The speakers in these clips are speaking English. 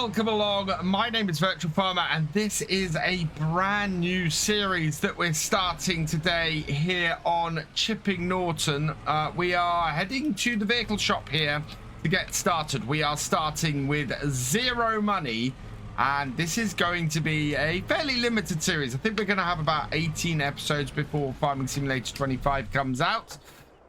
welcome along. My name is Virtual Farmer, and this is a brand new series that we're starting today here on Chipping Norton. We are heading to the vehicle shop here to get started. We are starting with 0 money, and this is going to be a fairly limited series. I think we're going to have about 18 episodes before Farming Simulator 25 comes out,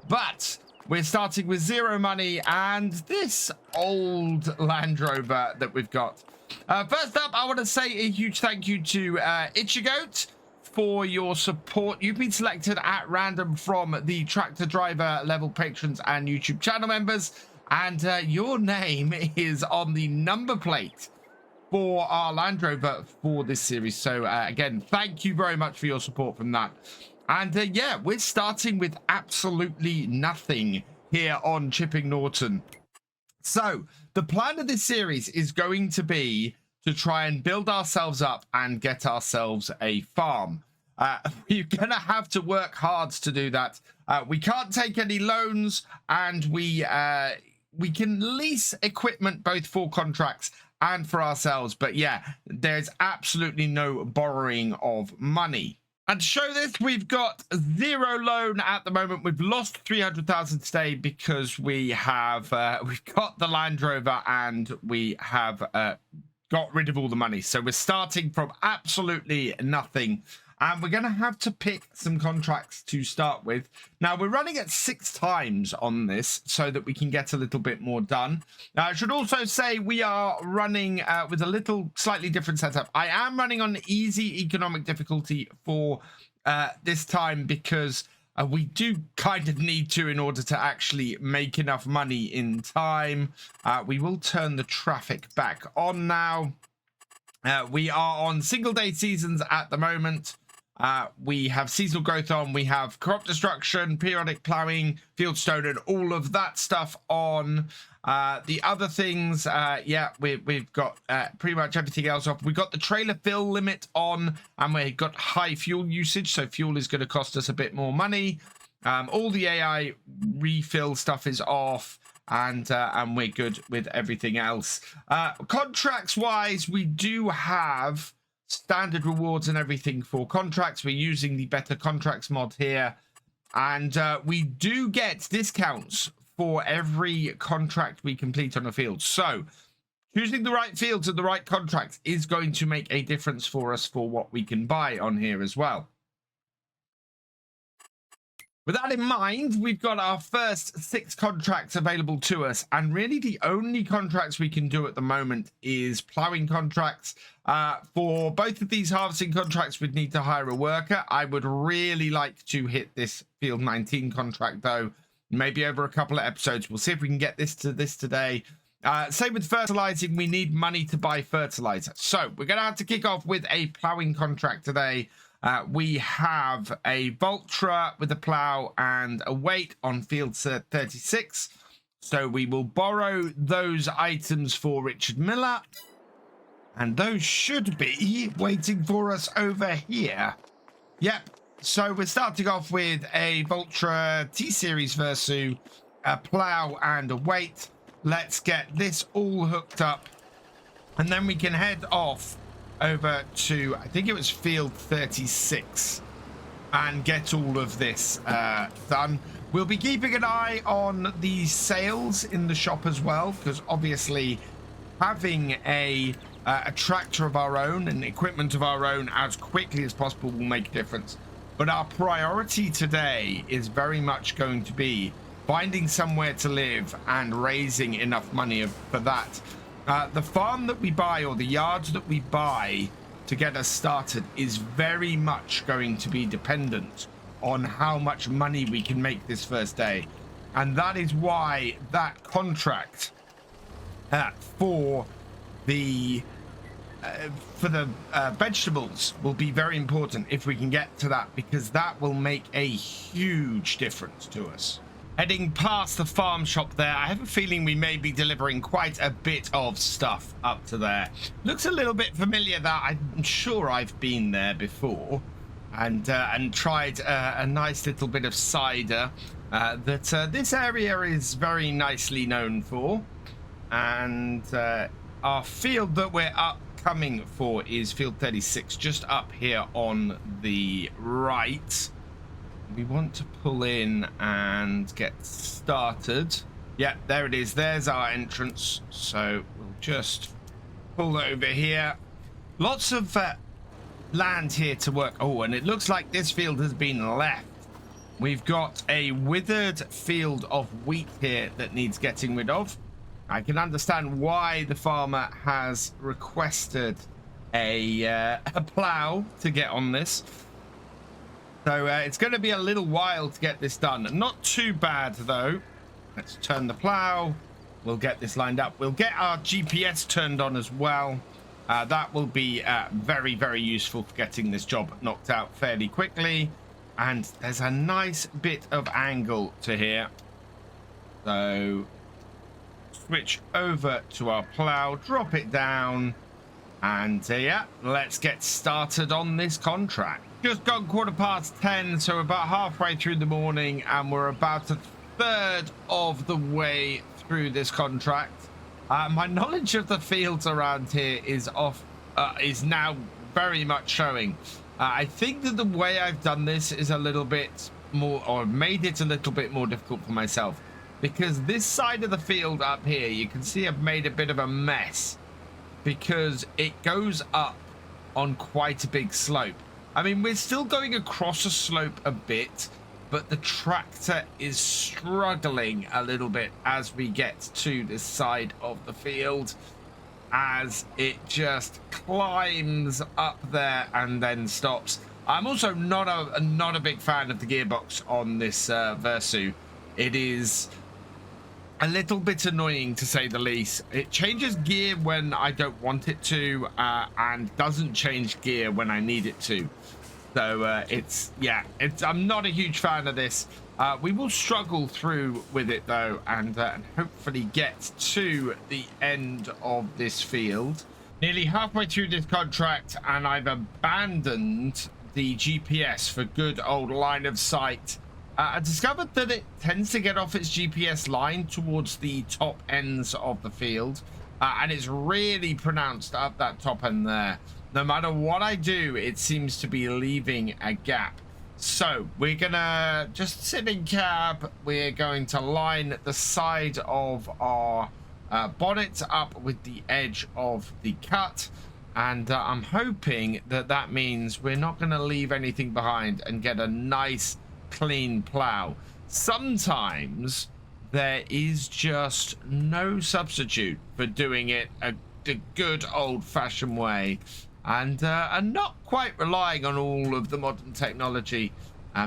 but we're starting with 0 money and this old Landrover that we've got. First up, I want to say a huge thank you to Ichigoat for your support. You've been selected at random from the tractor driver level patrons and YouTube channel members, and your name is on the number plate for our Landrover for this series. So again, thank you very much for your support from that. And yeah, we're starting with absolutely nothing here on Chipping Norton. So the plan of this series is going to be to try and build ourselves up and get ourselves a farm. We're going to have to work hard to do that. We can't take any loans, and we can lease equipment both for contracts and for ourselves. But yeah, there's absolutely no borrowing of money. And to show this, we've got 0 loan at the moment. We've lost 300,000 today because we have we've got the Land Rover and we have got rid of all the money. So we're starting from absolutely nothing, and we're going to have to pick some contracts to start with. Now, we're running at 6 times on this so that we can get a little bit more done. Now, I should also say we are running with a little slightly different setup. I am running on easy economic difficulty for this time because we do kind of need to in order to actually make enough money in time. We will turn the traffic back on now. We are on single day seasons at the moment. We have seasonal growth on, we have crop destruction, periodic plowing, field stone, and all of that stuff on. The other things, yeah, we've got pretty much everything else off. We've got the trailer fill limit on, and we've got high fuel usage, so fuel is going to cost us a bit more money. All the AI refill stuff is off, and we're good with everything else. Contracts wise, we do have standard rewards and everything for contracts. We're using the better contracts mod here, and we do get discounts for every contract we complete on a field. So choosing the right fields and the right contracts is going to make a difference for us for what we can buy on here as well. With that in mind, we've got our first 6 contracts available to us, and really the only contracts we can do at the moment is ploughing contracts. For both of these harvesting contracts, we'd need to hire a worker. I would really like to hit this Field 19 contract, though, maybe over a couple of episodes. We'll see if we can get this today. Same with fertilizing. We need money to buy fertilizer. So we're going to have to kick off with a ploughing contract today. We have a Voltra with a plow and a weight on field 36. So we will borrow those items for Richard Miller. And those should be waiting for us over here. Yep. So we're starting off with a Voltra T-Series Versu, a plow and a weight. Let's get this all hooked up. And then we can head off over to, I think it was field 36, and get all of this done. We'll be keeping an eye on the sales in the shop as well, because obviously having a tractor of our own and equipment of our own as quickly as possible will make a difference. But our priority today is very much going to be finding somewhere to live and raising enough money for that. The farm that we buy, or the yards that we buy to get us started, is very much going to be dependent on how much money we can make this first day. And that is why that contract for the vegetables will be very important if we can get to that, because that will make a huge difference to us. Heading past the farm shop there, I have a feeling we may be delivering quite a bit of stuff up to there. Looks a little bit familiar. That I'm sure I've been there before and tried a nice little bit of cider that this area is very nicely known for. And our field that we're upcoming for is field 36, just up here on the right. We want to pull in and get started. Yeah, there it is. There's our entrance. So we'll just pull over here. Lots of land here to work. Oh, and it looks like this field has been left. We've got a withered field of wheat here that needs getting rid of. I can understand why the farmer has requested a plow to get on this. So it's going to be a little while to get this done. Not too bad, though. Let's turn the plow. We'll get this lined up. We'll get our GPS turned on as well. That will be very, very useful for getting this job knocked out fairly quickly. And there's a nice bit of angle to here. So switch over to our plow, drop it down. And yeah, let's get started on this contract. Just gone 10:15, so about halfway through the morning, and we're about a third of the way through this contract. My knowledge of the fields around here is now very much showing. I think that the way I've done this is a little bit more, or made it a little bit more difficult for myself, because this side of the field up here, you can see I've made a bit of a mess because it goes up on quite a big slope. I mean, we're still going across a slope a bit, but the tractor is struggling a little bit as we get to this side of the field, as it just climbs up there and then stops. I'm also not a big fan of the gearbox on this Versu. It is a little bit annoying, to say the least. It changes gear when I don't want it to, and doesn't change gear when I need it to. So I'm not a huge fan of this. We will struggle through with it though, and hopefully get to the end of this field. Nearly halfway through this contract, and I've abandoned the GPS for good old line of sight. I discovered that it tends to get off its GPS line towards the top ends of the field, and it's really pronounced up that top end there. No matter what I do, it seems to be leaving a gap. So we're gonna just sit in cab. We're going to line the side of our bonnet up with the edge of the cut, and I'm hoping that that means we're not going to leave anything behind and get a nice clean plow. Sometimes there is just no substitute for doing it the good old-fashioned way, and not quite relying on all of the modern technology,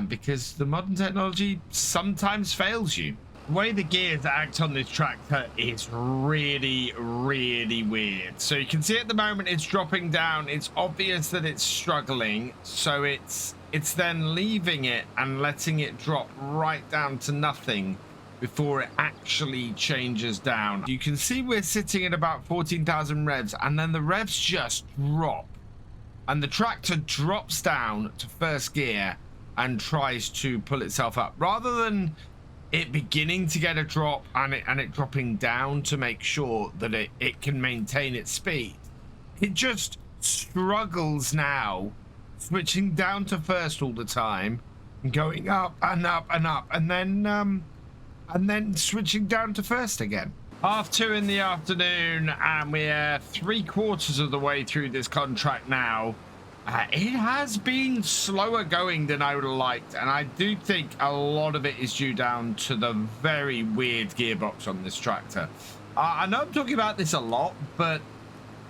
because the modern technology sometimes fails you. The way the gears act on this tractor is really, really weird. So you can see at the moment it's dropping down. It's obvious that it's struggling, so it's then leaving it and letting it drop right down to nothing before it actually changes down. You can see we're sitting at about 14,000 revs, and then the revs just drop, and the tractor drops down to first gear and tries to pull itself up, rather than it beginning to get a drop and it dropping down to make sure that it can maintain its speed. It just struggles now, switching down to first all the time, going up and up and up, and then switching down to first again. 2:30 in the afternoon, and we're 3/4 of the way through this contract now. It has been slower going than I would have liked, and I do think a lot of it is due down to the very weird gearbox on this tractor. I know I'm talking about this a lot, but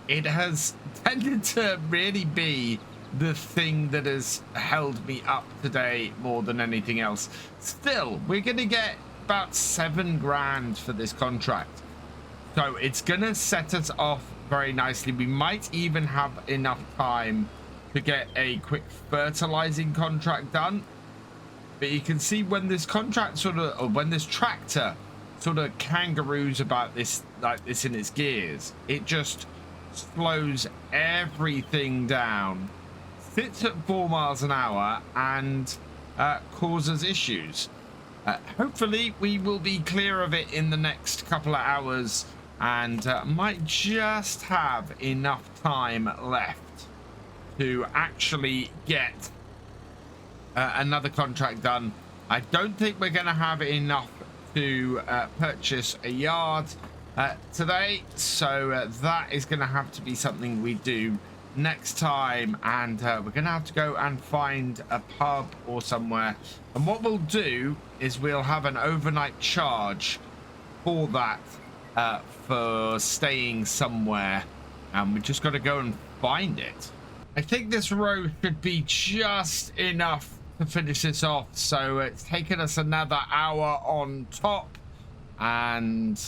it has tended to really be the thing that has held me up today more than anything else. Still, we're going to get about 7 grand for this contract, so it's going to set us off very nicely. We might even have enough time to get a quick fertilizing contract done, but you can see when this contract when this tractor sort of kangaroos about this like this in its gears, it just slows everything down, sits at 4 miles an hour, and causes issues. Hopefully we will be clear of it in the next couple of hours, and might just have enough time left to actually get another contract done. I don't think we're going to have enough to purchase a yard today, so that is going to have to be something we do next time, and we're going to have to go and find a pub or somewhere, and what we'll do is we'll have an overnight charge for that, for staying somewhere, and we just got to go and find it. I think this row should be just enough to finish this off, so it's taken us another hour on top, and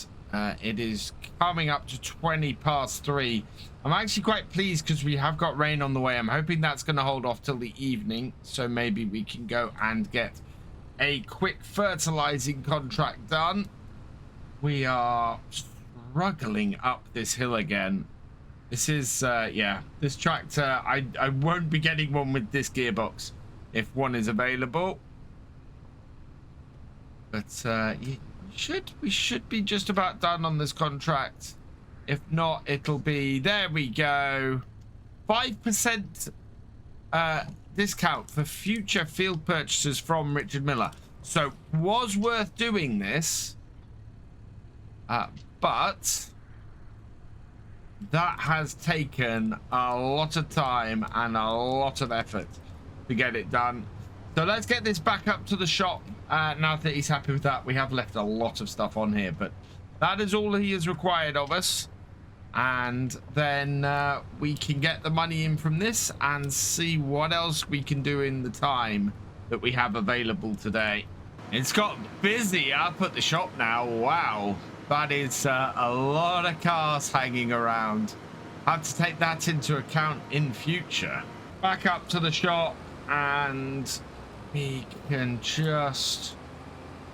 it is coming up to 20 past 3. I'm actually quite pleased because we have got rain on the way. I'm hoping that's going to hold off till the evening, so maybe we can go and get a quick fertilizing contract done. We are struggling up this hill again. This is yeah, this tractor, I won't be getting one with this gearbox if one is available, but we should be just about done on this contract. If not, it'll be, there we go, 5% discount for future field purchases from Richard Miller. So was worth doing this, but that has taken a lot of time and a lot of effort to get it done. So let's get this back up to the shop. Now that he's happy with that, we have left a lot of stuff on here, but that is all he has required of us, and then we can get the money in from this and see what else we can do in the time that we have available today. It's got busy up at the shop now. Wow, that is a lot of cars hanging around. Have to take that into account in future. Back up to the shop, and we can just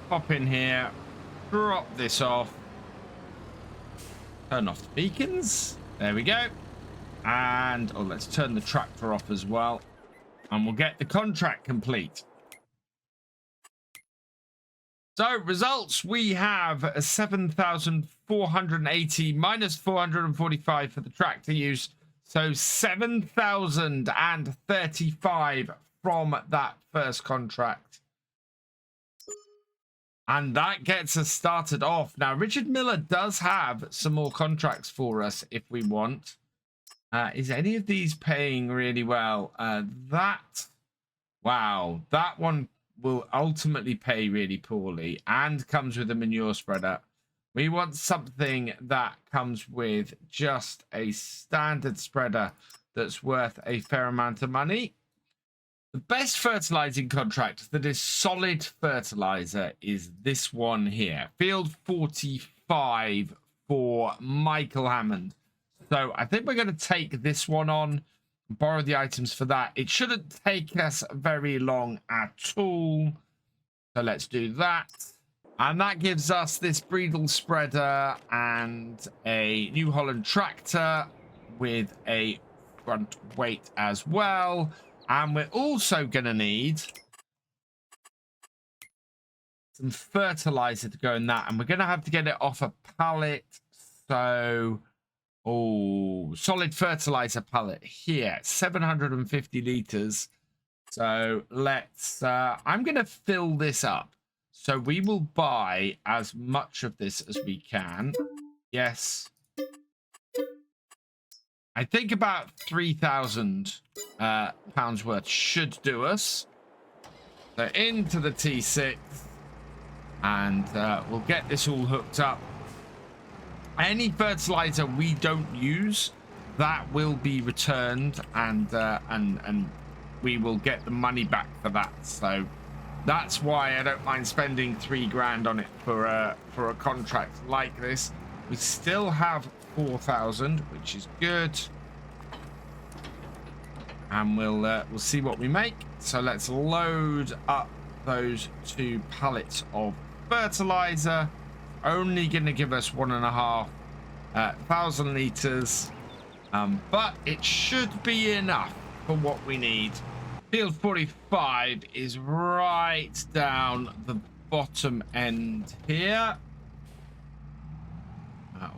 pop in here, drop this off, turn off the beacons, there we go, and oh, let's turn the tractor off as well, and we'll get the contract complete. So results, we have 7,480 minus 445 for the tractor use, so 7,035 from that first contract. And that gets us started off. Now, Richard Miller does have some more contracts for us if we want. Is any of these paying really well? Wow, that one will ultimately pay really poorly and comes with a manure spreader. We want something that comes with just a standard spreader that's worth a fair amount of money. The best fertilizing contract that is solid fertilizer is this one here. Field 45 for Michael Hammond. So I think we're going to take this one on, borrow the items for that. It shouldn't take us very long at all. So let's do that. And that gives us this Breedle spreader and a New Holland tractor with a front weight as well. And we're also going to need some fertilizer to go in that. And we're going to have to get it off a pallet. So, oh, solid fertilizer pallet here, 750 liters. So let's, I'm going to fill this up. So we will buy as much of this as we can. Yes. I think about 3,000 pounds worth should do us. So into the T6, and we'll get this all hooked up. Any fertilizer we don't use, that will be returned, and we will get the money back for that. So that's why I don't mind spending 3 grand on it for a contract like this. We still have 4,000, which is good, and we'll see what we make. So let's load up those 2 pallets of fertilizer. Only going to give us 1,500 liters, but it should be enough for what we need. Field 45 is right down the bottom end here.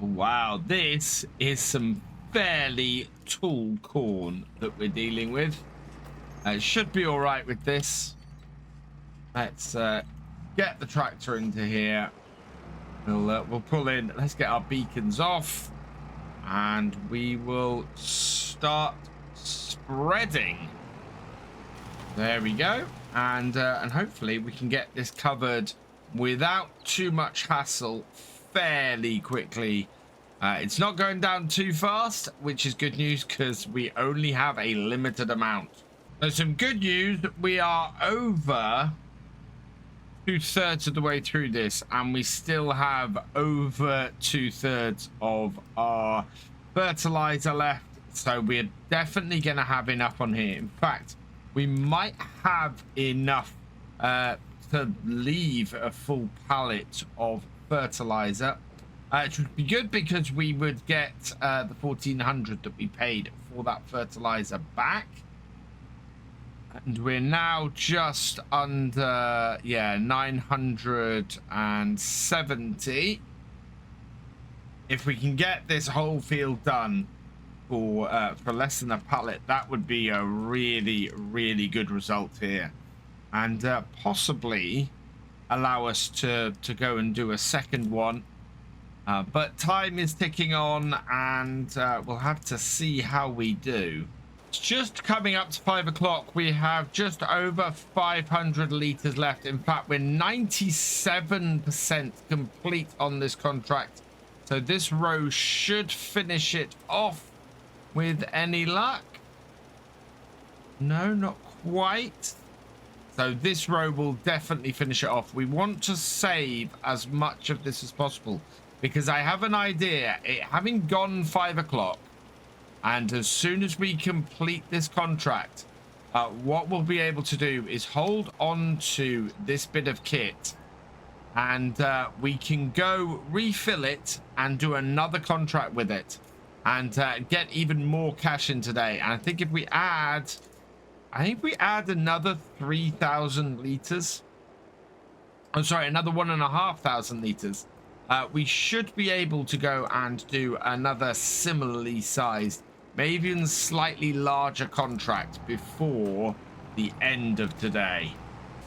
Wow, this is some fairly tall corn that we're dealing with. Should be all right with this. Let's get the tractor into here. We'll pull in. Let's get our beacons off, and we will start spreading. There we go, and hopefully we can get this covered without too much hassle fairly quickly. It's not going down too fast, which is good news because we only have a limited amount. So some good news, we are over 2/3 of the way through this, and we still have over 2/3 of our fertilizer left. So we're definitely going to have enough on here. In fact, we might have enough to leave a full pallet of fertilizer, which would be good because we would get the 1,400 that we paid for that fertilizer back. And we're now just under 970. If we can get this whole field done for less than a pallet, that would be a really good result here, and possibly allow us to go and do a second one. But time is ticking on, and we'll have to see how we do. It's just coming up to 5 o'clock. We have just over 500 liters left. In fact, we're 97% complete on this contract. So this row should finish it off with any luck. No, not quite. So this row will definitely finish it off. We want to save as much of this as possible because I have an idea. It having gone 5 o'clock, and as soon as we complete this contract, what we'll be able to do is hold on to this bit of kit, and we can go refill it and do another contract with it, and get even more cash in today. And I think if we add, another 3,000 liters. I'm sorry, another 1,500 liters. We should be able to go and do another similarly sized, maybe even slightly larger contract before the end of today.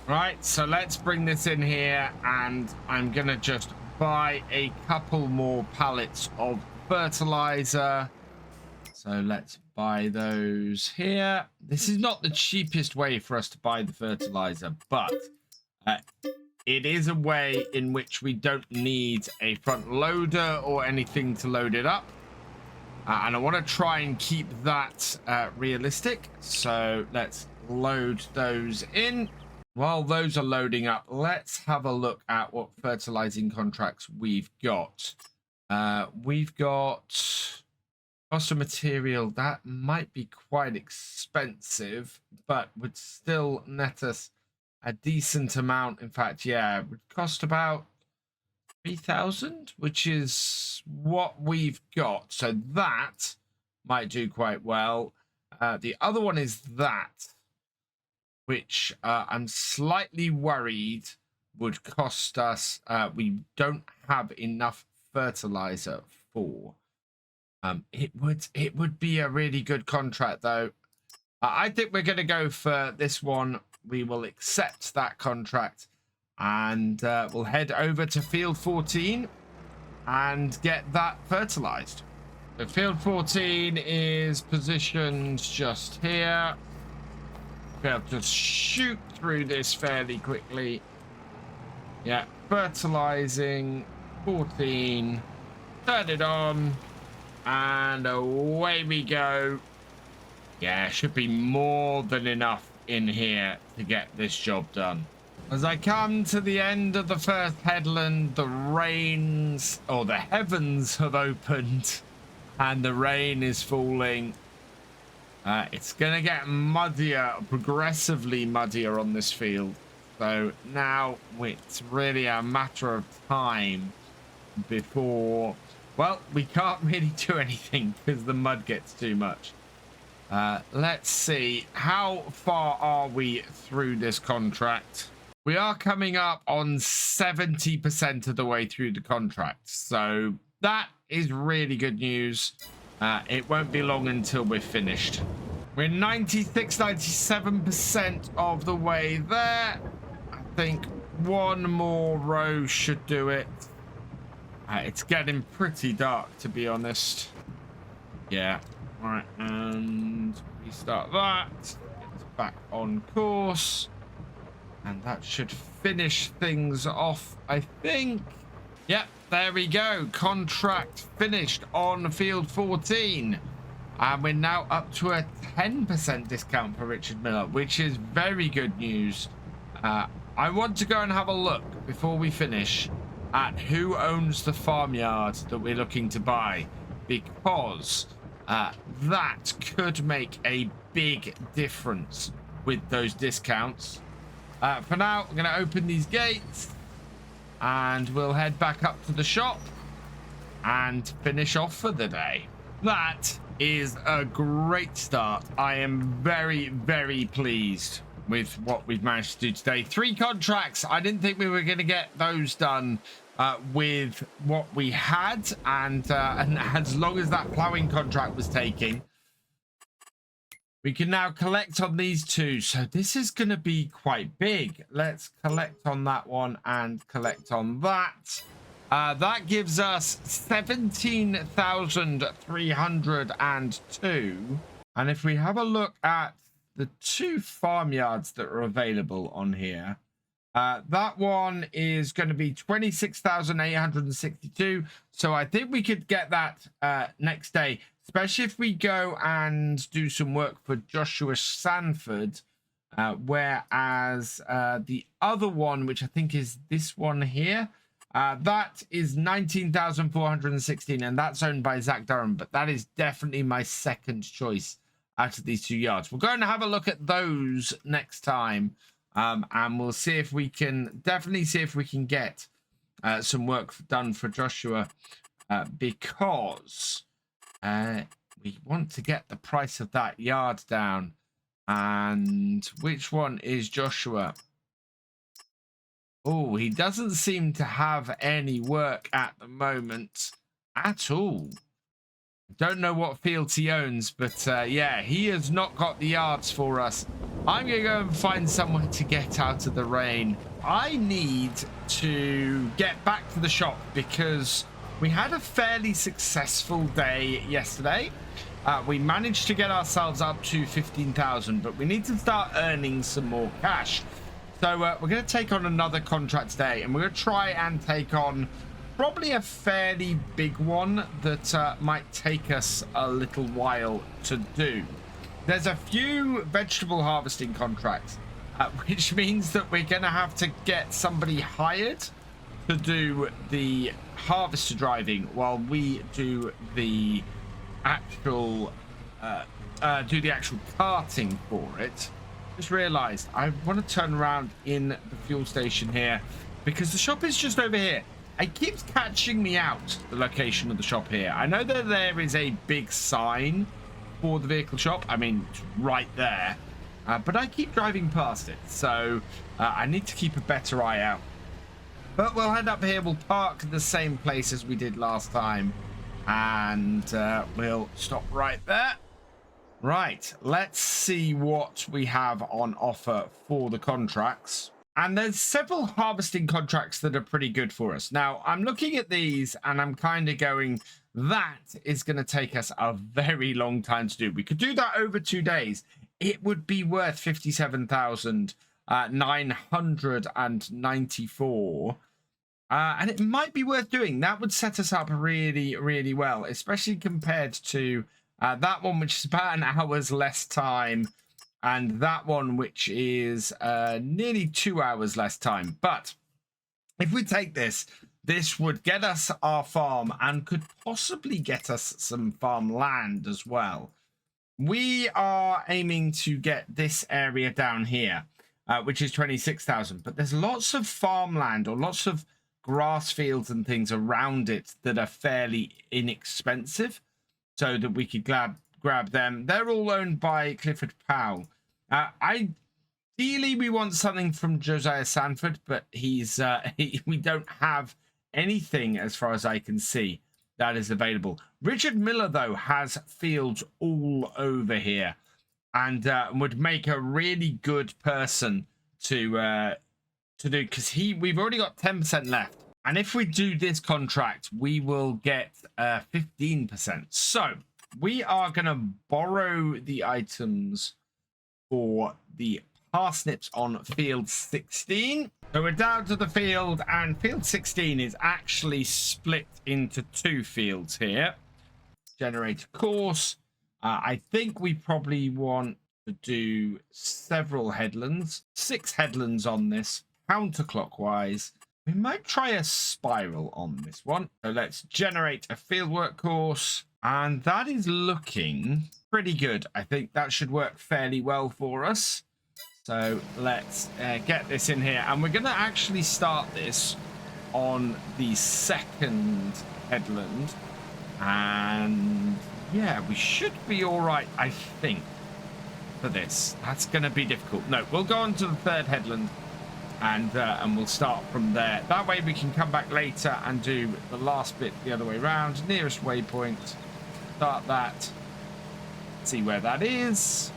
Right, so let's bring this in here, and I'm gonna just buy a couple more pallets of fertilizer. So let's buy those here. This is not the cheapest way for us to buy the fertilizer, but it is a way in which we don't need a front loader or anything to load it up. And I want to try and keep that realistic. So let's load those in. While those are loading up, let's have a look at what fertilizing contracts we've got. We've got cost of material. That might be quite expensive, but would still net us a decent amount. In fact, yeah, it would cost about 3,000, which is what we've got. So that might do quite well. The other one is that, which I'm slightly worried would cost us. We don't have enough fertilizer for. It would be a really good contract though. I think we're going to go for this one. We will accept that contract, and we'll head over to field 14 and get that fertilized. So field 14 is positioned just here. Be able to shoot through this fairly quickly. Yeah, fertilizing 14. Turn it on, and away we go. Yeah, should be more than enough in here to get this job done. As I come to the end of the first headland, the rains, or the heavens have opened, and the rain is falling. It's gonna get muddier, progressively muddier on this field. So now it's really a matter of time before, well, we can't really do anything because the mud gets too much. Let's see, how far are we through this contract? We are coming up on 70% of the way through the contract. So That is really good news. It won't be long until we're finished. We're 96-97% of the way there. I think one more row should do it. It's getting pretty dark, to be honest. Yeah. All right, and we start that. It's back on course. And that should finish things off, I think. Yep, there we go. Contract finished on field 14. And we're now up to a 10% discount for Richard Miller, which is very good news. I want to go and have a look before we finish at who owns the farmyard that we're looking to buy, because that could make a big difference with those discounts. For now, I'm going to open these gates and we'll head back up to the shop and finish off for the day. That is a great start. I am very, very pleased with what we've managed to do today. 3 contracts. I didn't think we were going to get those done with what we had, and as long as that ploughing contract was taking, we can now collect on these 2. So this is going to be quite big. Let's collect on that one and collect on that. That gives us 17,302. And if we have a look at the 2 farmyards that are available on here, that one is going to be 26,862. So I think we could get that next day, especially if we go and do some work for Joshua Sanford. Whereas the other one, which I think is this one here, that is 19,416, and that's owned by Zach Durham, but that is definitely my second choice out of these 2 yards. We'll go and have a look at those next time, and we'll see if we can get some work done for Joshua, because we want to get the price of that yard down. And which one is Joshua? Oh, he doesn't seem to have any work at the moment at all. Don't know what fields he owns, but yeah, he has not got the yards for us. I'm going to go and find somewhere to get out of the rain. I need to get back to the shop because we had a fairly successful day yesterday. We managed to get ourselves up to 15,000, but we need to start earning some more cash. So we're going to take on another contract today, and we're going to try and take on probably a fairly big one that might take us a little while to do. There's a few vegetable harvesting contracts, which means that we're going to have to get somebody hired to do the harvester driving while we do the actual carting for it. Just realized I want to turn around in the fuel station here because the shop is just over here. It keeps catching me out, the location of the shop here. I know that there is a big sign for the vehicle shop. I mean, it's right there, but I keep driving past it, so I need to keep a better eye out. But we'll head up here. We'll park the same place as we did last time, and we'll stop right there. Right, let's see what we have on offer for the contracts. And there's several harvesting contracts that are pretty good for us. Now, I'm looking at these and I'm kind of going, that is going to take us a very long time to do. We could do that over 2 days. It would be worth 57,994. And it might be worth doing. That would set us up really, really well, especially compared to that one, which is about an hour's less time, and that one, which is nearly 2 hours less time. But if we take this, this would get us our farm and could possibly get us some farm land as well. We are aiming to get this area down here, which is 26,000. But there's lots of farmland or lots of grass fields and things around it that are fairly inexpensive, so that we could grab them. They're all owned by Clifford Powell. Ideally, we want something from Josiah Sanford, but he's we don't have anything as far as I can see that is available. Richard Miller, though, has fields all over here, and would make a really good person to do, because we've already got 10% left, and if we do this contract, we will get 15%. So we are going to borrow the items for the parsnips on field 16. So we're down to the field, and field 16 is actually split into 2 fields here. Generate a course. I think we probably want to do several headlands, 6 headlands on this, counterclockwise. We might try a spiral on this one. So let's generate a fieldwork course, and that is looking pretty good. I think that should work fairly well for us. So let's get this in here, and we're going to actually start this on the 2nd headland, and yeah, we should be all right, I think, for this. That's going to be difficult. No, we'll go on to the 3rd headland, and we'll start from there. That way we can come back later and do the last bit the other way around. Nearest waypoint, start that, see where that is.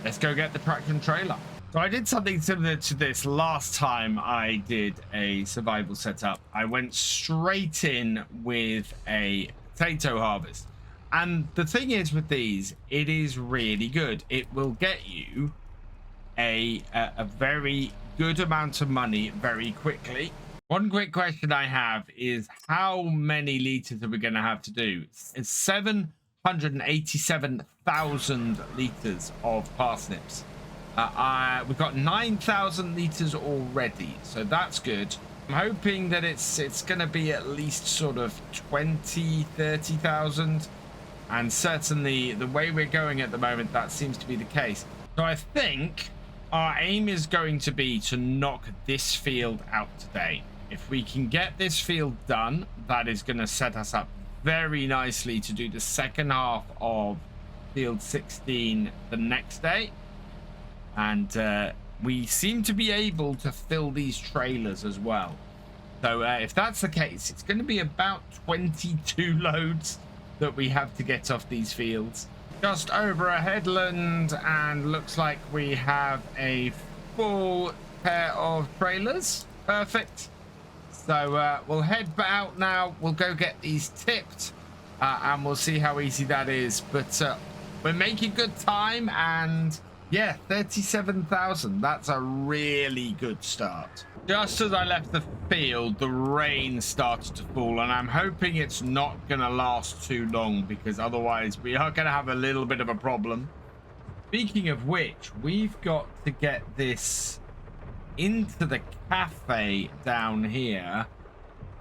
Let's go get the traction trailer. So I did something similar to this last time I did a survival setup. I went straight in with a potato harvest. And the thing is with these, it is really good. It will get you a very good amount of money very quickly. One quick question I have is, how many liters are we going to have to do? It's 787,000 liters of parsnips. We've got 9,000 liters already, so that's good. I'm hoping that it's going to be at least sort of 30,000, and certainly the way we're going at the moment, that seems to be the case. So I think our aim is going to be to knock this field out today. If we can get this field done, that is going to set us up very nicely to do the 2nd half of field 16 the next day. And we seem to be able to fill these trailers as well. So if that's the case, it's going to be about 22 loads that we have to get off these fields. Just over a headland, and looks like we have a full pair of trailers. Perfect. So we'll head out now. We'll go get these tipped, and we'll see how easy that is. But we're making good time, and yeah, 37,000. That's a really good start. Just as I left the field, the rain started to fall, and I'm hoping it's not going to last too long, because otherwise we are going to have a little bit of a problem. Speaking of which, we've got to get this into the cafe down here,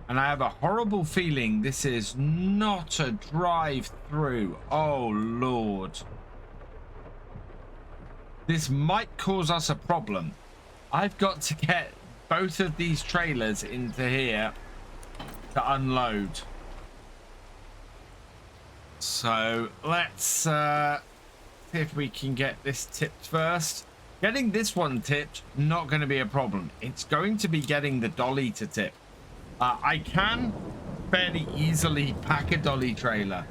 and I have a horrible feeling this is not a drive-through. Oh, Lord. This might cause us a problem. I've got to get both of these trailers into here to unload. So let's see if we can get this tipped first. Getting this one tipped, not going to be a problem. It's going to be getting the dolly to tip. I can fairly easily pack a dolly trailer,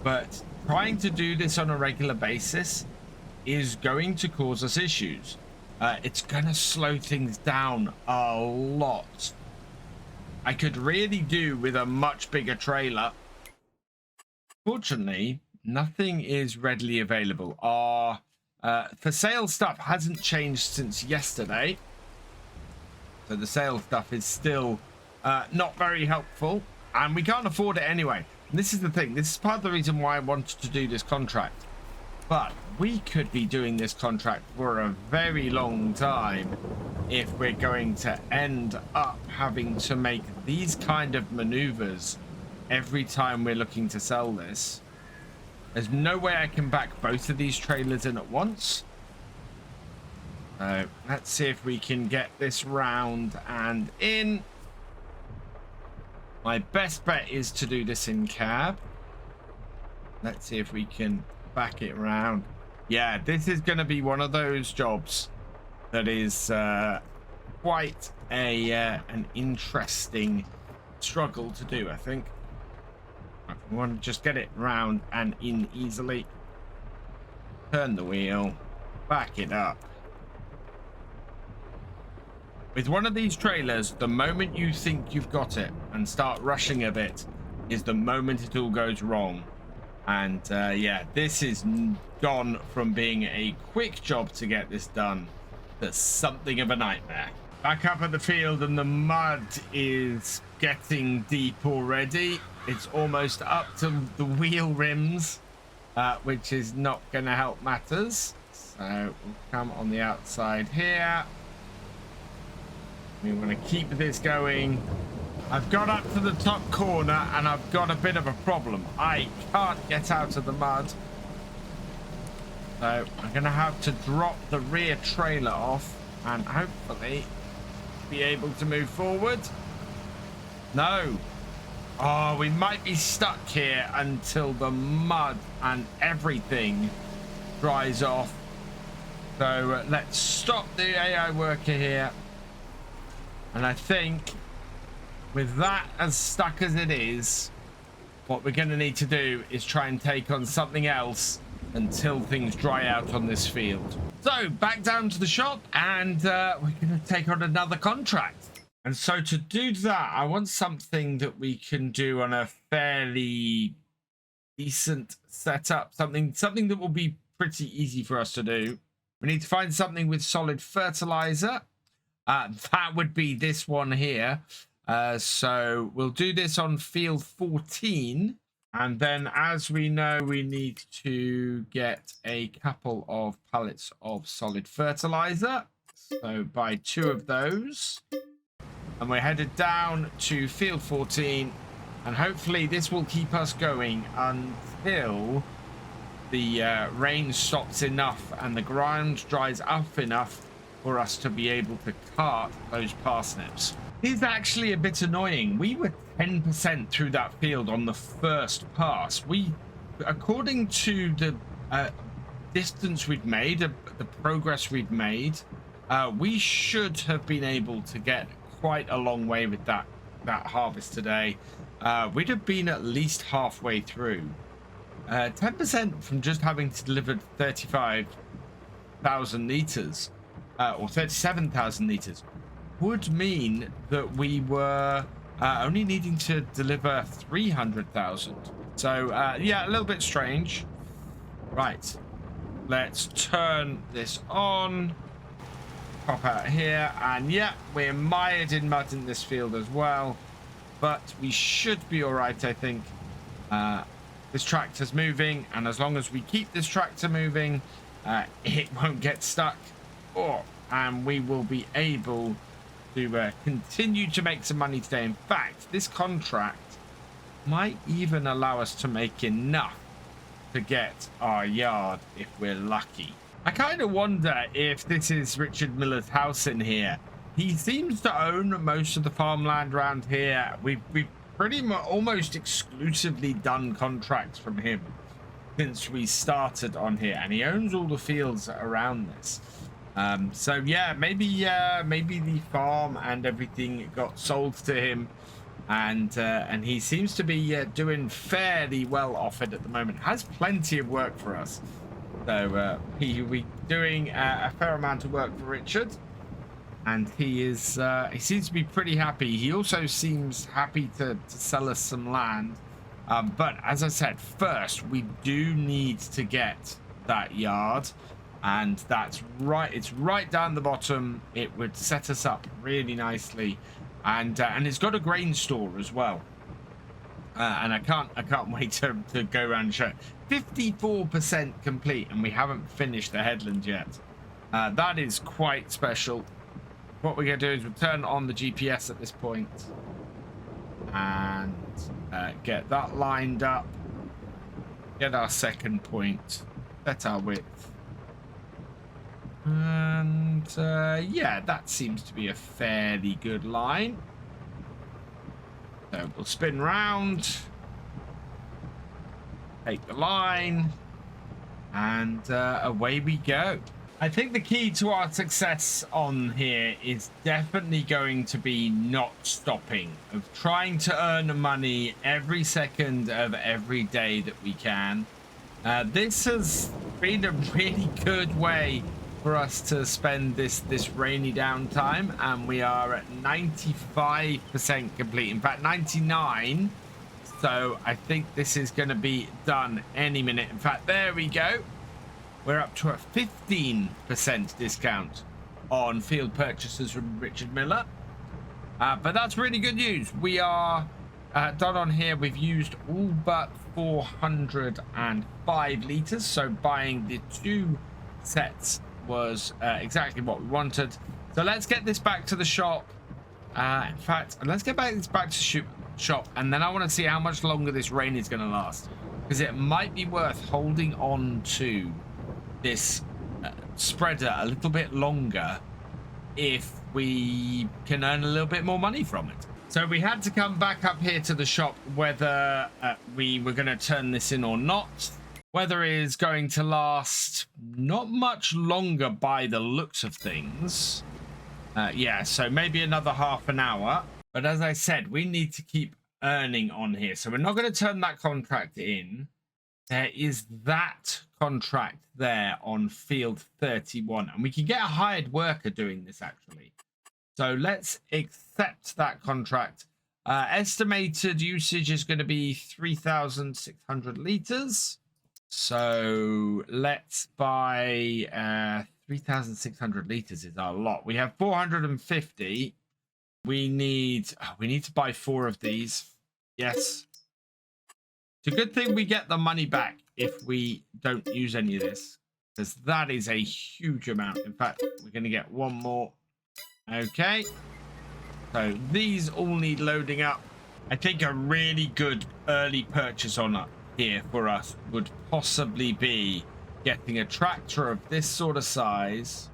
but trying to do this on a regular basis is going to cause us issues. It's going to slow things down a lot. I could really do with a much bigger trailer. Fortunately, nothing is readily available. Our for sale stuff hasn't changed since yesterday. So the sale stuff is still not very helpful, and we can't afford it anyway. And this is the thing. This is part of the reason why I wanted to do this contract. But we could be doing this contract for a very long time if we're going to end up having to make these kind of maneuvers every time we're looking to sell this. There's no way I can back both of these trailers in at once. So let's see if we can get this round and in. My best bet is to do this in cab. Let's see if we can back it round. Yeah, this is going to be one of those jobs that is quite an interesting struggle to do, I think. We want to just get it round and in easily. Turn the wheel. Back it up. With one of these trailers, the moment you think you've got it and start rushing a bit is the moment it all goes wrong. And yeah, this is gone from being a quick job to get this done to something of a nightmare. Back up at the field, and the mud is getting deep already. It's almost up to the wheel rims, which is not going to help matters. So we'll come on the outside here. We want to keep this going. I've got up to the top corner and I've got a bit of a problem. I can't get out of the mud. So I'm going to have to drop the rear trailer off and hopefully be able to move forward. No. Oh, we might be stuck here until the mud and everything dries off. So let's stop the AI worker here. And I think with that as stuck as it is, what we're going to need to do is try and take on something else until things dry out on this field. So back down to the shop, and we're going to take on another contract. And so to do that, I want something that we can do on a fairly decent setup, something that will be pretty easy for us to do. We need to find something with solid fertilizer. That would be this one here. So we'll do this on field 14. And then, as we know, we need to get a couple of pallets of solid fertilizer. So buy 2 of those. And we're headed down to field 14. And hopefully this will keep us going until the rain stops enough and the ground dries up enough for us to be able to cart those parsnips. It's actually a bit annoying. We were 10% through that field on the first pass. We, according to the distance we've made, the progress we've made, we should have been able to get quite a long way with that harvest today. We'd have been at least halfway through. 10% from just having delivered 35,000 litres. Or 37,000 litres would mean that we were only needing to deliver 300,000. So yeah, a little bit strange. Right, let's turn this on. Pop out here, and yeah, we're mired in mud in this field as well, but we should be all right, I think. This tractor's moving, and as long as we keep this tractor moving, it won't get stuck. And we will be able to continue to make some money today. In fact, this contract might even allow us to make enough to get our yard if we're lucky. I kind of wonder if this is Richard Miller's house in here. He seems to own most of the farmland around here. We've pretty much almost exclusively done contracts from him since we started on here, and he owns all the fields around this. So yeah, maybe the farm and everything got sold to him, and he seems to be doing fairly well off it at the moment. Has plenty of work for us, so he will be doing a fair amount of work for Richard, and he seems to be pretty happy. He also seems happy to sell us some land, but as I said, first we do need to get that yard. And that's right, it's right down the bottom. It would set us up really nicely, and it's got a grain store as well. And I can't wait to go around and show it. 54% complete, and we haven't finished the headland yet. That is quite special. What we're going to do is we'll turn on the GPS at this point and get that lined up. Get our second point. Set our width. And yeah, that seems to be a fairly good line. So we'll spin round, take the line, and away we go. I think the key to our success on here is definitely going to be not stopping, of trying to earn money every second of every day that we can. This has been a really good way for us to spend this rainy downtime, and we are at 95% complete. In fact, 99. So I think this is going to be done any minute. In fact, there we go. We're up to a 15% discount on field purchases from Richard Miller. But that's really good news. We are done on here. We've used all but 405 litres. So buying the 2 sets was exactly what we wanted. So let's get this back to the shop. In fact, let's get this back to shop. And then I want to see how much longer this rain is going to last. Because it might be worth holding on to this spreader a little bit longer if we can earn a little bit more money from it. So we had to come back up here to the shop whether we were going to turn this in or not. Weather is going to last not much longer by the looks of things. Yeah, so maybe another half an hour. But as I said, we need to keep earning on here. So we're not going to turn that contract in. There is that contract there on field 31, and we can get a hired worker doing this actually. So let's accept that contract. Estimated usage is going to be 3,600 litres. So let's buy 3,600 litres is our lot. We have 450. We need to buy 4 of these. Yes. It's a good thing we get the money back if we don't use any of this, because that is a huge amount. In fact, we're going to get 1 more. Okay. So these all need loading up. I think a really good early purchase on here for us would possibly be getting a tractor of this sort of size.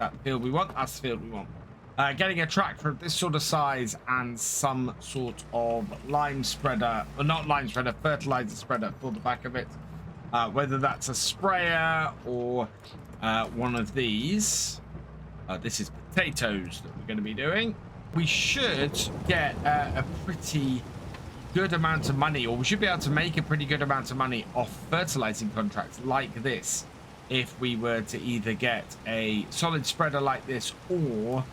That field we want. That's the field we want. Getting a tractor of this sort of size and some sort of lime spreader, or not lime spreader, fertilizer spreader for the back of it. Whether that's a sprayer or one of these. This is potatoes that we're going to be doing. We should get a pretty good amount of money, or we should be able to make a pretty good amount of money off fertilizing contracts like this if we were to either get a solid spreader like this or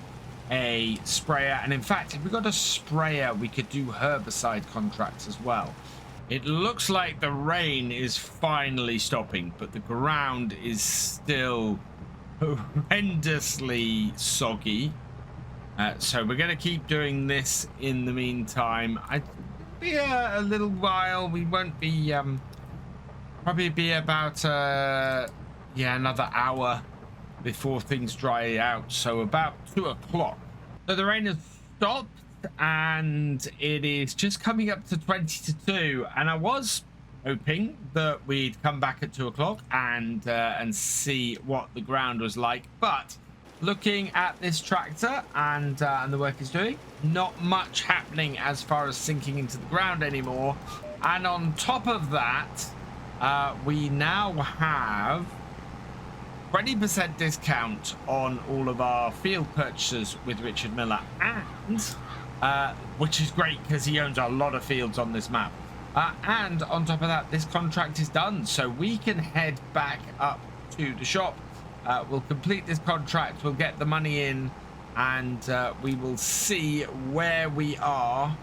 a sprayer. And in fact, if we got a sprayer, we could do herbicide contracts as well. It looks like the rain is finally stopping, but the ground is still horrendously soggy. So we're going to keep doing this in the meantime. It'll be a little while. We won't be probably be about another hour before things dry out. So about 2 o'clock. So the rain has stopped and it is just coming up to 20 to 2. And I was hoping that we'd come back at 2 o'clock and see what the ground was like, but looking at this tractor and the work it's doing, not much happening as far as sinking into the ground anymore. And on top of that, we now have 20% discount on all of our field purchases with Richard Miller, and which is great because he owns a lot of fields on this map. And on top of that, this contract is done, so we can head back up to the shop. We'll complete this contract, we'll get the money in, and we will see where we are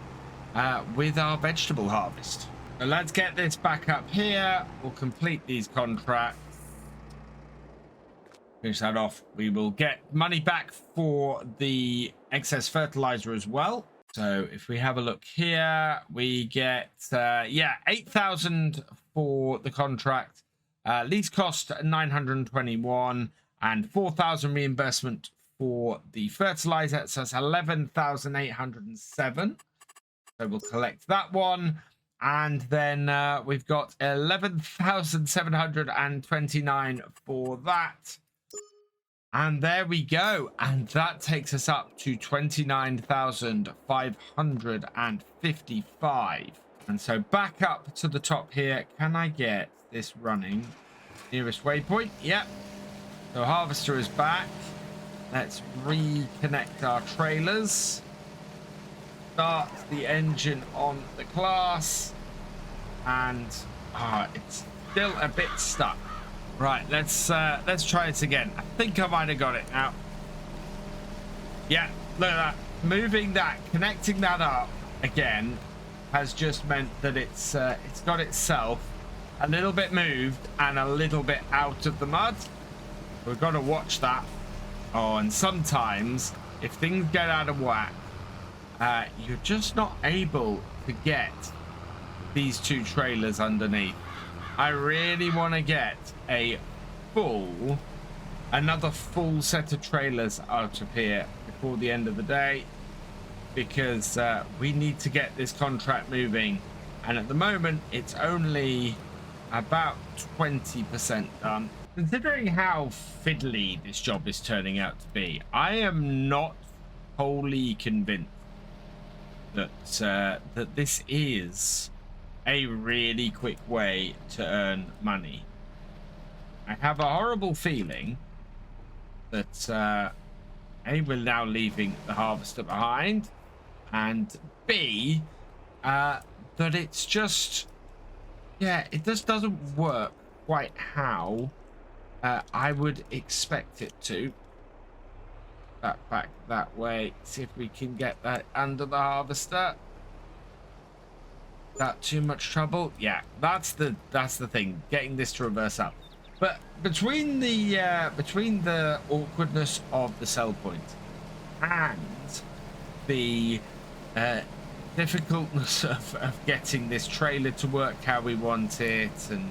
with our vegetable harvest. So let's get this back up here. We'll complete these contracts. Finish that off. We will get money back for the excess fertilizer as well. So if we have a look here, we get 8,000 for the contract. Lease cost 921 and 4,000 reimbursement for the fertilizer. So that's 11,807. So we'll collect that one. And then we've got 11,729 for that. And there we go. And that takes us up to 29,555. And so back up to the top here. Can I get this running? Nearest waypoint? Yep. So harvester is back. Let's reconnect our trailers. Start the engine on the class. And it's still a bit stuck. Right, let's try it again. I think I might have got it now. Yeah, look at that. Moving that, connecting that up again has just meant that it's got itself a little bit moved and a little bit out of the mud. We've got to watch that. Oh, and sometimes if things get out of whack, you're just not able to get these two trailers underneath. I really want to get another full set of trailers out of here before the end of the day, because we need to get this contract moving, and at the moment it's only about 20% done. Considering how fiddly this job is turning out to be, I am not wholly convinced that that this is a really quick way to earn money. I have a horrible feeling that A, we're now leaving the harvester behind, and B, that it's just, yeah, it just doesn't work quite how I would expect it to. That back that way. See if we can get that under the harvester. That too much trouble? Yeah, that's the thing. Getting this to reverse up. But between the awkwardness of the sell point and the difficultness of getting this trailer to work how we want it and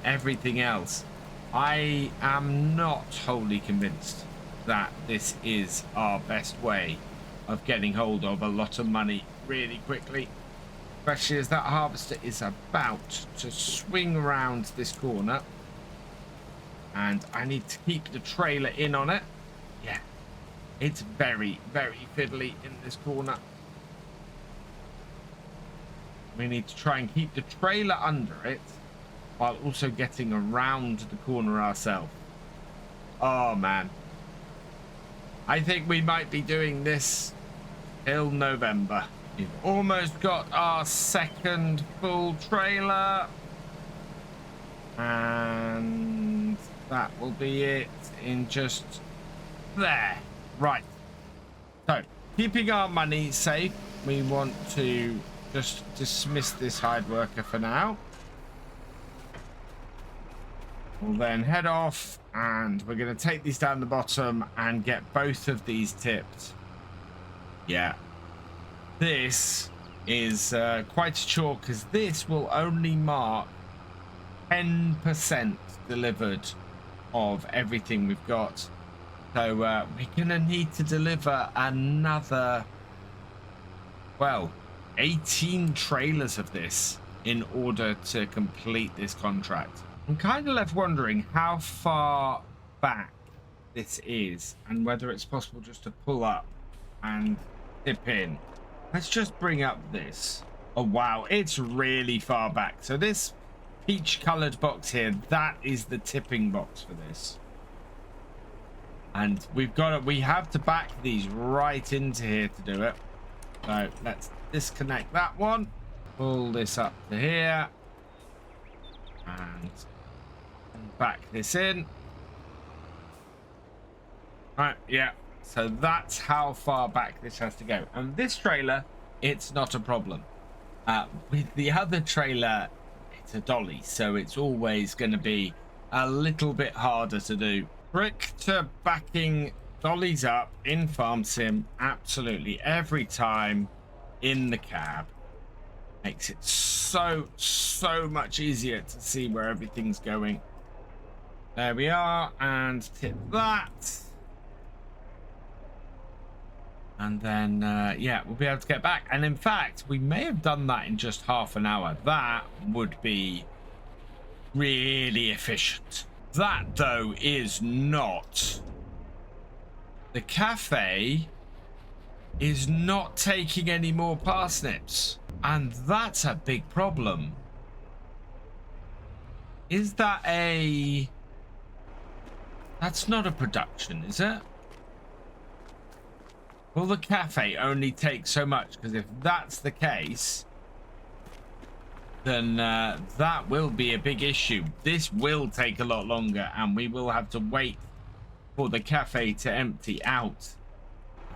everything else, I am not wholly convinced that this is our best way of getting hold of a lot of money really quickly, especially as that harvester is about to swing around this corner, and I need to keep the trailer in on it. Yeah, it's very, very fiddly in this corner. We need to try and keep the trailer under it while also getting around the corner ourselves. Oh man, I think we might be doing this till November. We've almost got our second full trailer, and that will be it in just there. Right, so keeping our money safe, we want to just dismiss this hide worker for now. We'll then head off, and we're going to take these down the bottom and get both of these tipped. Yeah, this is quite a chore, because this will only mark 10% delivered of everything we've got. So we're going to need to deliver another, well, 18 trailers of this in order to complete this contract. I'm kind of left wondering how far back this is and whether it's possible just to pull up and tip in. Let's just bring up this. Oh wow, it's really far back. So this peach colored box here, that is the tipping box for this. And we have to back these right into here to do it. So let's disconnect that one, pull this up to here, and back this in. Right, yeah, so that's how far back this has to go. And this trailer, it's not a problem. With the other trailer, it's a dolly, so it's always going to be a little bit harder to do. Trick to backing dollies up in Farm Sim, absolutely every time in the cab, makes it so much easier to see where everything's going. There we are, and tip that, and then yeah, we'll be able to get back. And in fact, we may have done that in just half an hour. That would be really efficient. That though is not. The cafe is not taking any more parsnips, and that's a big problem. Is that a That's not a production, is it? Will the cafe only take so much? Because if that's the case, then that will be a big issue. This will take a lot longer, and we will have to wait for the cafe to empty out.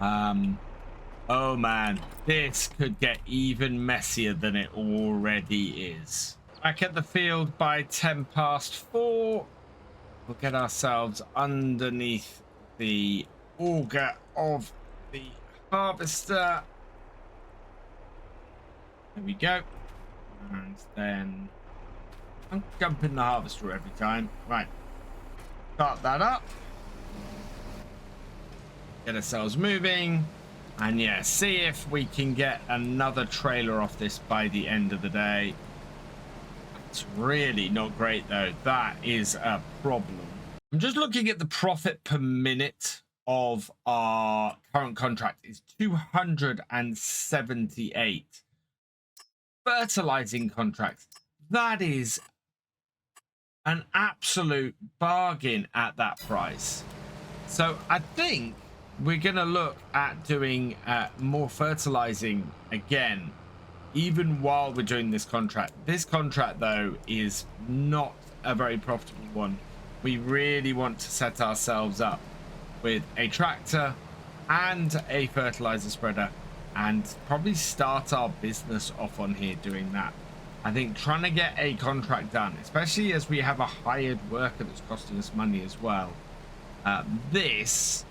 Oh man, this could get even messier than it already is. Back at the field by 4:10. We'll get ourselves underneath the auger of the harvester. There we go. And then I'm dumping the harvester every time. Right. Start that up. Get ourselves moving. And yeah, see if we can get another trailer off this by the end of the day. It's really not great though. That is a problem. I'm just looking at the profit per minute of our current contract is 278. Fertilizing contracts, that is an absolute bargain at that price. So I think we're going to look at doing more fertilizing again, even while we're doing this contract. This contract, though, is not a very profitable one. We really want to set ourselves up with a tractor and a fertilizer spreader and probably start our business off on here doing that. I think trying to get a contract done, especially as we have a hired worker that's costing us money as well, this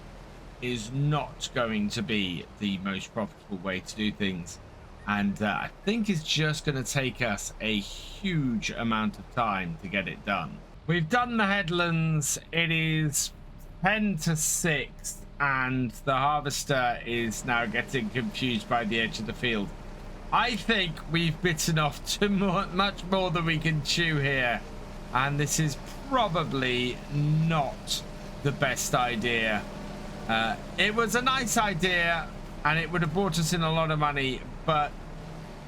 is not going to be the most profitable way to do things. And I think it's just going to take us a huge amount of time to get it done. We've done the headlands. It is 10 to 6 and the harvester is now getting confused by the edge of the field. I think we've bitten off too much more than we can chew here, and this is probably not the best idea. It was a nice idea and it would have brought us in a lot of money, but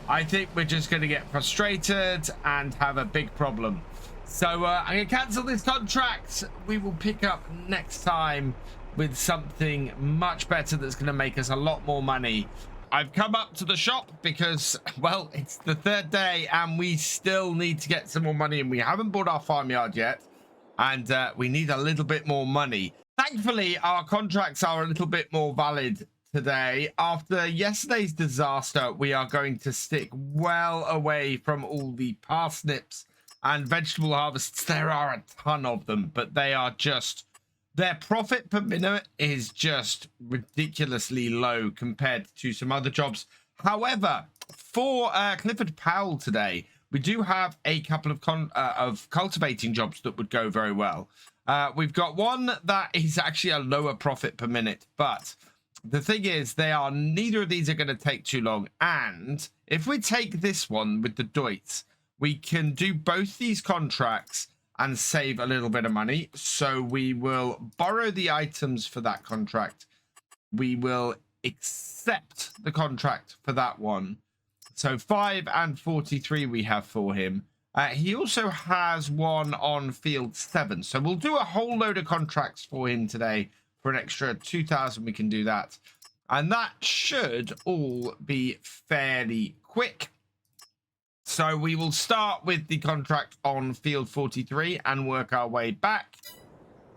I think we're just going to get frustrated and have a big problem. So I'm going to cancel this contract. We will pick up next time with something much better that's going to make us a lot more money. I've come up to the shop because, well, it's the third day and we still need to get some more money, and we haven't bought our farmyard yet, and we need a little bit more money. Thankfully, our contracts are a little bit more valid today. After yesterday's disaster, we are going to stick well away from all the parsnips and vegetable harvests. There are a ton of them, but they are just, their profit per minute is just ridiculously low compared to some other jobs. However, for Clifford Powell today, we do have a couple of cultivating jobs that would go very well. We've got one that is actually a lower profit per minute, but the thing is, neither of these are going to take too long. And if we take this one with the Deutz, we can do both these contracts and save a little bit of money. So we will borrow the items for that contract. We will accept the contract for that one. So 5 and 43 we have for him. He also has one on field 7. So we'll do a whole load of contracts for him today. For an extra 2,000, we can do that. And that should all be fairly quick. So we will start with the contract on field 43 and work our way back.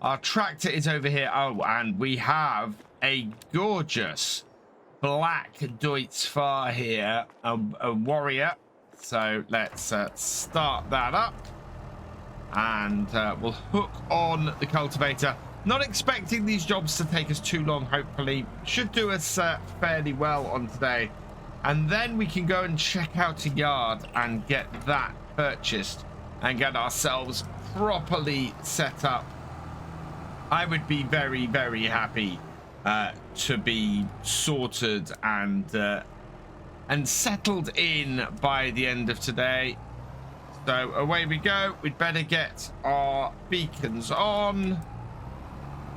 Our tractor is over here. Oh, and we have a gorgeous black Deutz Fahr here, a warrior. So let's start that up. And we'll hook on the cultivator. Not expecting these jobs to take us too long, hopefully. Should do us fairly well on today. And then we can go and check out a yard and get that purchased and get ourselves properly set up. I would be very, very happy to be sorted and settled in by the end of today. So away we go. We'd better get our beacons on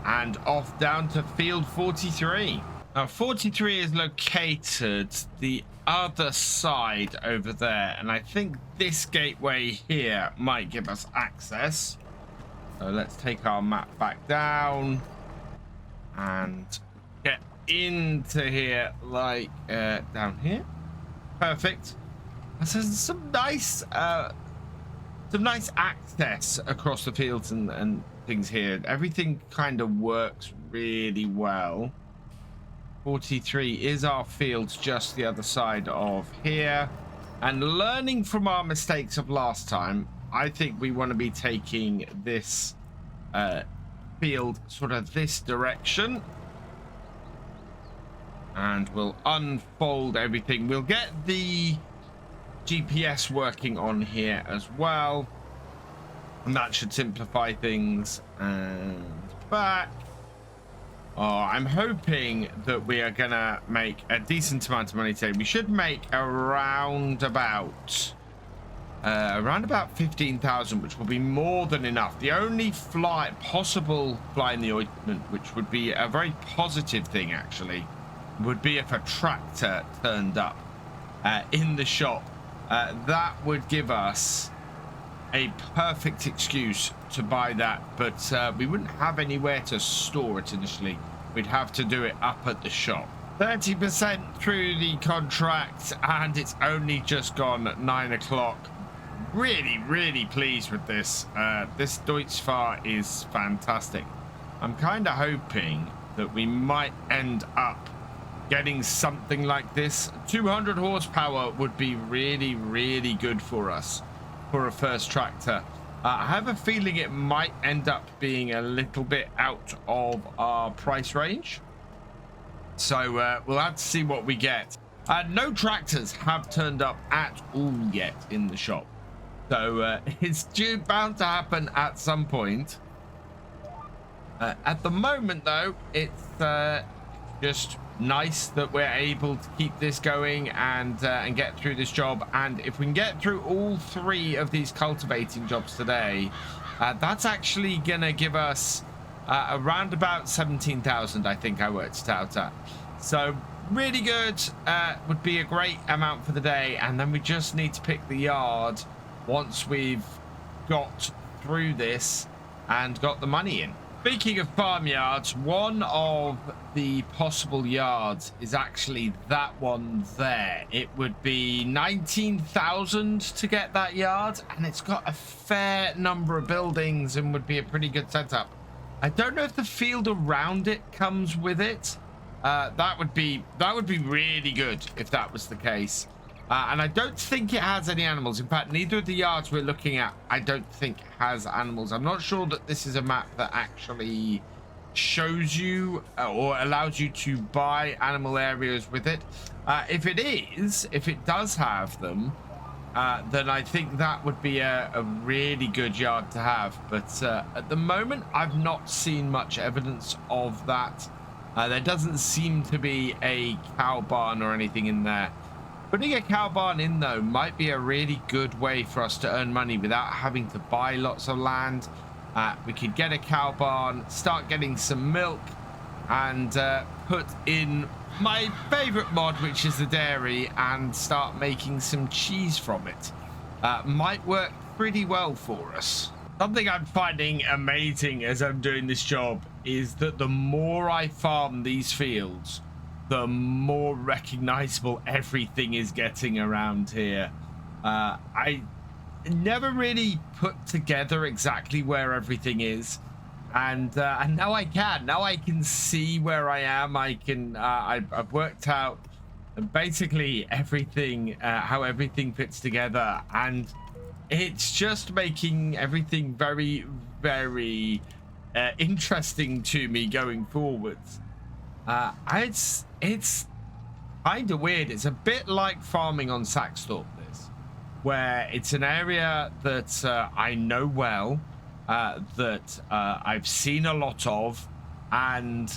and off down to field 43. Now 43 is located the other side over there, and I think this gateway here might give us access. So let's take our map back down and get into here, like down here. Perfect. So some nice access across the fields and things here. Everything kind of works really well. 43 is our fields just the other side of here. And learning from our mistakes of last time, I think we want to be taking this field sort of this direction. And we'll unfold everything. We'll get the GPS working on here as well. And that should simplify things. And back. Oh, I'm hoping that we are going to make a decent amount of money today. We should make around about 15,000, which will be more than enough. The only possible fly in the ointment, which would be a very positive thing actually, would be if a tractor turned up in the shop. That would give us a perfect excuse to buy that, but we wouldn't have anywhere to store it initially. We'd have to do it up at the shop. 30% through the contract, and it's only just gone 9 o'clock. Really pleased with this. This Deutschfahr is fantastic. I'm kind of hoping that we might end up getting something like this. 200 horsepower would be really good for us for a first tractor. I have a feeling it might end up being a little bit out of our price range, so we'll have to see what we get. No tractors have turned up at all yet in the shop, so it's bound to happen at some point. At the moment though, it's just nice that we're able to keep this going and get through this job. And if we can get through all 3 of these cultivating jobs today, that's actually gonna give us around about 17,000, I think I worked it out at. So really good. Would be a great amount for the day, and then we just need to pick the yard once we've got through this and got the money in. Speaking of farmyards, one of the possible yards is actually that one there. It would be 19,000 to get that yard, and it's got a fair number of buildings and would be a pretty good setup. I don't know if the field around it comes with it. That would be really good if that was the case. And I don't think it has any animals. In fact, neither of the yards we're looking at, I don't think has animals. I'm not sure that this is a map that actually shows you or allows you to buy animal areas with it. If it does have them, then I think that would be a really good yard to have. But at the moment, I've not seen much evidence of that. There doesn't seem to be a cow barn or anything in there. Putting a cow barn in, though, might be a really good way for us to earn money without having to buy lots of land. We could get a cow barn, start getting some milk, and put in my favorite mod, which is the dairy, and start making some cheese from it. Might work pretty well for us. Something I'm finding amazing as I'm doing this job is that the more I farm these fields, the more recognizable everything is getting around here. I never really put together exactly where everything is, and now I can. Now I can see where I am. I've worked out basically everything, how everything fits together, and it's just making everything very interesting to me going forwards. It's kind of weird. It's a bit like farming on Saxthorpe, this, where it's an area that I know well, that I've seen a lot of, and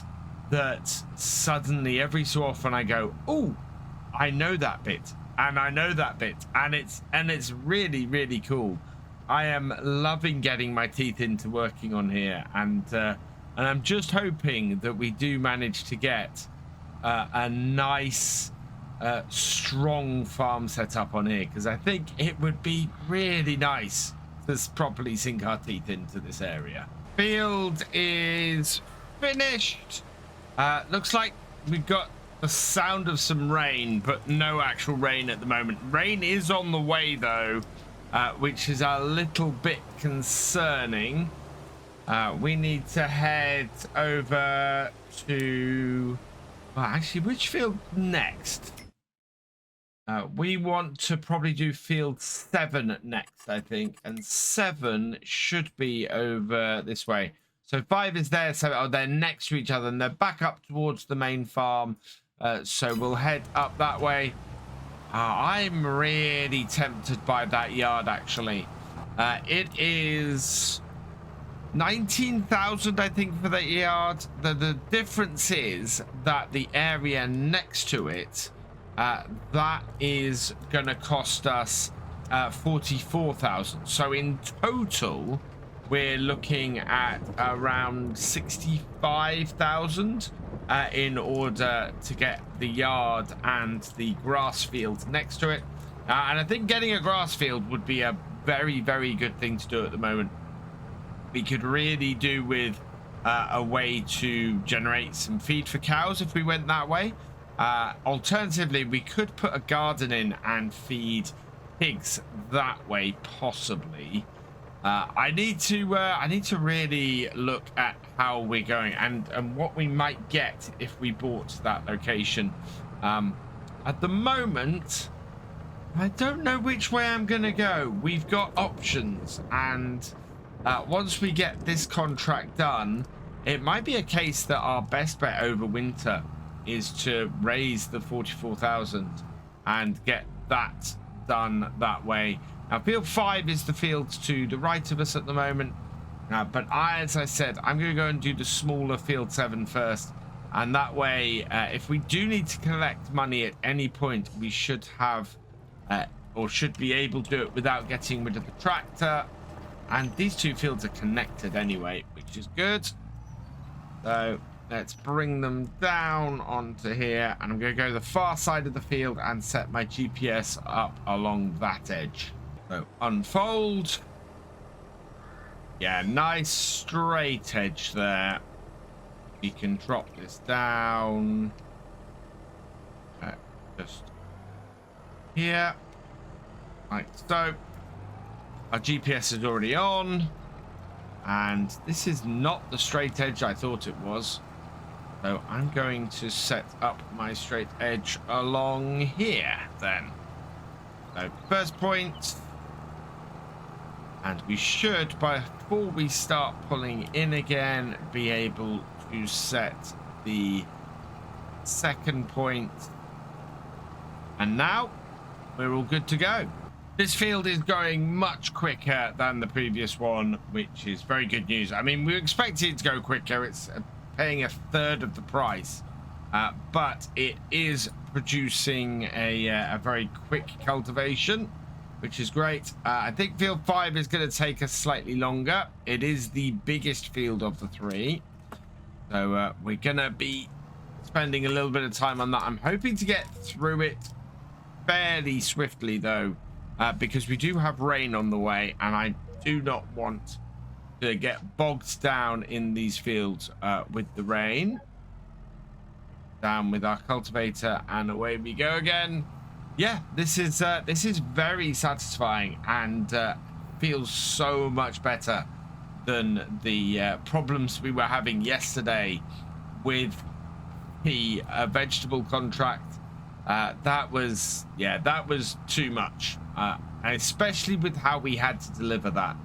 that suddenly every so often I go, oh, I know that bit, and I know that bit, and it's really cool. I am loving getting my teeth into working on here, and I'm just hoping that we do manage to get a nice, strong farm set up on here, because I think it would be really nice us properly sink our teeth into this area. Field is finished. Looks like we've got the sound of some rain, but no actual rain at the moment. Rain is on the way though, which is a little bit concerning. We need to head over to, well, actually, which field next? We want to probably do field 7 next, I think, and 7 should be over this way. So 5 is there, so they're next to each other, and they're back up towards the main farm. So we'll head up that way. I'm really tempted by that yard, actually. It is 19,000, I think, for that yard. The difference is that the area next to it, that is going to cost us 44,000. So in total, we're looking at around 65,000 in order to get the yard and the grass field next to it. And I think getting a grass field would be a very, very good thing to do at the moment. We could really do with a way to generate some feed for cows if we went that way. Alternatively, we could put a garden in and feed pigs that way, possibly. I need to really look at how we're going and what we might get if we bought that location. At the moment, I don't know which way I'm gonna go. We've got options, and once we get this contract done, it might be a case that our best bet over winter is to raise the 44,000 and get that done that way. Now, field 5 is the field to the right of us at the moment, but as I said, I'm going to go and do the smaller field 7 first, and that way, if we do need to collect money at any point, we should have or should be able to do it without getting rid of the tractor. And these two fields are connected anyway, which is good. So let's bring them down onto here, and I'm going to go to the far side of the field and set my GPS up along that edge. So unfold. Yeah, nice straight edge there. We can drop this down. Just here, like so. Our GPS is already on, and this is not the straight edge I thought it was. So I'm going to set up my straight edge along here then. So first point, and we should, before we start pulling in again, be able to set the second point. And now we're all good to go. This field is going much quicker than the previous one, which is very good news. I mean, we expected it to go quicker. It's paying a third of the price, but it is producing a very quick cultivation, which is great. I think field 5 is going to take us slightly longer. It is the biggest field of the 3. So we're going to be spending a little bit of time on that. I'm hoping to get through it fairly swiftly, though. Because we do have rain on the way, and I do not want to get bogged down in these fields with the rain. Down with our cultivator, and away we go again. Yeah, this is very satisfying, and feels so much better than the problems we were having yesterday with the vegetable contract. That was too much. Especially with how we had to deliver that.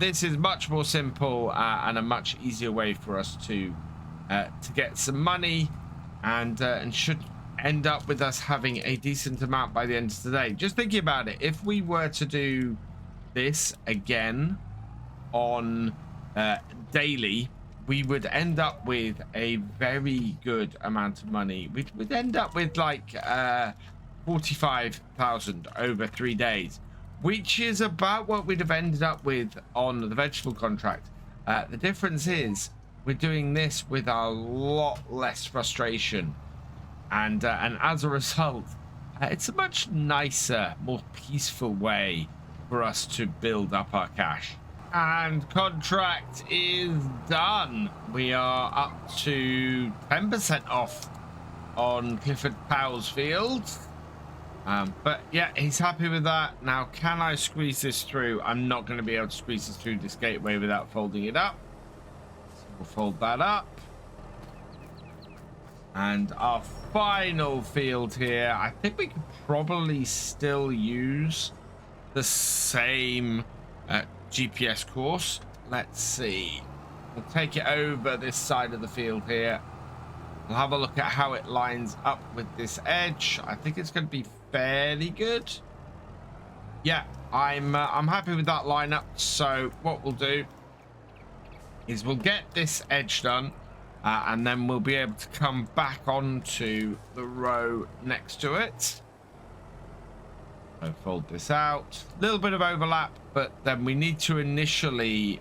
This is much more simple and a much easier way for us to get some money, and should end up with us having a decent amount by the end of today. Just thinking about it, if we were to do this again on daily, we would end up with a very good amount of money. We'd end up with like 45,000 over 3 days, which is about what we'd have ended up with on the vegetable contract. The difference is we're doing this with a lot less frustration, and as a result, it's a much nicer, more peaceful way for us to build up our cash. And contract is done. We are up to 10% off on Clifford Powell's field. But yeah, he's happy with that. Now, can I squeeze this through? I'm not going to be able to squeeze this through this gateway without folding it up. So we'll fold that up. And our final field here, I think we could probably still use the same GPS course. Let's see. We'll take it over this side of the field here. We'll have a look at how it lines up with this edge. I think it's going to be fairly good. Yeah, I'm happy with that lineup. So what we'll do is we'll get this edge done, and then we'll be able to come back onto the row next to it. So fold this out. A little bit of overlap, but then we need to initially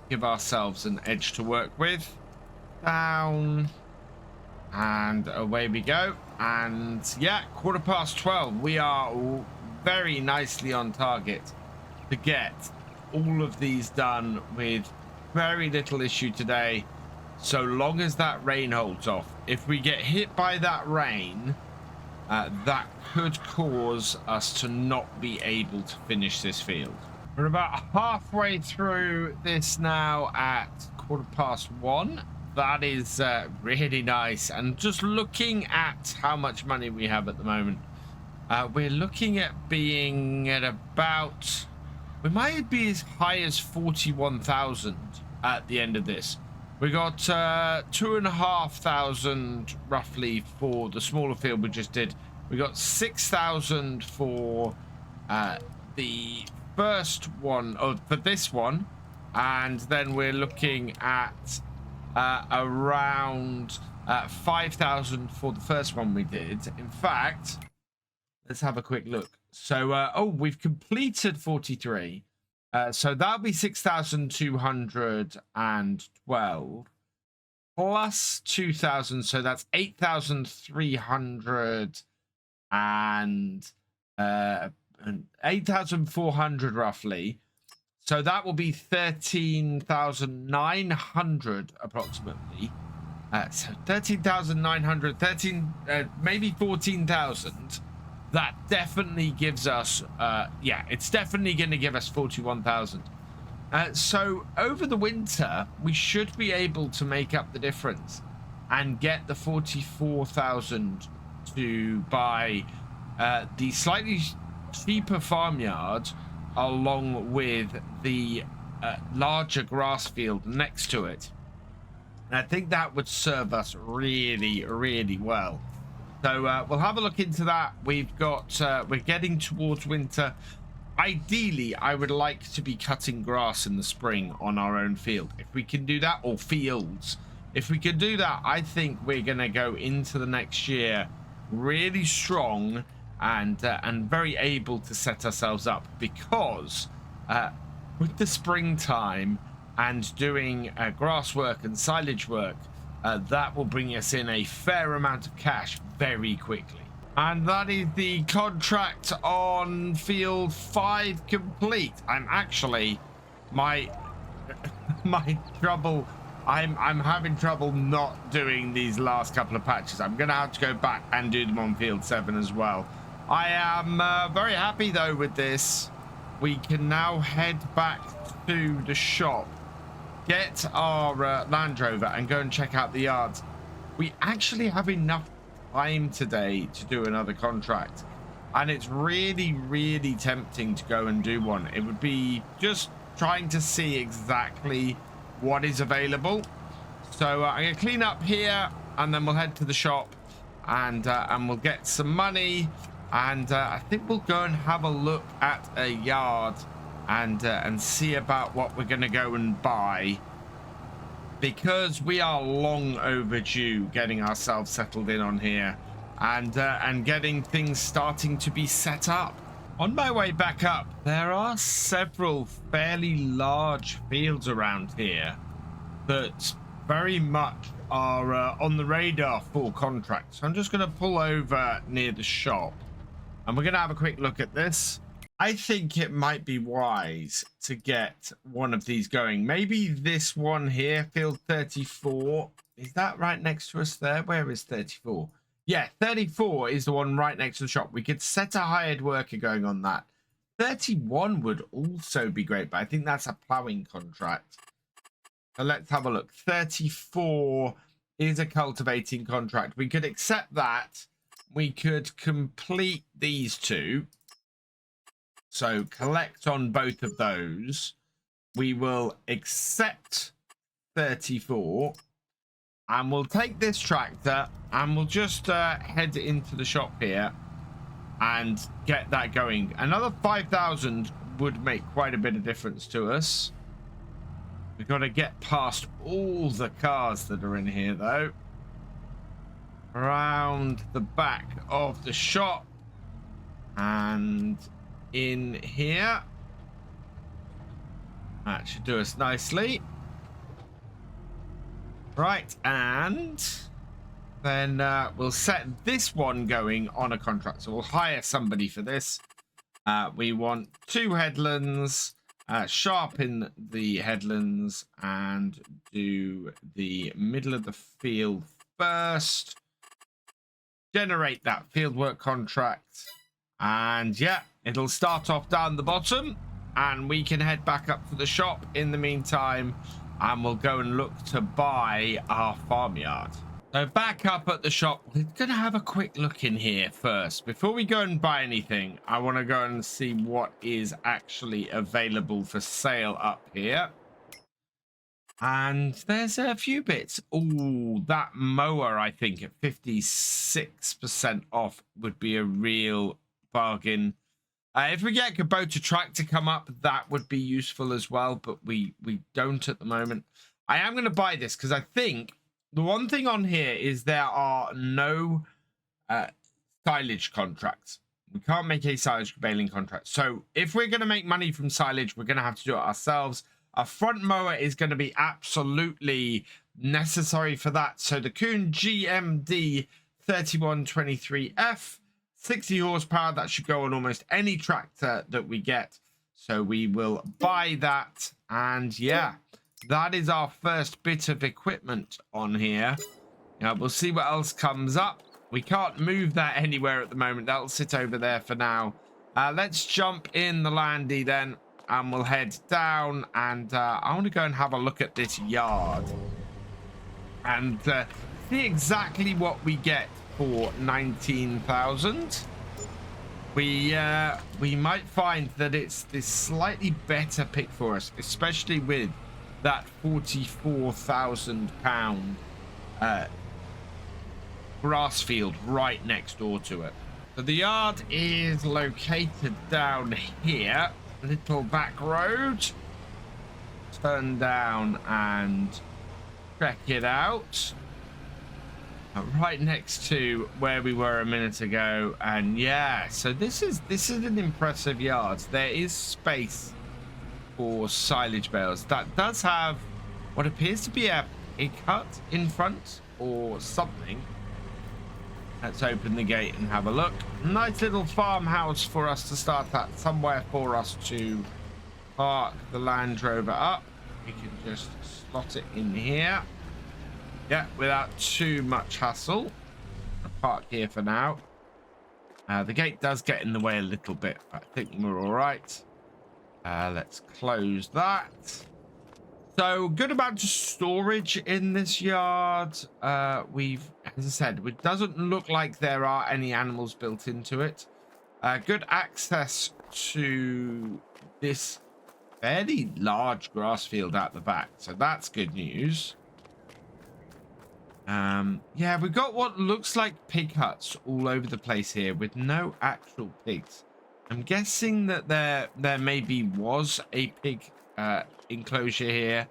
give ourselves an edge to work with. Down. And away we go. And yeah, 12:15. We are very nicely on target to get all of these done with very little issue today, so long as that rain holds off. If we get hit by that rain, that could cause us to not be able to finish this field. We're about halfway through this now at 1:15. That is really nice. And just looking at how much money we have at the moment, we're looking at being at about, we might be as high as 41,000 at the end of this. We got 2,500 roughly for the smaller field we just did. We got 6,000 for the first one, or for this one, and then we're looking at around 5,000 for the first one we did. In fact, let's have a quick look. So oh, we've completed 43, so that'll be 6,212 plus 2,000, so that's 8,300 and 8,400 roughly. So that will be 13,900 approximately. So 13,900, maybe 14,000. That definitely gives us, yeah, it's definitely going to give us 41,000. So over the winter, we should be able to make up the difference and get the 44,000 to buy the slightly cheaper farmyard, along with the larger grass field next to it. And I think that would serve us really, really well. So we'll have a look into that. We've got, we're getting towards winter. Ideally, I would like to be cutting grass in the spring on our own field. If we can do that, or fields. If we can do that, I think we're going to go into the next year really strong and very able to set ourselves up, because with the springtime and doing grass work and silage work, that will bring us in a fair amount of cash very quickly. And that is the contract on field 5 complete. I'm actually, my trouble, I'm having trouble not doing these last couple of patches. I'm gonna have to go back and do them on field 7 as well. I am very happy though with this. We can now head back to the shop, get our Landrover, and go and check out the yards. We actually have enough time today to do another contract, and it's really, really tempting to go and do one. It would be just trying to see exactly what is available. So I'm gonna clean up here, and then we'll head to the shop, and we'll get some money, and I think we'll go and have a look at a yard and see about what we're gonna go and buy, because we are long overdue getting ourselves settled in on here and getting things starting to be set up. On my way back up, there are several fairly large fields around here that very much are on the radar for contracts. So I'm just going to pull over near the shop, and we're going to have a quick look at this. I think it might be wise to get one of these going. Maybe this one here, field 34. Is that right next to us there? Where is 34? Yeah, 34 is the one right next to the shop. We could set a hired worker going on that. 31 would also be great, but I think that's a plowing contract. So let's have a look. 34 is a cultivating contract. We could accept that. We could complete these two. So collect on both of those. We will accept 34. And we'll take this tractor and we'll just head into the shop here and get that going. Another 5,000 would make quite a bit of difference to us. We've got to get past all the cars that are in here, though. Around the back of the shop. And in here. That should do us nicely. Right, and then we'll set this one going on a contract. So we'll hire somebody for this. We want 2 headlands. Sharpen the headlands and do the middle of the field first. Generate that fieldwork contract. And yeah, it'll start off down the bottom. And we can head back up to the shop in the meantime. And we'll go and look to buy our farmyard. So back up at the shop, we're going to have a quick look in here first. Before we go and buy anything, I want to go and see what is actually available for sale up here. And there's a few bits. Oh, that mower, I think, at 56% off would be a real bargain. If we get Kubota Track to come up, that would be useful as well, but we don't at the moment. I am going to buy this because I think the one thing on here is there are no silage contracts. We can't make a silage baling contract. So if we're going to make money from silage, we're going to have to do it ourselves. A front mower is going to be absolutely necessary for that. So the Kuhn GMD 3123F, 60 horsepower. That should go on almost any tractor that we get. So we will buy that. And yeah, that is our first bit of equipment on here. We'll see what else comes up. We can't move that anywhere at the moment. That'll sit over there for now. Let's jump in the landy then. And we'll head down. And I want to go and have a look at this yard. And see exactly what we get for 19,000. We might find that it's this slightly better pick for us, especially with that £44,000 grass field right next door to it. So the yard is located down here, little back road. Turn down and check it out. Right next to where we were a minute ago. And yeah, so this is an impressive yard. There is space for silage bales. That does have what appears to be a cut in front or something. Let's open the gate and have a look. Nice little farmhouse for us to start at. Somewhere for us to park the Land Rover up. We can just slot it in here. Yeah, without too much hassle. I'll park here for now. The gate does get in the way a little bit, but I think we're all right. Let's close that. So, good amount of storage in this yard. As I said, it doesn't look like there are any animals built into it. Good access to this fairly large grass field at the back. So, that's good news. Yeah, we've got what looks like pig huts all over the place here with no actual pigs. I'm guessing that there maybe was a pig enclosure here,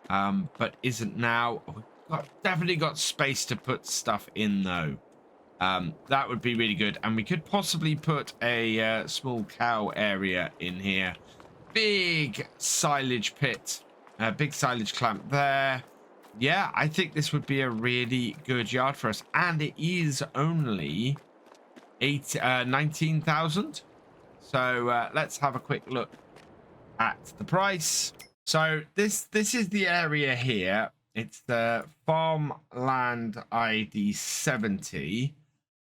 but isn't now. We've definitely got space to put stuff in though. That would be really good, and we could possibly put a small cow area in here. Big silage pit, big silage clamp there. Yeah, I think this would be a really good yard for us, and it is only 19,000. So let's have a quick look at the price. So this is the area here. It's the farmland ID 70,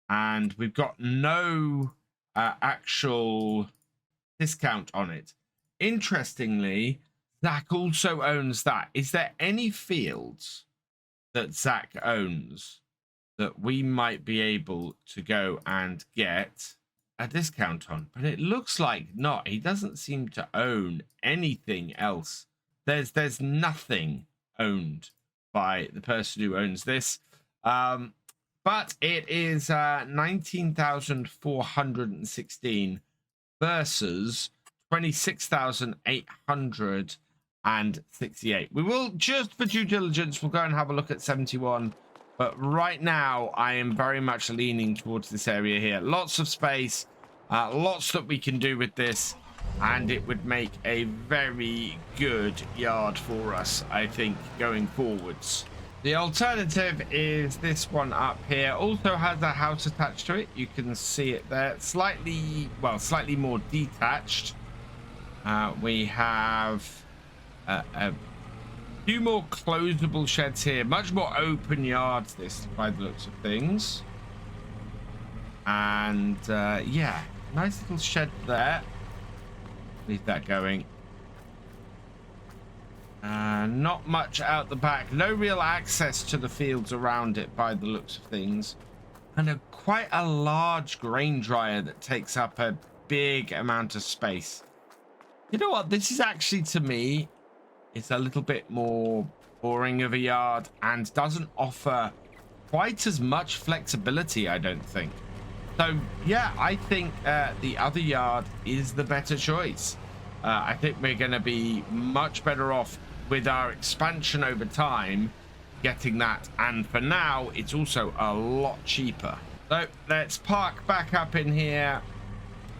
and we've got no actual discount on it. Interestingly, Zach also owns that. Is there any fields that Zach owns that we might be able to go and get a discount on? But it looks like not. He doesn't seem to own anything else. There's nothing owned by the person who owns this. But it is 19,416 versus 26,868. We will, just for due diligence, we'll go and have a look at 71. But right now, I am very much leaning towards this area here. Lots of space, lots that we can do with this, and it would make a very good yard for us, I think, going forwards. The alternative is this one up here. Also has a house attached to it. You can see it there. Slightly more detached. We have a few more closable sheds here. Much more open yards, this, by the looks of things. And yeah, nice little shed there. Leave that going. Not much out the back. No real access to the fields around it by the looks of things. And quite a large grain dryer that takes up a big amount of space. You know what? This is actually, to me, it's a little bit more boring of a yard and doesn't offer quite as much flexibility, I don't think. So, yeah, I think the other yard is the better choice. I think we're going to be much better off with our expansion over time, getting that. And for now, it's also a lot cheaper. So let's park back up in here.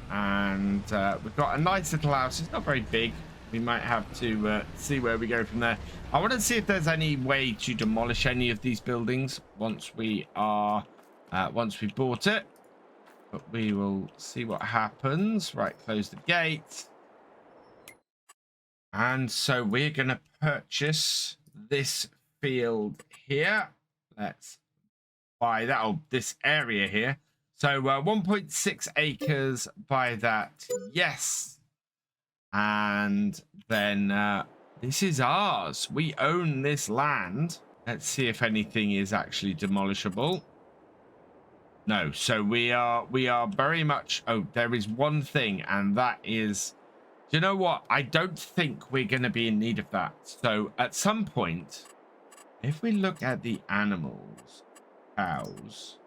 And we've got a nice little house. It's not very big. We might have to see where we go from there. I want to see if there's any way to demolish any of these buildings once we bought it. But we will see what happens. Right, close the gate. And so we're going to purchase this field here. Let's buy that, this area here. So 1.6 acres, buy that. Yes. And then this is ours. We own this land. Let's see if anything is actually demolishable. No. So we are very much. Oh, there is one thing, and that is, you know what? I don't think we're going to be in need of that. So at some point, if we look at the animals, cows,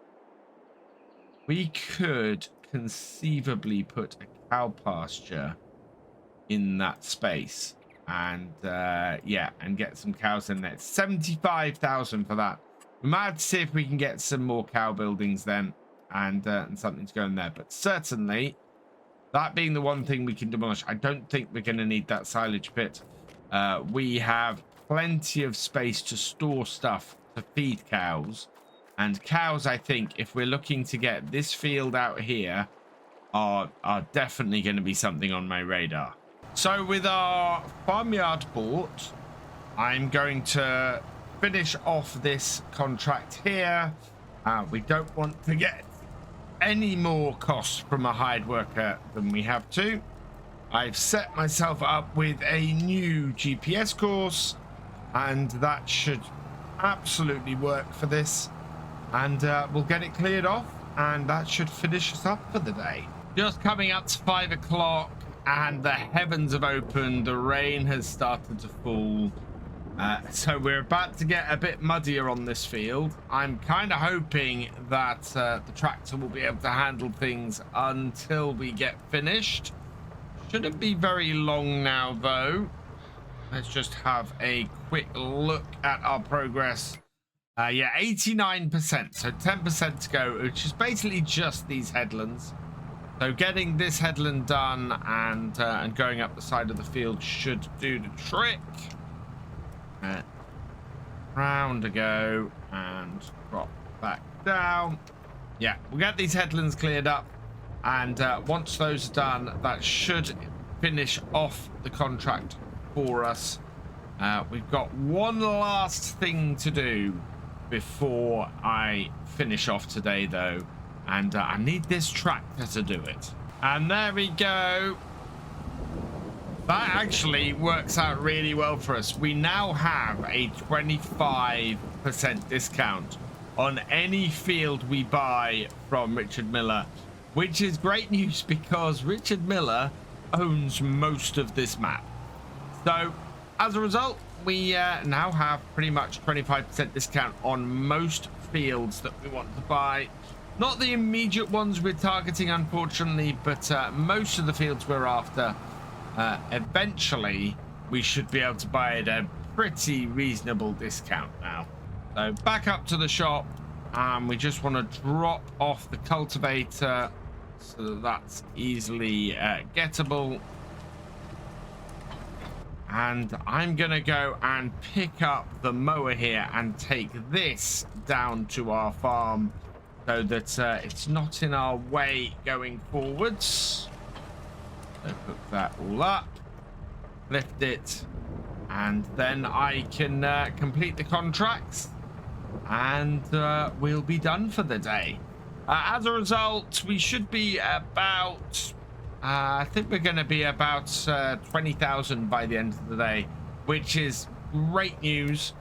we could conceivably put a cow pasture in that space, and yeah, and get some cows in there. 75,000 for that. We might have to see if we can get some more cow buildings then, and something to go in there. But certainly, that being the one thing we can demolish, I don't think we're going to need that silage pit. We have plenty of space to store stuff to feed cows. And cows, I think, if we're looking to get this field out here, are definitely going to be something on my radar. So with our farmyard bought, I'm going to finish off this contract here. We don't want to get any more costs from a hired worker than we have to. I've set myself up with a new GPS course, and that should absolutely work for this. And we'll get it cleared off, and that should finish us up for the day. Just coming up to 5 o'clock, and the heavens have opened. The rain has started to fall. So we're about to get a bit muddier on this field. I'm kind of hoping that the tractor will be able to handle things until we get finished. Shouldn't be very long now, though. Let's just have a quick look at our progress. Yeah, 89%, so 10% to go, which is basically just these headlands. So getting this headland done and going up the side of the field should do the trick. Round to go and drop back down. Yeah, we'll get these headlands cleared up, And once those are done, that should finish off the contract for us. We've got one last thing to do before I finish off today, though. And I need this tractor to do it. And there we go. That actually works out really well for us. We now have a 25% discount on any field we buy from Richard Miller, which is great news because Richard Miller owns most of this map. So as a result, we now have pretty much 25% discount on most fields that we want to buy. Not the immediate ones we're targeting, unfortunately, but most of the fields we're after. Eventually, we should be able to buy at a pretty reasonable discount now. So back up to the shop, and we just want to drop off the cultivator so that that's easily gettable. And I'm going to go and pick up the mower here and take this down to our farm so that it's not in our way going forwards. So hook that all up, lift it, and then I can complete the contracts, and we'll be done for the day. As a result, we should be about, I think we're going to be about 20,000 by the end of the day, which is great news.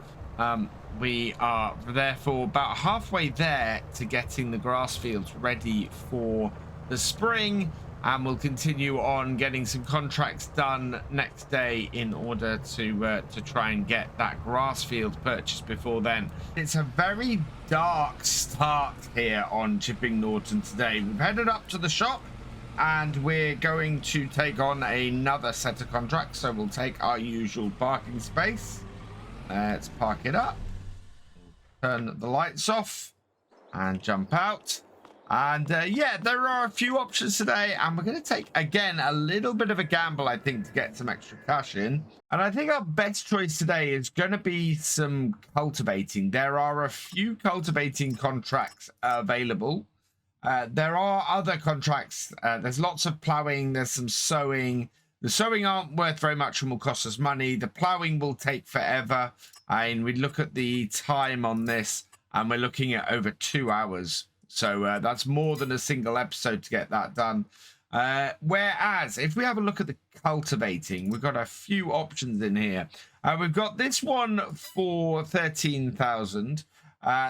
We are therefore about halfway there to getting the grass fields ready for the spring. And we'll continue on getting some contracts done next day in order to try and get that grass field purchased before then. It's a very dark start here on Chipping Norton today. We've headed up to the shop and we're going to take on another set of contracts. So we'll take our usual parking space. Let's park it up. Turn the lights off and jump out. And yeah, there are a few options today, and we're going to take, again, a little bit of a gamble, I think, to get some extra cash in. And I think our best choice today is going to be some cultivating. There are a few cultivating contracts available. There are other contracts. There's lots of ploughing. There's some sowing. The sowing aren't worth very much and will cost us money. The ploughing will take forever. And we look at the time on this, and we're looking at over 2 hours. So that's more than a single episode to get that done. Whereas if we have a look at the cultivating, we've got a few options in here. We've got this one for 13,000.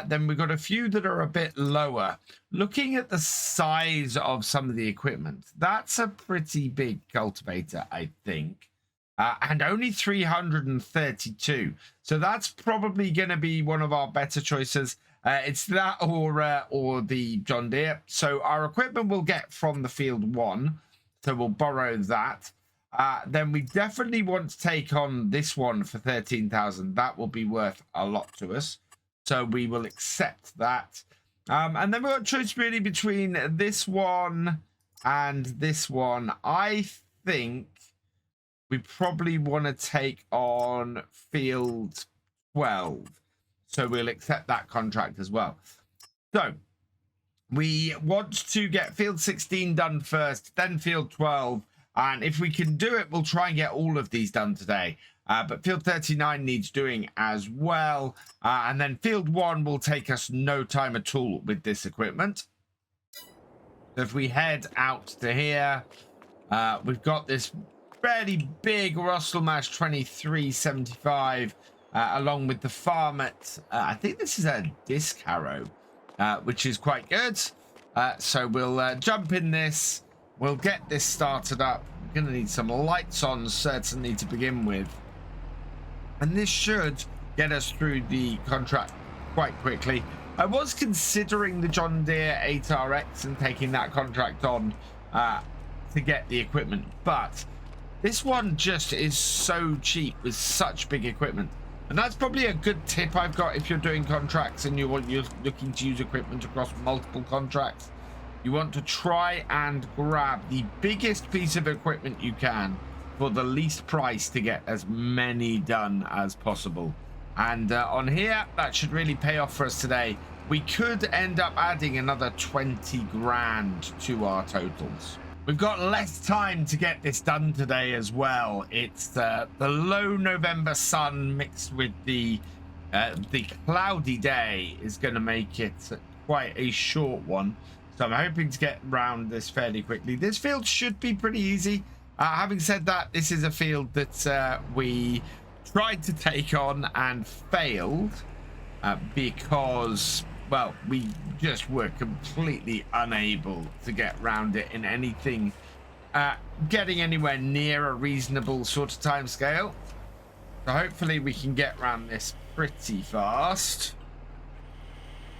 Then we've got a few that are a bit lower. Looking at the size of some of the equipment, that's a pretty big cultivator, I think. And only 332. So that's probably going to be one of our better choices. It's that or the John Deere. So our equipment we'll get from the field 1. So we'll borrow that. Then we definitely want to take on this one for 13,000. That will be worth a lot to us. So we will accept that. And then we've got a choice really between this one and this one. I think we probably want to take on field 12. So we'll accept that contract as well. So we want to get field 16 done first, then field 12. And if we can do it, we'll try and get all of these done today. But field 39 needs doing as well. And then field 1 will take us no time at all with this equipment. So if we head out to here, we've got this fairly big Russelmash 2375. Along with the Farmet, I think this is a disc harrow, which is quite good. So we'll jump in this. We'll get this started up. We're going to need some lights on, certainly, to begin with. And this should get us through the contract quite quickly. I was considering the John Deere 8RX and taking that contract on to get the equipment. But this one just is so cheap with such big equipment. And that's probably a good tip I've got if you're doing contracts and you're looking to use equipment across multiple contracts. You want to try and grab the biggest piece of equipment you can for the least price to get as many done as possible. And on here, that should really pay off for us today. we could end up adding another 20 grand to our totals. We've got less time to get this done today as well. It's the low November sun mixed with the cloudy day is going to make it quite a short one. So I'm hoping to get around this fairly quickly. This field should be pretty easy. Having said that, this is a field that we tried to take on and failed because, well, we just were completely unable to get around it in anything, getting anywhere near a reasonable sort of time scale. So hopefully we can get around this pretty fast.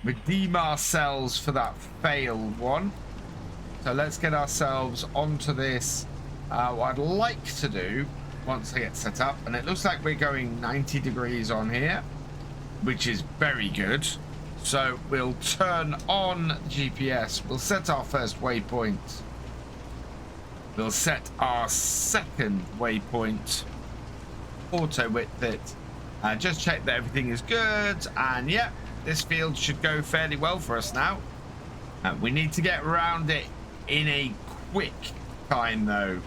Redeem ourselves for that failed one. So let's get ourselves onto this. What I'd like to do once I get set up, and it looks like we're going 90 degrees on here, which is very good. So we'll turn on GPS. We'll set our first waypoint. We'll set our second waypoint. Auto width it. Just check that everything is good. And yeah, this field should go fairly well for us now. We need to get around it in a quick time though,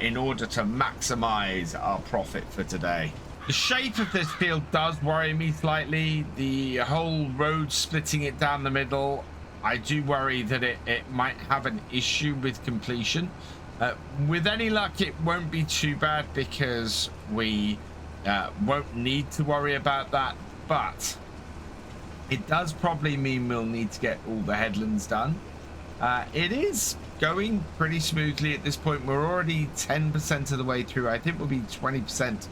in order to maximize our profit for today. The shape of this field does worry me slightly. The whole road splitting it down the middle, I do worry that it might have an issue with completion. With any luck, it won't be too bad because we won't need to worry about that, but it does probably mean we'll need to get all the headlands done. It is going pretty smoothly at this point. We're already 10% of the way through. I think we'll be 20%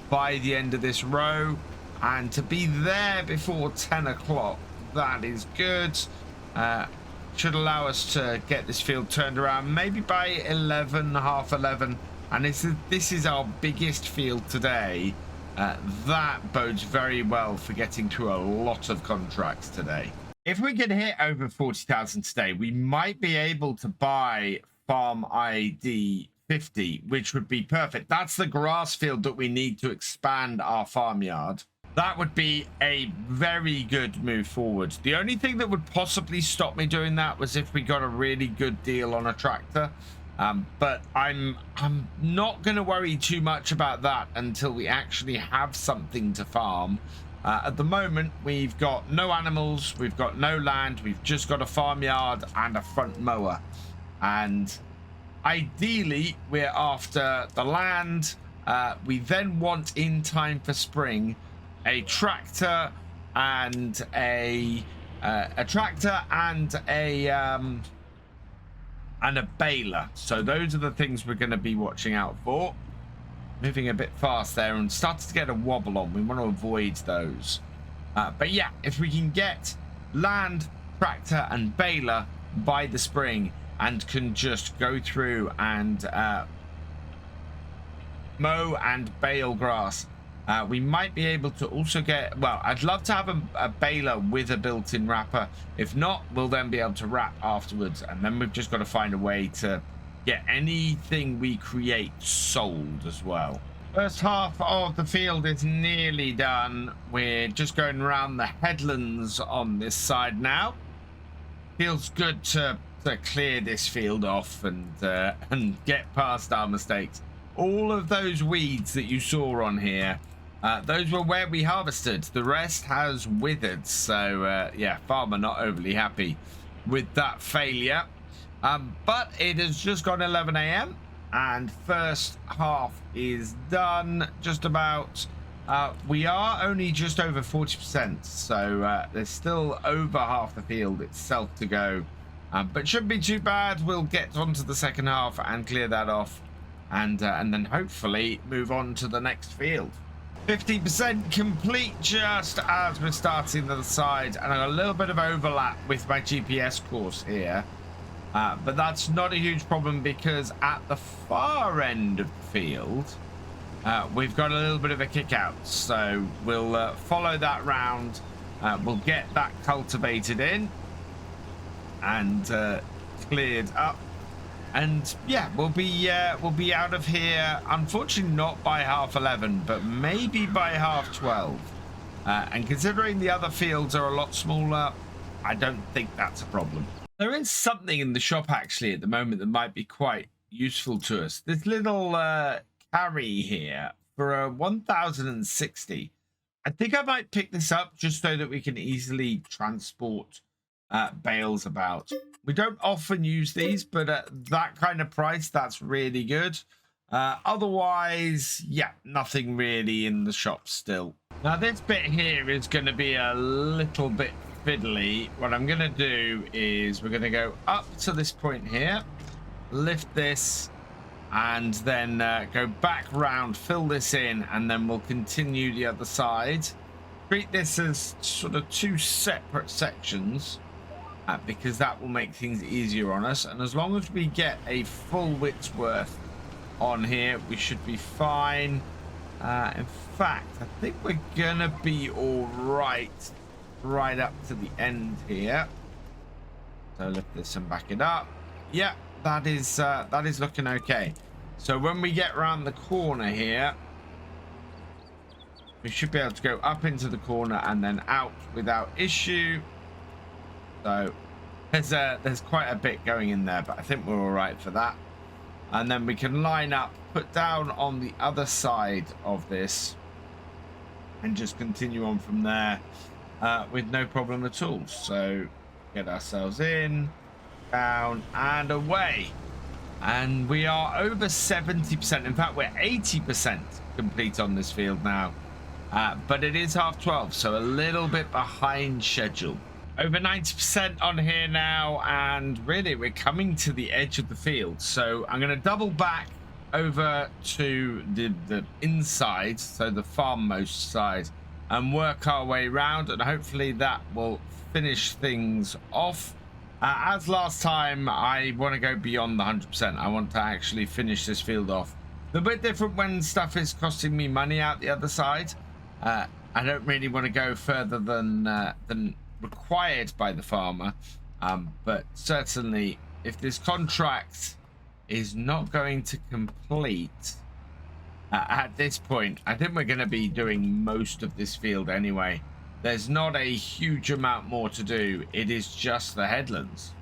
by the end of this row, and to be there before 10 o'clock, that is good. Should allow us to get this field turned around maybe by 11, half 11, and this is our biggest field today. That bodes very well for getting through a lot of contracts today. If we can hit over 40,000 today, we might be able to buy farm ID 50, which would be perfect. That's the grass field that we need to expand our farmyard. That would be a very good move forward. The only thing that would possibly stop me doing that was if we got a really good deal on a tractor. But I'm not going to worry too much about that until we actually have something to farm. At the moment, we've got no animals, we've got no land, we've just got a farmyard and a front mower. And ideally, we're after the land. We then want, in time for spring, a tractor and a baler. So those are the things we're going to be watching out for. Moving a bit fast there and started to get a wobble on. We want to avoid those. But yeah, if we can get land, tractor and baler by the spring and can just go through and mow and bale grass, we might be able to also get, well, I'd love to have a baler with a built-in wrapper. If not, we'll then be able to wrap afterwards, and then we've just got to find a way to get anything we create sold as well. First half of the field is nearly done. We're just going around the headlands on this side now. Feels good to clear this field off and get past our mistakes. All of those weeds that you saw on here, those were where we harvested. The rest has withered. So yeah, farmer not overly happy with that failure. But it has just gone 11 a.m. and first half is done just about. We are only just over 40%, so there's still over half the field itself to go, but shouldn't be too bad. We'll get onto the second half and clear that off, and then hopefully move on to the next field. 50% complete just as we're starting the side, and a little bit of overlap with my GPS course here. But that's not a huge problem because at the far end of the field, we've got a little bit of a kick out. So we'll follow that round. We'll get that cultivated in and cleared up. And yeah, we'll be out of here. Unfortunately, not by half 11, but maybe by half 12. And considering the other fields are a lot smaller, I don't think that's a problem. There is something in the shop actually at the moment that might be quite useful to us. This little carry here for a 1060. I think I might pick this up just so that we can easily transport bales about. We don't often use these, but at that kind of price, that's really good. Otherwise, yeah, nothing really in the shop still. Now, this bit here is going to be a little bit fiddly. What I'm going to do is we're going to go up to this point here, lift this, and then go back round, fill this in, and then we'll continue the other side. Treat this as sort of two separate sections because that will make things easier on us. And as long as we get a full width's worth on here, we should be fine. In fact, I think we're gonna be all right up to the end here. So lift this and back it up. Yeah, that is looking okay. So when we get around the corner here, we should be able to go up into the corner and then out without issue. So there's quite a bit going in there, but I think we're all right for that. And then we can line up, put down on the other side of this, and just continue on from there with no problem at all. So get ourselves in, down, and away. And we are over 70%. In fact, we're 80% complete on this field now. But it is 12:30, so a little bit behind schedule. Over 90% on here now, and really we're coming to the edge of the field. So I'm going to double back over to the inside, so the farmmost side, and work our way around, and hopefully that will finish things off. As last time, I want to go beyond the 100%. I want to actually finish this field off. A bit different when stuff is costing me money out the other side. I don't really want to go further than required by the farmer, but certainly if this contract is not going to complete at this point, I think we're going to be doing most of this field anyway. There's not a huge amount more to do. It is just the headlands.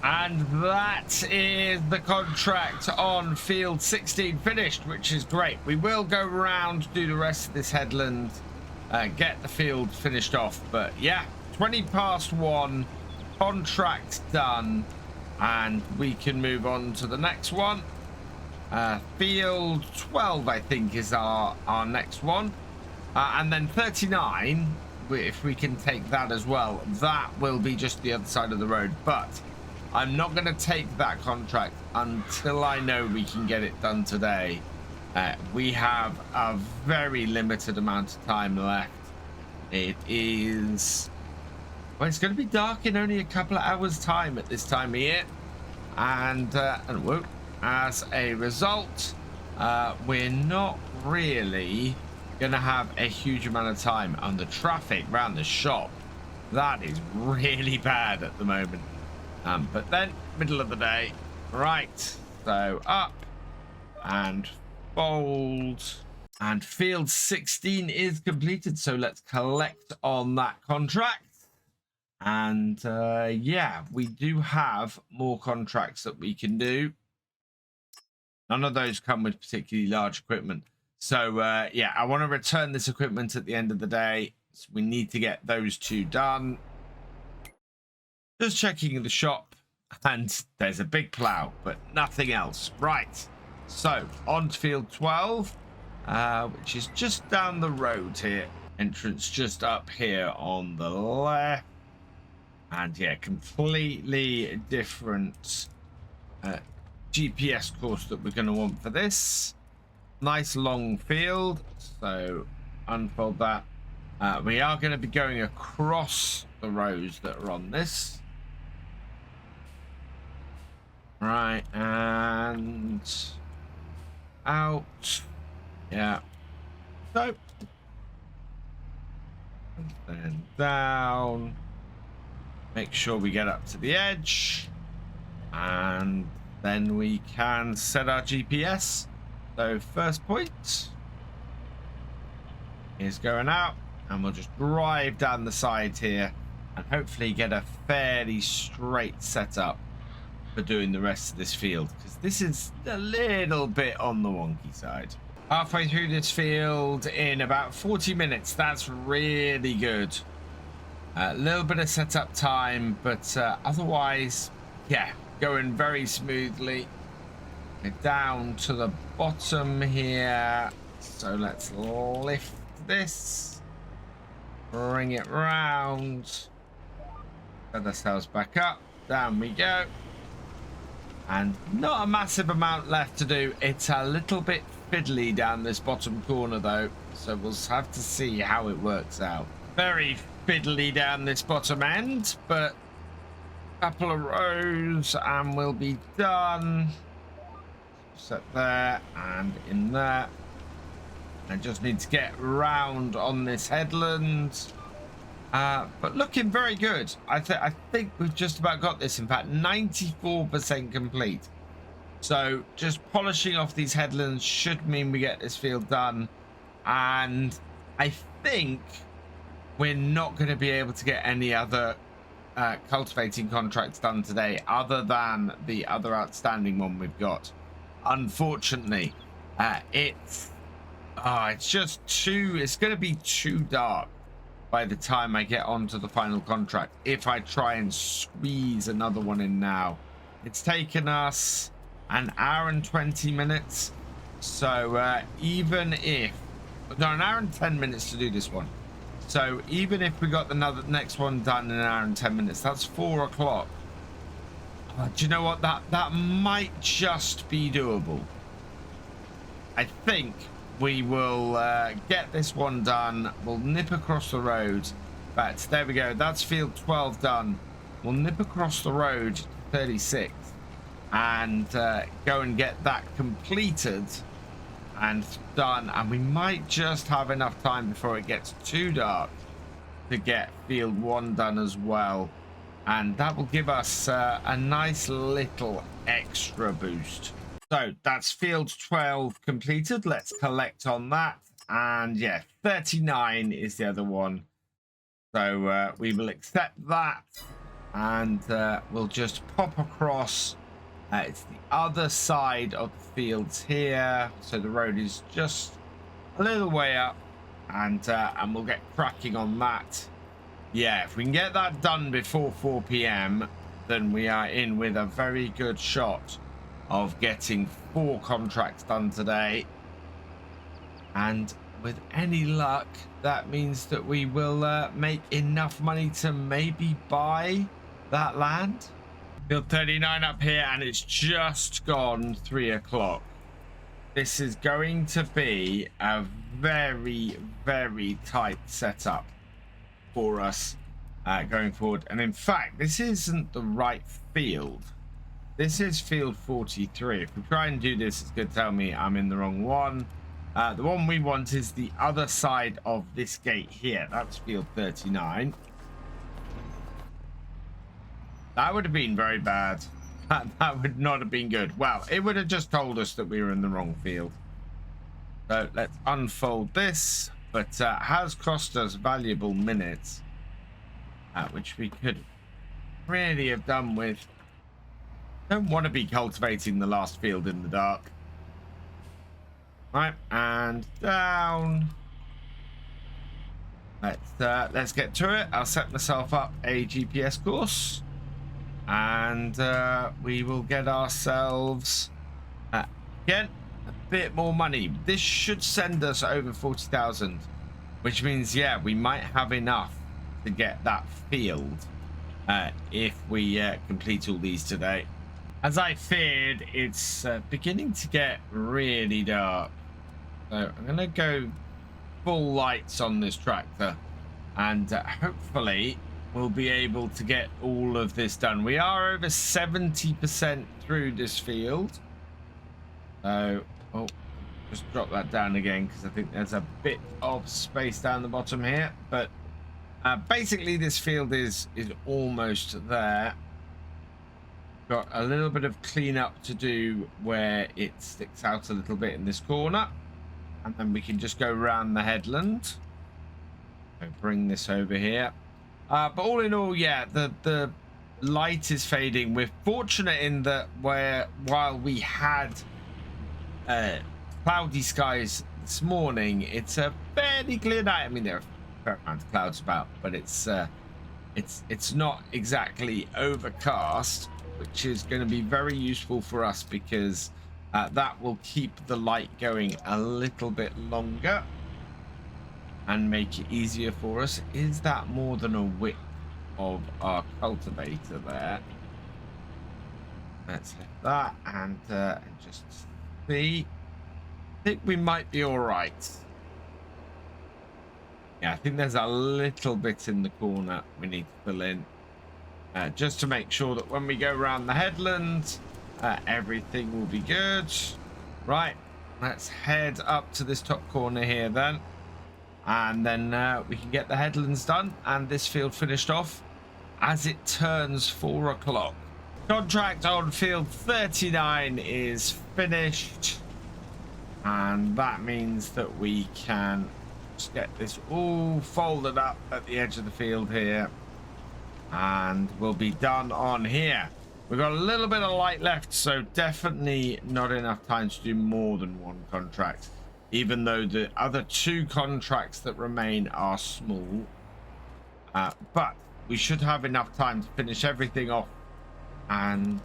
And that is the contract on field 16 finished, which is great. We will go around, do the rest of this headland, get the field finished off. But yeah, 1:20, contract done, and we can move on to the next one. Field 12, I think, is our next one. And then 39, if we can take that as well, that will be just the other side of the road. But I'm not going to take that contract until I know we can get it done today. We have a very limited amount of time left. It is... well, it's going to be dark in only a couple of hours' time at this time of year. And whoa, as a result, we're not really going to have a huge amount of time on the traffic around the shop. That is really bad at the moment. But then, middle of the day, right, so up and fold, and field 16 is completed, so let's collect on that contract. And yeah, we do have more contracts that we can do. None of those come with particularly large equipment. So yeah, I want to return this equipment at the end of the day. So we need to get those two done. Just checking the shop, and there's a big plow, but nothing else. Right, so on to field 12, which is just down the road here. Entrance just up here on the left. And yeah, completely different GPS course that we're going to want for this. Nice long field, so unfold that. We are going to be going across the rows that are on this. Right, and out. Yeah. So. And then down. Make sure we get up to the edge. And then we can set our GPS. So first point is going out. And we'll just drive down the side here. and hopefully get a fairly straight setup for doing the rest of this field, because this is a little bit on the wonky side. Halfway through this field in about 40 minutes. That's really good. A little bit of setup time, but otherwise, yeah, going very smoothly. We're down to the bottom here, so let's lift this, bring it round, set ourselves back up. Down we go, and not a massive amount left to do. It's a little bit fiddly down this bottom corner though, so we'll have to see how it works out. Very fiddly down this bottom end, but a couple of rows and we'll be done. Set there and in there. I just need to get round on this headland, but looking very good. I think we've just about got this. In fact, 94% complete. So just polishing off these headlands should mean we get this field done, and I think we're not going to be able to get any other cultivating contracts done today other than the other outstanding one we've got. Unfortunately, it's just it's going to be too dark by the time I get onto the final contract if I try and squeeze another one in now. It's taken us an hour and 20 minutes, so even if an hour and 10 minutes to do this one, so even if we got the next one done in an hour and 10 minutes, that's 4 o'clock. Do you know what, that might just be doable. I think we will get this one done. We'll nip across the road, but there we go, that's field 12 done. We'll nip across the road to 36 and go and get that completed and done, and we might just have enough time before it gets too dark to get field 1 done as well, and that will give us a nice little extra boost. So that's field 12 completed. Let's collect on that, and yeah, 39 is the other one, so we will accept that, and we'll just pop across. It's the other side of the fields here, so the road is just a little way up, and we'll get cracking on that. Yeah, if we can get that done before 4 p.m, then we are in with a very good shot of getting 4 contracts done today, and with any luck that means that we will make enough money to maybe buy that land. Field 39 up here, and it's just gone 3 o'clock. This is going to be a very, very tight setup for us going forward. And in fact, this isn't the right field. This is field 43. If we try and do this, it's going to tell me I'm in the wrong one. The one we want is the other side of this gate here. That's field 39. That would have been very bad. That would not have been good. Well, it would have just told us that we were in the wrong field. So let's unfold this, but has cost us valuable minutes, which we could really have done with. Don't want to be cultivating the last field in the dark. Right, and down. Let's get to it. I'll set myself up a GPS course, and we will get ourselves again a bit more money. This should send us over 40,000, which means, yeah, we might have enough to get that field if we complete all these today. As I feared, it's beginning to get really dark, so I'm gonna go full lights on this tractor, and hopefully we'll be able to get all of this done. We are over 70% through this field. So, oh, just drop that down again because I think there's a bit of space down the bottom here. But basically this field is almost there. Got a little bit of cleanup to do where it sticks out a little bit in this corner. And then we can just go around the headland. So bring this over here. But all in all, yeah, the light is fading. We're fortunate in that while we had cloudy skies this morning, it's a fairly clear night. I mean, there are a fair amount of clouds about, but it's not exactly overcast, which is going to be very useful for us because that will keep the light going a little bit longer and make it easier for us. Is that more than a width of our cultivator there? Let's hit that and just see. I think we might be all right. Yeah, I think there's a little bit in the corner we need to fill in just to make sure that when we go around the headland, everything will be good. Right, let's head up to this top corner here then, and then we can get the headlands done and this field finished off as it turns 4 o'clock. Contract on field 39 is finished, and that means that we can just get this all folded up at the edge of the field here, and we'll be done on here. We've got a little bit of light left, so definitely not enough time to do more than one contract, even though the other 2 contracts that remain are small. But we should have enough time to finish everything off and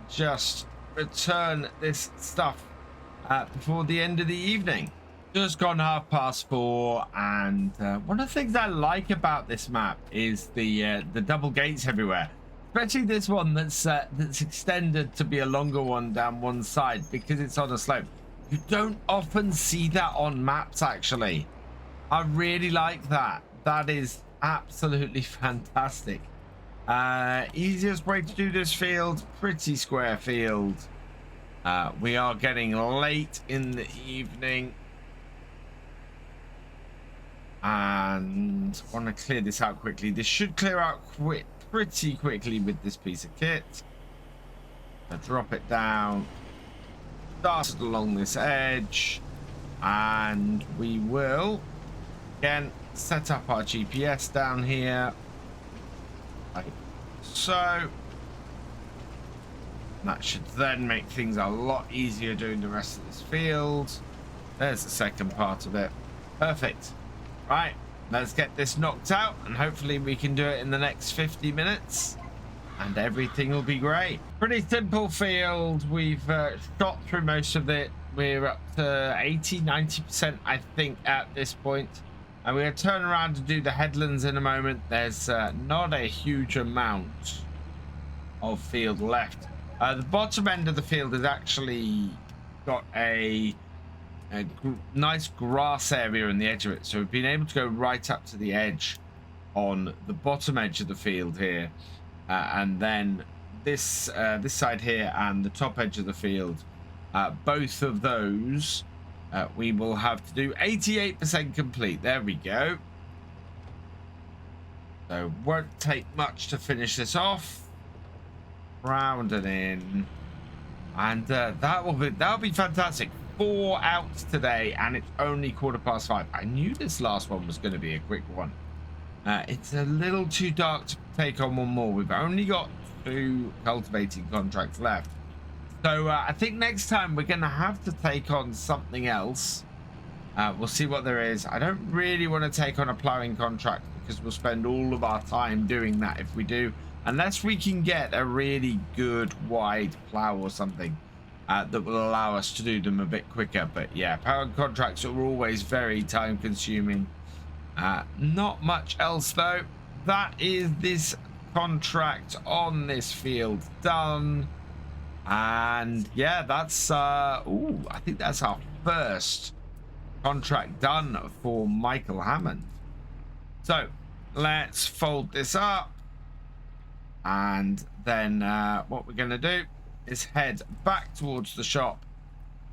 just return this stuff before the end of the evening. Just gone 4:30, and one of the things I like about this map is the double gates everywhere, especially this one that's extended to be a longer one down one side because it's on a slope. You don't often see that on maps, actually. I really like that. That is absolutely fantastic. Easiest way to do this field, pretty square field. We are getting late in the evening, and I want to clear this out quickly. This should clear out pretty quickly with this piece of kit. Drop it down, start it along this edge, and we will again set up our GPS down here like so. That should then make things a lot easier doing the rest of this field. There's the second part of it. Perfect. Right, let's get this knocked out, and hopefully we can do it in the next 50 minutes and everything will be great. Pretty simple field. We've shot through most of it. We're up to 80-90% I think at this point, and we're going to turn around to do the headlands in a moment. There's not a huge amount of field left. The bottom end of the field has actually got a nice grass area in the edge of it, so we've been able to go right up to the edge on the bottom edge of the field here, and then this side here and the top edge of the field, both of those we will have to do 88% complete. There we go. So won't take much to finish this off. Round and in, and that'll be fantastic. 4 outs today, and it's only 5:15. I knew this last one was going to be a quick one. It's a little too dark to take on one more. We've only got 2 cultivating contracts left, so I think next time we're going to have to take on something else. We'll see what there is. I don't really want to take on a ploughing contract because we'll spend all of our time doing that if we do, unless we can get a really good wide plough or something that will allow us to do them a bit quicker. But yeah, power contracts are always very time consuming. Not much else though. That is this contract on this field done, and yeah, that's I think that's our first contract done for Michael Hammond. So let's fold this up, and then what we're going to do is head back towards the shop.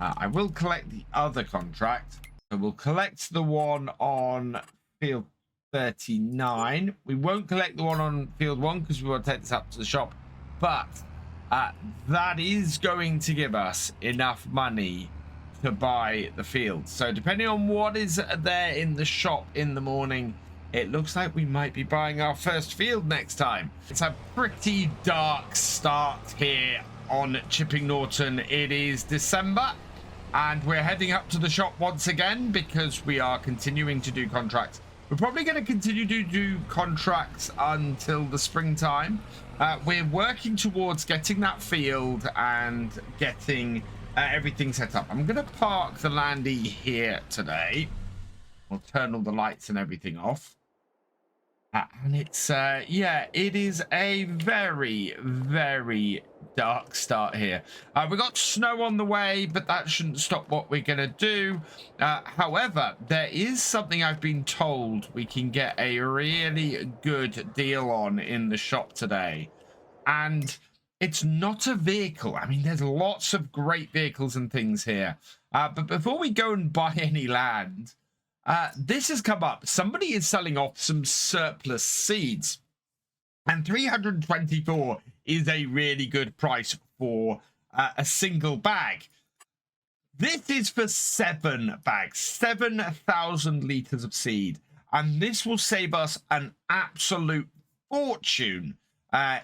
I will collect the other contract, so we'll collect the one on field 39. We won't collect the one on field 1 because we want to take this up to the shop, but that is going to give us enough money to buy the field. So depending on what is there in the shop in the morning, it looks like we might be buying our first field next time. It's a pretty dark start here on Chipping Norton. It is December, and we're heading up to the shop once again because we are continuing to do contracts. We're probably going to continue to do contracts until the springtime. We're working towards getting that field and getting everything set up. I'm going to park the Landy here today. We'll turn all the lights and everything off. And it's, yeah, it is a very, very dark start here. We got snow on the way, but that shouldn't stop what we're going to do. However, there is something I've been told we can get a really good deal on in the shop today. And it's not a vehicle. I mean, there's lots of great vehicles and things here. But before we go and buy any land, this has come up. Somebody is selling off some surplus seeds. And 324 is a really good price for a single bag. This is for 7 bags, 7,000 litres of seed. And this will save us an absolute fortune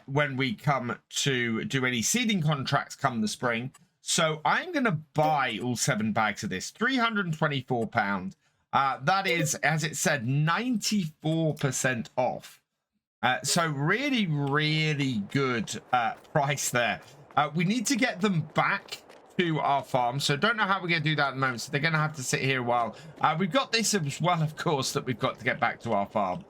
when we come to do any seeding contracts come the spring. So I'm going to buy all 7 bags of this, £324. That is, as it said, 94% off. So really, really good price there. We need to get them back to our farm. So don't know how we're going to do that at the moment. So they're going to have to sit here a while. We've got this as well, of course, that we've got to get back to our farm.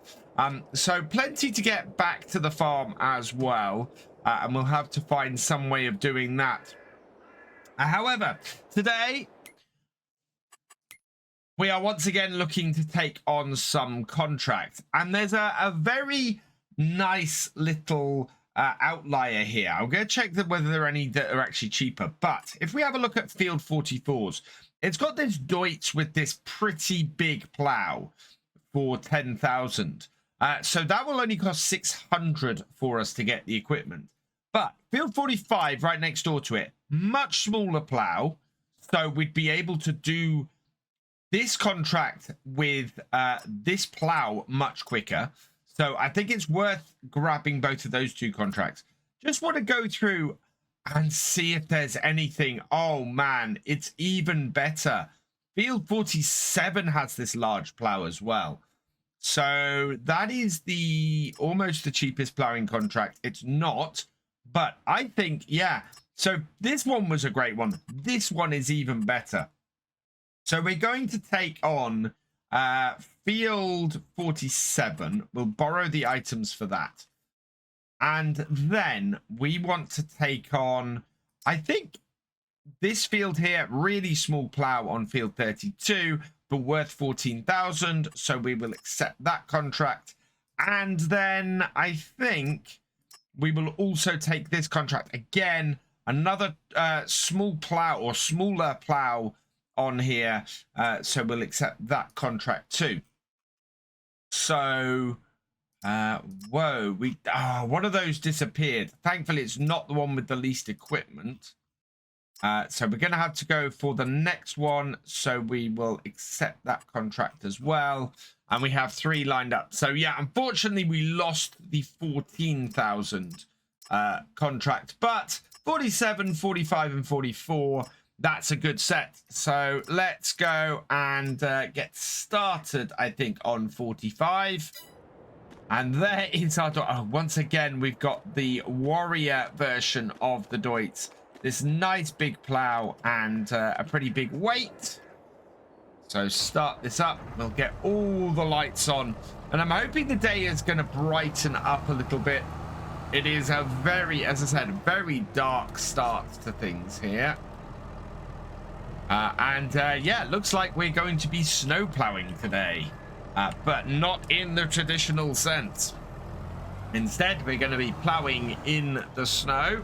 So plenty to get back to the farm as well. And we'll have to find some way of doing that. However, today we are once again looking to take on some contracts, and there's a very nice little outlier here. I'm going to check whether there are any that are actually cheaper, but if we have a look at Field 44s, it's got this Deutz with this pretty big plow for 10,000. So that will only cost 600 for us to get the equipment. But Field 45 right next door to it, much smaller plow, so we'd be able to do this contract with this plow much quicker. So I think it's worth grabbing both of those 2 contracts. Just want to go through and see if there's anything. Oh man, it's even better. Field 47 has this large plow as well. So that is almost the cheapest plowing contract. It's not, but I think, yeah. So this one was a great one. This one is even better. So we're going to take on Field 47. We'll borrow the items for that. And then we want to take on, I think, this field here, really small plow on Field 32, but worth 14,000. So we will accept that contract. And then I think we will also take this contract again, another small plow or smaller plow on here, so we'll accept that contract too. So whoa, one of those disappeared. Thankfully it's not the one with the least equipment, so we're gonna have to go for the next one, so we will accept that contract as well, and we have 3 lined up. So yeah, unfortunately we lost the 14,000 contract, but 47, 45 and 44, that's a good set. So let's go and get started, I think, on 45. And there is our Deutz. Oh, once again, we've got the warrior version of the Deutz. This nice big plow and a pretty big weight. So start this up. We'll get all the lights on. And I'm hoping the day is going to brighten up a little bit. It is a very, as I said, very dark start to things here. Yeah, looks like we're going to be snow plowing today, but not in the traditional sense. Instead, we're going to be plowing in the snow.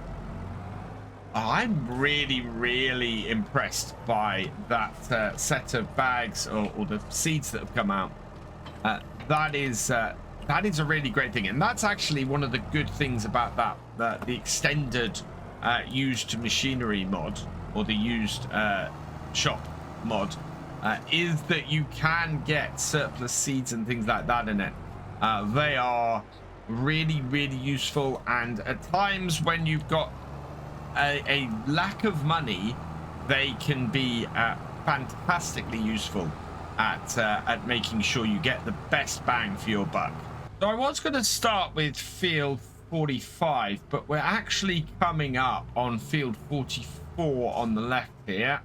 I'm really, really impressed by that set of bags or the seeds that have come out. That is a really great thing, and that's actually one of the good things about that, the extended used machinery mod, or the used shop mod, is that you can get surplus seeds and things like that in it. They are really, really useful, and at times when you've got a lack of money, they can be fantastically useful at making sure you get the best bang for your buck. So I was going to start with field 45, but we're actually coming up on field 44 on the left here,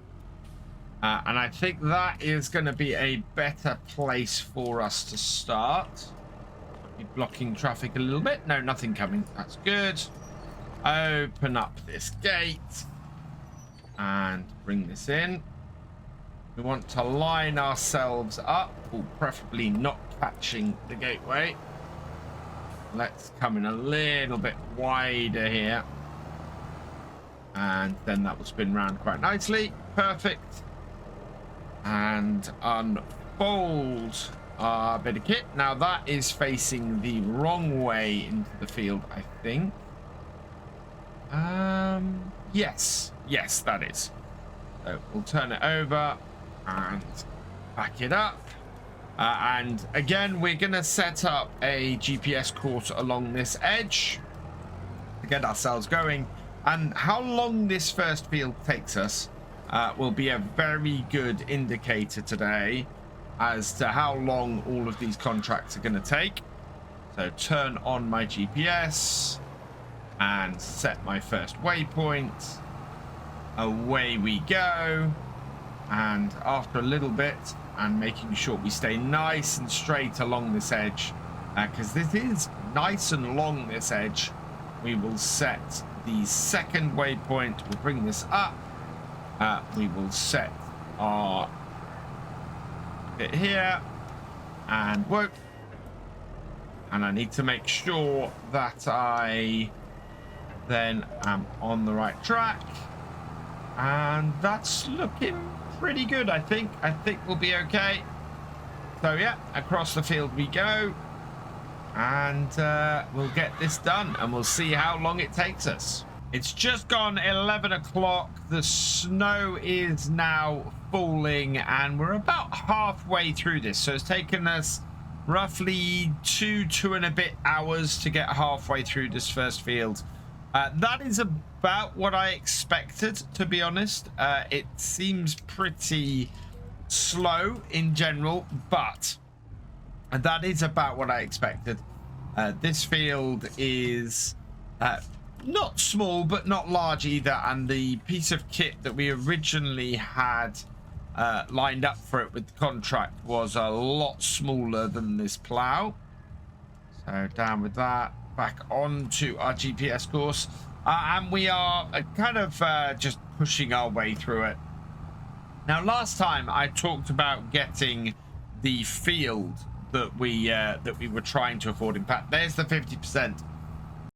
and I think that is going to be a better place for us to start. Be blocking traffic a little bit. No, nothing coming. That's good. Open up this gate and bring this in. We want to line ourselves up, or preferably not catching the gateway. Let's come in a little bit wider here, and then that will spin round quite nicely. Perfect. And unfold our bit of kit. Now that is facing the wrong way into the field, I think. Yes, that is. So we'll turn it over and back it up. And again, we're going to set up a GPS course along this edge to get ourselves going. And how long this first field takes us will be a very good indicator today as to how long all of these contracts are going to take. So turn on my GPS and set my first waypoint. Away we go. And after a little bit, and making sure we stay nice and straight along this edge, because this is nice and long, this edge, we will set the second waypoint. We'll bring this up. We will set our bit here and whoop. And I need to make sure that I then am on the right track. And that's looking pretty good, I think. I think we'll be okay. So yeah, across the field we go, and we'll get this done, and we'll see how long it takes us. It's just gone 11 o'clock. The snow is now falling, and we're about halfway through this. So it's taken us roughly two and a bit hours to get halfway through this first field. That is about what I expected, to be honest. It seems pretty slow in general, but that is about what I expected. This field is not small, but not large either, and the piece of kit that we originally had lined up for it with the contract was a lot smaller than this plow. So down with that. Back onto our GPS course, and we are kind of just pushing our way through it. Now, last time I talked about getting the field that we were trying to afford. In fact, there's the 50%,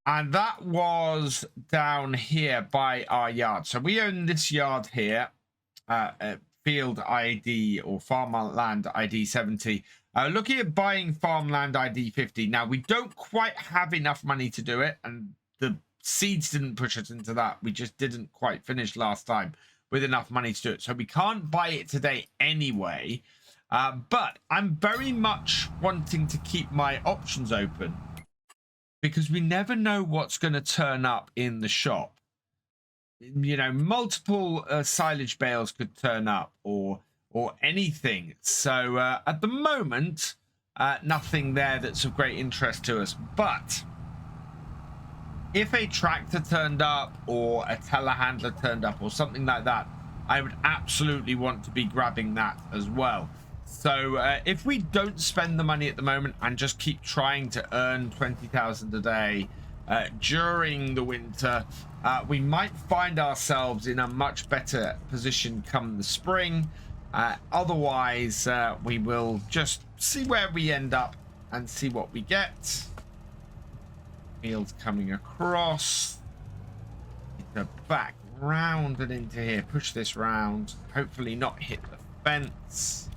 and that was down here by our yard. So we own this yard here, field ID or farmland ID 70. Looking at buying farmland ID 50. Now, we don't quite have enough money to do it, and the seeds didn't push us into that. We just didn't quite finish last time with enough money to do it. So we can't buy it today anyway. But I'm very much wanting to keep my options open, because we never know what's going to turn up in the shop. You know, multiple silage bales could turn up, or anything. So at the moment, nothing there that's of great interest to us. But if a tractor turned up, or a telehandler turned up, or something like that, I would absolutely want to be grabbing that as well. So if we don't spend the money at the moment and just keep trying to earn 20,000 a day during the winter, we might find ourselves in a much better position come the spring. Otherwise, we will just see where we end up and see what we get. Fields coming across. The back round and into here. Push this round. Hopefully not hit the fence.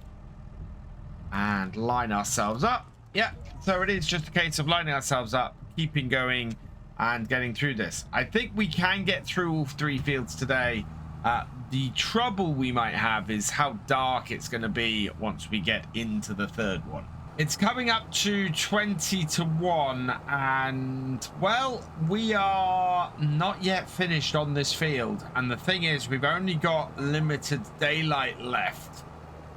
And line ourselves up. Yeah, so it is just a case of lining ourselves up, keeping going, and getting through this. I think we can get through all three fields today, The trouble we might have is how dark it's going to be once we get into the third one. It's coming up to 20 to 1, and well, we are not yet finished on this field. And the thing is, we've only got limited daylight left.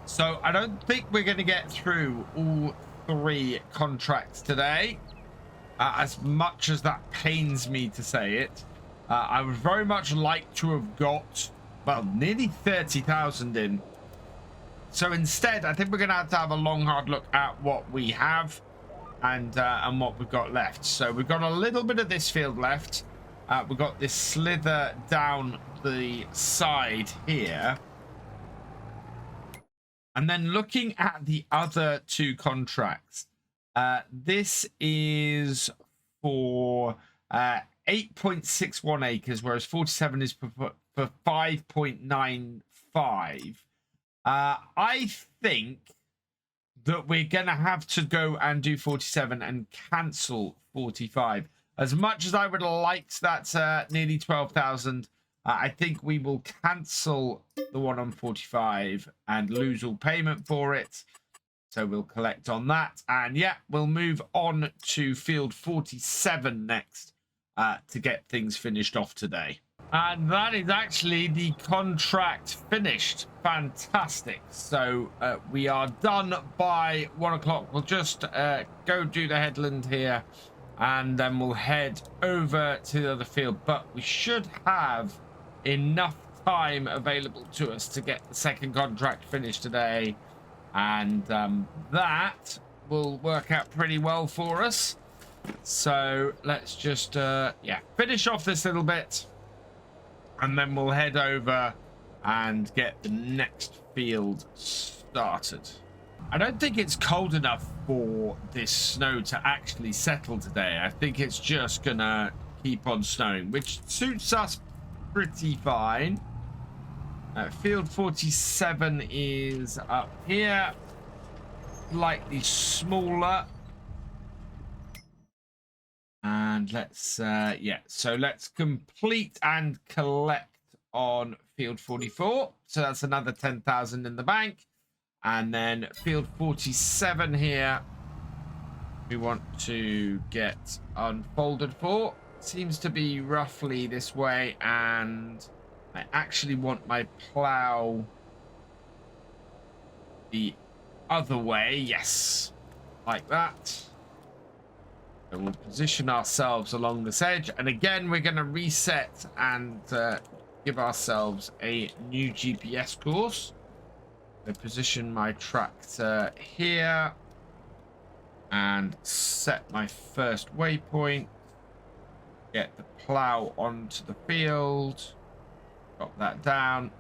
So I don't think we're going to get through all 3 contracts today. As much as that pains me to say it, I would very much like to have got, well, nearly 30,000 in. So instead, I think we're going to have a long, hard look at what we have and what we've got left. So we've got a little bit of this field left. We've got this slither down the side here. And then looking at the other 2 contracts, this is for 8.61 acres, whereas 47 is for 5.95. I think that we're going to have to go and do 47 and cancel 45. As much as I would have liked that nearly 12,000, I think we will cancel the one on 45 and lose all payment for it. So we'll collect on that. And yeah, we'll move on to field 47 next to get things finished off today. And that is actually the contract finished. Fantastic. So we are done by 1 o'clock. We'll just go do the headland here, and then we'll head over to the other field. But we should have enough time available to us to get the second contract finished today. And that will work out pretty well for us. So let's just, yeah, finish off this little bit. And then we'll head over and get the next field started. I don't think it's cold enough for this snow to actually settle today. I think it's just gonna keep on snowing, which suits us pretty fine. Field 47 is up here, slightly smaller. And let's, yeah, so let's complete and collect on field 44. So that's another 10,000 in the bank. And then field 47 here, we want to get unfolded for. Seems to be roughly this way. And I actually want my plow the other way. Yes, like that. We'll position ourselves along this edge, and again we're going to reset and give ourselves a new GPS course. I position my tractor here and set my first waypoint. Get the plow onto the field. Drop that down.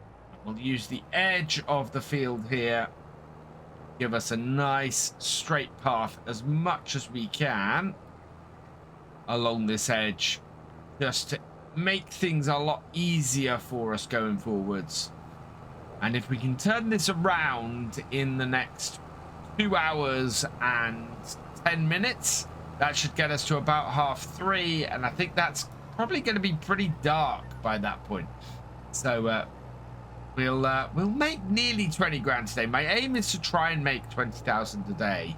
We'll use the edge of the field here. Give us a nice straight path as much as we can along this edge, just to make things a lot easier for us going forwards. And if we can turn this around in the next 2 hours and 10 minutes, that should get us to about 3:30, and I think that's probably going to be pretty dark by that point. So we'll make nearly 20 grand today. My aim is to try and make 20,000 a day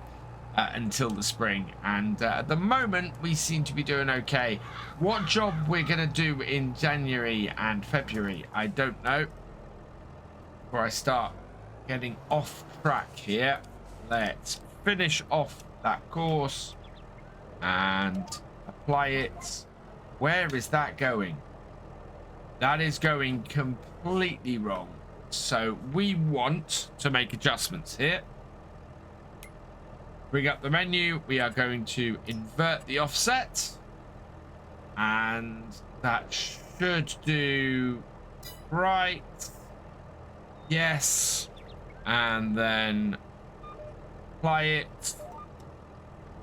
until the spring, and at the moment we seem to be doing okay. What job we're going to do in January and February, I don't know. Before I start getting off track here, let's finish off that course and apply it. Where is that going? That is going completely wrong. So we want to make adjustments here. Bring up the menu. We are going to invert the offset, and that should do right. Yes, and then apply it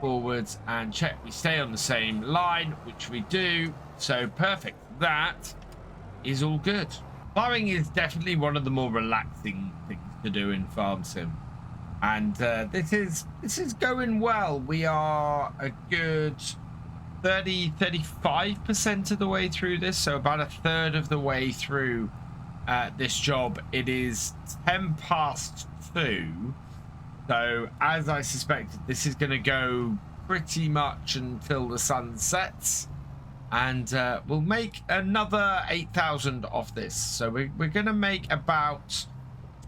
forwards and check we stay on the same line, which we do. So perfect. That is all good. Plowing is definitely one of the more relaxing things to do in Farm Sim. And this is going well. We are a good 35% of the way through this, so about a third of the way through this job. It is 2:10. So as I suspected, this is going to go pretty much until the sun sets, and we'll make another 8,000 off this. So we're going to make about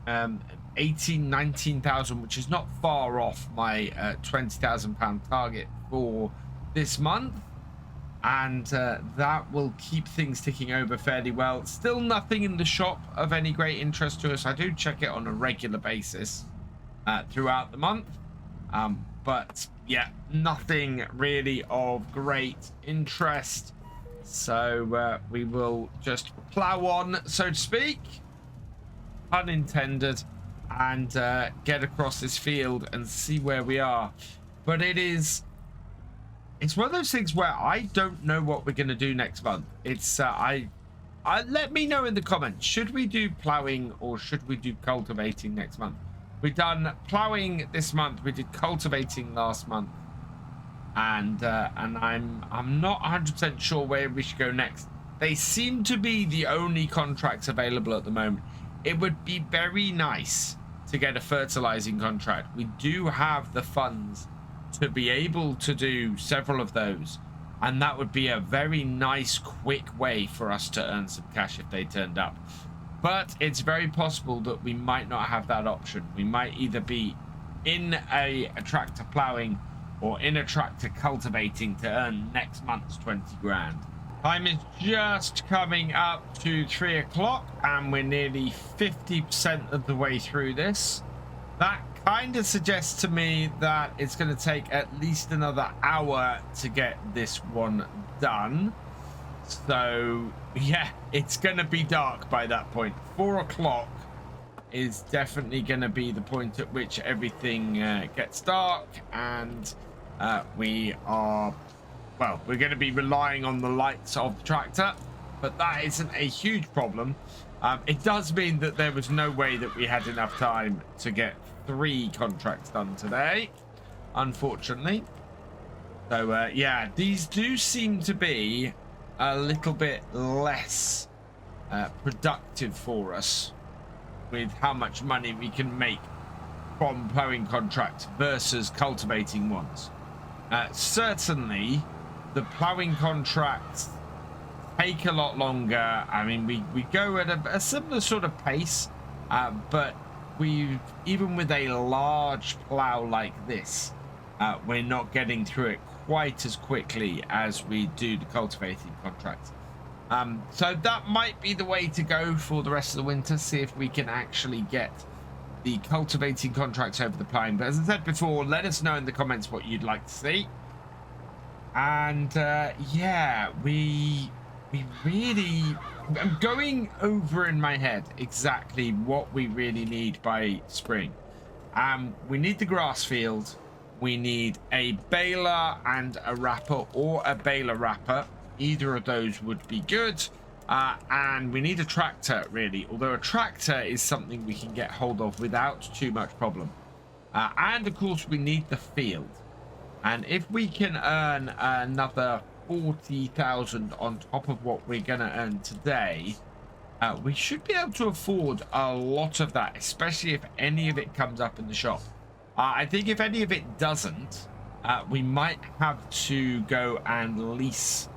19,000, which is not far off my £20,000 target for this month, and that will keep things ticking over fairly well. Still nothing in the shop of any great interest to us. I do check it on a regular basis throughout the month, but yeah, nothing really of great interest. So we will just plow on, so to speak, pun intended, and get across this field and see where we are. But it's one of those things where I don't know what we're going to do next month. It's let me know in the comments, should we do plowing or should we do cultivating next month? We've done plowing this month, we did cultivating last month, and I'm not 100% sure where we should go next. They seem to be the only contracts available at the moment. It would be very nice to get a fertilizing contract. We do have the funds to be able to do several of those, and that would be a very nice quick way for us to earn some cash if they turned up. But it's very possible that we might not have that option. We might either be in a tractor plowing or in a tractor cultivating to earn next month's 20 grand. Time is just coming up to 3 o'clock, and we're nearly 50% of the way through this. That kind of suggests to me that it's going to take at least another hour to get this one done. So yeah, it's going to be dark by that point. 4 o'clock is definitely going to be the point at which everything gets dark, and we're going to be relying on the lights of the tractor, but that isn't a huge problem. It does mean that there was no way that we had enough time to get 3 contracts done today, unfortunately. So yeah, these do seem to be a little bit less productive for us with how much money we can make from plowing contracts versus cultivating ones. Certainly the plowing contracts take a lot longer. I mean, we go at a similar sort of pace, but even with a large plow like this, we're not getting through it quite as quickly as we do the cultivating contracts. So that might be the way to go for the rest of the winter. See if we can actually get the cultivating contracts over the plowing. But as I said before, let us know in the comments what you'd like to see. And yeah, we really, I'm going over in my head exactly what we really need by spring. We need the grass field. We need a baler and a wrapper, or a baler wrapper. Either of those would be good. And we need a tractor, really, although a tractor is something we can get hold of without too much problem. And of course we need the field, and if we can earn another 40,000 on top of what we're gonna earn today, we should be able to afford a lot of that, especially if any of it comes up in the shop. I think if any of it doesn't, we might have to go and lease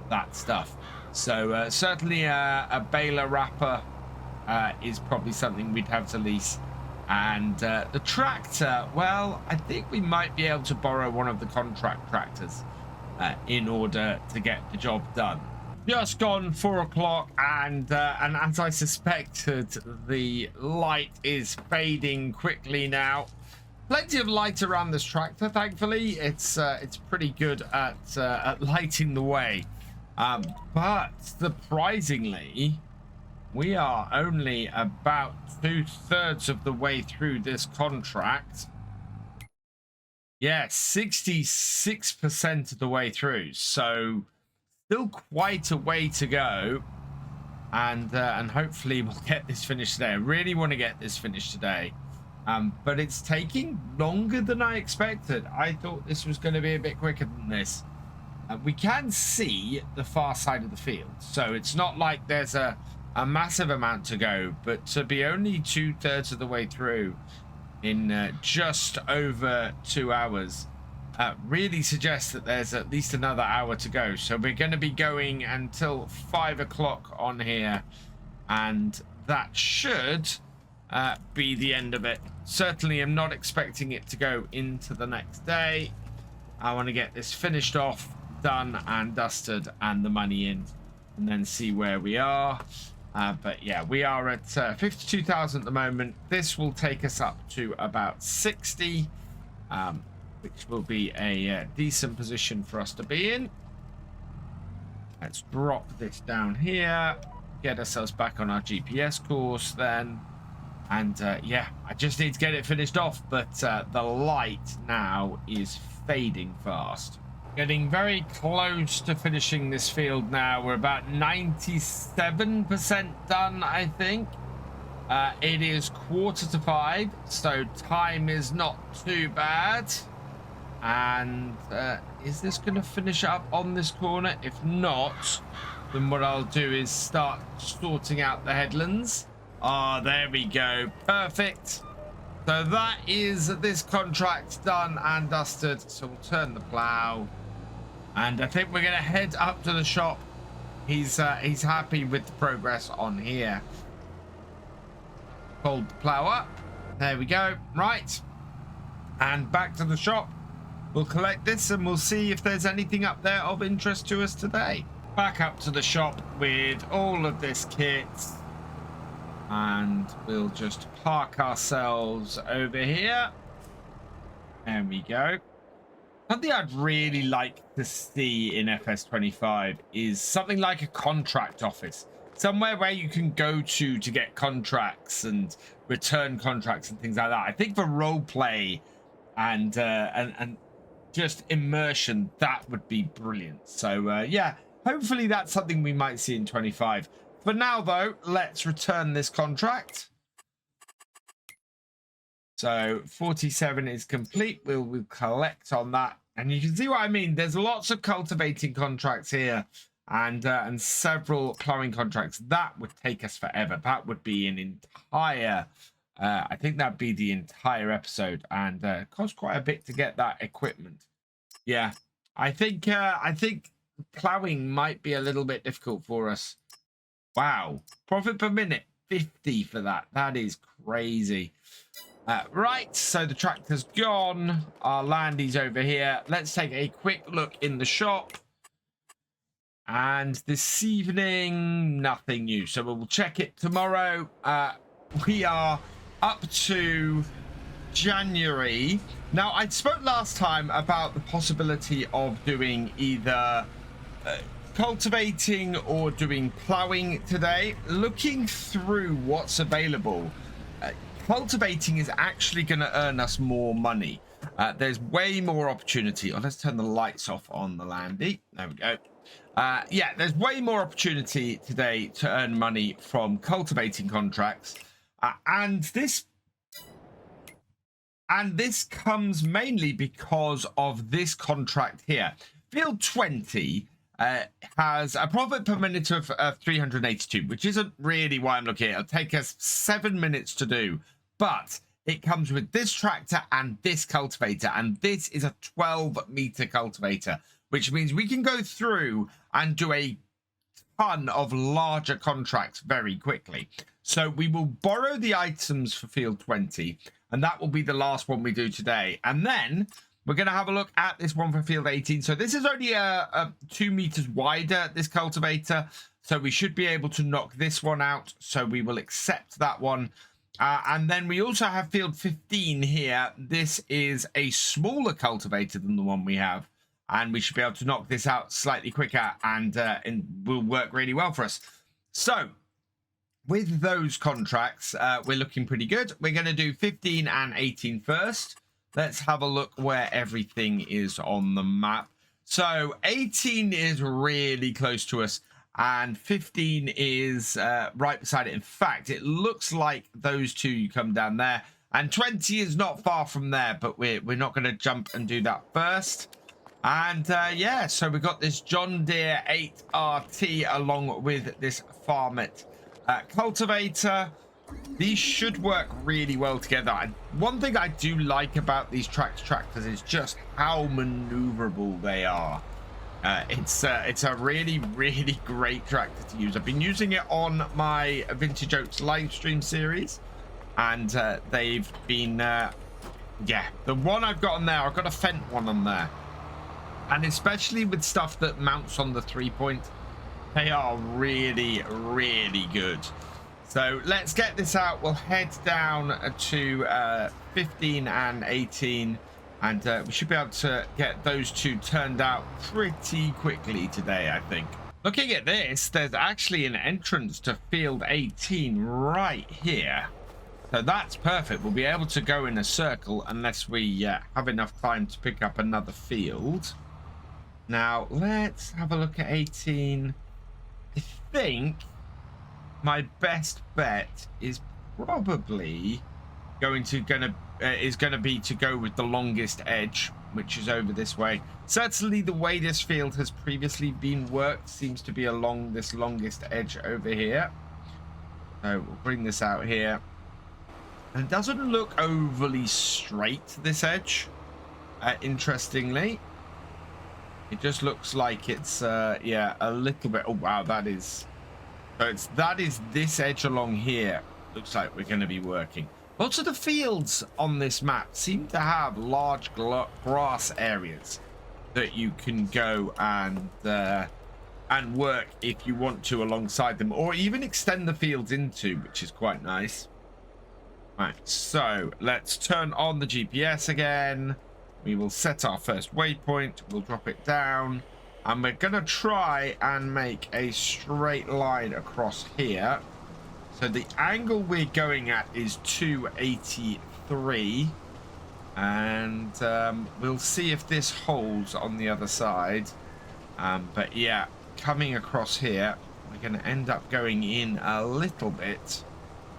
that stuff. So certainly a baler wrapper is probably something we'd have to lease. And the tractor, well, I think we might be able to borrow one of the contract tractors in order to get the job done. Just gone 4 o'clock, and as I suspected, the light is fading quickly now. Plenty of light around this tractor, thankfully. It's pretty good at lighting the way. But surprisingly, we are only about 2/3 of the way through this contract. Yeah, 66% of the way through. So still quite a way to go. And hopefully we'll get this finished today. I really want to get this finished today. But it's taking longer than I expected. I thought this was going to be a bit quicker than this. We can see the far side of the field, so it's not like there's a a massive amount to go, but to be only 2/3 of the way through in just over 2 hours really suggests that there's at least another hour to go. So we're going to be going until 5 o'clock on here, and that should be the end of it. Certainly am not expecting it to go into the next day. I want to get this finished off, done and dusted, and the money in, and then see where we are. But yeah, we are at 52,000 at the moment. This will take us up to about 60, which will be a decent position for us to be in. Let's drop this down here, get ourselves back on our GPS course then. And yeah, I just need to get it finished off, but the light now is fading fast. Getting very close to finishing this field now. We're about 97% done, I think. It is 4:45, so time is not too bad. And is this going to finish up on this corner? If not, then what I'll do is start sorting out the headlands. Ah, there we go. Perfect. So that is this contract done and dusted. So we'll turn the plow. And I think we're going to head up to the shop. He's happy with the progress on here. Fold the plow up. There we go. Right. And back to the shop. We'll collect this and we'll see if there's anything up there of interest to us today. Back up to the shop with all of this kit. And we'll just park ourselves over here. There we go. Something I'd really like to see in FS25 is something like a contract office. Somewhere where you can go to get contracts and return contracts and things like that. I think for role play and just immersion, that would be brilliant. So yeah, hopefully that's something we might see in 25. For now, though, let's return this contract. So 47 is complete. We'll collect on that. And you can see what I mean. There's lots of cultivating contracts here and several plowing contracts. That would take us forever. That would be an entire, I think that'd be the entire episode, and cost quite a bit to get that equipment. Yeah, I think plowing might be a little bit difficult for us. Wow, profit per minute 50 for that. That is crazy. Right, so the tractor's gone. Our landy's over here. Let's take a quick look in the shop. And this evening, nothing new. So we'll check it tomorrow. We are up to January. Now, I spoke last time about the possibility of doing either cultivating or doing plowing today. Looking through what's available, cultivating is actually going to earn us more money. There's way more opportunity. Oh, let's turn the lights off on the landy. There we go. Yeah, there's way more opportunity today to earn money from cultivating contracts. And this comes mainly because of this contract here. Field 20 has a profit per minute of 382, which isn't really why I'm looking at it. It'll take us 7 minutes to do, but it comes with this tractor and this cultivator, and this is a 12-meter cultivator, which means we can go through and do a ton of larger contracts very quickly. So we will borrow the items for field 20, and that will be the last one we do today. And then we're going to have a look at this one for field 18. So this is only 2 meters wider, this cultivator. So we should be able to knock this one out. So we will accept that one. And then we also have field 15 here. This is a smaller cultivator than the one we have. And we should be able to knock this out slightly quicker, and will work really well for us. So with those contracts, we're looking pretty good. We're going to do 15 and 18 first. Let's have a look where everything is on the map. So 18 is really close to us, and 15 is right beside it. In fact, it looks like those two, you come down there, and 20 is not far from there, but we're not going to jump and do that first. And yeah, so we've got this John Deere 8RT along with this Farmet Cultivator. These should work really well together. One thing I do like about these tractors is just how maneuverable they are. It's a really, really great tractor to use. I've been using it on my Vintage Oats live stream series, and they've been, yeah, the one I've got on there, I've got a Fent one on there, and especially with stuff that mounts on the 3-point, they are really, really good. So let's get this out. We'll head down to 15 and 18, and we should be able to get those two turned out pretty quickly today, I think. Looking at this, there's actually an entrance to field 18 right here. So that's perfect. We'll be able to go in a circle unless we have enough time to pick up another field. Now, let's have a look at 18. I think my best bet is probably going to be to go with the longest edge, which is over this way. Certainly the way this field has previously been worked seems to be along this longest edge over here. So we'll bring this out here. And it doesn't look overly straight, this edge, interestingly. It just looks like it's yeah, a little bit. Oh wow, that is this edge along here. Looks like we're going to be working. Lots of the fields on this map seem to have large grass areas that you can go and work if you want to alongside them, or even extend the fields into, which is quite nice. Right, so let's turn on the GPS again. We will set our first waypoint. We'll drop it down, and we're gonna try and make a straight line across here. So the angle we're going at is 283, and we'll see if this holds on the other side. But yeah, coming across here, we're gonna end up going in a little bit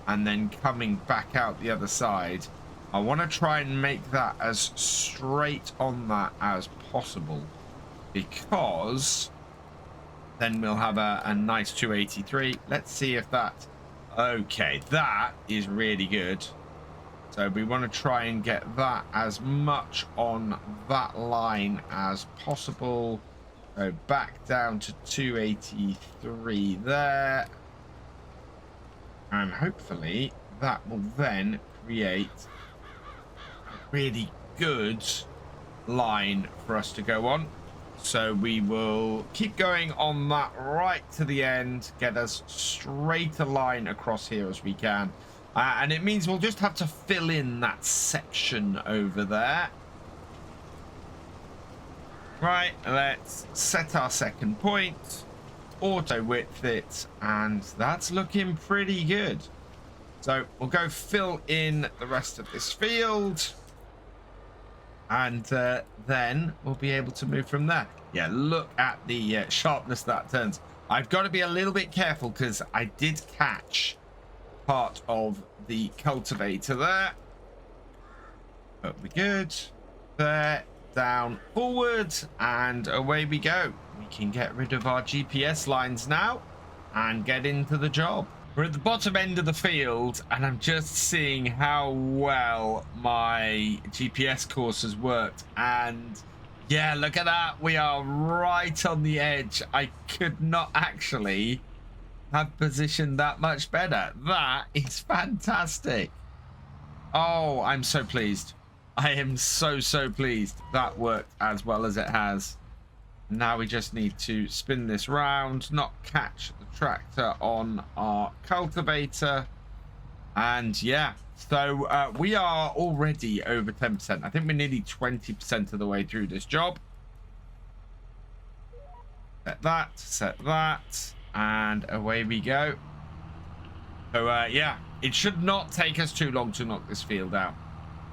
and then coming back out the other side. I want to try and make that as straight on that as possible, because then we'll have a nice 283. Let's see if that... Okay, that is really good. So we want to try and get that as much on that line as possible. So back down to 283 there. And hopefully that will then create a really good line for us to go on. So we will keep going on that right to the end, get as straight a line across here as we can. And it means we'll just have to fill in that section over there. Right, let's set our second point, auto width it, and that's looking pretty good. So we'll go fill in the rest of this field, and then we'll be able to move from there. Yeah, look at the sharpness that turns. I've got to be a little bit careful because I did catch part of the cultivator there. But we're good. There, down, forward, and away we go. We can get rid of our GPS lines now and get into the job. We're at the bottom end of the field, and I'm just seeing how well my GPS course has worked. And yeah, look at that. We are right on the edge. I could not actually have positioned that much better. That is fantastic. Oh, I'm so pleased. I am so pleased that worked as well as it has. Now we just need to spin this round, not catch the tractor on our cultivator. And yeah, so we are already over 10%. I think we're nearly 20% of the way through this job. Set that, and away we go. So yeah, it should not take us too long to knock this field out.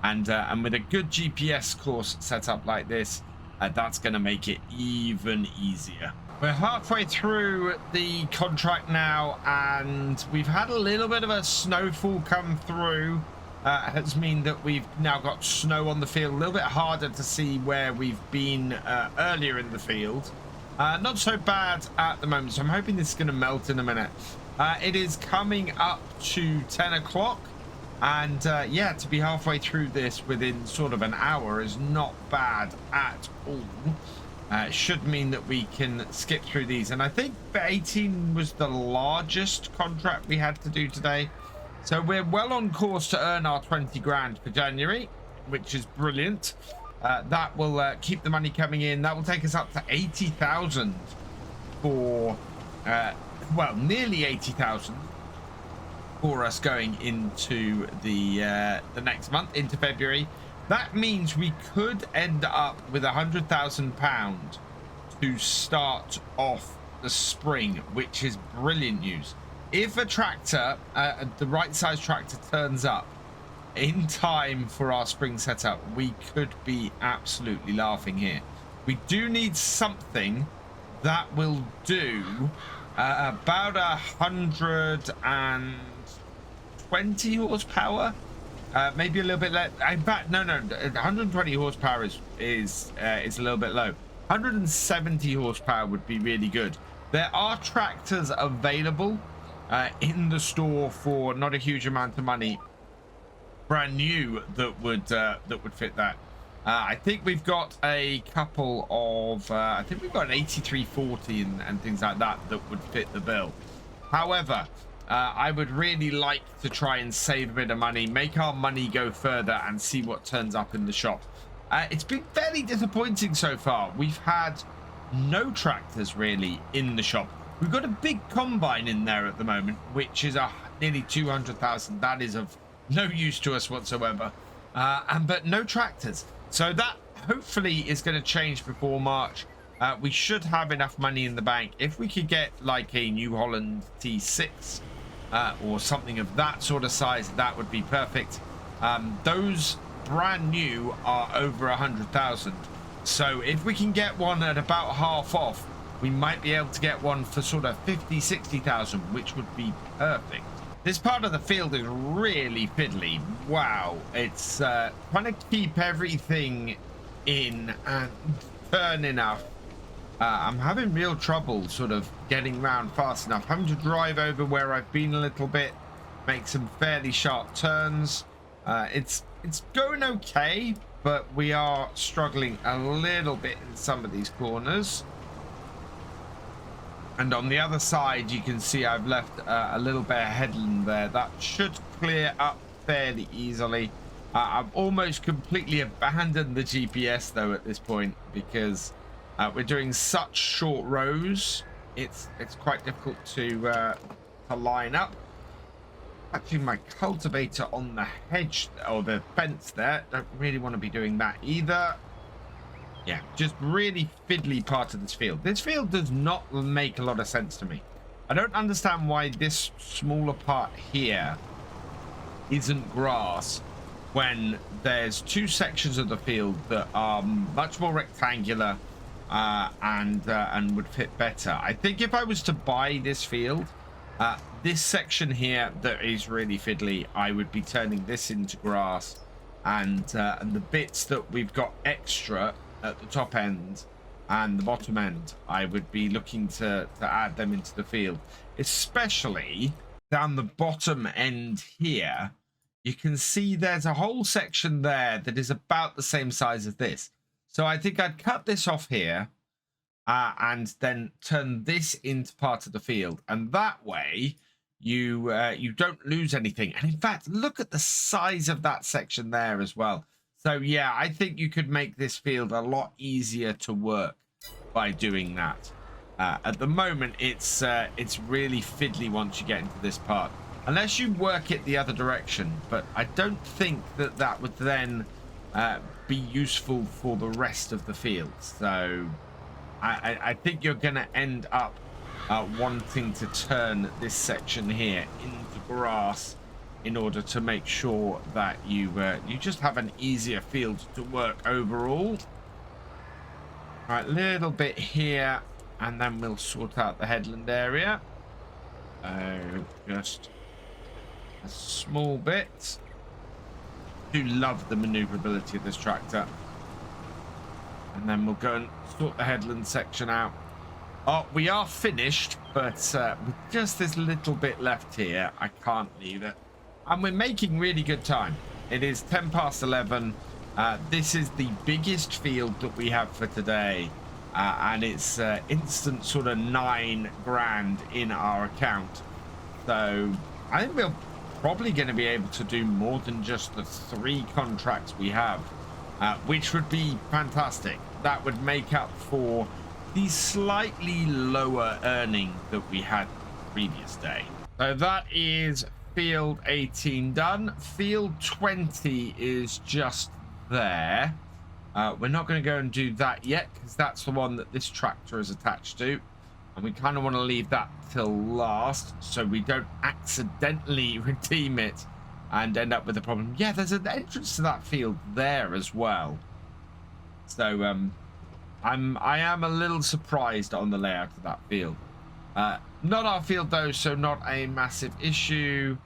And with a good GPS course set up like this, that's going to make it even easier. We're halfway through the contract now, and we've had a little bit of a snowfall come through. Has mean that we've now got snow on the field, a little bit harder to see where we've been earlier in the field. Not so bad at the moment, so I'm hoping this is going to melt in a minute. It is coming up to 10 o'clock. And yeah, to be halfway through this within sort of an hour is not bad at all. Should mean that we can skip through these. And I think 18 was the largest contract we had to do today. So we're well on course to earn our 20 grand for January, which is brilliant. That will keep the money coming in. That will take us up to 80,000 for, well, nearly 80,000 for us going into the next month, into February. That means we could end up with £100,000 to start off the spring, which is brilliant news. If a tractor, the right size tractor, turns up in time for our spring setup, we could be absolutely laughing here. We do need something that will do about 120 horsepower, maybe a little bit less. In fact, no, 120 horsepower is a little bit low. 170 horsepower would be really good. There are tractors available in the store for not a huge amount of money, brand new, that would fit that. I think we've got a couple of I think we've got an 8340 and things like that would fit the bill. However, I would really like to try and save a bit of money, make our money go further, and see what turns up in the shop. It's been fairly disappointing so far. We've had no tractors really in the shop. We've got a big combine in there at the moment, which is nearly 200,000. That is of no use to us whatsoever, but no tractors. So that hopefully is going to change before March. We should have enough money in the bank. If we could get like a New Holland T6 or something of that sort of size, that would be perfect. Those brand new are over 100,000. So if we can get one at about half off, we might be able to get one for sort of 50, 60,000, which would be perfect. This part of the field is really fiddly. Wow, it's trying to keep everything in and turn enough. I'm having real trouble sort of getting around fast enough. Having to drive over where I've been a little bit, make some fairly sharp turns. It's going okay, but we are struggling a little bit in some of these corners. And on the other side, you can see I've left a little bit of headland there. That should clear up fairly easily. I've almost completely abandoned the GPS though at this point, because we're doing such short rows. It's quite difficult to line up. Actually, my cultivator on the hedge or the fence there, don't really want to be doing that either. Yeah, just really fiddly part of this field. This field does not make a lot of sense to me. I don't understand why this smaller part here isn't grass when there's two sections of the field that are much more rectangular and would fit better. I think if I was to buy this field, this section here that is really fiddly, I would be turning this into grass, and the bits that we've got extra at the top end and the bottom end, I would be looking to add them into the field, especially down the bottom end here. You can see there's a whole section there that is about the same size as this. So I think I'd cut this off here and then turn this into part of the field, and that way you don't lose anything. And in fact, look at the size of that section there as well. So yeah, I think you could make this field a lot easier to work by doing that. At the moment, it's really fiddly once you get into this part, unless you work it the other direction. But I don't think that would then be useful for the rest of the field. So I think you're going to end up wanting to turn this section here into grass in order to make sure that you just have an easier field to work overall. Right, little bit here, and then we'll sort out the headland area. Just a small bit. I do love the maneuverability of this tractor. And then we'll go and sort the headland section out. Oh, we are finished, but with just this little bit left here, I can't leave it. And we're making really good time. It is 10 past 11. This is the biggest field that we have for today. And it's instant sort of 9 grand in our account. So I think we're probably going to be able to do more than just the 3 contracts we have, which would be fantastic. That would make up for the slightly lower earning that we had the previous day. So that is field 18 done. Field 20 is just there. We're not going to go and do that yet because that's the one that this tractor is attached to, and we kind of want to leave that till last so we don't accidentally redeem it and end up with a problem. Yeah, there's an entrance to that field there as well. So I am a little surprised on the layout of that field. Not our field though, so not a massive issue.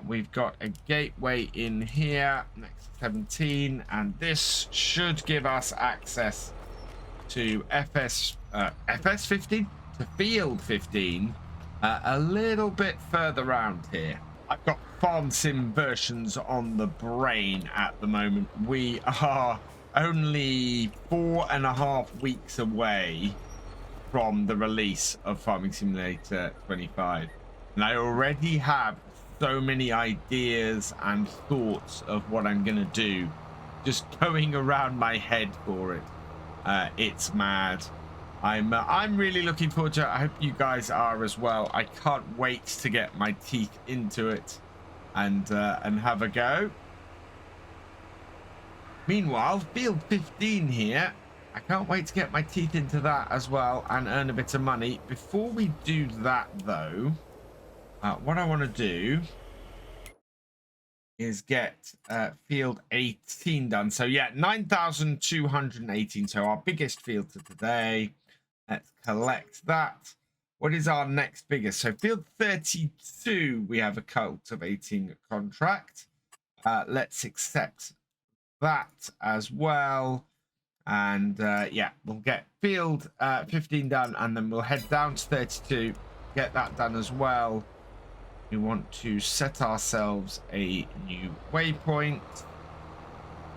We've got a gateway in here next to 17, and this should give us access to FS 15 to field 15, a little bit further around here. I've got farm sim versions on the brain at the moment. We are only 4.5 weeks away from the release of Farming Simulator 25, and I already have so many ideas and thoughts of what I'm gonna do just going around my head for it. It's mad. I'm really looking forward to it. I hope you guys are as well. I can't wait to get my teeth into it and have a go. Meanwhile, field 15 here, I can't wait to get my teeth into that as well and earn a bit of money. Before we do that though, what I want to do is get field 18 done. So yeah, 9,218. So our biggest field for today. Let's collect that. What is our next biggest? So field 32, we have a cultivating contract. Let's accept that as well. And yeah, we'll get field 15 done, and then we'll head down to 32, get that done as well. We want to set ourselves a new waypoint,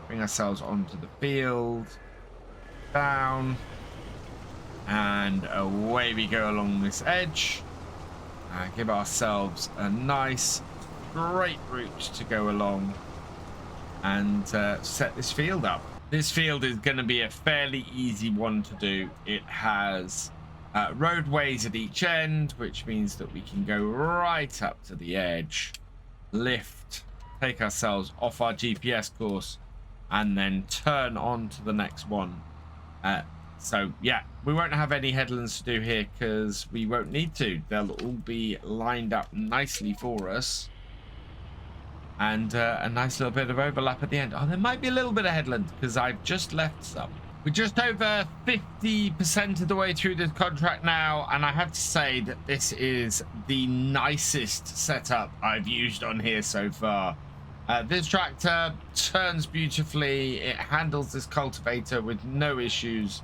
bring ourselves onto the field, down, and away we go along this edge. Give ourselves a nice straight route to go along and set this field up. This field is going to be a fairly easy one to do. It has roadways at each end, which means that we can go right up to the edge, lift, take ourselves off our GPS course, and then turn on to the next one. So yeah, we won't have any headlands to do here because we won't need to. They'll all be lined up nicely for us. And a nice little bit of overlap at the end. Oh, there might be a little bit of headland because I've just left some. We're just over 50% of the way through this contract now, and I have to say that this is the nicest setup I've used on here so far. This tractor turns beautifully. It handles this cultivator with no issues,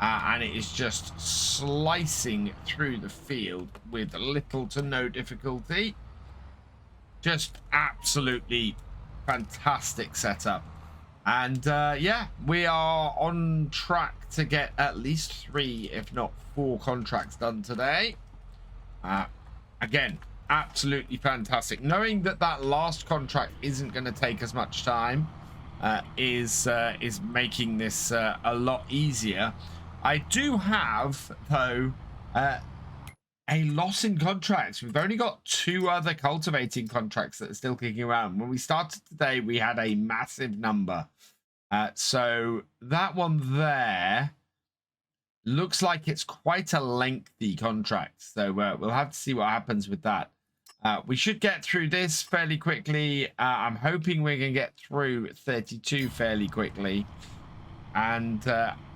and it is just slicing through the field with little to no difficulty. Just absolutely fantastic setup. And yeah, we are on track to get at least 3, if not 4 contracts done today. Again, absolutely fantastic. Knowing that that last contract isn't going to take as much time is making this a lot easier. I do have, though, a loss in contracts. We've only got 2 other cultivating contracts that are still kicking around. When we started today, we had a massive number. So that one there looks like it's quite a lengthy contract. So we'll have to see what happens with that. We should get through this fairly quickly. I'm hoping we're going to get through 32 fairly quickly. And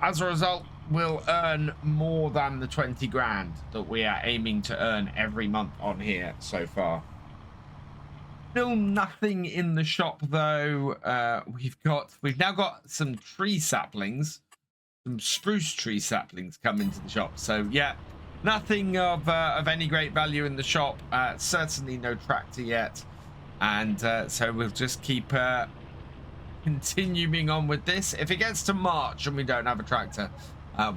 as a result, we'll earn more than the 20 grand that we are aiming to earn every month on here so far. Still nothing in the shop though. We've now got some tree saplings, some spruce tree saplings come into the shop. So yeah, nothing of any great value in the shop. Certainly no tractor yet, and so we'll just keep continuing on with this. If it gets to March and we don't have a tractor,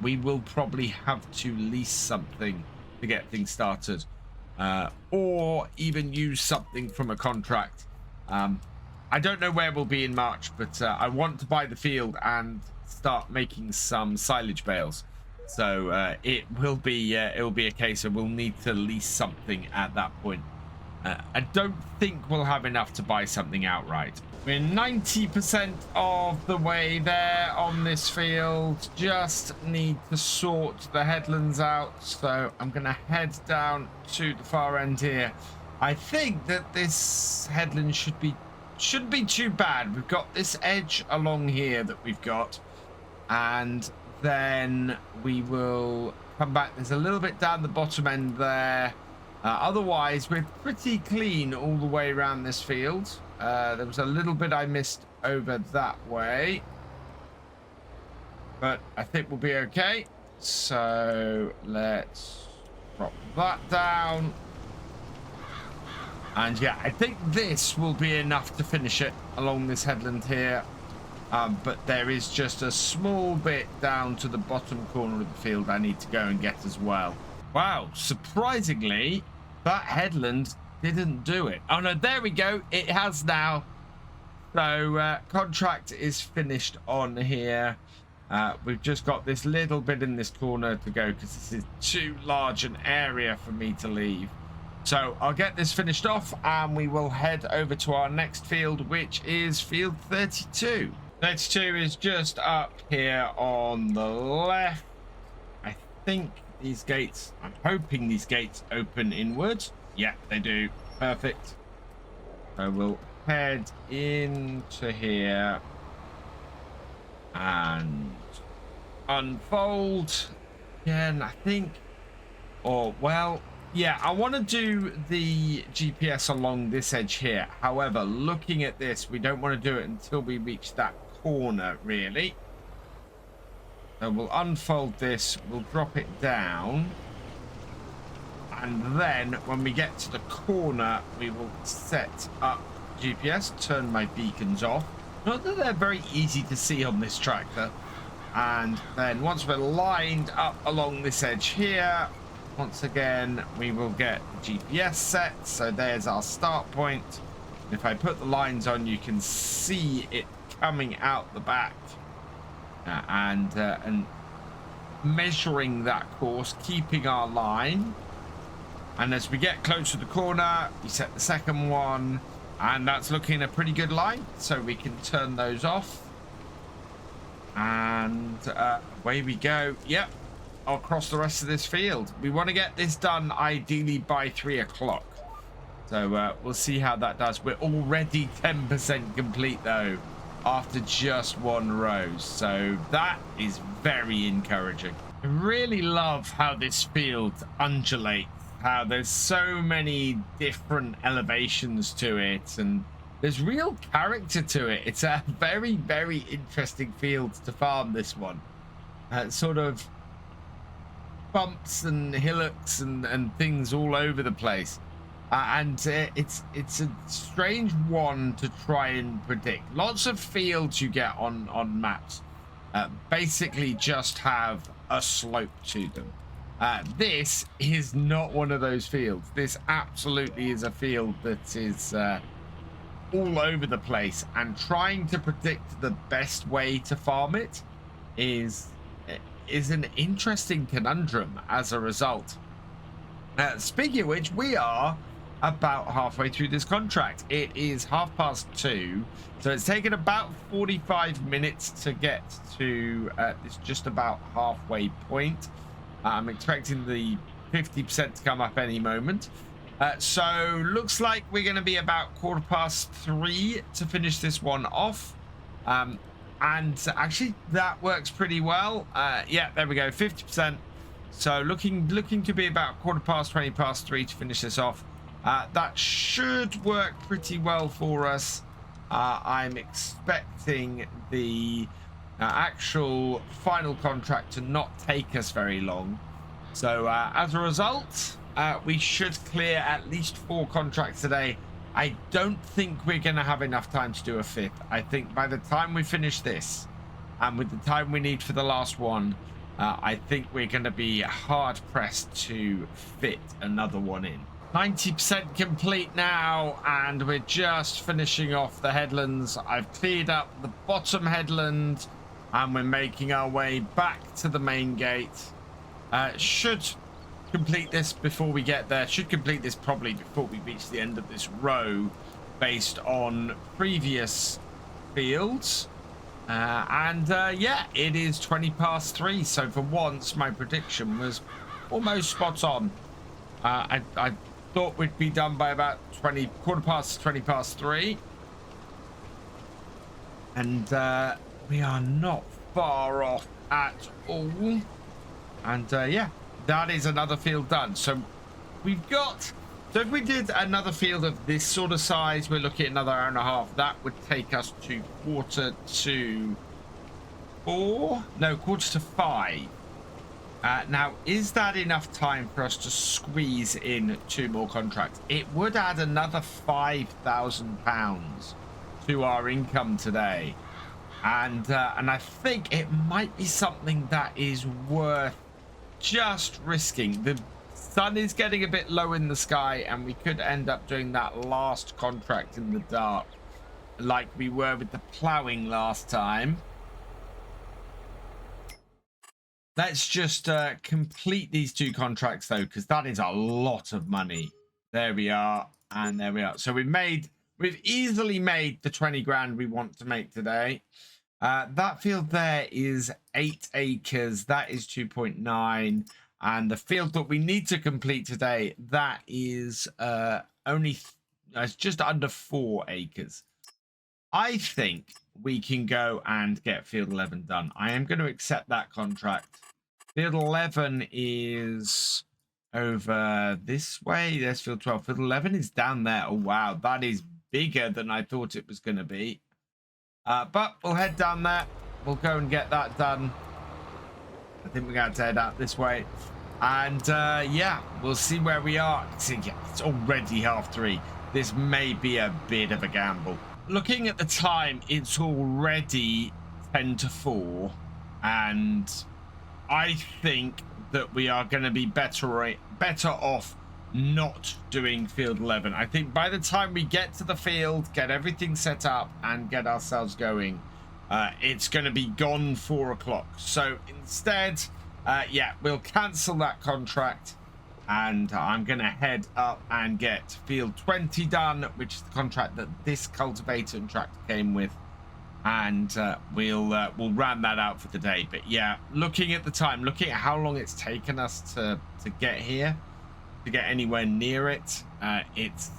we will probably have to lease something to get things started, or even use something from a contract. I don't know where we'll be in March, but I want to buy the field and start making some silage bales. So it will be a case of we'll need to lease something at that point. I don't think we'll have enough to buy something outright. We're 90% of the way there on this field. Just need to sort the headlands out. So I'm going to head down to the far end here. I think that this headland shouldn't be too bad. We've got this edge along here that we've got, and then we will come back. There's a little bit down the bottom end there. Otherwise, we're pretty clean all the way around this field. There was a little bit I missed over that way, but I think we'll be okay. So let's drop that down. And yeah, I think this will be enough to finish it along this headland here. But there is just a small bit down to the bottom corner of the field I need to go and get as well. Wow, surprisingly, that headland didn't do it. Oh no, there we go. It has now. So contract is finished on here. We've just got this little bit in this corner to go because this is too large an area for me to leave. So I'll get this finished off and we will head over to our next field, which is field 32. 32 is just up here on the left. I think these gates, I'm hoping these gates open inwards. Yeah, they do. Perfect. So we'll head into here and unfold again, I think. Or, well, yeah, I want to do the GPS along this edge here. However, looking at this, we don't want to do it until we reach that corner, really. So we'll unfold this, we'll drop it down. And then when we get to the corner, we will set up GPS, turn my beacons off. Not that they're very easy to see on this tractor. And then once we're lined up along this edge here, once again, we will get the GPS set. So there's our start point. If I put the lines on, you can see it coming out the back. And measuring that course, keeping our line. And as we get close to the corner, we set the second one. And that's looking a pretty good line. So we can turn those off. And away we go. Yep. Across the rest of this field. We want to get this done ideally by 3 o'clock. So we'll see how that does. We're already 10% complete though, after just one row. So that is very encouraging. I really love how this field undulates, how there's so many different elevations to it, and there's real character to it. It's a very, very interesting field to farm, this one. Sort of bumps and hillocks and things all over the place. It's a strange one to try and predict. Lots of fields you get on maps basically just have a slope to them. This is not one of those fields. This absolutely is a field that is all over the place, and trying to predict the best way to farm it is an interesting conundrum as a result. Speaking of which, we are about halfway through this contract. It is 2:30, so it's taken about 45 minutes to get to this just about halfway point. I'm expecting the 50% to come up any moment. So looks like we're going to be about 3:15 to finish this one off. And actually that works pretty well. Yeah, there we go, 50%. So looking to be about 3:15 to finish this off. That should work pretty well for us. I'm expecting the actual final contract to not take us very long. So as a result, we should clear at least 4 contracts today. I don't think we're going to have enough time to do a 5th. I think by the time we finish this, and with the time we need for the last one, I think we're going to be hard pressed to fit another one in. 90% complete now, and we're just finishing off the headlands. I've cleared up the bottom headland, and we're making our way back to the main gate. Should complete this before we get there. Should complete this probably before we reach the end of this row, based on previous fields. Yeah, it is 20 past 3. So for once, my prediction was almost spot on. I thought we'd be done by about 20 past 3. And we are not far off at all. And yeah, that is another field done. So we've got, so if we did another field of this sort of size, we're looking at another hour and a half. That would take us to quarter to 5. Now, is that enough time for us to squeeze in 2 more contracts? It would add another £5,000 to our income today. And I think it might be something that is worth just risking. The sun is getting a bit low in the sky, and we could end up doing that last contract in the dark like we were with the ploughing last time. Let's just complete these 2 contracts though, because that is a lot of money. There we are, and there we are. So we've easily made the 20 grand we want to make today. That field there is 8 acres. That is 2.9. And the field that we need to complete today, that is it's just under 4 acres. I think we can go and get field 11 done. I am going to accept that contract. Field 11 is over this way. There's field 12. Field 11 is down there. Oh, wow. That is bigger than I thought it was going to be. But we'll head down there. We'll go and get that done. I think we're going to head out this way. And yeah, we'll see where we are. See, yeah, it's already 3:30. This may be a bit of a gamble. Looking at the time, it's already 10 to 4. And I think that we are going to be better off not doing field 11. I think by the time we get to the field, get everything set up and get ourselves going, it's going to be gone 4 o'clock. So instead, yeah, we'll cancel that contract, and I'm going to head up and get field 20 done, which is the contract that this cultivator and tractor came with. And we'll round that out for the day. But yeah, looking at the time, looking at how long it's taken us to get here, to get anywhere near it, it's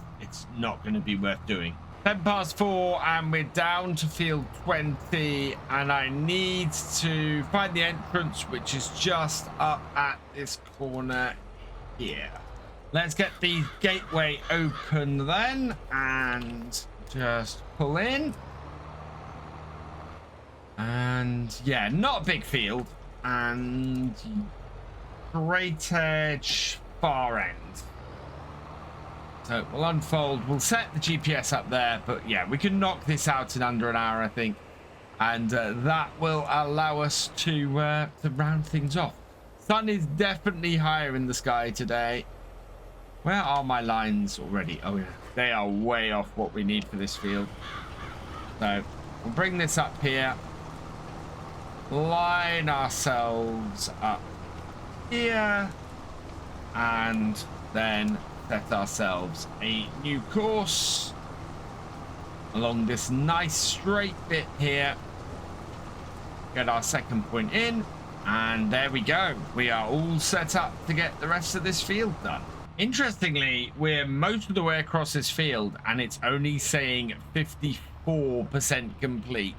not going to be worth doing. 10 past 4, and we're down to field 20, and I need to find the entrance, which is just up at this corner here. Let's get the gateway open then, and just pull in. And yeah, not a big field, and Great far end. So we'll unfold, we'll set the GPS up there, but yeah, we can knock this out in under an hour, I think, and that will allow us to round things off. Sun is definitely higher in the sky today. Where are my lines already? Oh yeah, they are way off what we need for this field. So we'll bring this up here, line ourselves up here, and then set ourselves a new course along this nice straight bit here. Get our second point in, and there we go. We are all set up to get the rest of this field done. Interestingly, we're most of the way across this field, and it's only saying 54% complete.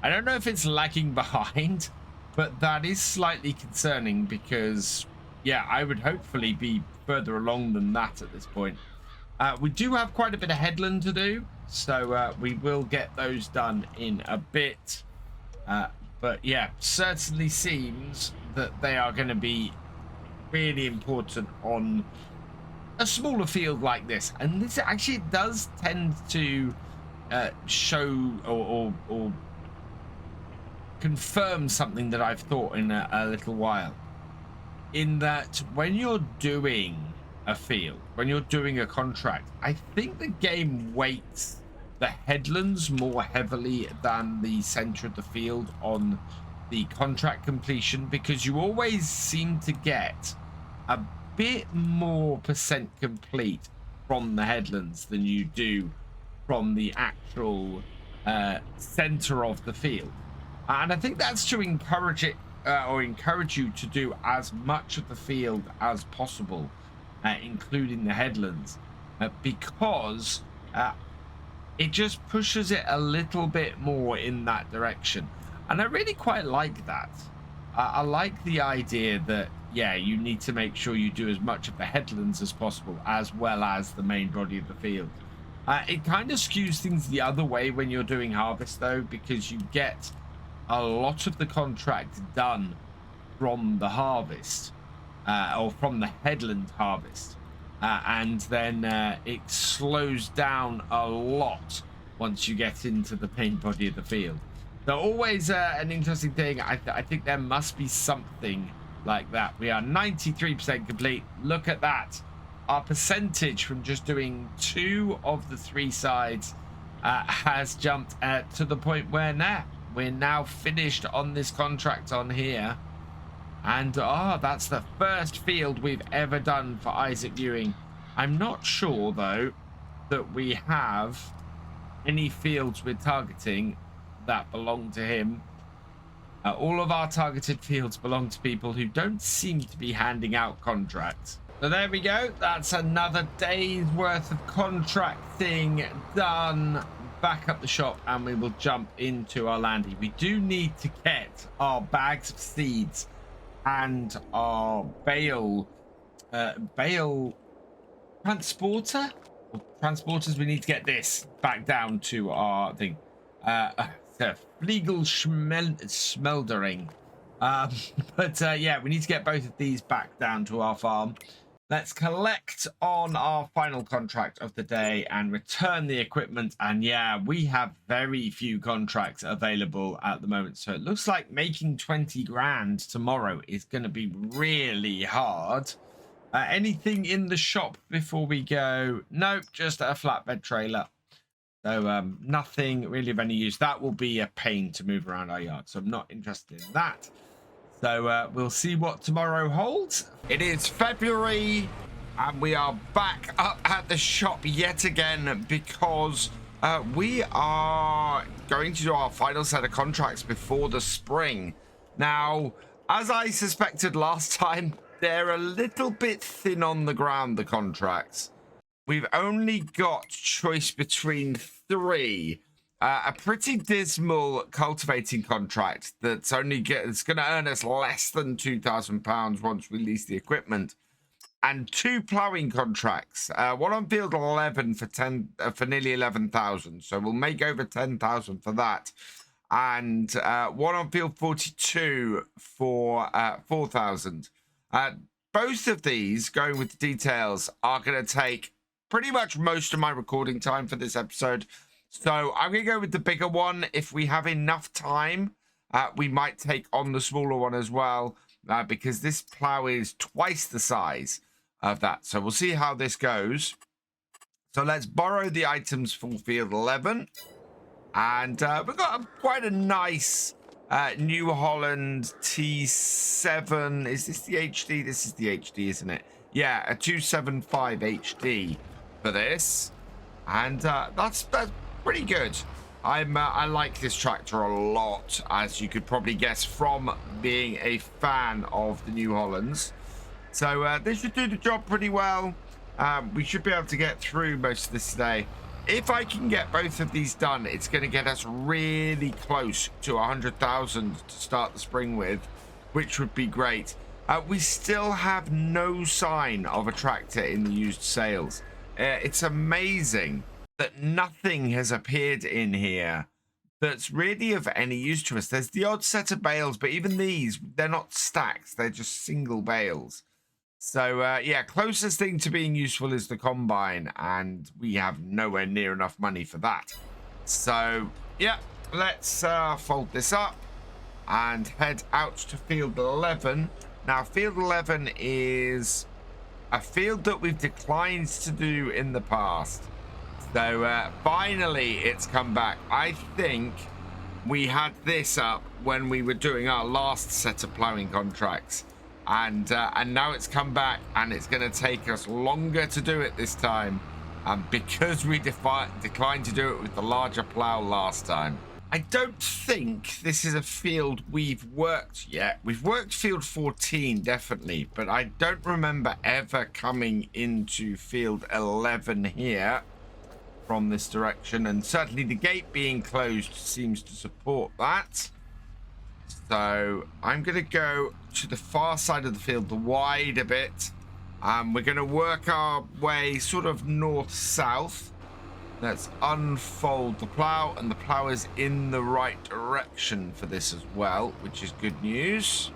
I don't know if it's lagging behind, but that is slightly concerning because, yeah, I would hopefully be further along than that at this point. We do have quite a bit of headland to do, so we will get those done in a bit. But yeah, certainly seems that they are going to be really important on a smaller field like this. And this actually does tend to show or confirm something that I've thought in a little while, in that when you're doing a field, when you're doing a contract, I think the game weights the headlands more heavily than the center of the field on the contract completion, because you always seem to get a bit more percent complete from the headlands than you do from the actual center of the field. And I think that's to encourage it or encourage you to do as much of the field as possible, including the headlands, because it just pushes it a little bit more in that direction. And I really quite like that. I like the idea that, yeah, you need to make sure you do as much of the headlands as possible, as well as the main body of the field. It kind of skews things the other way when you're doing harvest, though, because you get a lot of the contract done from the harvest, or from the headland harvest. And then it slows down a lot once you get into the main body of the field. So always an interesting thing. I think there must be something like that. We are 93% complete. Look at that. Our percentage from just doing 2 of the 3 sides has jumped to the point where now we're now finished on this contract on here. And that's the first field we've ever done for Isaac Ewing. I'm not sure, though, that we have any fields we're targeting that belong to him. All of our targeted fields belong to people who don't seem to be handing out contracts. So there we go. That's another day's worth of contracting done. Back up the shop, and we will jump into our landing. We do need to get our bags of seeds and our bale transporter or transporters. We need to get this back down to our thing. Legal smeldering. Yeah, we need to get both of these back down to our farm. Let's collect on our final contract of the day and return the equipment. And yeah, we have very few contracts available at the moment. So it looks like making 20 grand tomorrow is going to be really hard. Anything in the shop before we go? Nope, just a flatbed trailer. So nothing really of any use. That will be a pain to move around our yard. So I'm not interested in that. So we'll see what tomorrow holds. It is February, and we are back up at the shop yet again, because we are going to do our final set of contracts before the spring. Now, as I suspected last time, they're a little bit thin on the ground, the contracts. We've only got choice between 3. A pretty dismal cultivating contract that's it's going to earn us less than £2,000 once we lease the equipment, and 2 ploughing contracts. One on field 11 for nearly 11,000, so we'll make over 10,000 for that, and one on field 42 for 4,000. Both of these, going with the details, are going to take pretty much most of my recording time for this episode. So I'm going to go with the bigger one. If we have enough time, we might take on the smaller one as well, because this plow is twice the size of that. So we'll see how this goes. So let's borrow the items from field 11. And we've got quite a nice New Holland T7. Is this the HD? This is the HD, isn't it? Yeah, a 275 HD for this. And that's pretty good. I like this tractor a lot, as you could probably guess from being a fan of the New Hollands. So this should do the job pretty well. We should be able to get through most of this today. If I can get both of these done, it's going to get us really close to 100,000 to start the spring with, which would be great. We still have no sign of a tractor in the used sales. It's amazing that nothing has appeared in here that's really of any use to us. There's the odd set of bales, but even these, they're not stacks. They're just single bales. So, yeah, closest thing to being useful is the combine, and we have nowhere near enough money for that. So, yeah, let's fold this up and head out to field 11. Now, field 11 is a field that we've declined to do in the past. So, finally, it's come back. I think we had this up when we were doing our last set of ploughing contracts. And now it's come back, and it's going to take us longer to do it this time, because we declined to do it with the larger plough last time. I don't think this is a field we've worked yet. We've worked field 14 definitely, but I don't remember ever coming into field 11 here from this direction, and certainly the gate being closed seems to support that. So I'm going to go to the far side of the field, the wide a bit. We're going to work our way sort of north-south. Let's unfold the plough, and the plough is in the right direction for this as well, which is good news.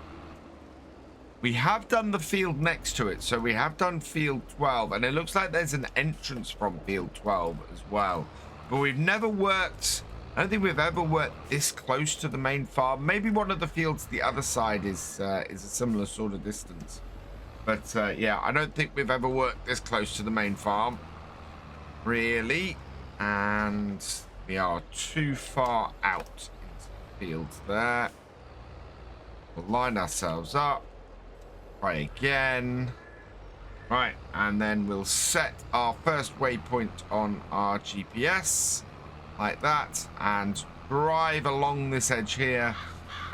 We have done the field next to it, so we have done field 12, and it looks like there's an entrance from field 12 as well. But we've never worked... I don't think we've ever worked this close to the main farm. Maybe one of the fields the other side is a similar sort of distance. But yeah, I don't think we've ever worked this close to the main farm, really. And we are too far out into the fields there. We'll line ourselves up. Try again. Right, and then we'll set our first waypoint on our GPS. Like that, and drive along this edge here,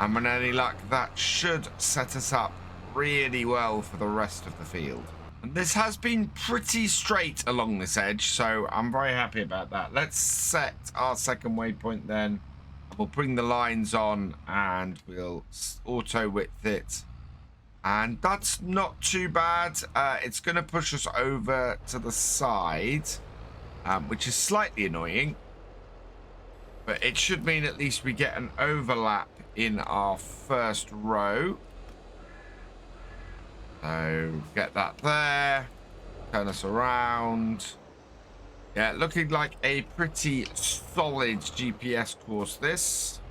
and with any luck that should set us up really well for the rest of the field. And this has been pretty straight along this edge, so I'm very happy about that. Let's set our second waypoint then. We'll bring the lines on and we'll auto width it, and that's not too bad. It's going to push us over to the side, which is slightly annoying. But it should mean at least we get an overlap in our first row. So get that there. Turn us around. Yeah, looking like a pretty solid GPS course this.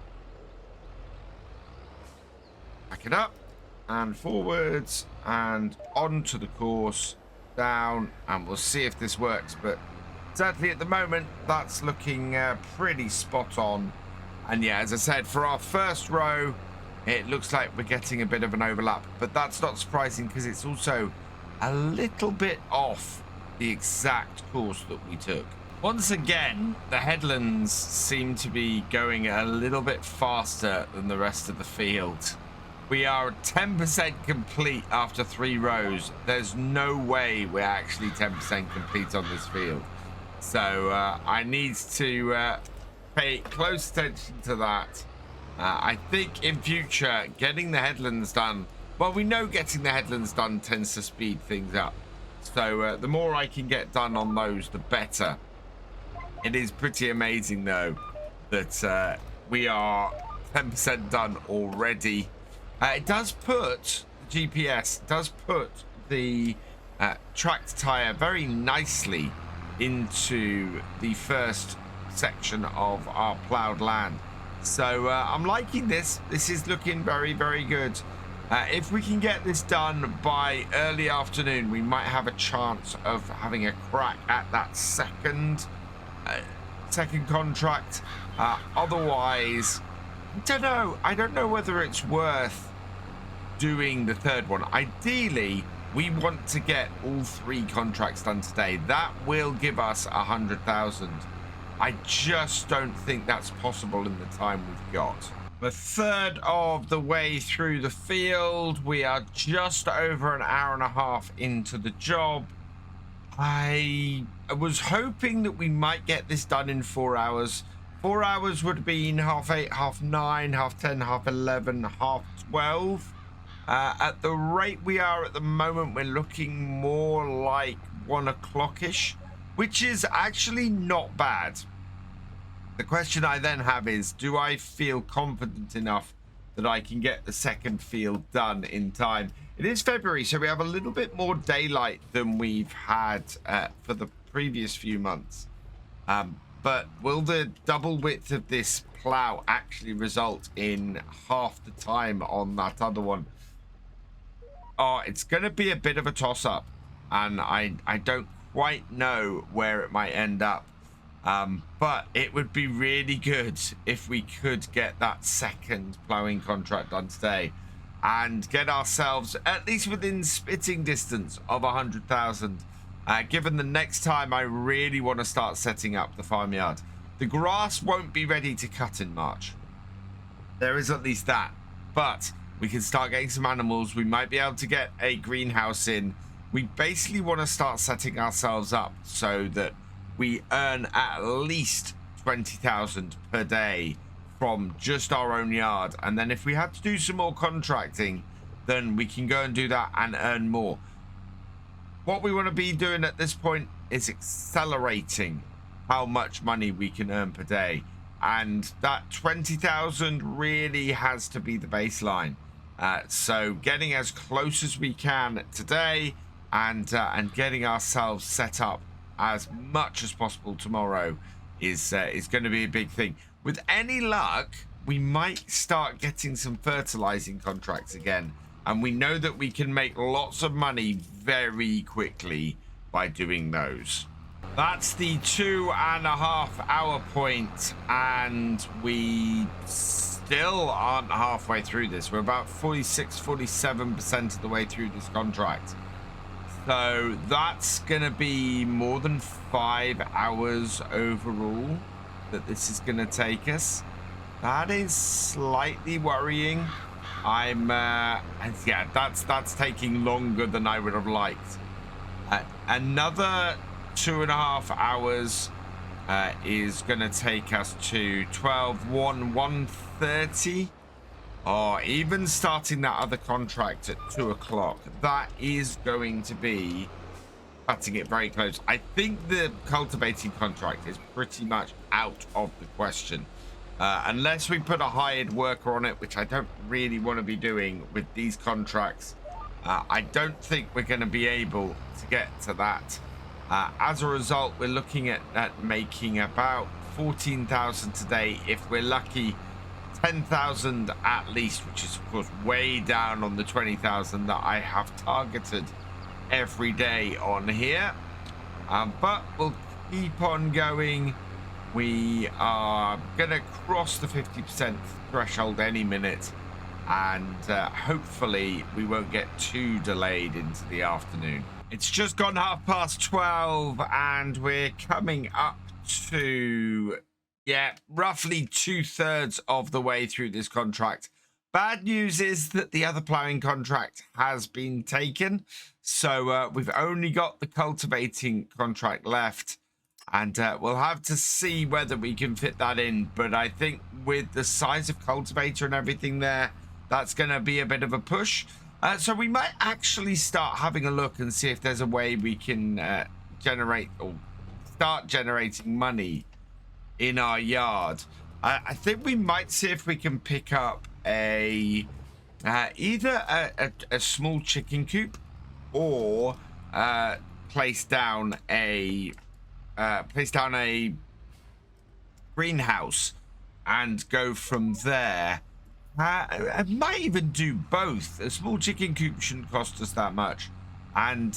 Back it up and forwards and onto the course, down, and we'll see if this works. But certainly at the moment, that's looking pretty spot on. And yeah, as I said, for our first row, it looks like we're getting a bit of an overlap. But that's not surprising, because it's also a little bit off the exact course that we took. Once again, the headlands seem to be going a little bit faster than the rest of the field. We are 10% complete after 3 rows. There's no way we're actually 10% complete on this field. So I need to pay close attention to that. I think in future, getting the headlands done, well, we know getting the headlands done tends to speed things up. So the more I can get done on those, the better. It is pretty amazing, though, that we are 10% done already. It does put, the GPS does put the tracked tyre very nicely into the first section of our ploughed land. So I'm liking this. This is looking very, very good. If we can get this done by early afternoon, we might have a chance of having a crack at that second contract. Otherwise, I don't know whether it's worth doing the third one. Ideally, we want to get all 3 contracts done today. That will give us 100,000. I just don't think that's possible in the time we've got. A third of the way through the field. We are just over an hour and a half into the job. I was hoping that we might get this done in 4 hours. 4 hours would have been 8:30, 9:30, 10:30, 11:30, 12:30. At the rate we are at the moment, we're looking more like 1 o'clock-ish, which is actually not bad. The question I then have is, do I feel confident enough that I can get the second field done in time. It is February, so we have a little bit more daylight than we've had for the previous few months. But will the double width of this plow actually result in half the time on that other one? Oh, it's going to be a bit of a toss-up, and I don't quite know where it might end up. But it would be really good if we could get that second ploughing contract done today and get ourselves at least within spitting distance of 100,000. Given the next time I really want to start setting up the farmyard. The grass won't be ready to cut in March. There is at least that. But we can start getting some animals. We might be able to get a greenhouse in. We basically want to start setting ourselves up so that we earn at least 20,000 per day from just our own yard. And then if we have to do some more contracting, then we can go and do that and earn more. What we want to be doing at this point is accelerating how much money we can earn per day. And that 20,000 really has to be the baseline. So getting as close as we can today and getting ourselves set up as much as possible tomorrow is going to be a big thing. With any luck, we might start getting some fertilizing contracts again. And we know that we can make lots of money very quickly by doing those. That's the 2.5 hour point, and we still aren't halfway through this. We're about 46-47% of the way through this contract. So that's going to be more than 5 hours overall that this is going to take us. That is slightly worrying. Yeah, that's taking longer than I would have liked. Another 2.5 hours is going to take us to 1:30. Or even starting that other contract at 2 o'clock. That is going to be cutting it very close. I think the cultivating contract is pretty much out of the question. Unless we put a hired worker on it, which I don't really want to be doing with these contracts. I don't think we're going to be able to get to that. As a result, we're looking at making about 14,000 today. If we're lucky, 10,000 at least, which is of course way down on the 20,000 that I have targeted every day on here. But we'll keep on going. We are gonna cross the 50% threshold any minute, and hopefully we won't get too delayed into the afternoon. It's just gone 12:30 and we're coming up to roughly 2/3 of the way through this contract. Bad news is that the other ploughing contract has been taken, so we've only got the cultivating contract left, and we'll have to see whether we can fit that in. But I think with the size of cultivator and everything there, that's going to be a bit of a push. So we might actually start having a look and see if there's a way we can generate or start generating money in our yard. I think we might see if we can pick up a either a small chicken coop or place down a greenhouse and go from there. I might even do both. A small chicken coop shouldn't cost us that much, and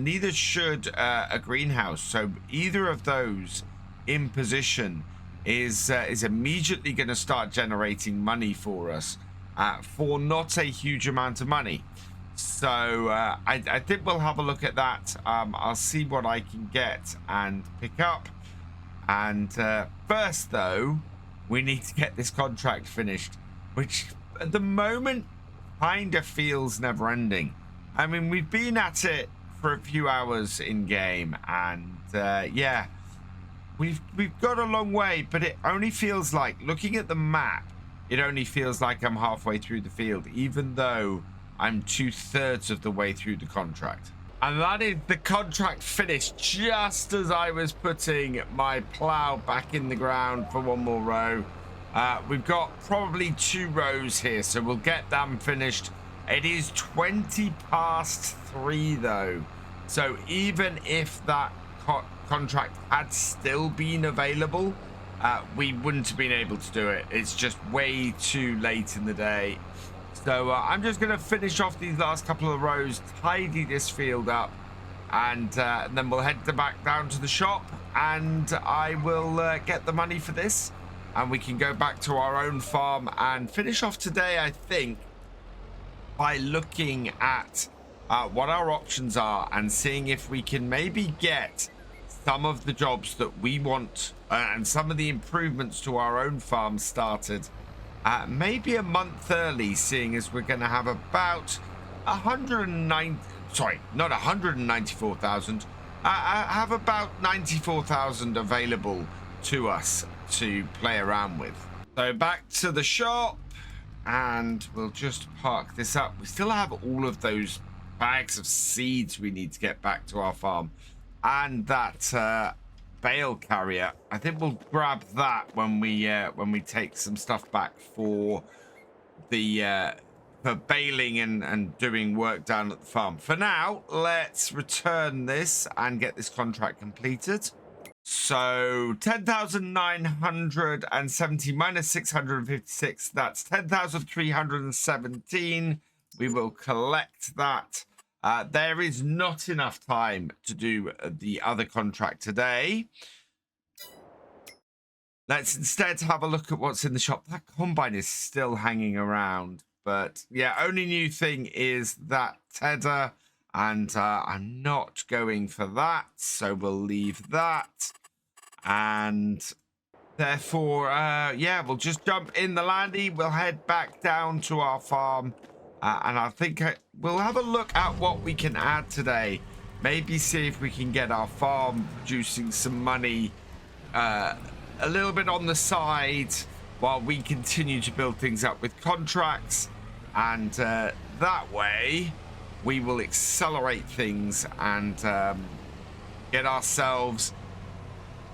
neither should a greenhouse. So either of those in position is immediately going to start generating money for us for not a huge amount of money. So I think we'll have a look at that. I'll see what I can get and pick up. And first, though, we need to get this contract finished, which at the moment kind of feels never ending. I mean, we've been at it for a few hours in game, and yeah, we've got a long way, but it only feels like, looking at the map, it only feels like I'm halfway through the field, even though I'm 2/3 of the way through the contract. And that is the contract finished just as I was putting my plow back in the ground for one more row. We've got probably 2 rows here, so we'll get them finished. It is 20 past 3 though, so even if that contract had still been available, we wouldn't have been able to do it. It's just way too late in the day. So I'm just going to finish off these last couple of rows, tidy this field up, and then we'll head back down to the shop, and I will get the money for this, and we can go back to our own farm and finish off today, I think, by looking at what our options are and seeing if we can maybe get some of the jobs that we want and some of the improvements to our own farm started maybe a month early, seeing as we're going to have about 194,000. Have about 94,000 available to us to play around with. So back to the shop, and we'll just park this up. We still have all of those bags of seeds we need to get back to our farm, and that bale carrier. I think we'll grab that when we take some stuff back for the for baling and doing work down at the farm. For now, let's return this and get this contract completed. So 10,970 minus 656, that's 10,317. We will collect that. There is not enough time to do the other contract today. Let's instead have a look at what's in the shop. That combine is still hanging around, but yeah, only new thing is that tedder, and I'm not going for that, so we'll leave that. And therefore, yeah, we'll just jump in the landy. We'll head back down to our farm, and I think we'll have a look at what we can add today. Maybe see if we can get our farm producing some money a little bit on the side while we continue to build things up with contracts, and that way we will accelerate things and get ourselves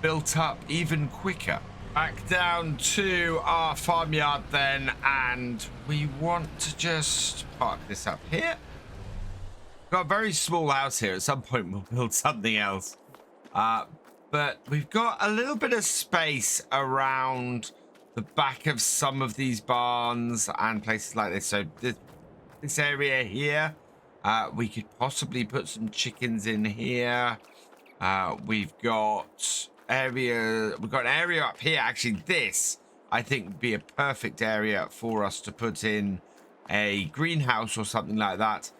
built up even quicker. Back down to our farmyard then, and we want to just park this up here. Got a very small house here. At some point we'll build something else, but we've got a little bit of space around the back of some of these barns and places like this. So this area here, we could possibly put some chickens in here. We've got an area up here. Actually, this I think would be a perfect area for us to put in a greenhouse or something like that.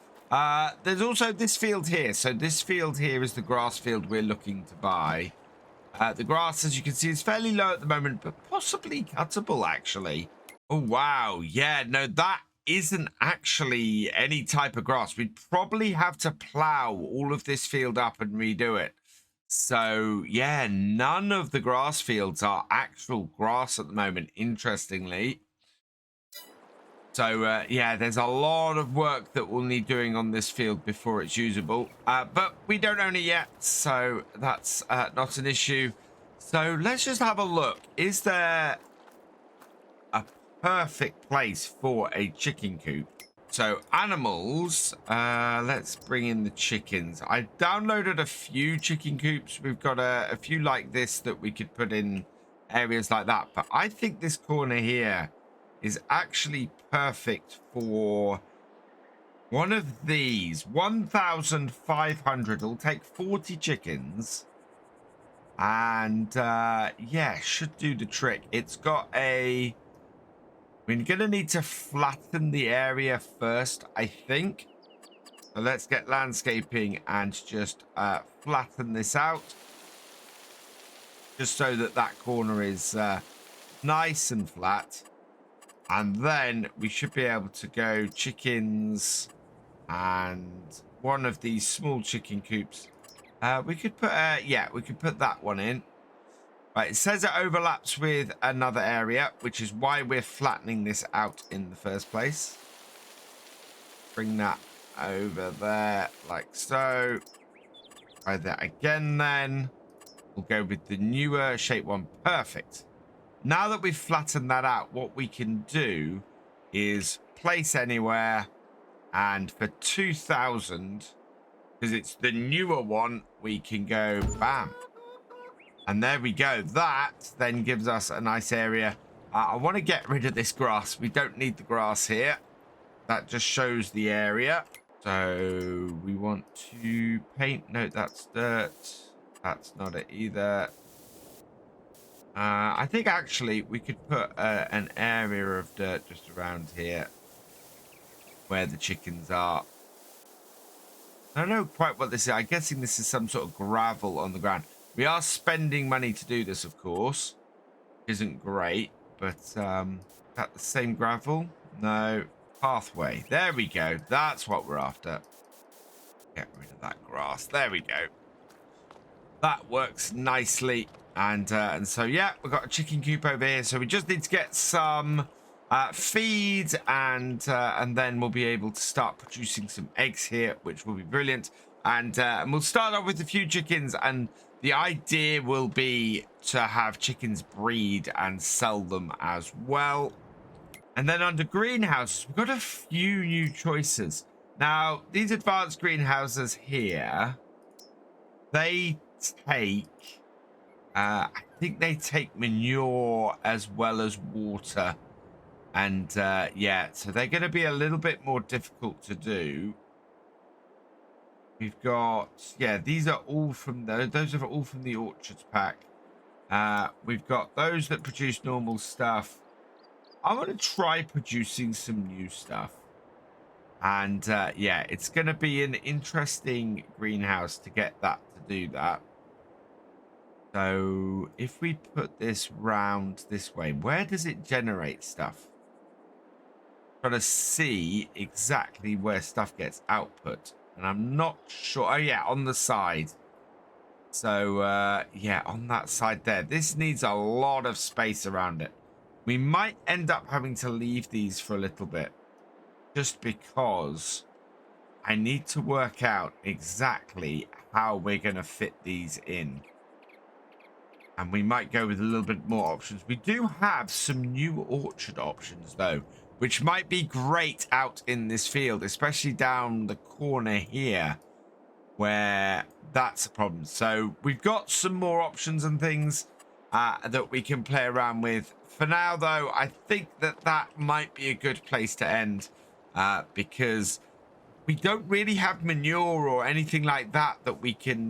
There's also this field here. So this field here is the grass field we're looking to buy. The grass, as you can see, is fairly low at the moment, but possibly cuttable, actually. Oh, wow. Yeah, no, that isn't actually any type of grass. We'd probably have to plow all of this field up and redo it. So, yeah, none of the grass fields are actual grass at the moment, interestingly. So, yeah, there's a lot of work that we'll need doing on this field before it's usable. But we don't own it yet, so that's not an issue. So let's just have a look. Is there a perfect place for a chicken coop? So animals, let's bring in the chickens. I downloaded a few chicken coops. We've got a few like this that we could put in areas like that. But I think this corner here is actually perfect for one of these. 1,500. It'll take 40 chickens. And yeah, should do the trick. It's got a... We're going to need to flatten the area first, I think. So let's get landscaping and just flatten this out. Just so that that corner is nice and flat. And then we should be able to go chickens and one of these small chicken coops. We could put, yeah, we could put that one in. Right, it says it overlaps with another area, which is why we're flattening this out in the first place. Bring that over there like so. Try that again then. We'll go with the newer shape one. Perfect. Now that we've flattened that out, what we can do is place anywhere, and for 2,000, because it's the newer one, we can go bam. And there we go. That then gives us a nice area. I want to get rid of this grass. We don't need the grass here. That just shows the area. So we want to paint. No, that's dirt. That's not it either. I think actually we could put an area of dirt just around here where the chickens are. I don't know quite what this is. I'm guessing this is some sort of gravel on the ground. We are spending money to do this, of course. Isn't great, but that the same gravel? No, pathway. There we go. That's what we're after. Get rid of that grass. There we go. That works nicely. And so, yeah, we've got a chicken coop over here. So we just need to get some feed, and then we'll be able to start producing some eggs here, which will be brilliant. And we'll start off with a few chickens, and the idea will be to have chickens breed and sell them as well. And then under greenhouses, we've got a few new choices. Now, these advanced greenhouses here, they take... I think they take manure as well as water. And yeah, so they're going to be a little bit more difficult to do. We've got, yeah, these are all from those are all from the Orchards pack. We've got those that produce normal stuff. I want to try producing some new stuff. And yeah, it's going to be an interesting greenhouse to get that to do that. So if we put this round this way, where does it generate stuff? Trying to see exactly where stuff gets output, and I'm not sure. Oh yeah, on the side. So yeah, on that side there. This needs a lot of space around it. We might end up having to leave these for a little bit, just because I need to work out exactly how we're going to fit these in. And we might go with a little bit more options. We do have some new orchard options, though, which might be great out in this field, especially down the corner here, where that's a problem. So we've got some more options and things that we can play around with. For now, though, I think that might be a good place to end, because we don't really have manure or anything like that we can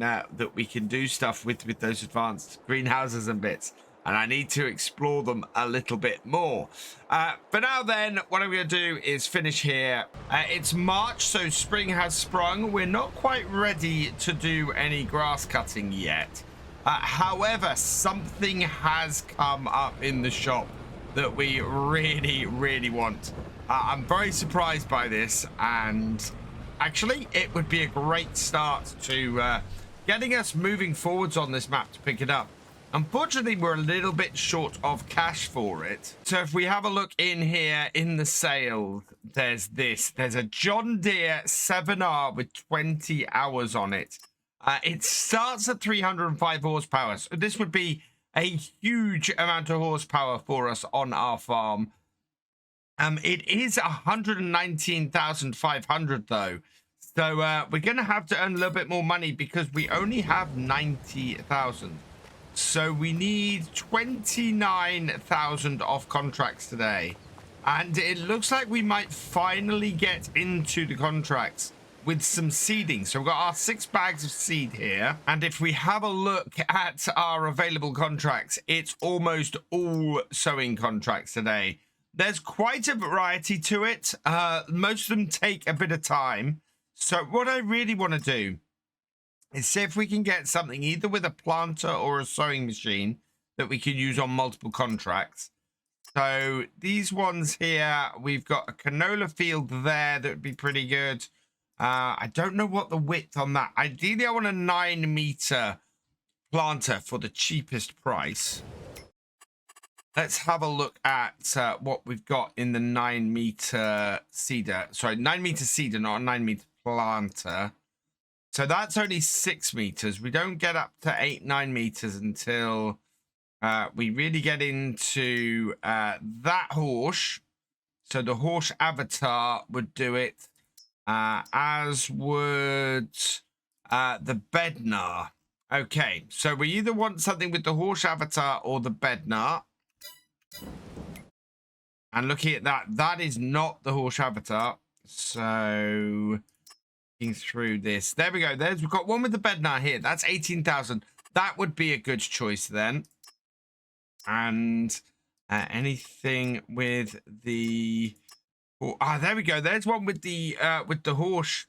do stuff with those advanced greenhouses and bits, and I need to explore them a little bit more. For now then, what I'm going to do is finish here. It's March, so spring has sprung. We're not quite ready to do any grass cutting yet. However, something has come up in the shop that we really want. I'm very surprised by this, and actually, it would be a great start to getting us moving forwards on this map to pick it up. Unfortunately, we're a little bit short of cash for it. So if we have a look in here in the sales, there's this. There's a John Deere 7R with 20 hours on it. It starts at 305 horsepower. So this would be a huge amount of horsepower for us on our farm. It is 119,500 though. So we're going to have to earn a little bit more money because we only have 90,000. So we need 29,000 off contracts today. And it looks like we might finally get into the contracts with some seeding. So we've got our 6 bags of seed here. And if we have a look at our available contracts, it's almost all sowing contracts today. There's quite a variety to it. Most of them take a bit of time. So what I really want to do is see if we can get something either with a planter or a sowing machine that we can use on multiple contracts. So these ones here, we've got a canola field there that would be pretty good. I don't know what the width on that. Ideally, I want a 9-meter planter for the cheapest price. Let's have a look at what we've got in the 9-meter seeder. Sorry, 9-meter seeder, not a 9-meter planter. So that's only 6 meters. We don't get up to 8-9 meters until we really get into that Horsch. So the Horsch avatar would do it, as would the Bednar. Okay, so we either want something with the Horsch avatar or the Bednar. And looking at that, that is not the Horsch avatar. So looking through this, there we go. We've got one with the Bednar here. That's 18,000. That would be a good choice then. And anything with the there we go. There's one with the Horsch.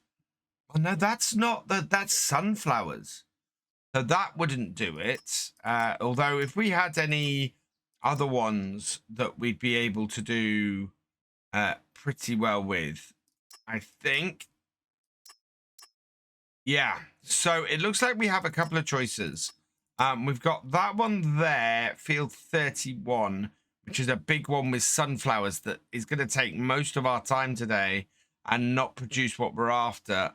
Oh no, that's not that's sunflowers. So that wouldn't do it. Although if we had any other ones that we'd be able to do pretty well with, I think. Yeah. So it looks like we have a couple of choices. We've got that one there, field 31, which is a big one with sunflowers that is going to take most of our time today and not produce what we're after.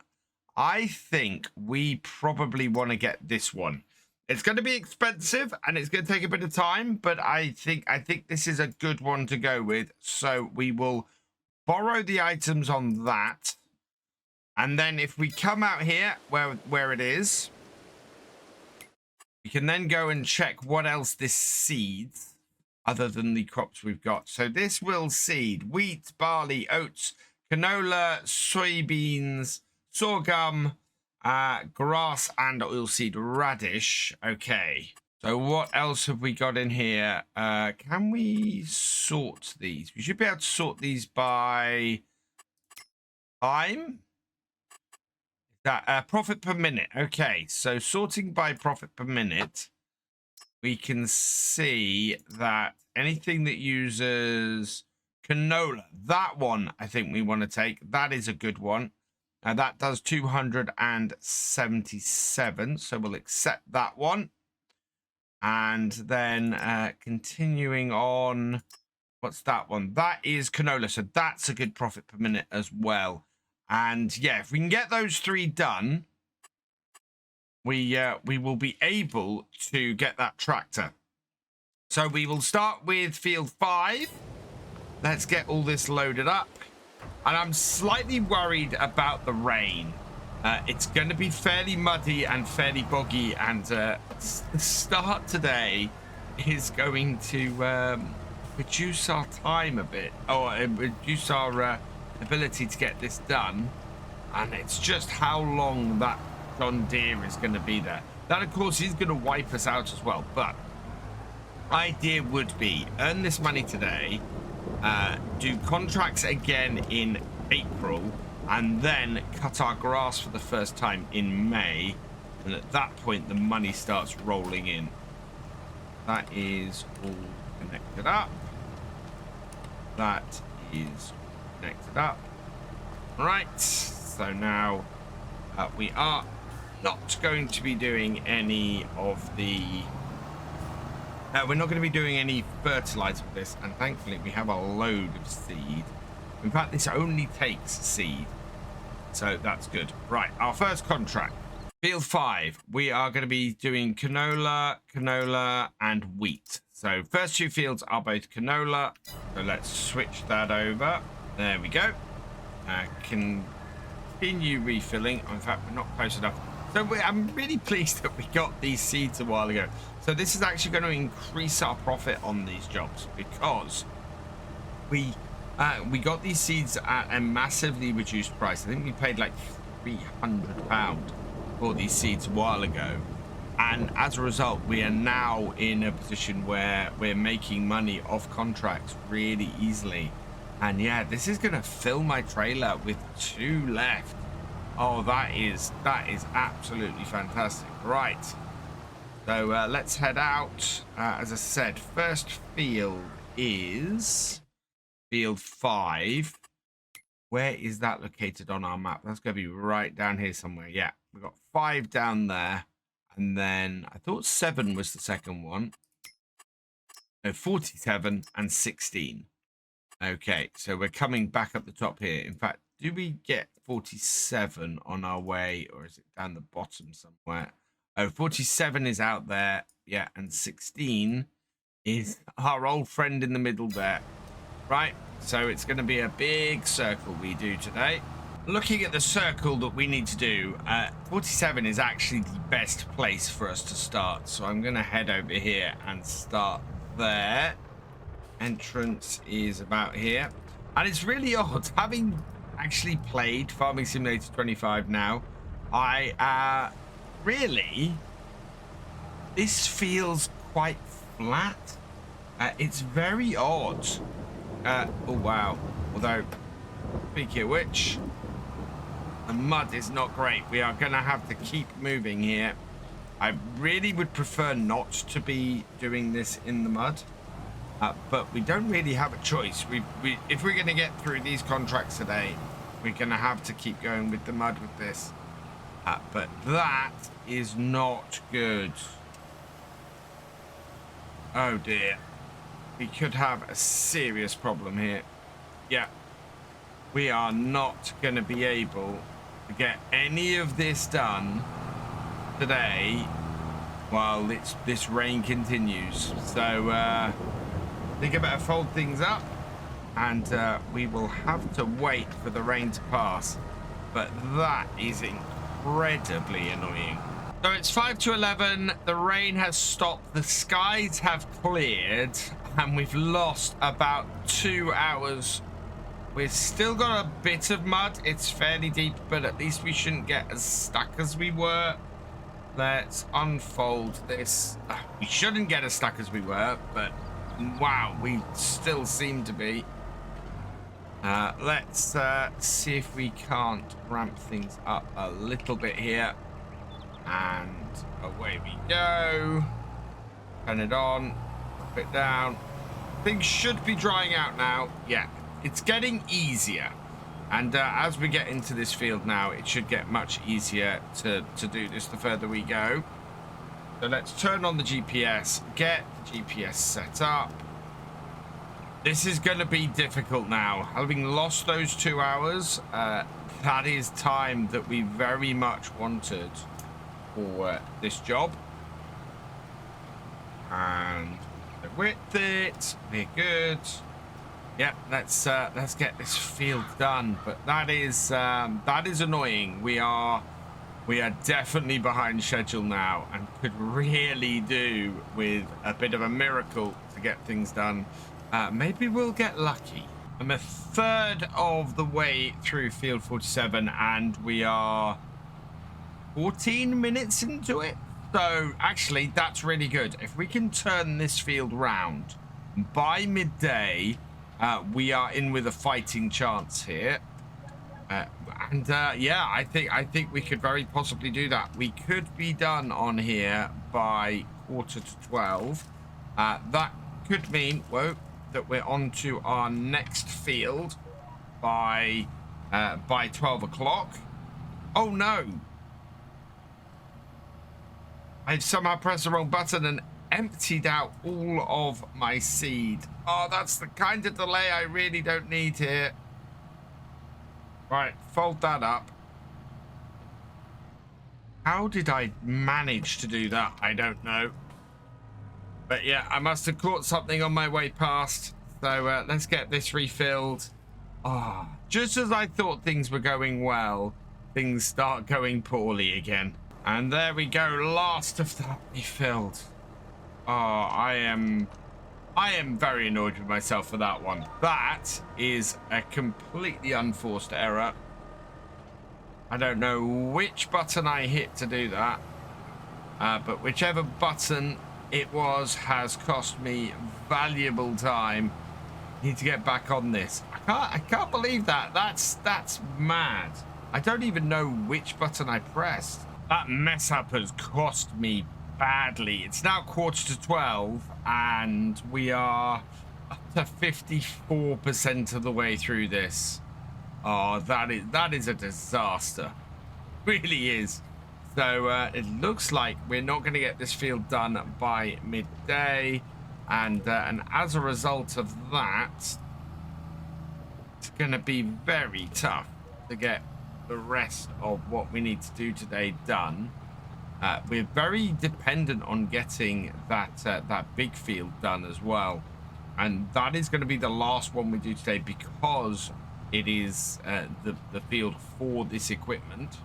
I think we probably want to get this one. It's going to be expensive and it's going to take a bit of time, but I think this is a good one to go with. So we will borrow the items on that. And then if we come out here where it is, we can then go and check what else this seeds other than the crops we've got. So this will seed wheat, barley, oats, canola, soybeans, sorghum, grass, and oilseed radish. Okay. So what else have we got in here? Can we sort these? We should be able to sort these by time. That profit per minute. Okay, so sorting by profit per minute, we can see that anything that uses canola, that one I think we want to take. That is a good one. Now that does 277, so we'll accept that one. And then continuing on, what's that one? That is canola, so that's a good profit per minute as well. And yeah, if we can get those three done, we will be able to get that tractor. So we will start with field 5. Let's get all this loaded up. And I'm slightly worried about the rain. It's going to be fairly muddy and fairly boggy, and the start today is going to reduce our time a bit, or reduce our ability to get this done. And it's just how long that John Deere is going to be there. That of course is going to wipe us out as well, but idea would be earn this money today, do contracts again in April, and then cut our grass for the first time in May, and at that point the money starts rolling in. That is all connected up. That is connected up. Right, so now we are not going to be doing any of the we're not going to be doing any fertilizer with this, and thankfully we have a load of seed. In fact, this only takes seed, so that's good. Right, our first contract, field 5, we are going to be doing canola, and wheat. So first two fields are both canola, so let's switch that over. There we go. Continue refilling. In fact, we're not close enough. So I'm really pleased that we got these seeds a while ago. So this is actually going to increase our profit on these jobs, because we got these seeds at a massively reduced price. I think we paid like £300 for these seeds a while ago, and as a result we are now in a position where we're making money off contracts really easily. And yeah, this is going to fill my trailer with 2 left. Oh, that is absolutely fantastic. Right. So let's head out. As I said, first field is field 5. Where is that located on our map? That's going to be right down here somewhere. Yeah, we've got 5 down there. And then I thought 7 was the second one. No, 47 and 16. Okay, so we're coming back up the top here. In fact, do we get 47 on our way, or is it down the bottom somewhere? Oh, 47 is out there. Yeah, and 16 is our old friend in the middle there. Right, so it's going to be a big circle we do today. Looking at the circle that we need to do, 47 is actually the best place for us to start. So I'm going to head over here and start there. Entrance is about here. And it's really odd, having actually played Farming Simulator 25 now, really, this feels quite flat. It's very odd. Oh wow, although speaking of which, the mud is not great. We are gonna have to keep moving here. I really would prefer not to be doing this in the mud, but we don't really have a choice. If we're gonna get through these contracts today, we're gonna have to keep going with the mud with this. But that is not good. Oh dear. We could have a serious problem here. Yeah. We are not going to be able to get any of this done today while this rain continues. So I think I better fold things up, and we will have to wait for the rain to pass. But that is incredibly annoying. So it's 5 to 11. The rain has stopped. The skies have cleared, and we've lost about 2 hours. We've still got a bit of mud. It's fairly deep, but at least we shouldn't get as stuck as we were. Let's unfold this. We shouldn't get as stuck as we were, but wow, we still seem to be. Let's see if we can't ramp things up a little bit here. And away we go. Turn it on, drop it down. Things should be drying out now. Yeah, it's getting easier. And as we get into this field now, it should get much easier to do this the further we go. So let's turn on the GPS, get the GPS set up. This is going to be difficult now. Having lost those 2 hours, that is time that we very much wanted for this job. And with it, we're good. Yep, let's get this field done. But that is annoying. We are definitely behind schedule now, and could really do with a bit of a miracle to get things done. Maybe we'll get lucky. I'm a third of the way through field 47, and we are 14 minutes into it. So actually, that's really good. If we can turn this field round by midday, we are in with a fighting chance here. Yeah, I think we could very possibly do that. We could be done on here by 11:45. That could mean, whoa, that we're on to our next field by 12 o'clock. Oh no! I've somehow pressed the wrong button and emptied out all of my seed. Oh, that's the kind of delay I really don't need here. Right, fold that up. How did I manage to do that? I don't know. But yeah, I must have caught something on my way past. So let's get this refilled. Oh, just as I thought things were going well, things start going poorly again. And there we go, last of that refilled. Oh, I am very annoyed with myself for that one. That is a completely unforced error. I don't know which button I hit to do that. But whichever button it was has cost me valuable time. Need to get back on this. I can't believe that. That's mad. I don't even know which button I pressed. That mess up has cost me badly. It's now 11:45, and we are up to 54% of the way through this. Oh, that is a disaster. Really is. So it looks like we're not going to get this field done by midday, and as a result of that, it's going to be very tough to get the rest of what we need to do today done. We're very dependent on getting that big field done as well, and that is going to be the last one we do today because it is the field for this equipment.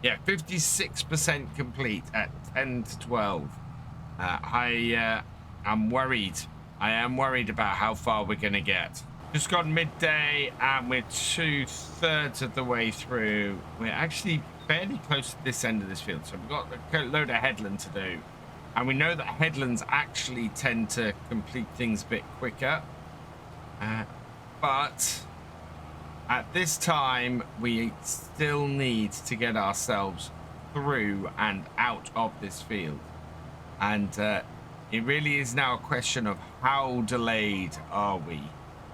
Yeah, 56% complete at 10 to 12. I am worried. I am worried about how far we're going to get. Just gone midday and we're 2/3 of the way through. We're actually fairly close to this end of this field, so we've got a load of headland to do, and we know that headlands actually tend to complete things a bit quicker, but at this time we still need to get ourselves through and out of this field, and it really is now a question of how delayed are we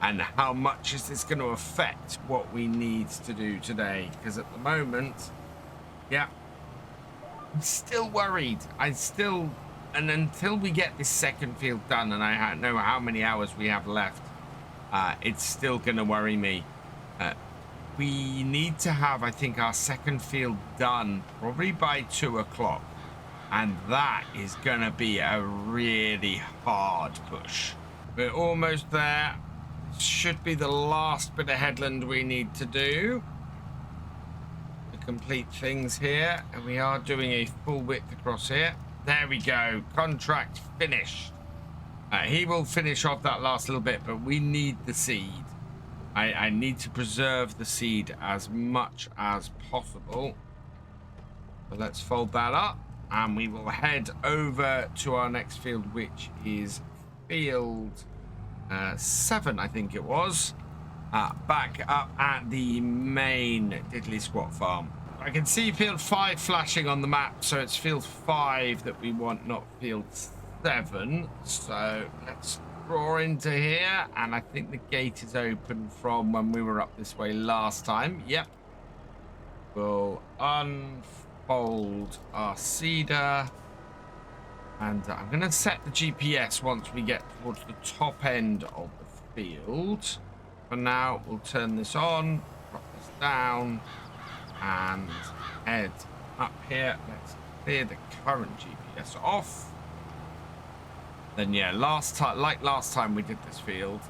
and how much is this going to affect what we need to do today, because at the moment, yeah, I'm still worried. And until we get this second field done and I know how many hours we have left, it's still going to worry me. We need to have, I think, our second field done probably by 2 o'clock. And that is going to be a really hard push. We're almost there. Should be the last bit of headland we need to do to complete things here, and we are doing a full width across here. There we go, contract finished. He will finish off that last little bit, but we need the seed. I need to preserve the seed as much as possible. So let's fold that up and we will head over to our next field, which is field 7, I think it was, back up at the main diddly squat farm. I can see field 5 flashing on the map, so it's field 5 that we want, not field 7. So let's draw into here, and I think the gate is open from when we were up this way last time. Yep. We'll unfold our seeder. And I'm going to set the GPS once we get towards the top end of the field. For now, we'll turn this on, drop this down, and head up here. Let's clear the current GPS off. Then, yeah, last time we did this field,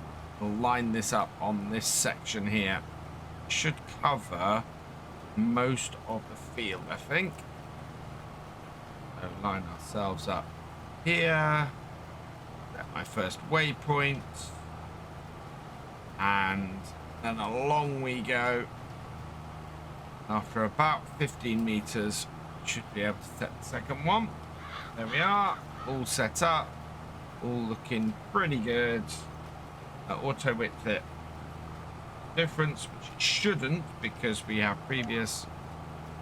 we'll line this up on this section here. Should cover most of the field, I think. So line ourselves up here, at my first waypoint, and then along we go. After about 15 meters, should be able to set the second one. There we are, all set up, all looking pretty good. Auto width it difference, which it shouldn't because we have previous,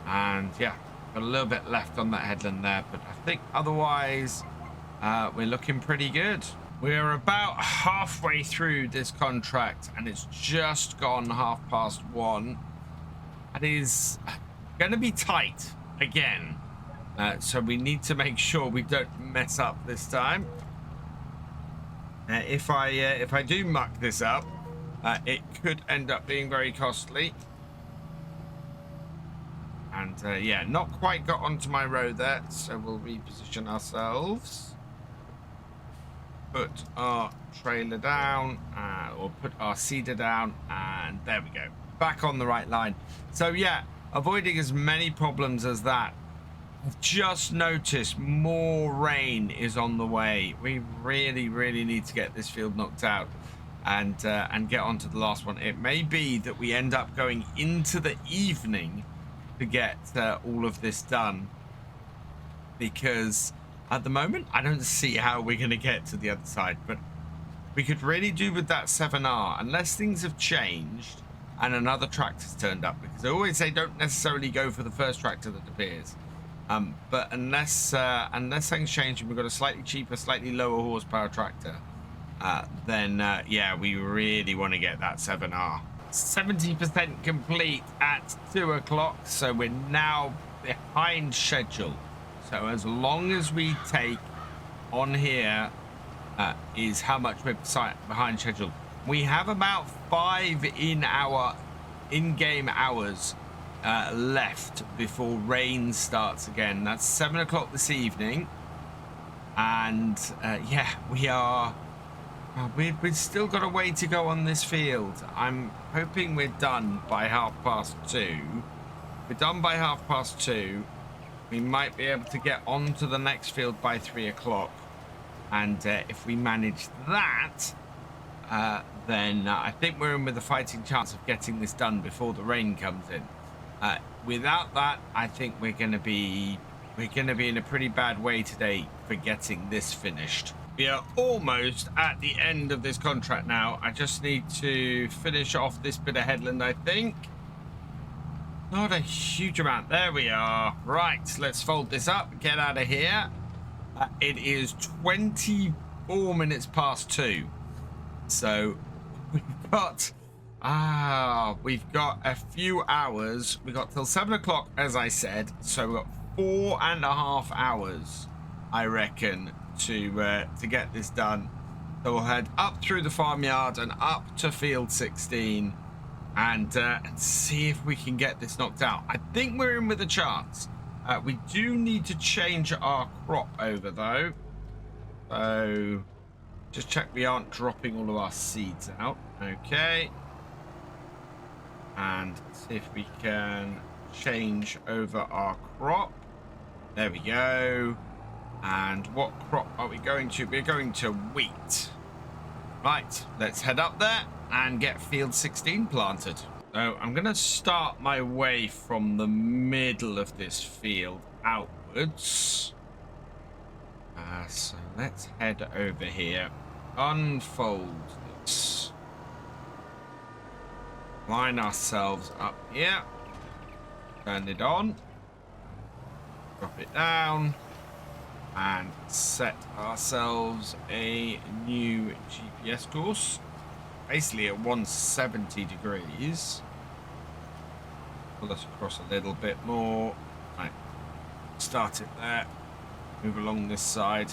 and yeah, got a little bit left on that headland there, but I think otherwise we're looking pretty good. We're about halfway through this contract and it's just gone 1:30. It is going to be tight again, so we need to make sure we don't mess up this time. If I do muck this up, it could end up being very costly. And yeah, not quite got onto my road there, so we'll reposition ourselves. Put our trailer down, or put our seeder down, and there we go. Back on the right line. So yeah, avoiding as many problems as that. I've just noticed more rain is on the way. We really, really need to get this field knocked out and get onto the last one. It may be that we end up going into the evening to get all of this done, because at the moment I don't see how we're going to get to the other side, but we could really do with that 7R unless things have changed and another tractor's turned up, because I always say don't necessarily go for the first tractor that appears, but unless things change and we've got a slightly cheaper, slightly lower horsepower tractor, then yeah, we really want to get that 7R. 70% complete at 2 o'clock, so we're now behind schedule. So as long as we take on here is how much we're behind schedule. We have about 5 in-game hours left before rain starts again. That's 7 o'clock this evening. And yeah, we've still got a way to go on this field. I'm hoping we're done by 2:30. We're done by 2:30. We might be able to get on to the next field by 3 o'clock. And if we manage that, then I think we're in with a fighting chance of getting this done before the rain comes in. Without that, I think we're going to be in a pretty bad way today for getting this finished. We are almost at the end of this contract now. I just need to finish off this bit of headland, I think. Not a huge amount. There we are. Right, let's fold this up, get out of here. It is 24 minutes past 2. So we've got a few hours. We got till 7 o'clock, as I said. So we've got 4.5 hours, I reckon, to get this done. So we'll head up through the farmyard and up to field 16 and see if we can get this knocked out. I think we're in with a chance. We do need to change our crop over, though. So just check we aren't dropping all of our seeds out. Okay. And see if we can change over our crop. There we go. And what crop are we going to? We're going to wheat. Right, let's head up there and get field 16 planted. So I'm going to start my way from the middle of this field outwards. So let's head over here. Unfold this. Line ourselves up here. Turn it on. Drop it down. And set ourselves a new GPS course. Basically at 170 degrees. Pull us across a little bit more. Right. Start it there. Move along this side.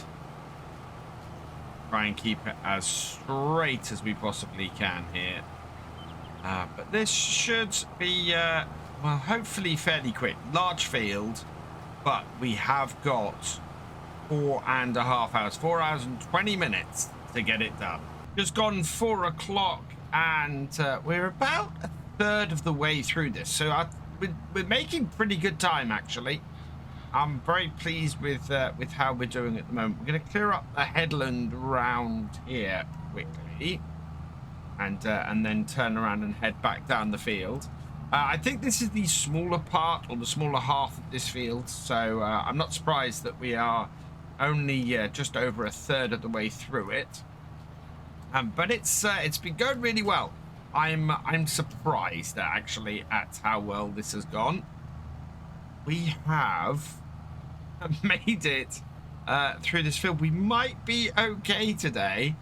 Try and keep it as straight as we possibly can here. But this should be, well, hopefully fairly quick. Large field, but we have got 4.5 hours. 4 hours and 20 minutes to get it done. Just gone 4 o'clock, and we're about a third of the way through this. So we're making pretty good time, actually. I'm very pleased with how we're doing at the moment. We're going to clear up the headland round here quickly, and then turn around and head back down the field. I think this is the smaller part, or the smaller half of this field, so I'm not surprised that we are only just over a third of the way through it. But it's been going really well. I'm surprised actually at how well this has gone. We have made it through this field. We might be okay today.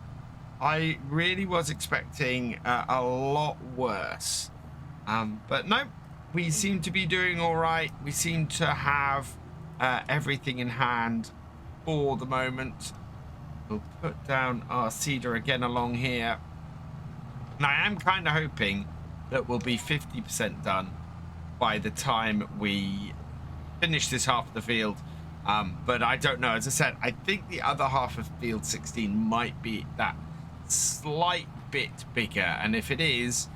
I really was expecting a lot worse. But no, we seem to be doing all right. We seem to have everything in hand for the moment. We'll put down our cedar again along here. And I am kind of hoping that we'll be 50% done by the time we finish this half of the field. But I don't know. As I said, I think the other half of field 16 might be that slight bit bigger. And if it is,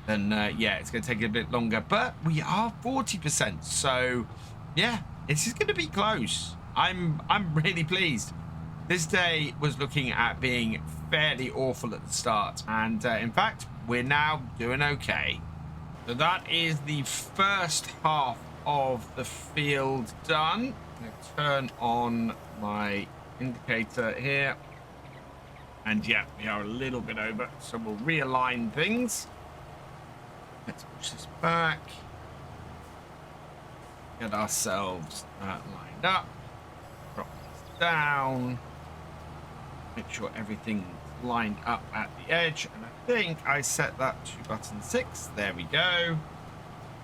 then yeah, it's going to take a bit longer. But we are 40%. So yeah, this is going to be close. I'm really pleased. This day was looking at being fairly awful at the start, and in fact, we're now doing okay. So that is the first half of the field done. I'm going to turn on my indicator here, and yeah, we are a little bit over, so we'll realign things. Let's push this back. Get ourselves lined up. Drop this down. Make sure everything's lined up at the edge, and I think I set that to button 6. There we go,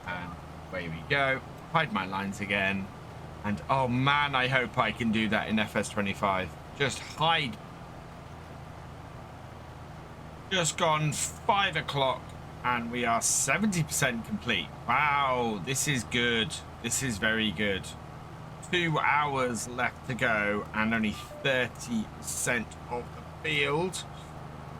and away we go. Hide my lines again, and oh man, I hope I can do that in FS25. Just hide. Just gone 5 o'clock. and we are 70% complete. Wow, this is good. This is very good. 2 hours left to go and only 30% of the field.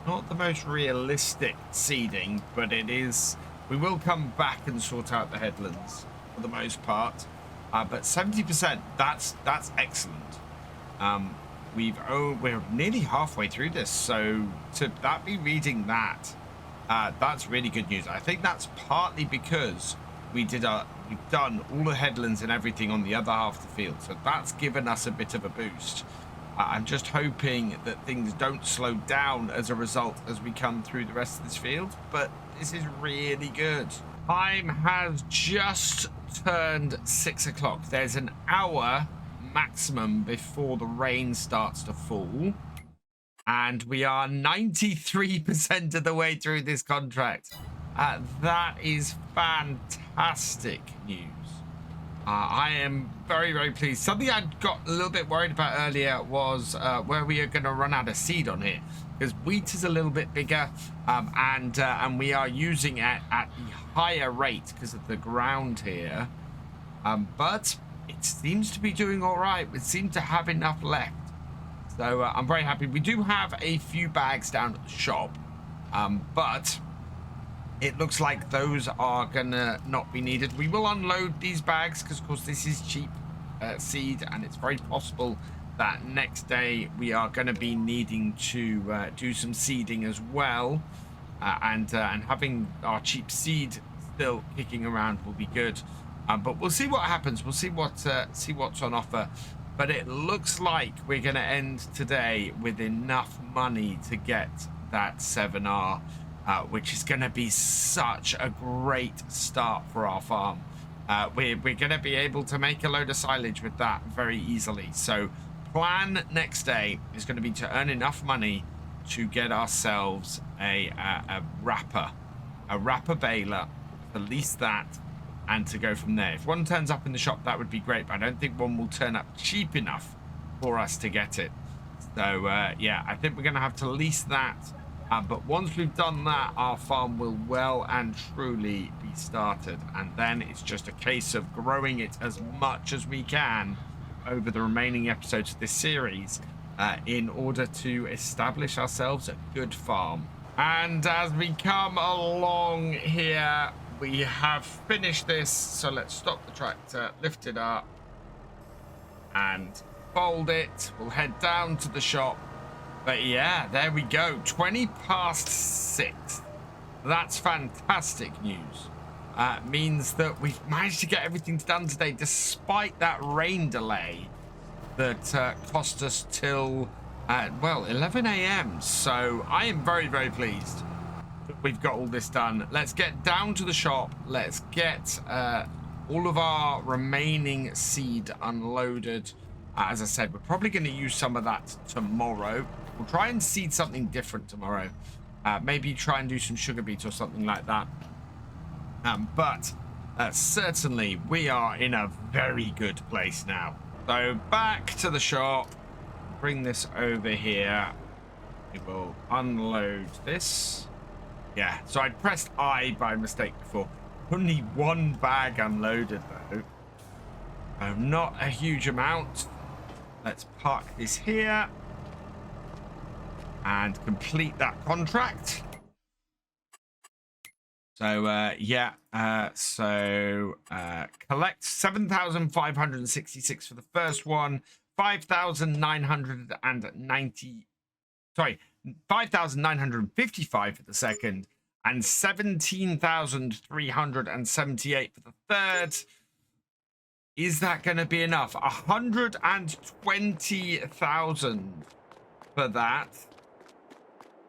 Not the most realistic seeding, but it is. We will come back and sort out the headlands for the most part. But 70%, that's excellent. We're nearly halfway through this, so to that be reading that, that's really good news. I think that's partly because we've done all the headlands and everything on the other half of the field, so that's given us a bit of a boost. I'm just hoping that things don't slow down as a result as we come through the rest of this field, but this is really good. Time has just turned 6 o'clock. There's an hour maximum before the rain starts to fall, and we are 93% of the way through this contract. That is fantastic news. I am very, very pleased. Something I got a little bit worried about earlier was where we are going to run out of seed on here, because wheat is a little bit bigger, and we are using it at the higher rate because of the ground here. But it seems to be doing all right. We seem to have enough left, so I'm very happy. We do have a few bags down at the shop, but it looks like those are gonna not be needed. We will unload these bags because, of course, this is cheap seed, and it's very possible that next day we are going to be needing to do some seeding as well, and having our cheap seed still kicking around will be good. But we'll see what happens. We'll see what's on offer. But it looks like we're going to end today with enough money to get that 7R. Which is going to be such a great start for our farm. We're going to be able to make a load of silage with that very easily. So plan next day is going to be to earn enough money to get ourselves a wrapper baler, to lease that, and to go from there. If one turns up in the shop, that would be great, but I don't think one will turn up cheap enough for us to get it. So yeah, I think we're going to have to lease that. But once we've done that, our farm will well and truly be started, and then it's just a case of growing it as much as we can over the remaining episodes of this series in order to establish ourselves a good farm. And as we come along here, we have finished this, so let's stop the tractor, lift it up and fold it. We'll head down to the shop. But yeah, there we go. 20 past 6. That's fantastic news. Means that we've managed to get everything done today, despite that rain delay that cost us till, well, 11 a.m. So I am very, very pleased that we've got all this done. Let's get down to the shop. Let's get all of our remaining seed unloaded. As I said, we're probably going to use some of that tomorrow. We'll try and seed something different tomorrow. Maybe try and do some sugar beets or something like that. But certainly we are in a very good place now. So back to the shop. Bring this over here. We will unload this. Yeah, so I pressed I by mistake before. Only one bag unloaded though. Not a huge amount. Let's park this here and complete that contract. So yeah, collect 7,566 for the first one, 5,990, sorry, 5,955 for the second, and 17,378 for the third. Is that going to be enough? 120,000 for that.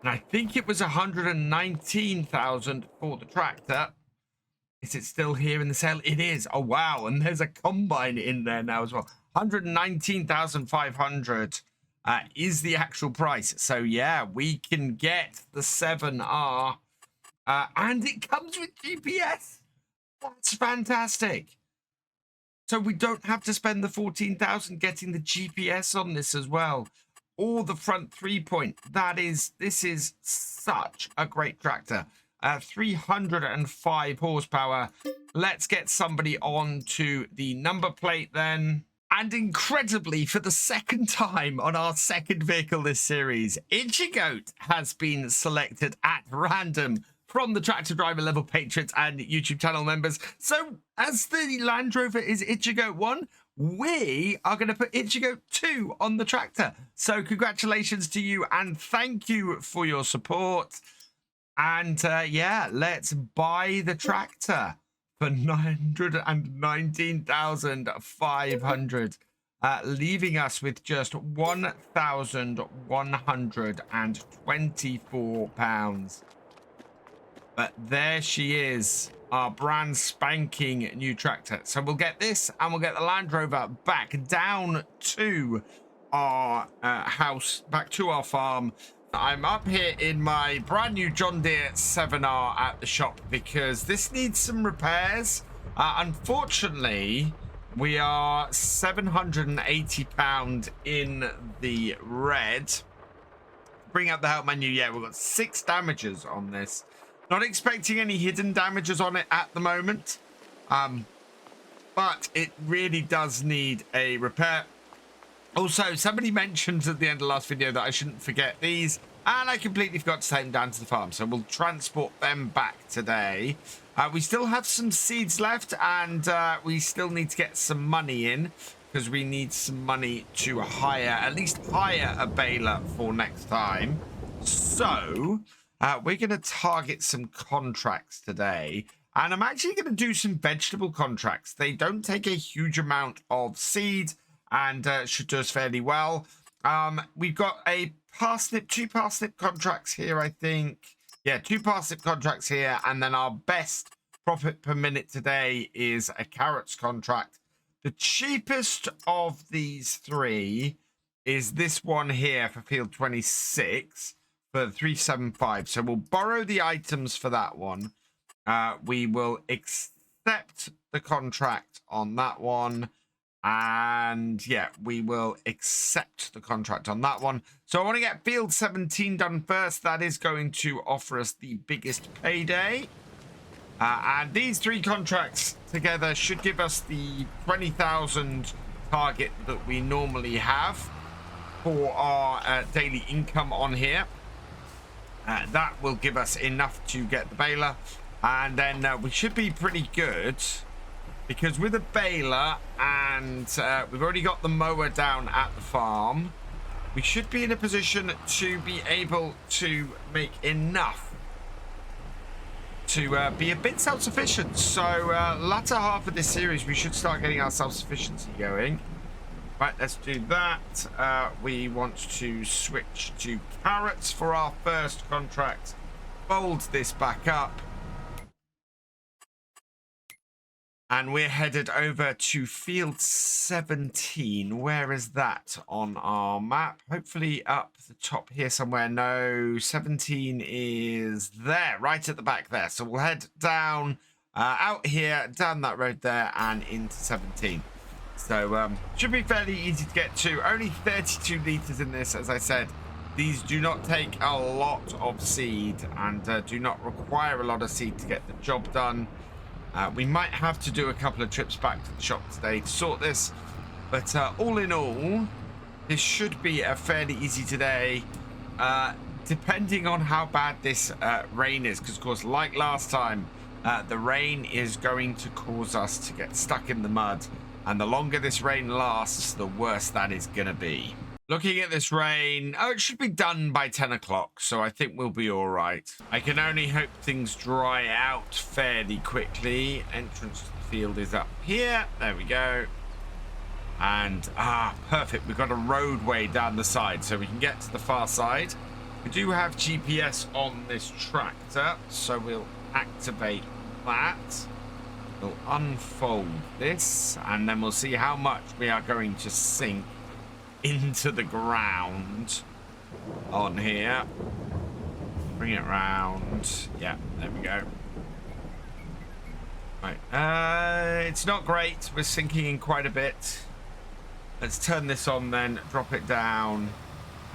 And I think it was 119,000 for the tractor. Is it still here in the sale? It is. Oh, wow. And there's a combine in there now as well. 119,500 is the actual price. So, yeah, we can get the 7R. And it comes with GPS. That's fantastic. So we don't have to spend the 14,000 getting the GPS on this as well. Or the front 3-point. This is such a great tractor. 305 horsepower. Let's get somebody on to the number plate then. And incredibly, for the second time on our second vehicle this series, Ichigoat has been selected at random from the Tractor Driver level patrons and YouTube channel members. So as the Land Rover is Ichigoat 1, we are going to put Ichigoat 2 on the tractor. So congratulations to you and thank you for your support. And yeah, let's buy the tractor for 919,500, leaving us with just 1,124 pounds. But there she is, our brand spanking new tractor. So we'll get this and we'll get the Land Rover back down to our house, back to our farm. I'm up here in my brand new John Deere 7R at the shop because this needs some repairs. Unfortunately, we are £780 in the red. Bring up the help menu. Yeah, we've got 6 damages on this. Not expecting any hidden damages on it at the moment. But it really does need a repair. Also, somebody mentioned at the end of the last video that I shouldn't forget these, and I completely forgot to take them down to the farm, so we'll transport them back today. We still have some seeds left, and we still need to get some money in, because we need some money to at least hire a baler for next time. So, we're going to target some contracts today, and I'm actually going to do some vegetable contracts. They don't take a huge amount of seed, and should do us fairly well. We've got a parsnip, 2 parsnip contracts here, I think. Yeah, 2 parsnip contracts here, and then our best profit per minute today is a carrots contract. The cheapest of these 3 is this one here for field 26 for 375. So we'll borrow the items for that one. We will accept the contract on that one. And yeah, we will accept the contract on that one. So I want to get field 17 done first. That is going to offer us the biggest payday. And these 3 contracts together should give us the 20,000 target that we normally have for our daily income on here. That will give us enough to get the baler. And then we should be pretty good. Because with a baler and we've already got the mower down at the farm, we should be in a position to be able to make enough to be a bit self-sufficient. So latter half of this series, we should start getting our self-sufficiency going. Right, let's do that. We want to switch to carrots for our first contract. Fold this back up. And we're headed over to field 17. Where is that on our map? Hopefully up the top here somewhere. No, 17 is there, right at the back there. So we'll head down, out here, down that road there, and into 17. So should be fairly easy to get to. Only 32 litres in this, as I said. These do not take a lot of seed and do not require a lot of seed to get the job done. We might have to do a couple of trips back to the shop today to sort this, but all in all, this should be a fairly easy today, depending on how bad this rain is, because of course, like last time, the rain is going to cause us to get stuck in the mud, and the longer this rain lasts, the worse that is going to be. Looking at this rain, it should be done by 10 o'clock, so I think we'll be all right. I can only hope things dry out fairly quickly. Entrance to the field is up here. There we go. And, perfect. We've got a roadway down the side, so we can get to the far side. We do have GPS on this tractor, so we'll activate that. We'll unfold this, and then we'll see how much we are going to sink into the ground on here. Bring it round. Yeah, there we go. Right, it's not great. We're sinking in quite a bit. Let's turn this on then, drop it down.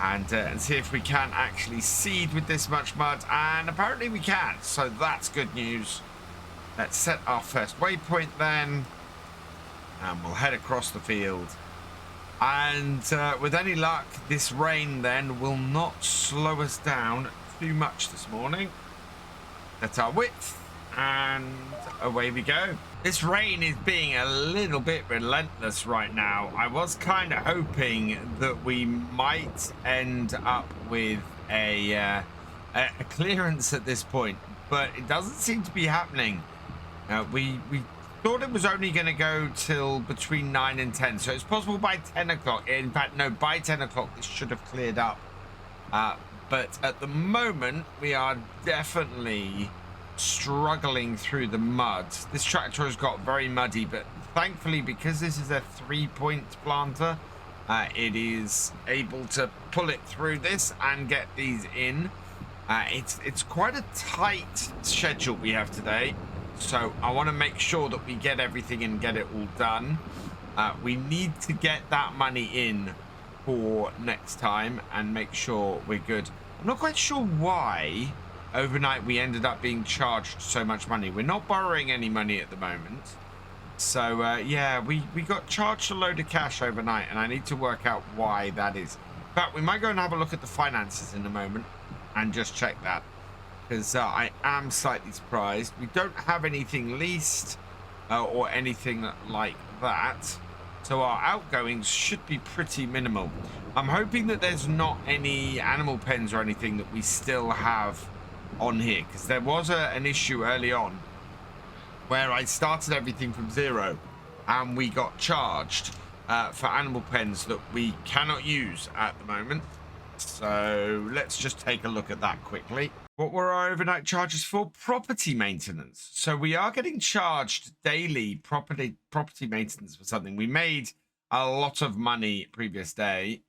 and see if we can actually seed with this much mud. And apparently we can, so that's good news. Let's set our first waypoint then, and we'll head across the field. And with any luck, this rain then will not slow us down too much this morning. That's our width, and away we go. This rain is being a little bit relentless right now. I was kind of hoping that we might end up with a clearance at this point, but it doesn't seem to be happening. We thought it was only going to go till between 9 and 10, so it's possible by 10 o'clock. In fact, no, by 10 o'clock this should have cleared up. But at the moment, we are definitely struggling through the mud. This tractor has got very muddy, but thankfully, because this is a 3-point planter, it is able to pull it through this and get these in. It's quite a tight schedule we have today, so I want to make sure that we get everything and get it all done. We need to get that money in for next time and make sure we're good. I'm not quite sure why overnight we ended up being charged so much money. We're not borrowing any money at the moment, so yeah, we got charged a load of cash overnight, and I need to work out why that is. In fact, we might go and have a look at the finances in a moment and just check that, because I am slightly surprised. We don't have anything leased or anything like that, so our outgoings should be pretty minimal. I'm hoping that there's not any animal pens or anything that we still have on here, because there was an issue early on where I started everything from zero and we got charged for animal pens that we cannot use at the moment. So let's just take a look at that quickly. What were our overnight charges for? Property maintenance. So we are getting charged daily property maintenance for something. We made a lot of money previous day.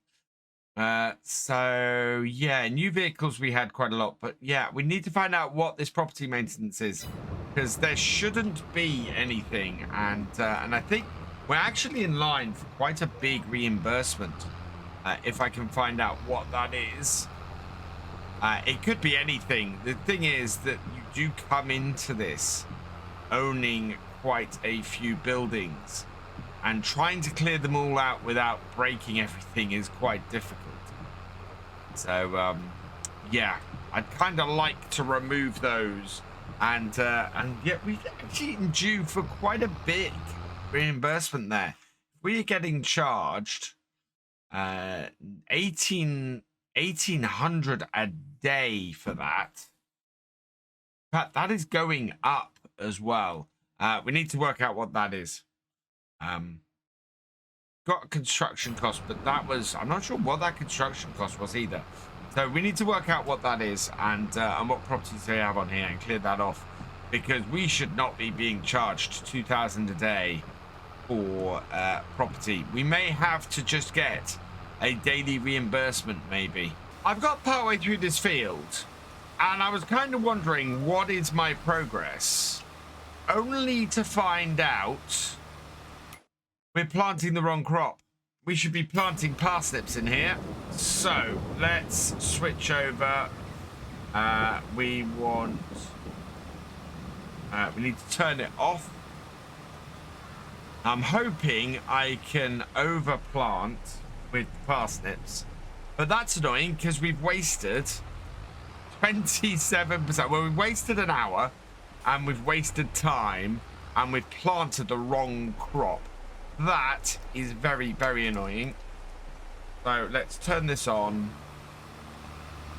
So yeah, new vehicles we had quite a lot, but yeah, we need to find out what this property maintenance is, because there shouldn't be anything, and I think we're actually in line for quite a big reimbursement. If I can find out what that is. It could be anything. The thing is that you do come into this owning quite a few buildings, and trying to clear them all out without breaking everything is quite difficult. So yeah, I'd kind of like to remove those, and yet we're actually due for quite a big reimbursement there. We're getting charged 1800 a day for that. In fact, that is going up as well. We need to work out what that is. Got a construction cost, but that was, I'm not sure what that construction cost was either. So we need to work out what that is, and what properties they have on here, and clear that off, because we should not be being charged 2,000 a day for property. We may have to just get a daily reimbursement, maybe. I've got partway through this field, and I was kind of wondering what is my progress, only to find out we're planting the wrong crop. We should be planting parsnips in here. So let's switch over. We need to turn it off. I'm hoping I can overplant with parsnips, but that's annoying because we've wasted 27%. Well, we've wasted an hour, and we've wasted time, and we've planted the wrong crop. That is very, very annoying. So let's turn this on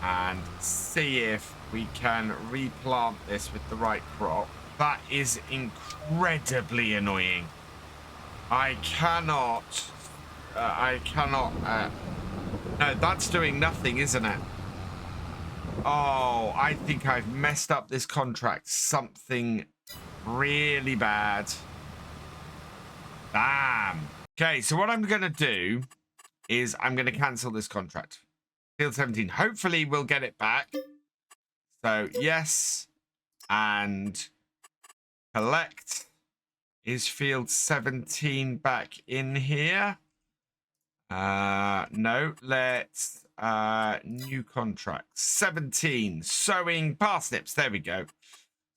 and see if we can replant this with the right crop. That is incredibly annoying. I cannot. No, that's doing nothing, isn't it? Oh, I think I've messed up this contract. Something really bad. Damn. Okay, so what I'm going to do is I'm going to cancel this contract. Field 17. Hopefully we'll get it back. So, yes. And collect. Is field 17 back in here? No, let's New contract. 17. Sowing parsnips. There we go.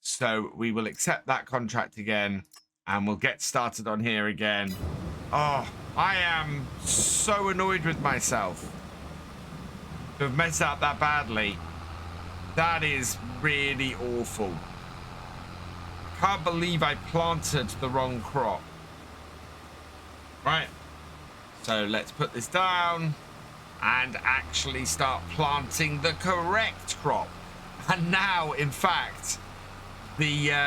So we will accept that contract again. And we'll get started on here again. Oh, I am so annoyed with myself to have messed up that badly. That is really awful. Can't believe I planted the wrong crop. Right. So let's put this down and actually start planting the correct crop. And now, in fact, the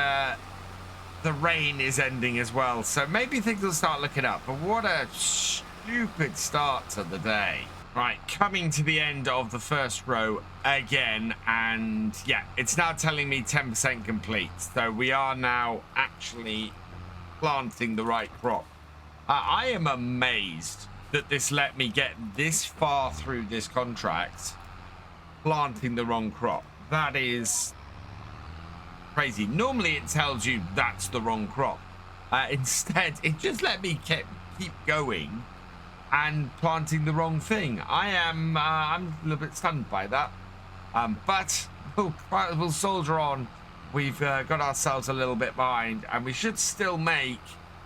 rain is ending as well, so maybe things will start looking up. But what a stupid start to the day. Right, coming to the end of the first row again, and yeah, it's now telling me 10% complete. So we are now actually planting the right crop. I am amazed that this let me get this far through this contract planting the wrong crop. That is crazy. Normally it tells you that's the wrong crop. Instead, it just let me keep going and planting the wrong thing. I'm a little bit stunned by that. But we'll soldier on. We've got ourselves a little bit behind, and we should still make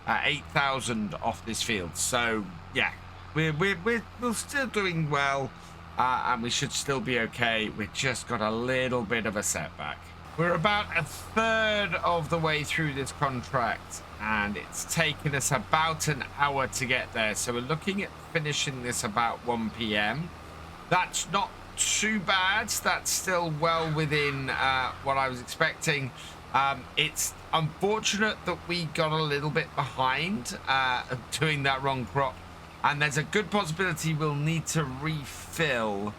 8,000 off this field. So yeah, we're still doing well, and we should still be okay. We've just got a little bit of a setback. We're about a third of the way through this contract, and it's taken us about an hour to get there. So we're looking at finishing this about 1 p.m. That's not too bad. That's still well within what I was expecting. It's unfortunate that we got a little bit behind doing that wrong crop, and there's a good possibility we'll need to refill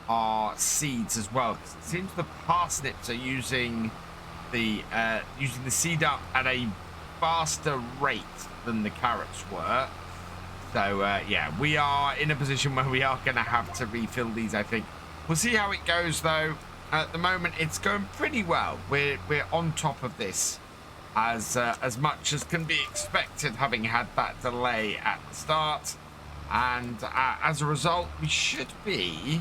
our seeds as well. It seems the parsnips are using the seed up at a faster rate than the carrots were. So yeah, we are in a position where we are going to have to refill these, I think. We'll see how it goes though. At the moment it's going pretty well. We're on top of this as much as can be expected, having had that delay at the start, and as a result we should be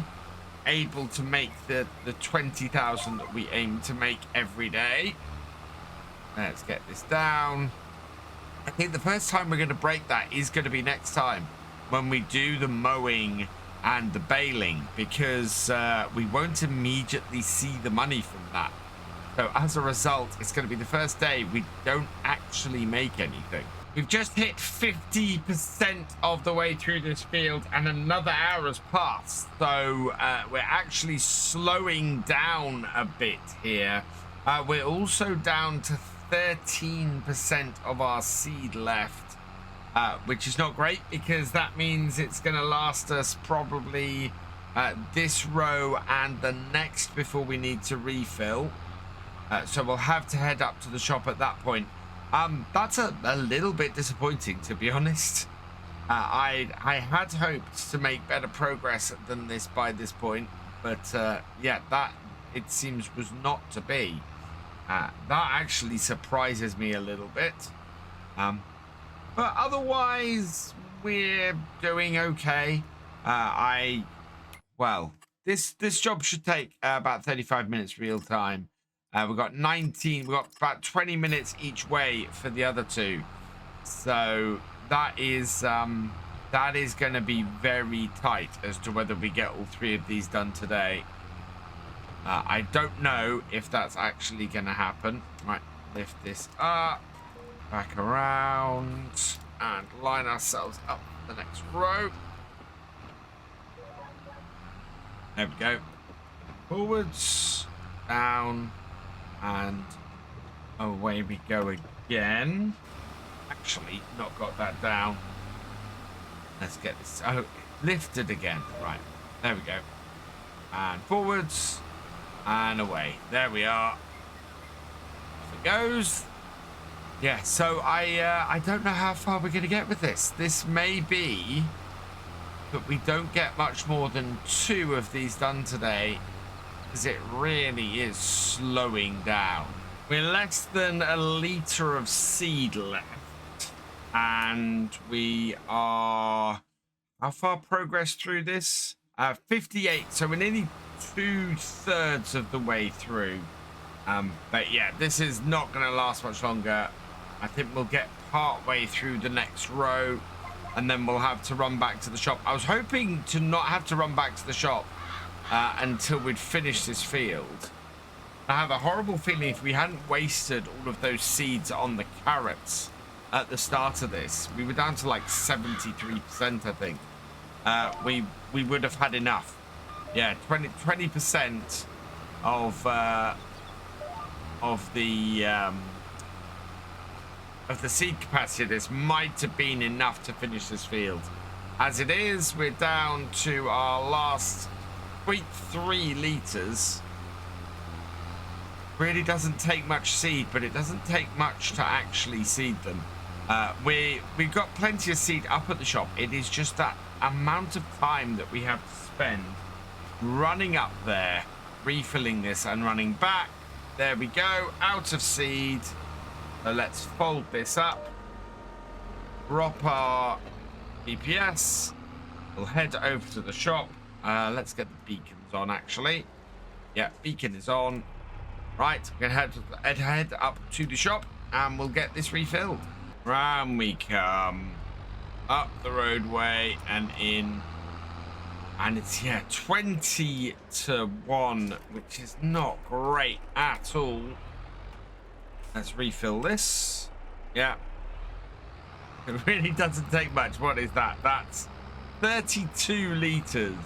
able to make the 20,000 that we aim to make every day. Let's get this down. I think the first time we're going to break that is going to be next time when we do the mowing and the baling, because we won't immediately see the money from that. So as a result, it's going to be the first day we don't actually make anything. We've just hit 50% of the way through this field, and another hour has passed. So we're actually slowing down a bit here. We're also down to 13% of our seed left, which is not great, because that means it's going to last us probably this row and the next before we need to refill. So we'll have to head up to the shop at that point. That's a little bit disappointing, to be honest. I had hoped to make better progress than this by this point, but yeah, that it seems was not to be. That actually surprises me a little bit. But otherwise, we're doing okay. Well, this job should take about 35 minutes real time. We've got 19, we've got about 20 minutes each way for the other two. So that is going to be very tight as to whether we get all three of these done today. I don't know if that's actually going to happen. Right, lift this up, back around, and line ourselves up the next row. There we go. Forwards, down, and away we go again. Actually, not got that down. Let's get this lifted again. Right, there we go. And forwards and away. There we are. Off it goes. Yeah, so I don't know how far we're going to get with this. This may be that we don't get much more than 2 of these done today, because it really is slowing down. We're less than a litre of seed left, and we are how far progressed through this? 58, so we're nearly 2/3 of the way through. But yeah, this is not going to last much longer. I think we'll get part way through the next row, and then we'll have to run back to the shop. I was hoping to not have to run back to the shop until we'd finished this field. I have a horrible feeling if we hadn't wasted all of those seeds on the carrots at the start of this, we were down to like 73%, I think. We would have had enough. Yeah, 20% of the seed capacity of this might have been enough to finish this field. As it is, we're down to our last 0.3 litres. Really doesn't take much seed, but it doesn't take much to actually seed them. We've got plenty of seed up at the shop. It is just that amount of time that we have to spend running up there, refilling this and running back. There we go, out of seed. So let's fold this up, drop our DPS. We'll head over to the shop. Let's get the beacons on, actually. Yeah, beacon is on. Right, we're going to head up to the shop and we'll get this refilled. Round we come, up the roadway and in. And it's, yeah, 20-1, which is not great at all. Let's refill this. Yeah. It really doesn't take much. What is that? That's 32 litres.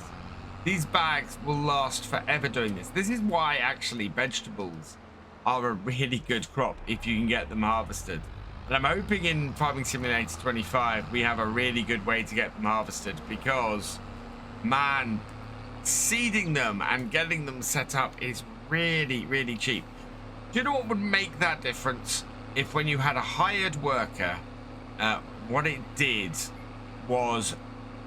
These bags will last forever doing this. This is why, actually, vegetables are a really good crop if you can get them harvested. And I'm hoping in Farming Simulator 25 we have a really good way to get them harvested, because, man, seeding them and getting them set up is really, really cheap. Do you know what would make that difference? If when you had a hired worker, what it did was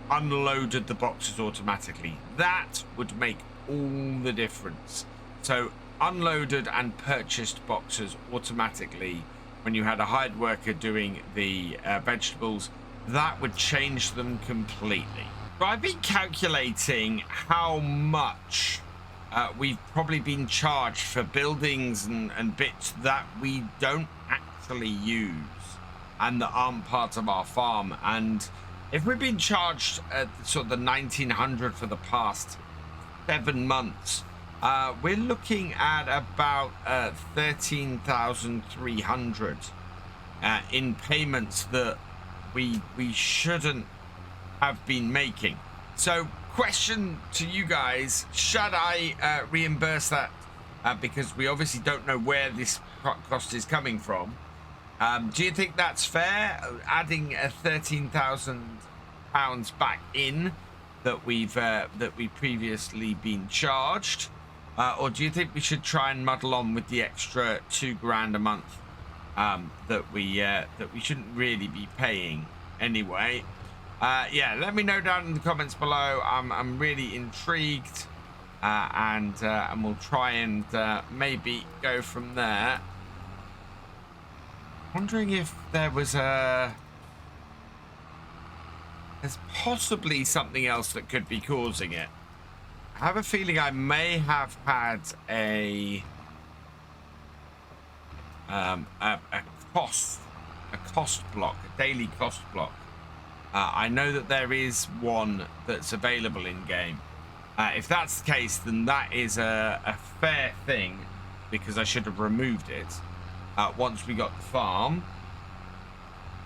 unloaded the boxes automatically. That would make all the difference. So unloaded and purchased boxes automatically when you had a hired worker doing the vegetables, that would change them completely. So I've been calculating how much we've probably been charged for buildings and bits that we don't actually use and that aren't part of our farm. And if we've been charged sort of the 1900 for the past 7 months, we're looking at about 13,300 in payments that we shouldn't have been making. So question to you guys, should I reimburse that? Because we obviously don't know where this cost is coming from. Do you think that's fair, adding a £13,000 back in that we've previously been charged, or do you think we should try and muddle on with the extra £2,000 a month that we shouldn't really be paying anyway? Yeah, let me know down in the comments below. I'm really intrigued, and we'll try and maybe go from there. Wondering if there's possibly something else that could be causing it. I have a feeling I may have had a cost block, a daily cost block. I know that there is one that's available in game. If that's the case, then that is a fair thing, because I should have removed it once we got the farm.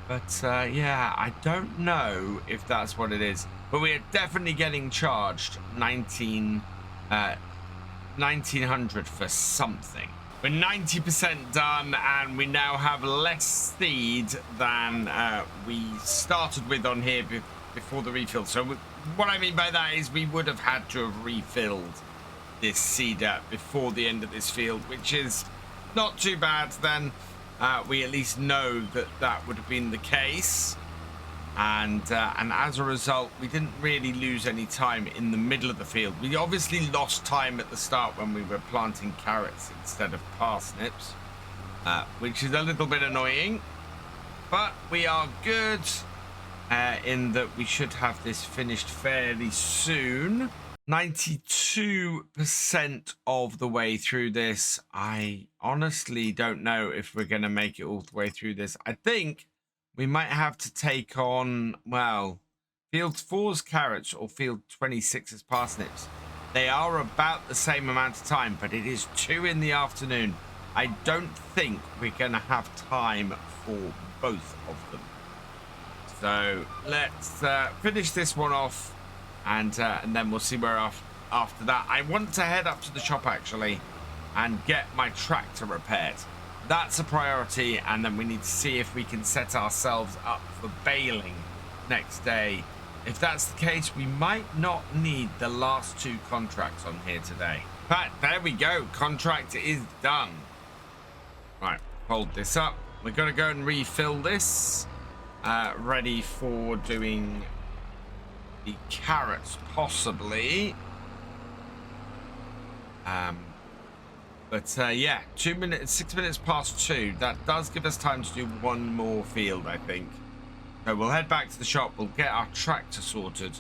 But yeah, I don't know if that's what it is. But we are definitely getting charged 1900 for something. We're 90% done, and we now have less seed than we started with on here before the refill. So what I mean by that is we would have had to have refilled this seeder before the end of this field, which is not too bad. Then we at least know that that would have been the case. And as a result, we didn't really lose any time in the middle of the field. We obviously lost time at the start when we were planting carrots instead of parsnips, which is a little bit annoying. But we are good in that we should have this finished fairly soon. 92% of the way through this. I honestly don't know if we're going to make it all the way through this. I think we might have to take on, well, field 4's carrots or field 26's parsnips. They are about the same amount of time, but it is 2 in the afternoon. I don't think we're going to have time for both of them. So let's finish this one off, and then we'll see where after that. I want to head up to the shop actually and get my tractor repaired. That's a priority, and then we need to see if we can set ourselves up for baling next day. If that's the case, we might not need the last 2 contracts on here today. But there we go. Contract is done. Right, hold this up. We're going to go and refill this. Ready for doing the carrots, possibly. Yeah, 2 minutes, 6 minutes past 2. That does give us time to do one more field, I think. So we'll head back to the shop. We'll get our tractor sorted,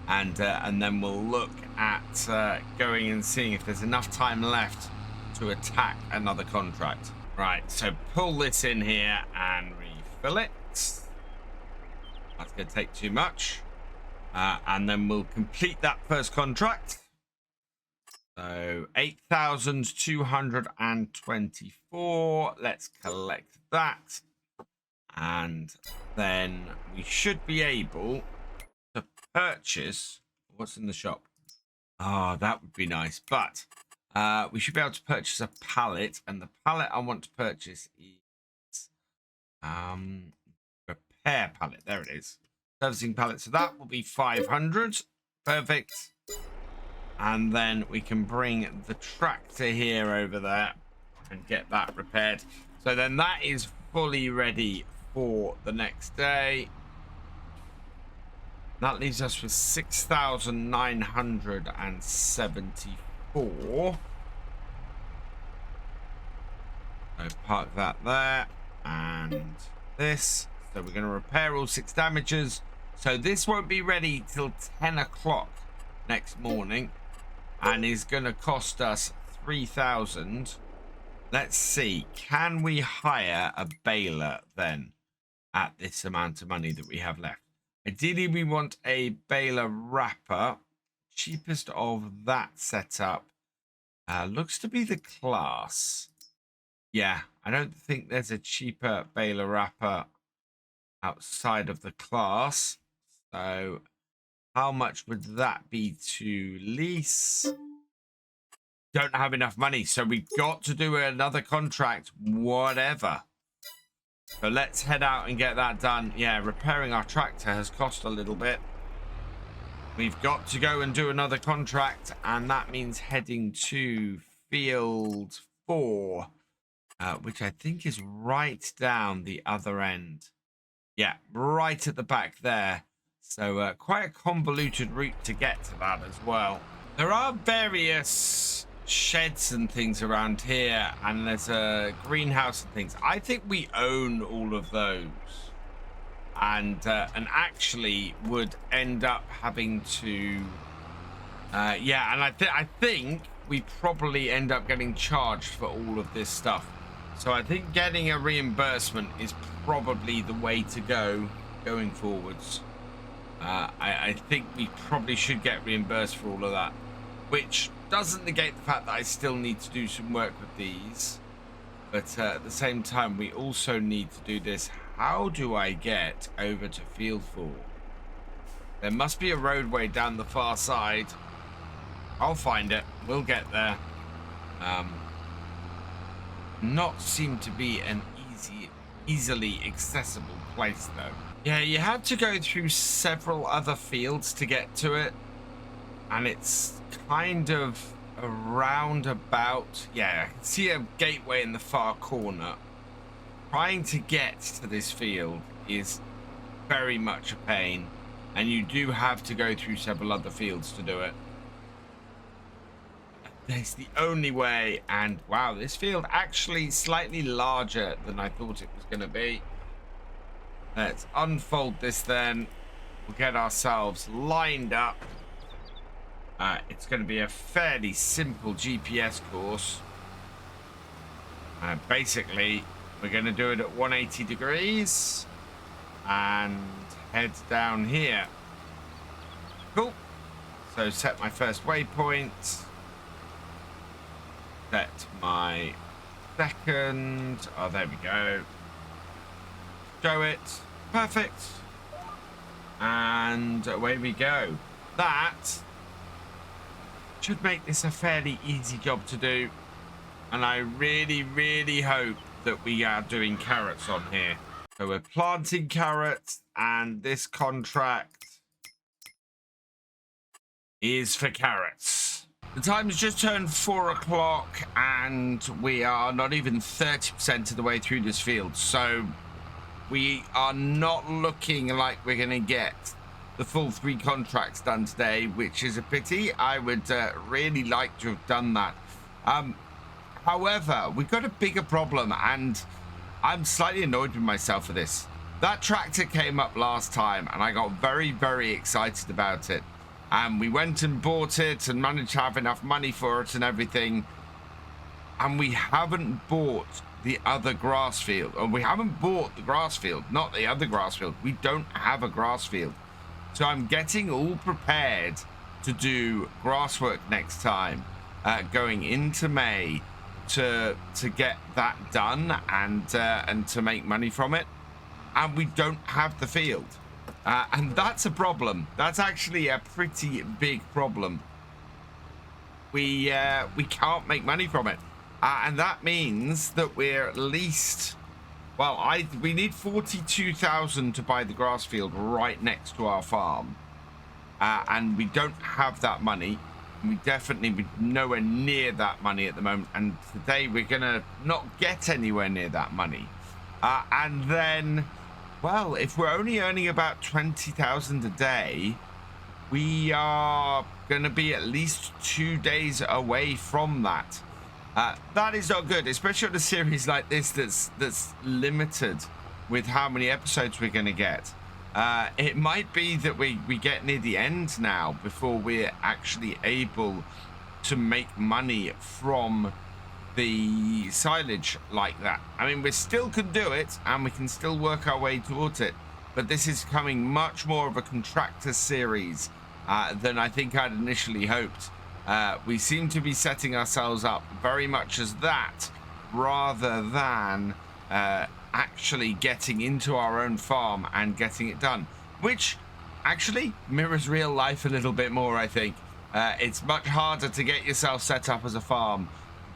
and then we'll look at going and seeing if there's enough time left to attack another contract. Right, so pull this in here and refill it. That's going to take too much. And then we'll complete that first contract. So 8,224. Let's collect that. And then we should be able to purchase. What's in the shop? Oh, that would be nice. But we should be able to purchase a pallet. And the pallet I want to purchase is repair pallet. There it is. Servicing pallet. So that will be 500. Perfect. And then we can bring the tractor here over there and get that repaired. So then that is fully ready for the next day. That leaves us with 6,974. So park that there and this. So we're going to repair all 6 damages. So this won't be ready till 10 o'clock next morning and is going to cost us 3,000. Let's see. Can we hire a baler then at this amount of money that we have left? Ideally, we want a baler wrapper. Cheapest of that setup looks to be the class. Yeah, I don't think there's a cheaper baler wrapper outside of the class. So how much would that be to lease? Don't have enough money, so we've got to do another contract, whatever. So let's head out and get that done. Yeah, repairing our tractor has cost a little bit. We've got to go and do another contract, and that means heading to field 4, which I think is right down the other end. Yeah, right at the back there. So quite a convoluted route to get to that as well. There are various sheds and things around here, and there's a greenhouse and things. I think we own all of those, and actually would end up having to yeah, and I think we probably end up getting charged for all of this stuff. So I think getting a reimbursement is probably the way to go going forwards. I think we probably should get reimbursed for all of that, which doesn't negate the fact that I still need to do some work with these. But at the same time, we also need to do this. How do I get over to field 4? There must be a roadway down the far side. I'll find it. We'll get there. Not seem to be an easily accessible place though. Yeah, you had to go through several other fields to get to it, and it's kind of a roundabout. Yeah, I can see a gateway in the far corner. Trying to get to this field is very much a pain, and you do have to go through several other fields to do it. It's the only way, and wow, this field actually slightly larger than I thought it was going to be. Let's unfold this then. We'll get ourselves lined up. It's going to be a fairly simple GPS course. Basically, we're going to do it at 180 degrees and head down here. Cool. So set my first waypoint. Set my second. Oh, there we go. Show it. Perfect. And away we go. That should make this a fairly easy job to do. And I really, really hope that we are doing carrots on here. So we're planting carrots, and this contract is for carrots. The time's just turned 4 o'clock, and we are not even 30% of the way through this field. So we are not looking like we're going to get the full 3 contracts done today, which is a pity. I would really like to have done that. However, we've got a bigger problem, and I'm slightly annoyed with myself for this. That tractor came up last time, and I got very, very excited about it. And we went and bought it and managed to have enough money for it and everything. And we haven't bought the other grass field. Or we haven't bought the grass field, not the other grass field. We don't have a grass field. So I'm getting all prepared to do grass work next time, going into May to get that done and to make money from it. And we don't have the field. And that's a problem. That's actually a pretty big problem. We can't make money from it. And that means that we're at least, well, we need 42,000 to buy the grass field right next to our farm. And we don't have that money. We definitely be nowhere near that money at the moment. And today we're going to not get anywhere near that money. And then, well, if we're only earning about 20,000 a day, we are going to be at least 2 days away from that. That is not good, especially on a series like this that's limited with how many episodes we're going to get. It might be that we get near the end now before we're actually able to make money from the silage like that. I mean, we still can do it and we can still work our way towards it, but this is becoming much more of a contractor series than I think I'd initially hoped. We seem to be setting ourselves up very much as that rather than actually getting into our own farm and getting it done, which actually mirrors real life a little bit more. I think it's much harder to get yourself set up as a farm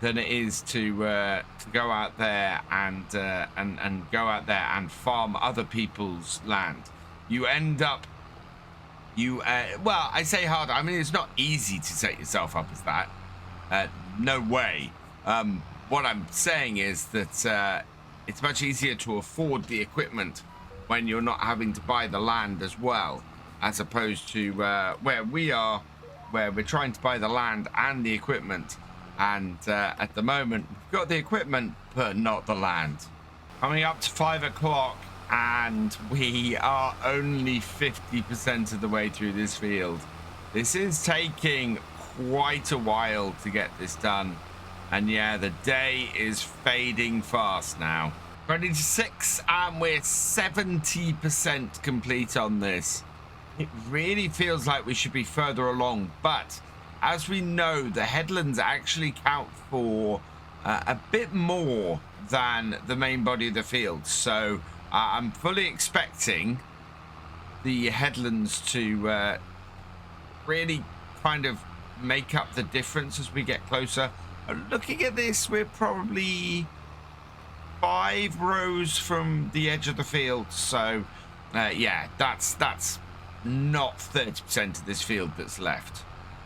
than it is to go out there and go out there and farm other people's land. You end up well, I say harder. I mean, it's not easy to set yourself up as that. No way. What I'm saying is that it's much easier to afford the equipment when you're not having to buy the land as well, as opposed to where we are, where we're trying to buy the land and the equipment. And at the moment, we've got the equipment, but not the land. Coming up to 5 o'clock, and we are only 50% of the way through this field. This is taking quite a while to get this done. And yeah, the day is fading fast now. 26, and we're 70% complete on this. It really feels like we should be further along, but as we know, the headlands actually count for a bit more than the main body of the field. So I'm fully expecting the headlands to really kind of make up the difference as we get closer. Looking at this, we're probably 5 rows from the edge of the field. So yeah, that's not 30% of this field that's left.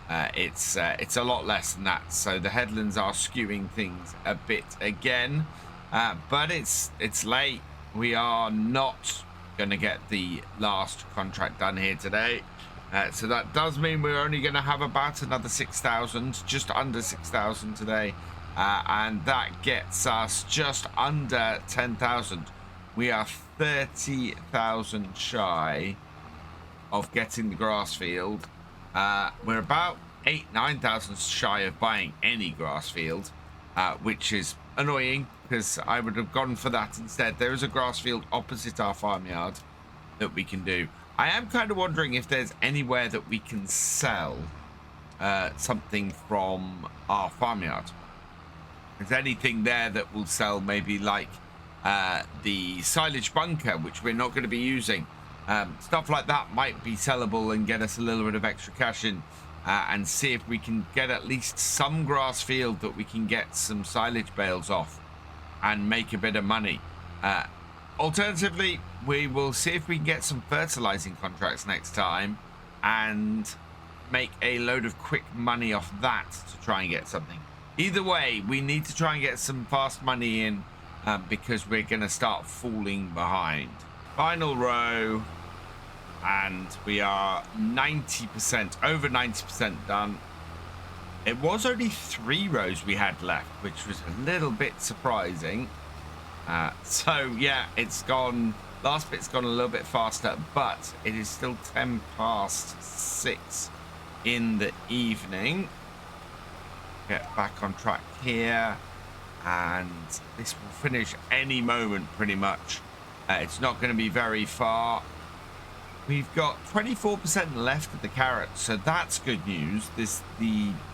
It's a lot less than that. So the headlands are skewing things a bit again, but it's late. We are not going to get the last contract done here today. So that does mean we're only going to have about another 6,000, just under 6,000 today. And that gets us just under 10,000. We are 30,000 shy of getting the grass field. We're about 9,000 shy of buying any grass field, which is annoying because I would have gone for that instead. There is a grass field opposite our farmyard that we can do. I am kind of wondering if there's anywhere that we can sell something from our farmyard. Is there anything there that will sell, maybe like the silage bunker, which we're not going to be using? Stuff like that might be sellable and get us a little bit of extra cash in, and see if we can get at least some grass field that we can get some silage bales off and make a bit of money. Alternatively, we will see if we can get some fertilizing contracts next time and make a load of quick money off that to try and get something. Either way, we need to try and get some fast money in, because we're going to start falling behind. Final row, and we are 90%, over 90% done. It was only 3 rows we had left, which was a little bit surprising. So yeah, it's gone, last bit's gone a little bit faster, but it is still 10 past 6 in the evening. Get back on track here, and this will finish any moment pretty much. It's not going to be very far. We've got 24% left of the carrots, so that's good news. The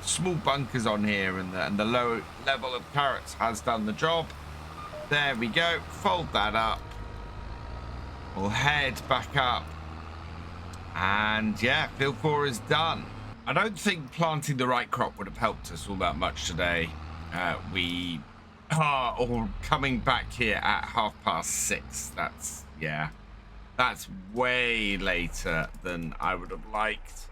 small bunkers on here and the low level of carrots has done the job. There we go. Fold that up. We'll head back up, and yeah, field 4 is done. I don't think planting the right crop would have helped us all that much today. We are all coming back here at 6:30. That's, yeah, that's way later than I would have liked.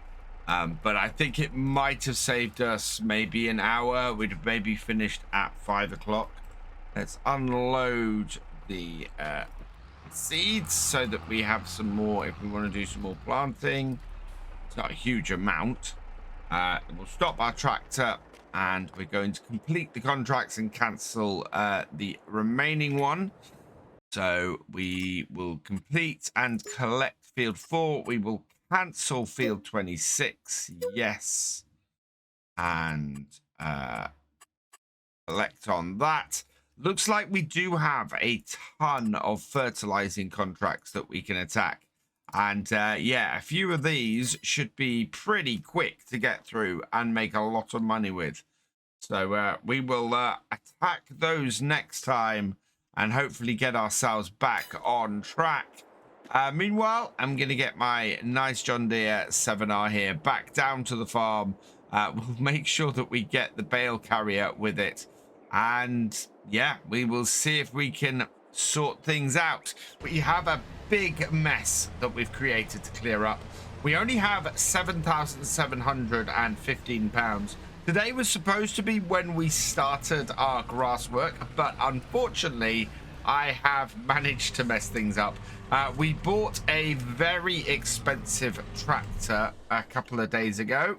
But I think it might have saved us maybe an hour. We'd have maybe finished at 5 o'clock. Let's unload the seeds so that we have some more if we want to do some more planting. It's not a huge amount. We'll stop our tractor, and we're going to complete the contracts and cancel the remaining one. So we will complete and collect field 4. We will cancel field 26. Yes. And collect on that. Looks like we do have a ton of fertilizing contracts that we can attack. And yeah, a few of these should be pretty quick to get through and make a lot of money with. So we will attack those next time and hopefully get ourselves back on track. Meanwhile, I'm going to get my nice John Deere 7R here back down to the farm. We'll make sure that we get the bale carrier with it. And yeah, we will see if we can sort things out. We have a big mess that we've created to clear up. We only have 7,715 pounds. Today was supposed to be when we started our grass work, but unfortunately I have managed to mess things up. We bought a very expensive tractor a couple of days ago.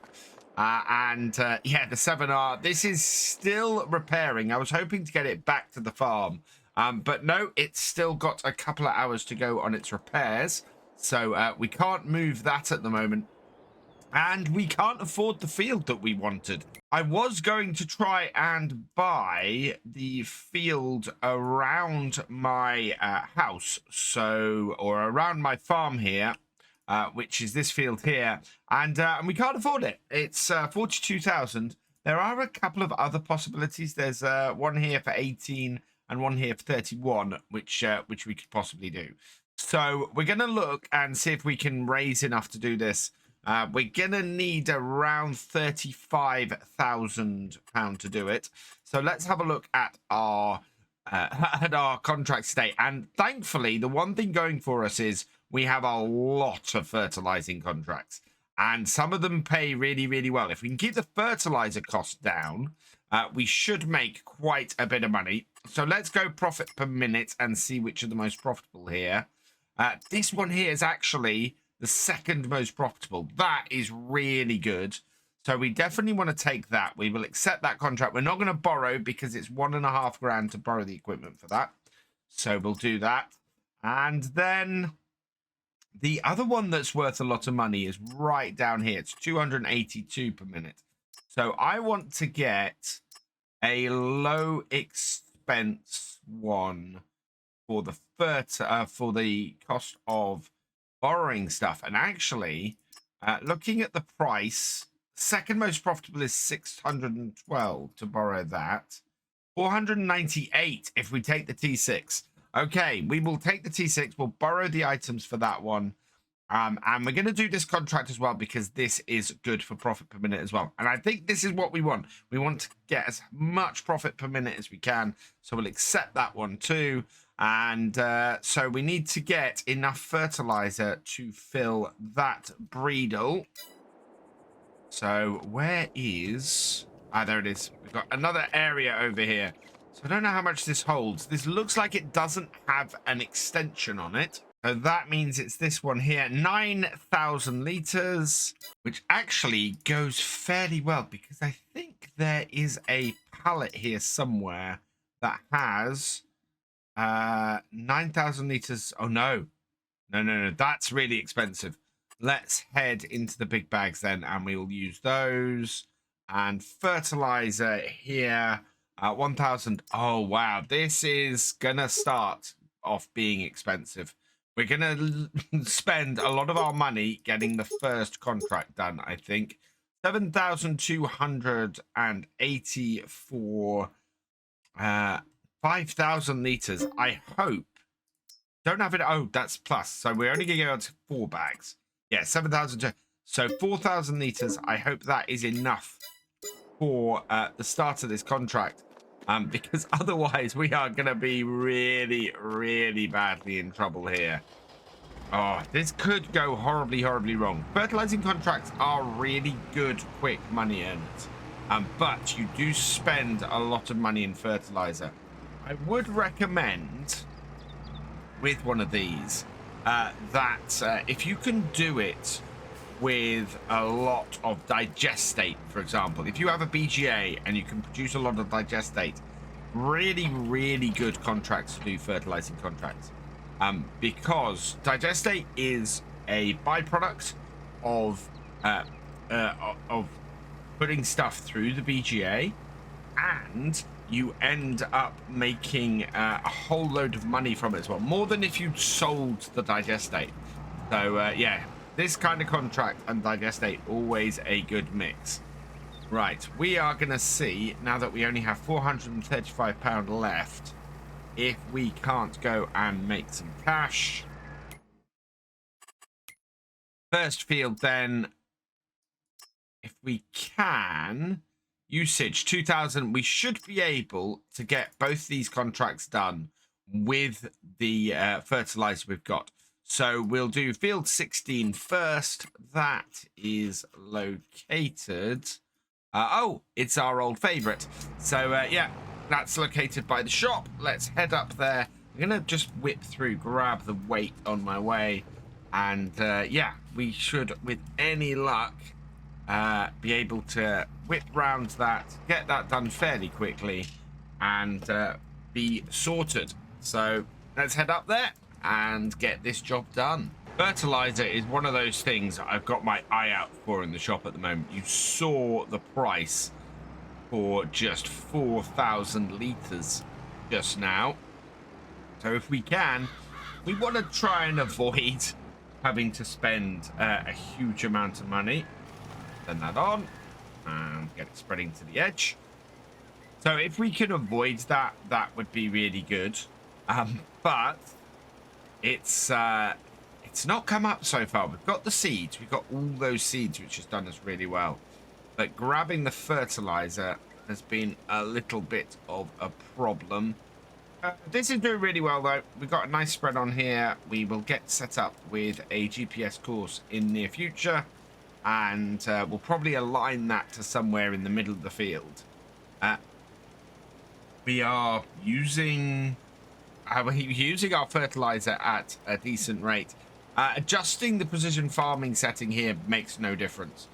Yeah, the 7R, this is still repairing. I was hoping to get it back to the farm, but no, it's still got a couple of hours to go on its repairs, so we can't move that at the moment, and we can't afford the field that we wanted. I was going to try and buy the field around my house, or around my farm here, which is this field here, and we can't afford it. It's 42,000. There are a couple of other possibilities. There's one here for 18 and one here for 31, which we could possibly do. So we're going to look and see if we can raise enough to do this. We're going to need around £35,000 to do it. So let's have a look at our contracts today. And thankfully, the one thing going for us is we have a lot of fertilizing contracts, and some of them pay really, really well. If we can keep the fertilizer cost down, we should make quite a bit of money. So let's go profit per minute and see which are the most profitable here. This one here is actually the second most profitable. That is really good. So we definitely want to take that. We will accept that contract. We're not going to borrow because it's £1.5 grand to borrow the equipment for that. So we'll do that. And then the other one that's worth a lot of money is right down here. It's 282 per minute. So I want to get a low expense one for the for the cost of borrowing stuff. And actually, looking at the price, second most profitable is 612 to borrow that. 498 if we take the T6. Okay, we will take the T6. We'll borrow the items for that one. And we're going to do this contract as well because this is good for profit per minute as well. And I think this is what we want. We want to get as much profit per minute as we can. So we'll accept that one too. And so we need to get enough fertilizer to fill that breedle. So where is... Ah, there it is. We've got another area over here. So I don't know how much this holds. This looks like it doesn't have an extension on it. So that means it's this one here, 9,000 liters, which actually goes fairly well because I think there is a pallet here somewhere that has 9,000 liters. Oh, no. No. That's really expensive. Let's head into the big bags then, and we'll use those. And fertilizer here, 1,000. Oh, wow. This is going to start off being expensive. We're going to spend a lot of our money getting the first contract done, I think. 7,280 for 5,000 liters. I hope. Don't have it. Oh, that's plus. So we're only going to go to 4 bags. Yeah, 7,000. So 4,000 liters. I hope that is enough for the start of this contract. Because otherwise we are going to be really, really badly in trouble here. Oh, this could go horribly, horribly wrong. Fertilizing contracts are really good, quick money earners. But you do spend a lot of money in fertilizer. I would recommend with one of these that if you can do it with a lot of digestate, for example, if you have a BGA and you can produce a lot of digestate, really, really good contracts to do fertilizing contracts, because digestate is a byproduct of putting stuff through the BGA, and you end up making a whole load of money from it as well, more than if you sold the digestate. So yeah, this kind of contract and digestate, always a good mix. Right, we are going to see, now that we only have £435 left, if we can't go and make some cash. First field then, if we can, usage 2,000, we should be able to get both these contracts done with the fertilizer we've got. So we'll do field 16 first. That is located. Oh, it's our old favorite. So yeah, that's located by the shop. Let's head up there. I'm going to just whip through, grab the weight on my way. And yeah, we should, with any luck, be able to whip round that, get that done fairly quickly, and be sorted. So let's head up there and get this job done. Fertilizer is one of those things I've got my eye out for in the shop at the moment. You saw the price for just 4,000 liters just now. So if we can, we want to try and avoid having to spend a huge amount of money. Turn that on and get it spreading to the edge. So if we can avoid that, that would be really good. But it's not come up so far. We've got the seeds. We've got all those seeds, which has done us really well. But grabbing the fertilizer has been a little bit of a problem. This is doing really well, though. We've got a nice spread on here. We will get set up with a GPS course in near future. And we'll probably align that to somewhere in the middle of the field. We are using our fertilizer at a decent rate. Adjusting the precision farming setting here makes no difference.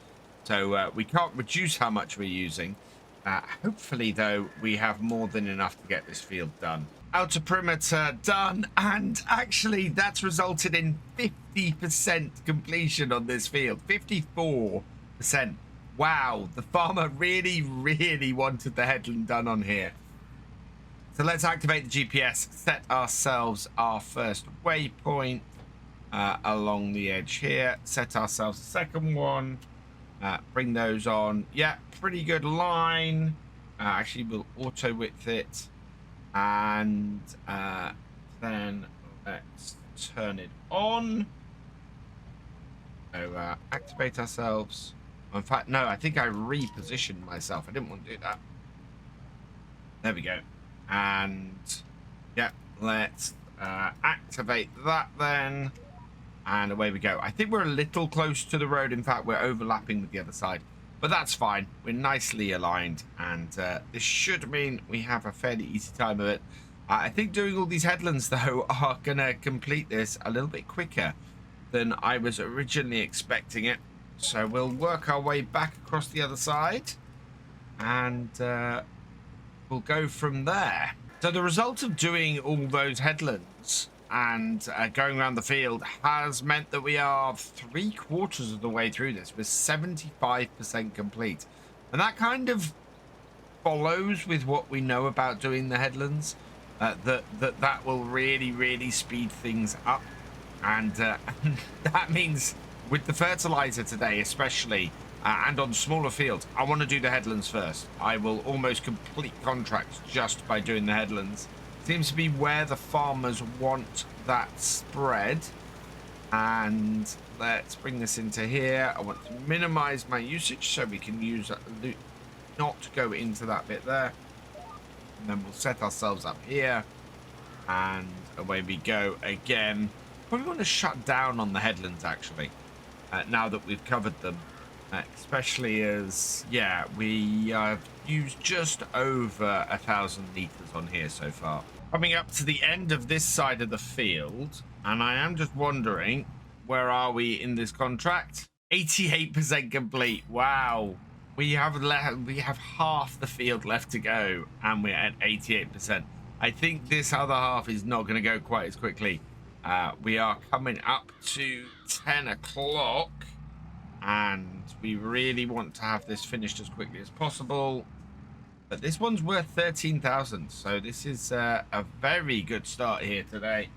So we can't reduce how much we're using. Hopefully, though, we have more than enough to get this field done. Outer perimeter done, and actually that's resulted in 50% completion on this field. 54%. Wow, the farmer really, really wanted the headland done on here. So let's activate the GPS, set ourselves our first waypoint along the edge here, set ourselves a second one, bring those on. Yeah, pretty good line. Actually, we'll auto width it, and then let's turn it on. So activate ourselves. In fact, no, I think I repositioned myself. I didn't want to do that. There we go. And yeah, let's activate that then. And away we go. I think we're a little close to the road. In fact, we're overlapping with the other side. But that's fine. We're nicely aligned. And this should mean we have a fairly easy time of it. I think doing all these headlands, though, are going to complete this a little bit quicker than I was originally expecting it. So we'll work our way back across the other side. And we'll go from there. So the result of doing all those headlands and going around the field has meant that we are 3/4 of the way through this. We're 75% complete. And that kind of follows with what we know about doing the headlands. That will really, really speed things up. And that means with the fertilizer today, especially, and on smaller fields, I want to do the headlands first. I will almost complete contracts just by doing the headlands. Seems to be where the farmers want that spread. And let's bring this into here. I want to minimize my usage so we can use not go into that bit there. And then we'll set ourselves up here. And away we go again. Probably want to shut down on the headlands, actually, now that we've covered them. Especially as, yeah, we have used just over 1,000 litres on here so far. Coming up to the end of this side of the field, and I am just wondering, where are we in this contract? 88% complete. Wow. We have half the field left to go, and we're at 88%. I think this other half is not going to go quite as quickly. We are coming up to 10 o'clock, and we really want to have this finished as quickly as possible. But this one's worth 13,000, so this is a very good start here today.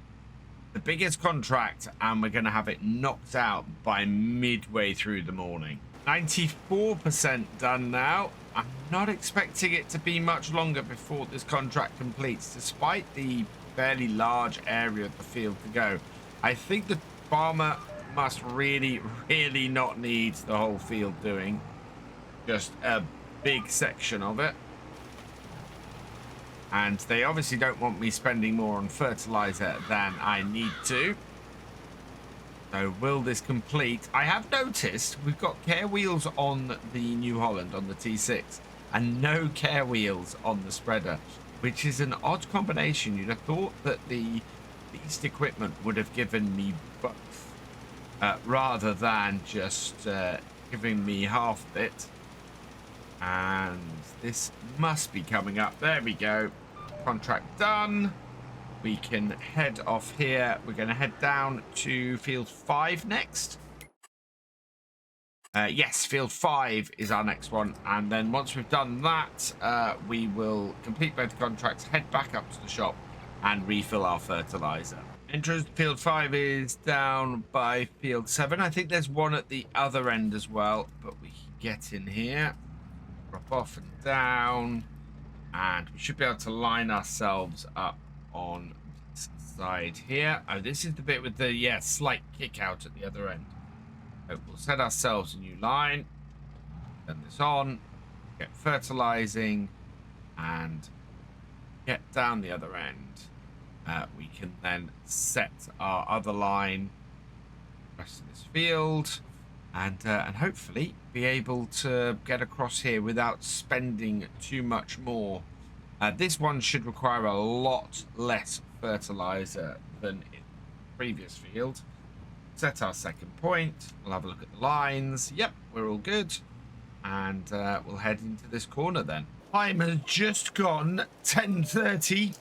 The biggest contract, and we're going to have it knocked out by midway through the morning. 94% done now. I'm not expecting it to be much longer before this contract completes, despite the fairly large area of the field to go. I think the farmer must really, really not need the whole field doing, just a big section of it. And they obviously don't want me spending more on fertilizer than I need to. So will this complete? I have noticed we've got care wheels on the New Holland, on the T6, and no care wheels on the spreader, which is an odd combination. You'd have thought that the least equipment would have given me both, rather than just giving me half of it. And this must be coming up. There we go. Contract done. We can head off here. We're going to head down to field 5 next. Yes, field 5 is our next one. And then once we've done that, we will complete both contracts, head back up to the shop, and refill our fertilizer. Entrance to field 5 is down by field 7. I think there's one at the other end as well, but we can get in here, drop off and down, and we should be able to line ourselves up on this side here. Oh, this is the bit with the, yeah, slight kick out at the other end. So we'll set ourselves a new line, turn this on, get fertilizing, and get down the other end. We can then set our other line rest of this field, and hopefully be able to get across here without spending too much more. This one should require a lot less fertilizer than in the previous field. Set our second point. We'll have a look at the lines. Yep, we're all good. And we'll head into this corner then. Time has just gone 10:30.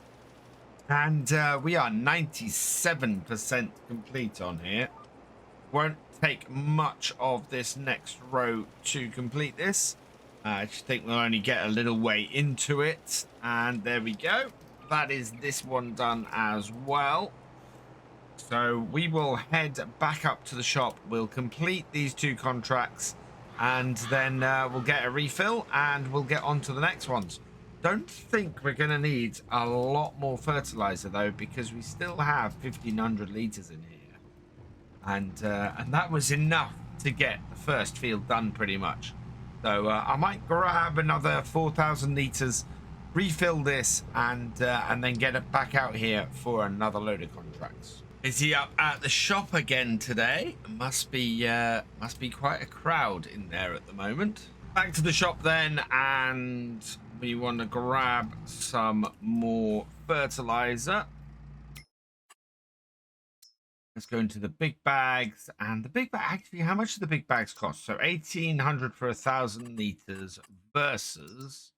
And we are 97% complete on here. Won't take much of this next row to complete this. I just think we'll only get a little way into it. And there we go. That is this one done as well. So we will head back up to the shop. We'll complete these 2 contracts. And then we'll get a refill and we'll get on to the next ones. Don't think we're going to need a lot more fertilizer, though, because we still have 1,500 litres in here. And that was enough to get the first field done pretty much. So I might grab another 4,000 litres, refill this, and then get it back out here for another load of contracts. Busy up at the shop again today. Must be quite a crowd in there at the moment. Back to the shop then, and we want to grab some more fertilizer. Let's go into the big bags, and the big bag, actually, how much do the big bags cost? So 1,800 for 1,000 liters versus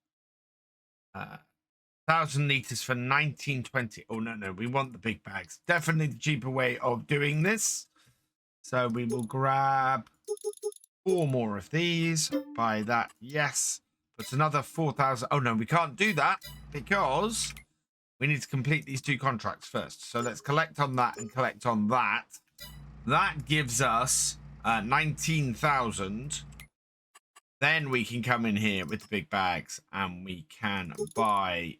1,000 liters for 1920. Oh no, we want the big bags. Definitely the cheaper way of doing this. So we will grab 4 more of these. Buy that, yes. But another 4,000. Oh no, we can't do that because we need to complete these 2 contracts first. So let's collect on that and collect on that. That gives us 19,000. Then we can come in here with the big bags and we can buy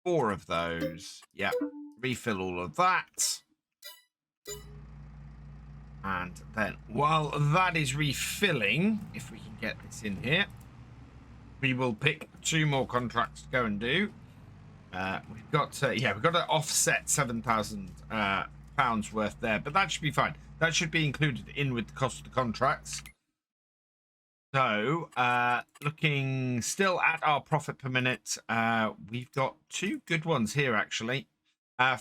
4 of those. Yep. Refill all of that. And then while that is refilling, if we can get this in here, we will pick 2 more contracts to go and do. We've got to offset 7,000 pounds worth there, but that should be fine. That should be included in with the cost of the contracts. So looking still at our profit per minute, we've got 2 good ones here actually.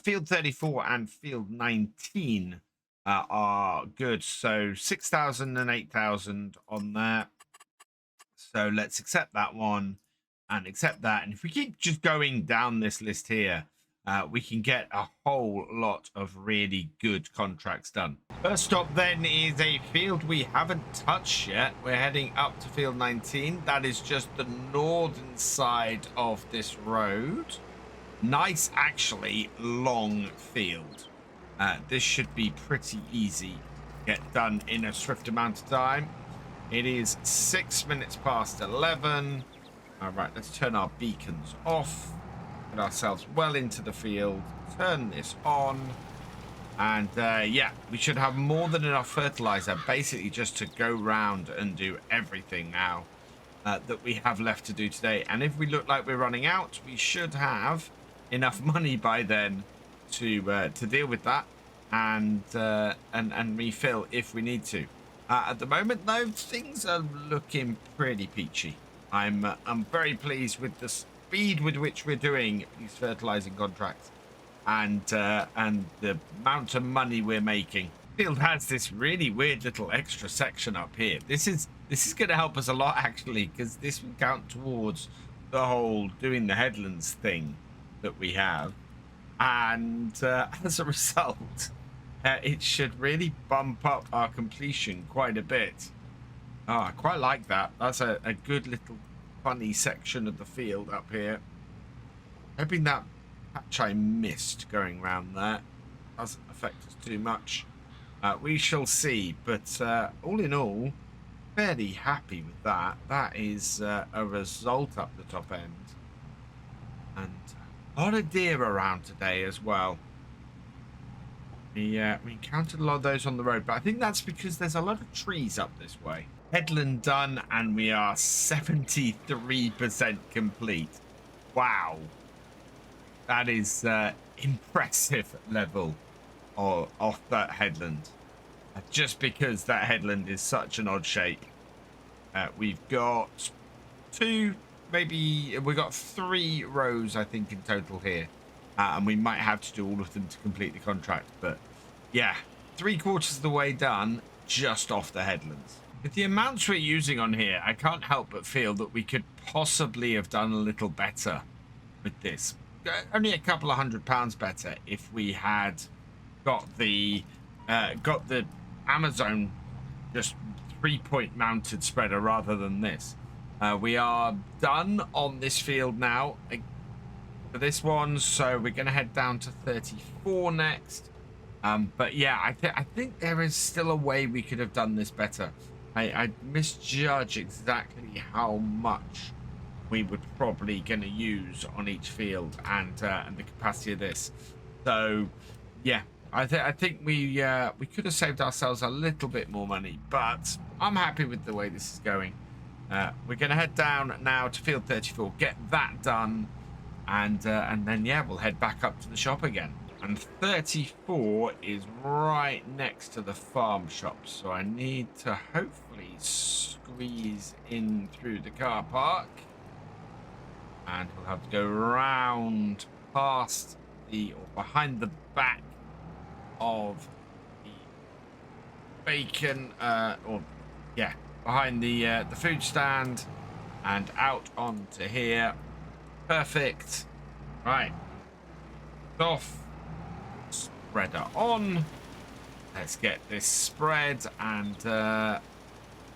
Field 34 and field 19 are good. So 6,000 and 8,000 on there. So let's accept that one and accept that. And if we keep just going down this list here, we can get a whole lot of really good contracts done. First stop then is a field we haven't touched yet. We're heading up to field 19. That is just the northern side of this road. Nice, actually, long field. This should be pretty easy to get done in a swift amount of time. It is 6 minutes past 11. All right, let's turn our beacons off. Put ourselves well into the field. Turn this on. And yeah, we should have more than enough fertilizer basically just to go round and do everything now that we have left to do today. And if we look like we're running out, we should have enough money by then to deal with that and refill if we need to. At the moment, though, things are looking pretty peachy. I'm very pleased with the speed with which we're doing these fertilizing contracts and the amount of money we're making. Field has this really weird little extra section up here. This is going to help us a lot actually, because this will count towards the whole doing the headlands thing that we have, and as a result, it should really bump up our completion quite a bit. Oh, I quite like that. That's a good little funny section of the field up here. Hoping that patch I missed going around there doesn't affect us too much. We shall see, but all in all, fairly happy with that. That is a result up the top end. And a lot of deer around today as well. We encountered a lot of those on the road, but I think that's because there's a lot of trees up this way. Headland done, and we are 73% complete. Wow. That is impressive level off that headland. Just because that headland is such an odd shape. We've got 2, maybe we've got 3 rows, I think, in total here. And we might have to do all of them to complete the contract. But yeah, 3/4 of the way done just off the headlands. With the amounts we're using on here, I can't help but feel that we could possibly have done a little better with this. Only a couple of £100 better if we had got the Amazon just 3-point mounted spreader rather than this. We are done on this field now for this one, so we're going to head down to 34 next. But yeah, I think there is still a way we could have done this better. I misjudge exactly how much we would probably going to use on each field and the capacity of this. So yeah, I think we could have saved ourselves a little bit more money, but I'm happy with the way this is going. We're going to head down now to field 34, get that done, and then yeah, we'll head back up to the shop again. And 34 is right next to the farm shop, so I need to hopefully squeeze in through the car park, and we'll have to go round past or behind the back of the bacon, behind the food stand, and out onto here. Perfect. Right. Off. Spreader on. Let's get this spread and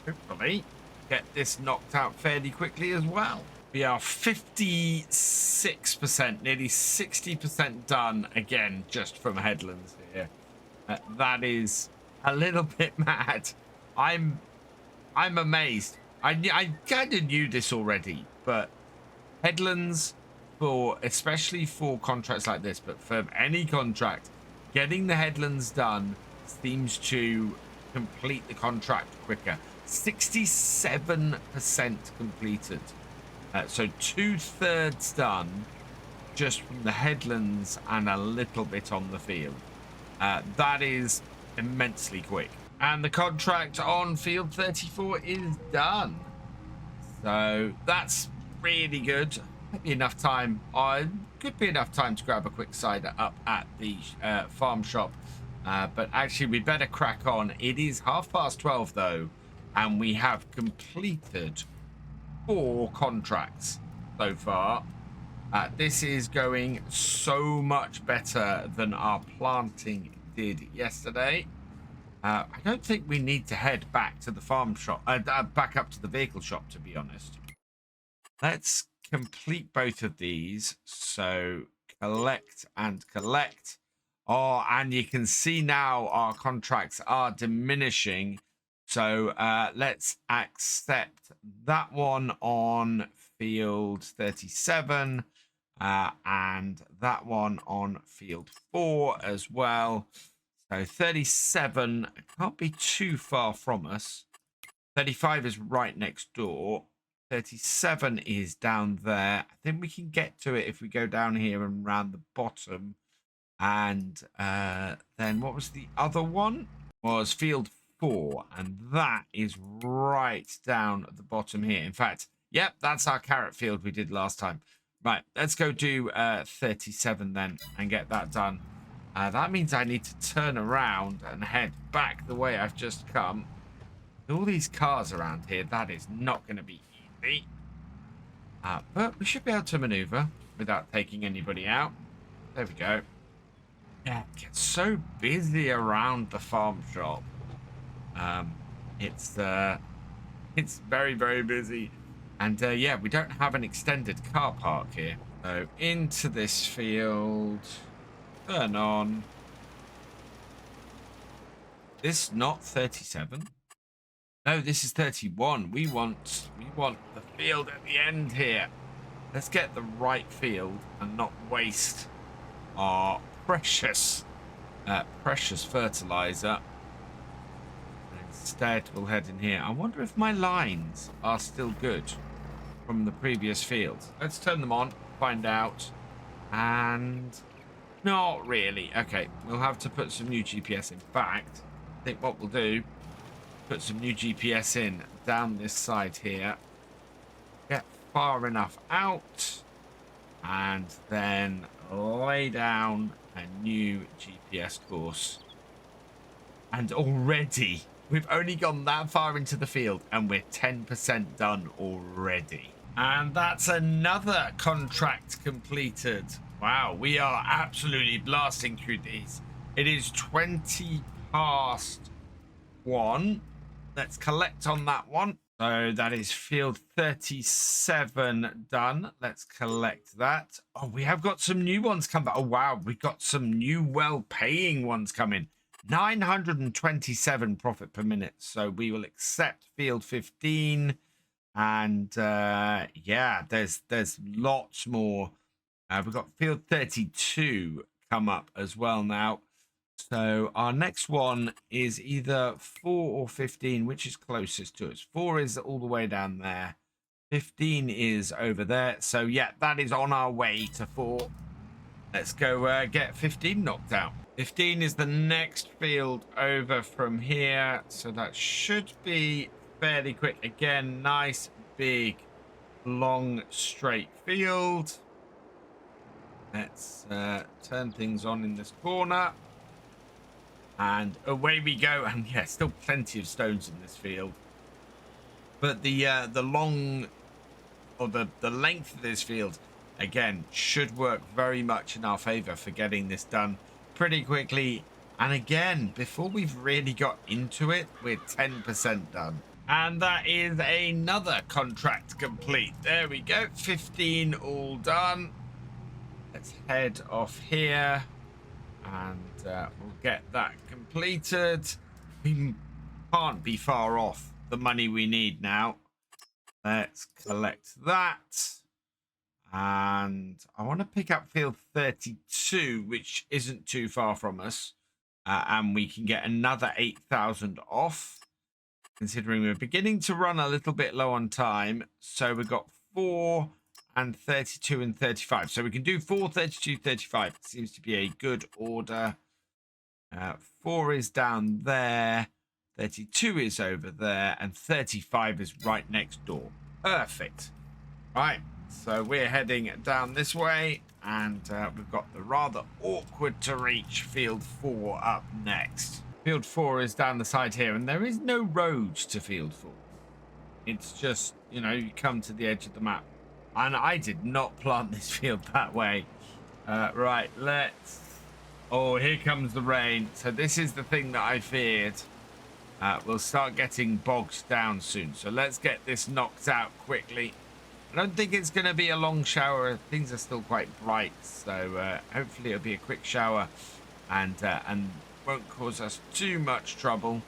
hopefully get this knocked out fairly quickly as well. We are 56%, nearly 60% done again just from headlands here. That is a little bit mad. I'm amazed. I kind of knew this already, but headlands, especially for contracts like this, but for any contract, getting the headlands done seems to complete the contract quicker. 67% completed. So 2/3 done just from the headlands and a little bit on the field. That is immensely quick. And the contract on field 34 is done. So that's really good. Could be enough time. Could be enough time to grab a quick cider up at the farm shop. But actually, we better crack on. It is 12:30 though, and we have completed 4 contracts so far. This is going so much better than our planting did yesterday. I don't think we need to head back to the farm shop, back up to the vehicle shop, to be honest. Let's complete both of these. So collect and collect. Oh, and you can see now our contracts are diminishing. So let's accept that one on field 37 and that one on field 4 as well. So 37 can't be too far from us. 35 is right next door. 37 is down there. I think we can get to it if we go down here and round the bottom. And then what was the other one? Was field 4, and that is right down at the bottom here. In fact, yep, that's our carrot field we did last time. Right, let's go do 37 then and get that done. That means I need to turn around and head back the way I've just come. All these cars around here, that is not going to be easy. But we should be able to maneuver without taking anybody out. There we go. Yeah, it gets so busy around the farm shop. It's very, very busy. And yeah, we don't have an extended car park here. So into this field, turn on. This not 37. No, this is 31. We want the field at the end here. Let's get the right field and not waste our precious fertilizer. Instead, we'll head in here. I wonder if my lines are still good from the previous field. Let's turn them on, find out. And not really. Okay, we'll have to put some new GPS. In fact, I think what we'll do, put some new GPS in down this side here. Get far enough out, and then lay down a new GPS course. And already, we've only gone that far into the field, and we're 10% done already. And that's another contract completed. Wow, we are absolutely blasting through these. It is 20 past 1. Let's collect on that one. So that is field 37 done. Let's collect that. Oh, we have got some new ones come back. Oh, wow. We've got some new well-paying ones coming. 927 profit per minute. So we will accept field 15. And yeah, there's lots more. We've got field 32 come up as well now. So our next one is either 4 or 15, which is closest to us. 4 is all the way down there. 15 is over there. So yeah, that is on our way to 4. Let's go get 15 knocked out. 15 is the next field over from here. So that should be fairly quick. Again, nice, big, long, straight field. Let's turn things on in this corner. And away we go. And yeah, still plenty of stones in this field. But the long, or the length of this field, again, should work very much in our favor for getting this done pretty quickly. And again, before we've really got into it, we're 10% done. And that is another contract complete. There we go. 15 all done. Let's head off here. And we'll get that completed. We can't be far off the money we need now. Let's collect that. And I want to pick up field 32, which isn't too far from us. And we can get another 8,000 off, considering we're beginning to run a little bit low on time. So we've got 4 and 32 and 35. So we can do 4, 32, 35. It seems to be a good order. 4 is down there. 32 is over there. And 35 is right next door. Perfect. Right. So we're heading down this way. And we've got the rather awkward to reach field 4 up next. Field 4 is down the side here. And there is no road to field 4. It's just, you know, you come to the edge of the map. And I did not plant this field that way. Right, let's... Oh, here comes the rain. So this is the thing that I feared. We'll start getting bogged down soon. So let's get this knocked out quickly. I don't think it's going to be a long shower. Things are still quite bright. So hopefully it'll be a quick shower. And won't cause us too much trouble.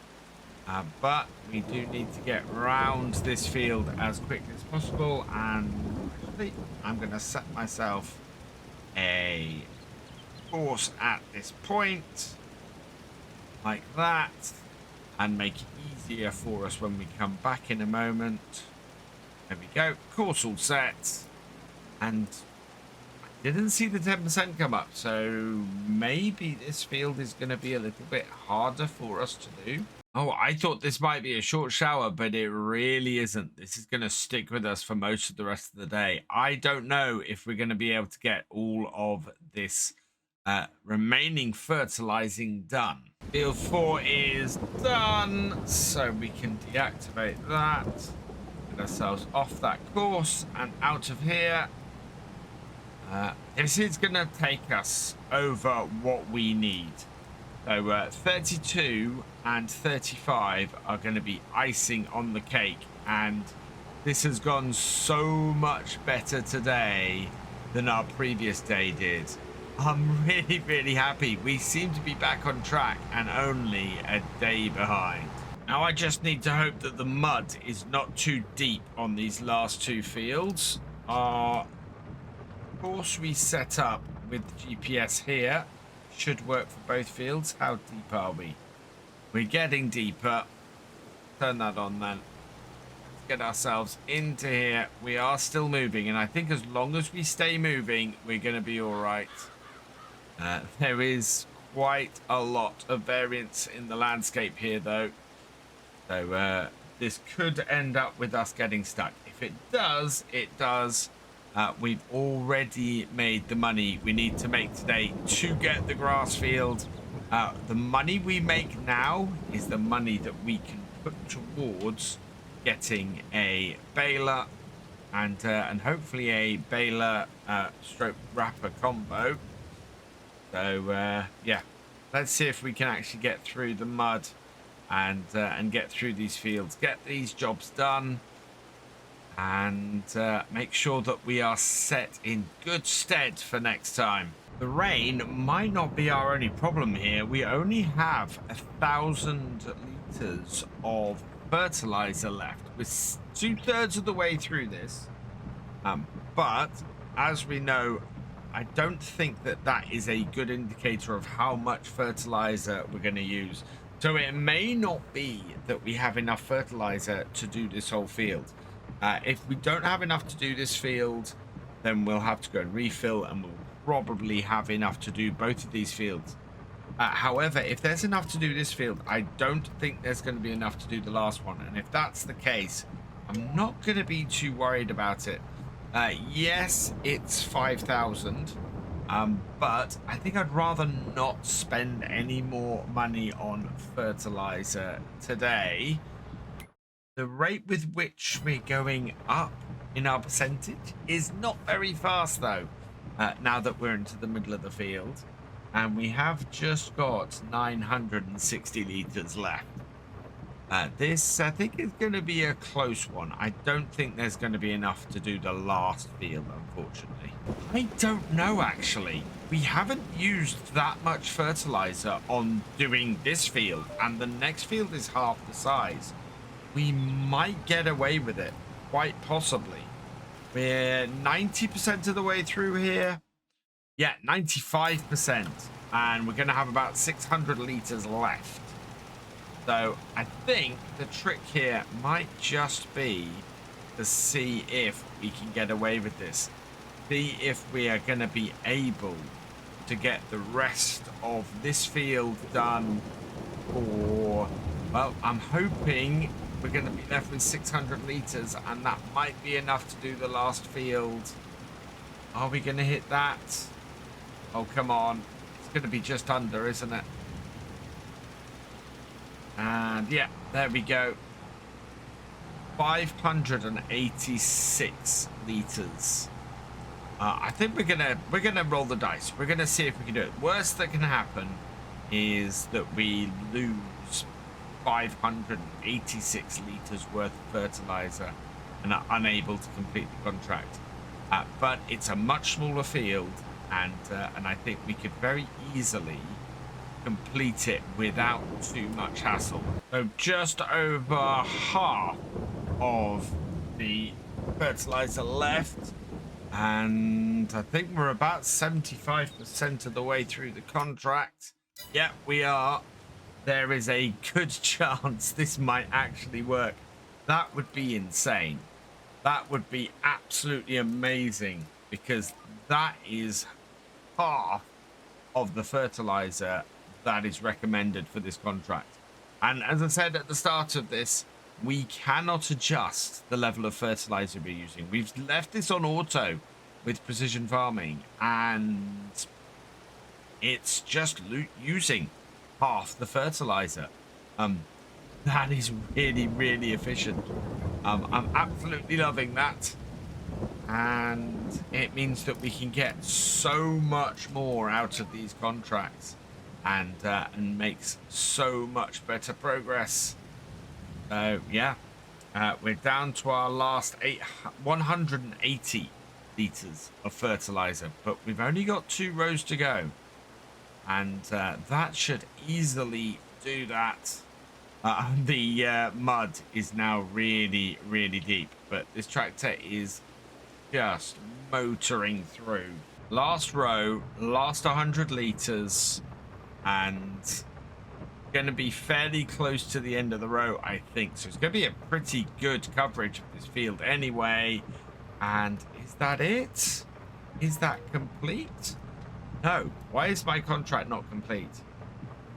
But we do need to get round this field as quickly as possible. And actually, I'm going to set myself a course at this point. Like that. And make it easier for us when we come back in a moment. There we go. Course all set. And I didn't see the 10% come up. So maybe this field is going to be a little bit harder for us to do. Oh, I thought this might be a short shower, but it really isn't. This is going to stick with us for most of the rest of the day. I don't know if we're going to be able to get all of this remaining fertilizing done. Field 4 is done, so we can deactivate that. Get ourselves off that course and out of here. This is going to take us over what we need. So 32 and 35 are going to be icing on the cake, and this has gone so much better today than our previous day did. I'm really happy. We seem to be back on track and only a day behind. Now I just need to hope that the mud is not too deep on these last 2 fields. Our course we set up with the GPS here should work for both fields. How deep are we? We're getting deeper. Turn that on then. Let's get ourselves into here. We are still moving, and I think as long as we stay moving, we're going to be all right. There is quite a lot of variance in the landscape here, though. So this could end up with us getting stuck. If it does, it does. We've already made the money we need to make today to get the grass field. The money we make now is the money that we can put towards getting a baler and hopefully a baler stroke wrapper combo. So yeah, let's see if we can actually get through the mud and get through these fields, get these jobs done, and make sure that we are set in good stead for next time. The rain might not be our only problem here. We only have 1,000 litres of fertilizer left. We're 2/3 of the way through this, but as we know, I don't think that that is a good indicator of how much fertilizer we're going to use. So it may not be that we have enough fertilizer to do this whole field. If we don't have enough to do this field, then we'll have to go and refill, and we'll probably have enough to do both of these fields. However, if there's enough to do this field, I don't think there's going to be enough to do the last one. And if that's the case, I'm not going to be too worried about it. Yes, it's 5,000, but I think I'd rather not spend any more money on fertilizer today. The rate with which we're going up in our percentage is not very fast, though, now that we're into the middle of the field. And we have just got 960 litres left. This, I think, is going to be a close one. I don't think there's going to be enough to do the last field, unfortunately. I don't know, actually. We haven't used that much fertilizer on doing this field, and the next field is half the size. We might get away with it, quite possibly. We're 90% of the way through here. Yeah, 95%. And we're going to have about 600 litres left. So I think the trick here might just be to see if we can get away with this. See if we are going to be able to get the rest of this field done. Or, well, I'm hoping we're going to be left with 600 litres, and that might be enough to do the last field. Are we going to hit that? Oh, come on. It's going to be just under, isn't it? And yeah, there we go. 586 litres. I think we're gonna roll the dice. We're gonna see if we can do it. Worst that can happen is that we lose 586 litres worth of fertilizer and are unable to complete the contract. But it's a much smaller field, and I think we could very easily complete it without too much hassle. So just over half of the fertilizer left, and I think we're about 75% of the way through the contract. Yeah, we are. There is a good chance this might actually work. That would be insane. That would be absolutely amazing, because that is half of the fertilizer that is recommended for this contract. And as I said at the start of this, we cannot adjust the level of fertilizer we're using. We've left this on auto with precision farming, and it's just using half the fertilizer. That is really, really efficient. I'm absolutely loving that. And it means that we can get so much more out of these contracts, and makes so much better progress. So yeah, we're down to our last 180 litres of fertilizer, but we've only got 2 rows to go, and that should easily do that. The mud is now really, really deep, but this tractor is just motoring through. Last row, last 100 litres, and going to be fairly close to the end of the row, I think. So it's going to be a pretty good coverage of this field anyway. And is that it? Is that complete? No. Why is my contract not complete?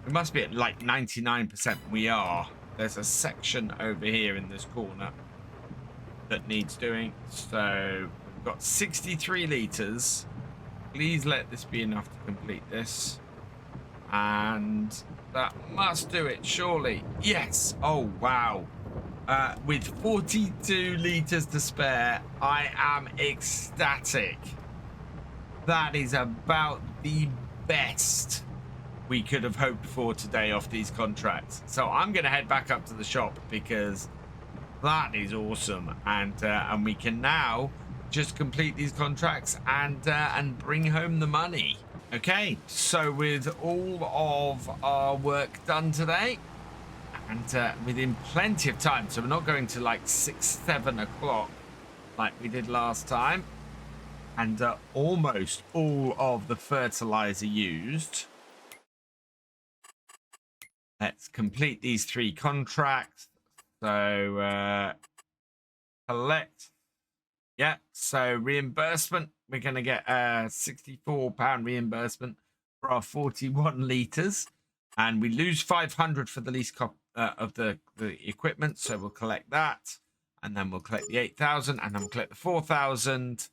We must be at like 99%. We are. There's a section over here in this corner that needs doing. So we've got 63 litres. Please let this be enough to complete this. And that must do it, surely. Yes. Oh, wow. With 42 litres to spare, I am ecstatic. That is about the best we could have hoped for today off these contracts. So I'm going to head back up to the shop because that is awesome, and we can now just complete these contracts and bring home the money. Okay, so with all of our work done today, and within plenty of time, so we're not going to like 6-7 o'clock like we did last time, and almost all of the fertilizer used. Let's complete these 3 contracts. So collect. Yeah, so reimbursement, we're going to get a £64 reimbursement for our 41 litres, and we lose 500 for the lease of the equipment, so we'll collect that, and then we'll collect the 8,000, and then we'll collect the 4,000.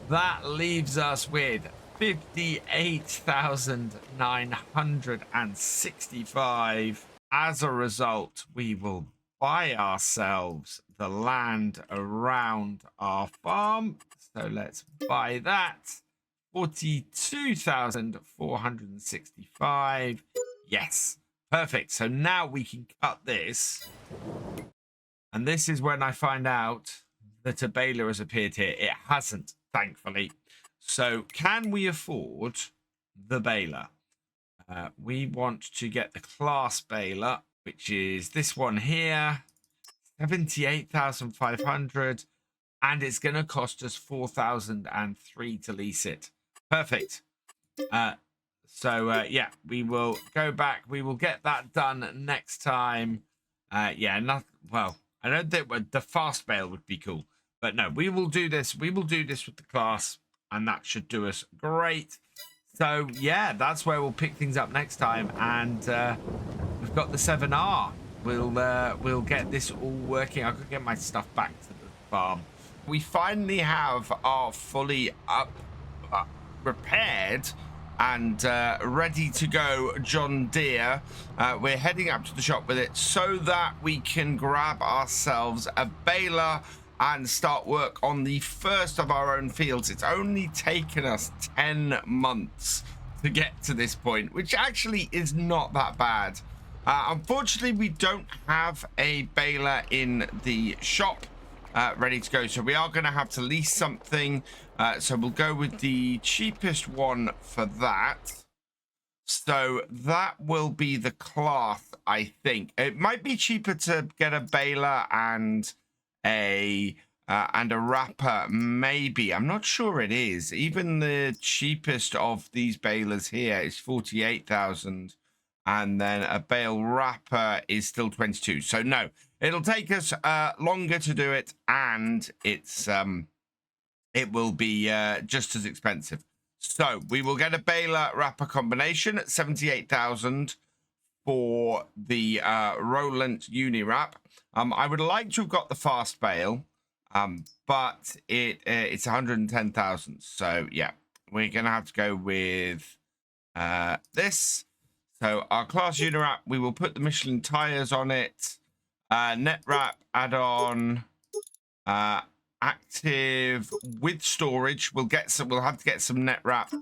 That leaves us with 58,965. As a result, we will buy ourselves the land around our farm. So let's buy that. 42,465. Yes, perfect. So now we can cut this. And this is when I find out that a baler has appeared here. It hasn't, thankfully. So can we afford the baler? We want to get the class baler, which is this one here, 78,500, and it's going to cost us 4,003 to lease it. Perfect. Yeah, we will go back. We will get that done next time. Yeah, well, I don't think the fast bale would be cool, but no, we will do this. We will do this with the class, and that should do us great. So yeah, that's where we'll pick things up next time, and we've got the 7R. We'll get this all working. I could get my stuff back to the farm. We finally have our fully repaired and ready to go John Deere. We're heading up to the shop with it so that we can grab ourselves a baler and start work on the first of our own fields. It's only taken us 10 months to get to this point, which actually is not that bad. Unfortunately, we don't have a baler in the shop ready to go, so we are going to have to lease something. So we'll go with the cheapest one for that. So that will be the cloth, I think. It might be cheaper to get a baler and a wrapper, maybe. I'm not sure it is. Even the cheapest of these balers here is 48,000, and then a bale wrapper is still 22. So no, it'll take us longer to do it, and it will be just as expensive. So we will get a baler wrapper combination at 78,000 for the Roland Unirap. I would like to have got the fast bale, but it's 110,000. So yeah, we're gonna have to go with this. So our class Unirap, we will put the Michelin tires on it. Net wrap add-on, active with storage. We'll have to get some net wrap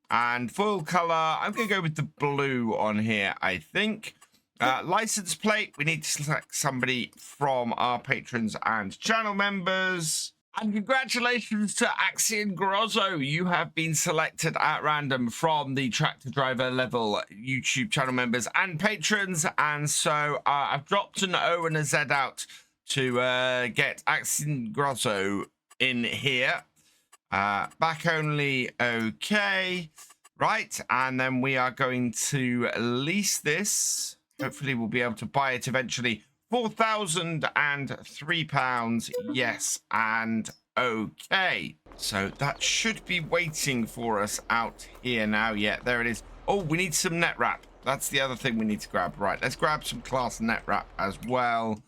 and foil color. I'm gonna go with the blue on here, I think. License plate, we need to select somebody from our patrons and channel members. And congratulations to Axion Grozzo. You have been selected at random from the tractor driver level YouTube channel members and patrons. And so I've dropped an O and a Z out to get Axion Grozzo in here. Back only, okay. Right, and then we are going to lease this. Hopefully we'll be able to buy it eventually. £4,003. Yes, and okay. So that should be waiting for us out here now. Yeah, there it is. Oh, we need some net wrap. That's the other thing we need to grab. Right, let's grab some class net wrap as well.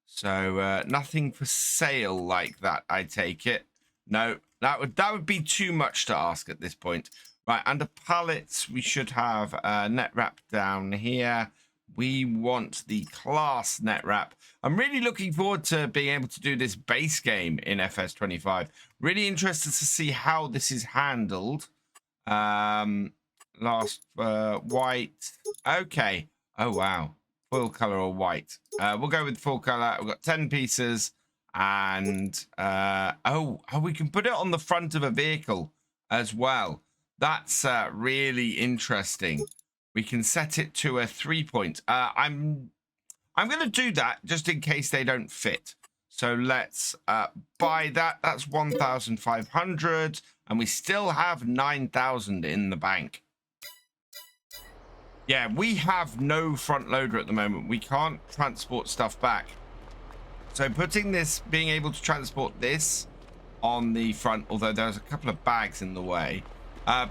So nothing for sale like that, I take it. No, that would be too much to ask at this point. Right, under pallets, we should have net wrap down here. We want the class net wrap. I'm really looking forward to being able to do this base game in FS25. Really interested to see how this is handled. last white. Okay. Oh, wow. Full color or white. We'll go with full color. We've got 10 pieces. And, oh, we can put it on the front of a vehicle as well. That's really interesting. We can set it to a 3-point. I'm going to do that just in case they don't fit. So let's buy that. That's 1,500. And we still have 9,000 in the bank. Yeah, we have no front loader at the moment. We can't transport stuff back. So putting this, being able to transport this on the front, although there's a couple of bags in the way,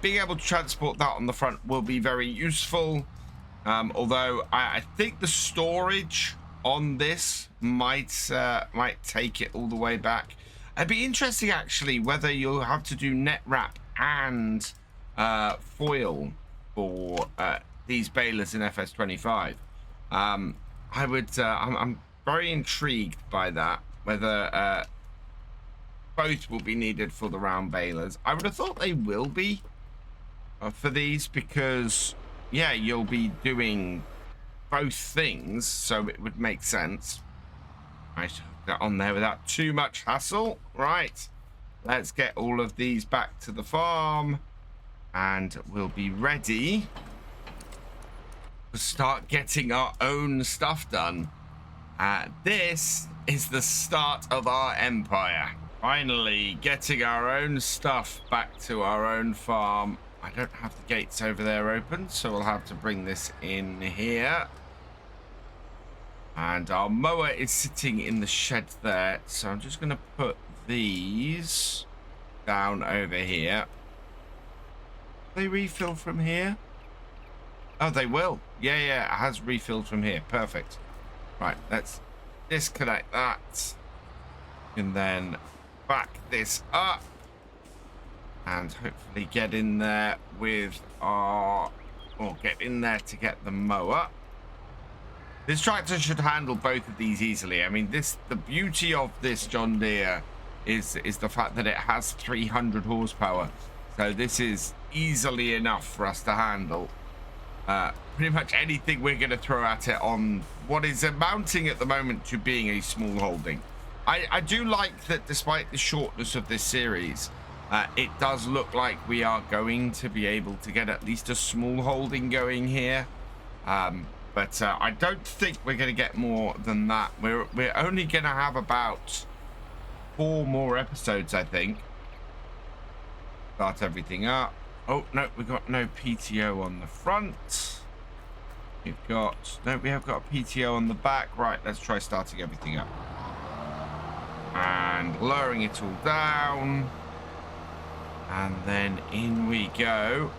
being able to transport that on the front will be very useful. Although I think the storage on this might take it all the way back. It'd be interesting actually whether you'll have to do net wrap and foil for these balers in FS25. I'm very intrigued by that, whether both will be needed for the round balers. I would have thought they will be for these because, yeah, you'll be doing both things, so it would make sense. Right, get on there without too much hassle. Right, let's get all of these back to the farm and we'll be ready to start getting our own stuff done. This is the start of our empire. Finally getting our own stuff back to our own farm. I don't have the gates over there open, so we'll have to bring this in here. And our mower is sitting in the shed there, so I'm just going to put these down over here. They refill from here? Oh, they will. Yeah, it has refilled from here. Perfect. Right, let's disconnect that. And then back this up. And hopefully get in there with our... or get in there to get the mower. This tractor should handle both of these easily. I mean, the beauty of this John Deere is the fact that it has 300 horsepower. So this is easily enough for us to handle. Pretty much anything we're going to throw at it on what is amounting at the moment to being a small holding. I do like that despite the shortness of this series, it does look like we are going to be able to get at least a small holding going here. But I don't think we're going to get more than that. We're only going to have about 4 more episodes, I think. Start everything up. Oh, no, we've got no PTO on the front. We have got a PTO on the back. Right, let's try starting everything up. And lowering it all down. And then in we go.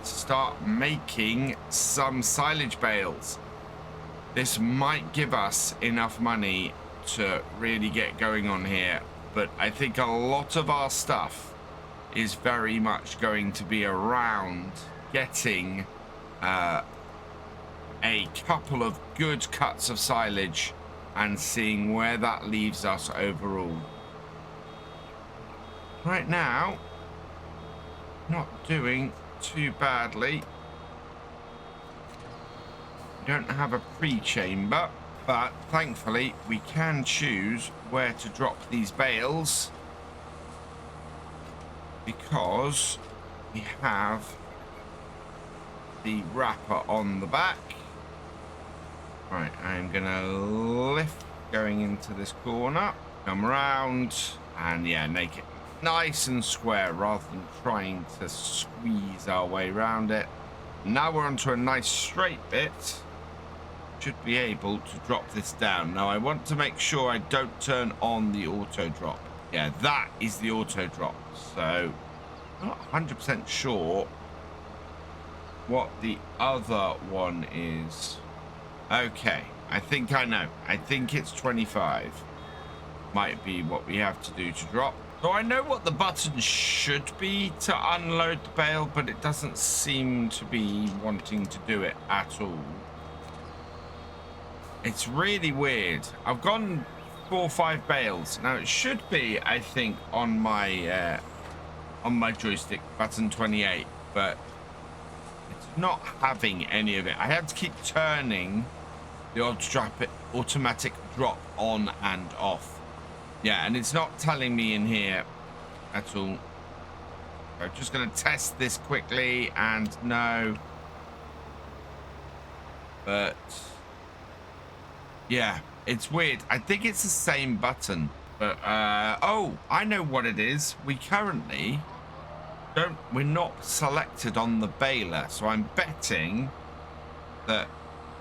Start making some silage bales. This might give us enough money to really get going on here. But I think a lot of our stuff is very much going to be around getting a couple of good cuts of silage and seeing where that leaves us overall. Right now, not doing too badly. We don't have a pre-chamber, but thankfully we can choose where to drop these bales because we have the wrapper on the back. Right, I'm gonna lift going into this corner, come around, and yeah, make it nice and square rather than trying to squeeze our way around it. Now we're onto a nice straight bit. Should be able to drop this down. Now I want to make sure I don't turn on the auto drop. Yeah, that is the auto drop. So I'm not 100% sure what the other one is. Okay, I think I know. I think it's 25. Might be what we have to do to drop. So I know what the button should be to unload the bale, but it doesn't seem to be wanting to do it at all. It's really weird. I've gone 4 or 5 bales. Now it should be, I think, on my joystick button 28, but not having any of it. I have to keep turning the automatic drop on and off. Yeah, and it's not telling me in here at all. I'm just going to test this quickly, and no. But yeah, it's weird. I think it's the same button, but oh, I know what it is. We currently we're not selected on the baler, so I'm betting that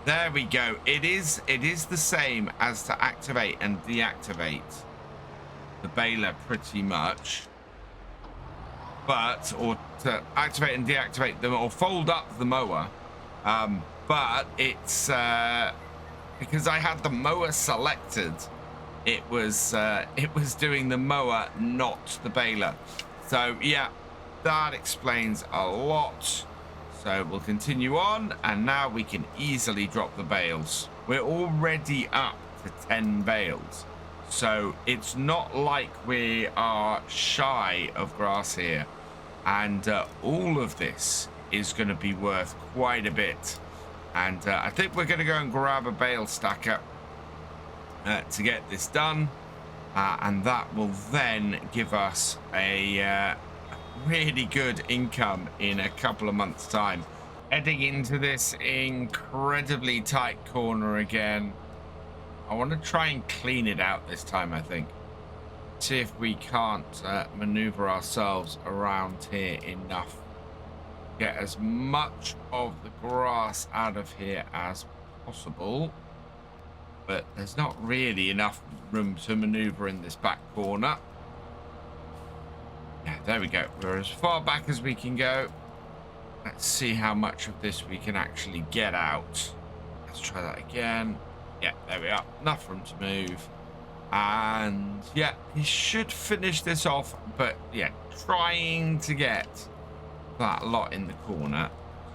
there we go. It is the same as to activate and deactivate the baler pretty much, but or to activate and deactivate them or fold up the mower. But it's because I had the mower selected, it was doing the mower, not the baler. So yeah, that explains a lot. So we'll continue on, and now we can easily drop the bales. We're already up to 10 bales, so it's not like we are shy of grass here, and all of this is going to be worth quite a bit. And I think we're going to go and grab a bale stacker to get this done. And that will then give us a really good income in a couple of months' time. Heading into this incredibly tight corner again. I want to try and clean it out this time, I think. See if we can't maneuver ourselves around here enough. Get as much of the grass out of here as possible, but there's not really enough room to maneuver in this back corner. Yeah, there we go. We're as far back as we can go. Let's see how much of this we can actually get out. Let's try that again. Yeah, there we are. Enough room to move. And yeah, he should finish this off, but yeah, trying to get that lot in the corner.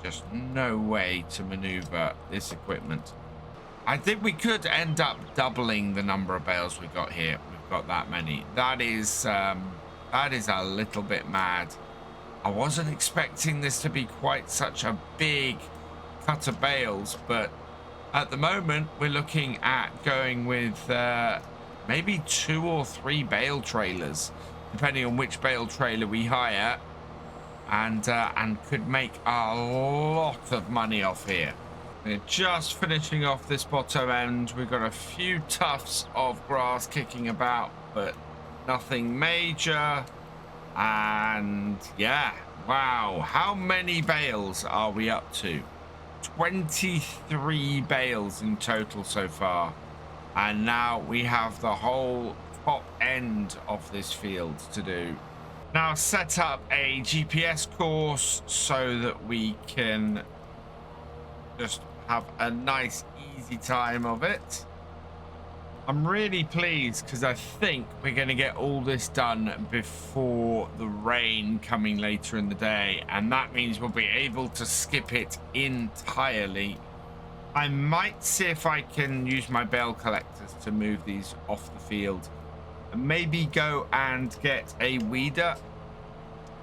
Just no way to maneuver this equipment. I think we could end up doubling the number of bales we've got here. We've got that many. That is a little bit mad. I wasn't expecting this to be quite such a big cut of bales, but at the moment we're looking at going with maybe 2 or 3 bale trailers, depending on which bale trailer we hire. And could make a lot of money off here. We're just finishing off this bottom end. We've got a few tufts of grass kicking about, but nothing major. And yeah, wow, how many bales are we up to? 23 bales in total so far, and now we have the whole top end of this field to do. Now set up a GPS course so that we can just have a nice easy time of it. I'm really pleased because I think we're going to get all this done before the rain coming later in the day, and that means we'll be able to skip it entirely. I might see if I can use my bale collectors to move these off the field. Maybe go and get a weeder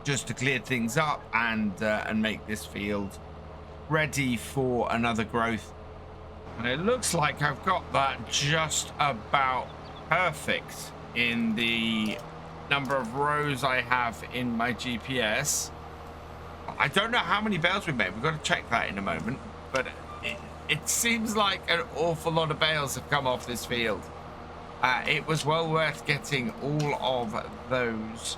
just to clear things up and make this field ready for another growth. And it looks like I've got that just about perfect in the number of rows I have in my GPS. I don't know how many bales we've made. We've got to check that in a moment, but it seems like an awful lot of bales have come off this field. It was well worth getting all of those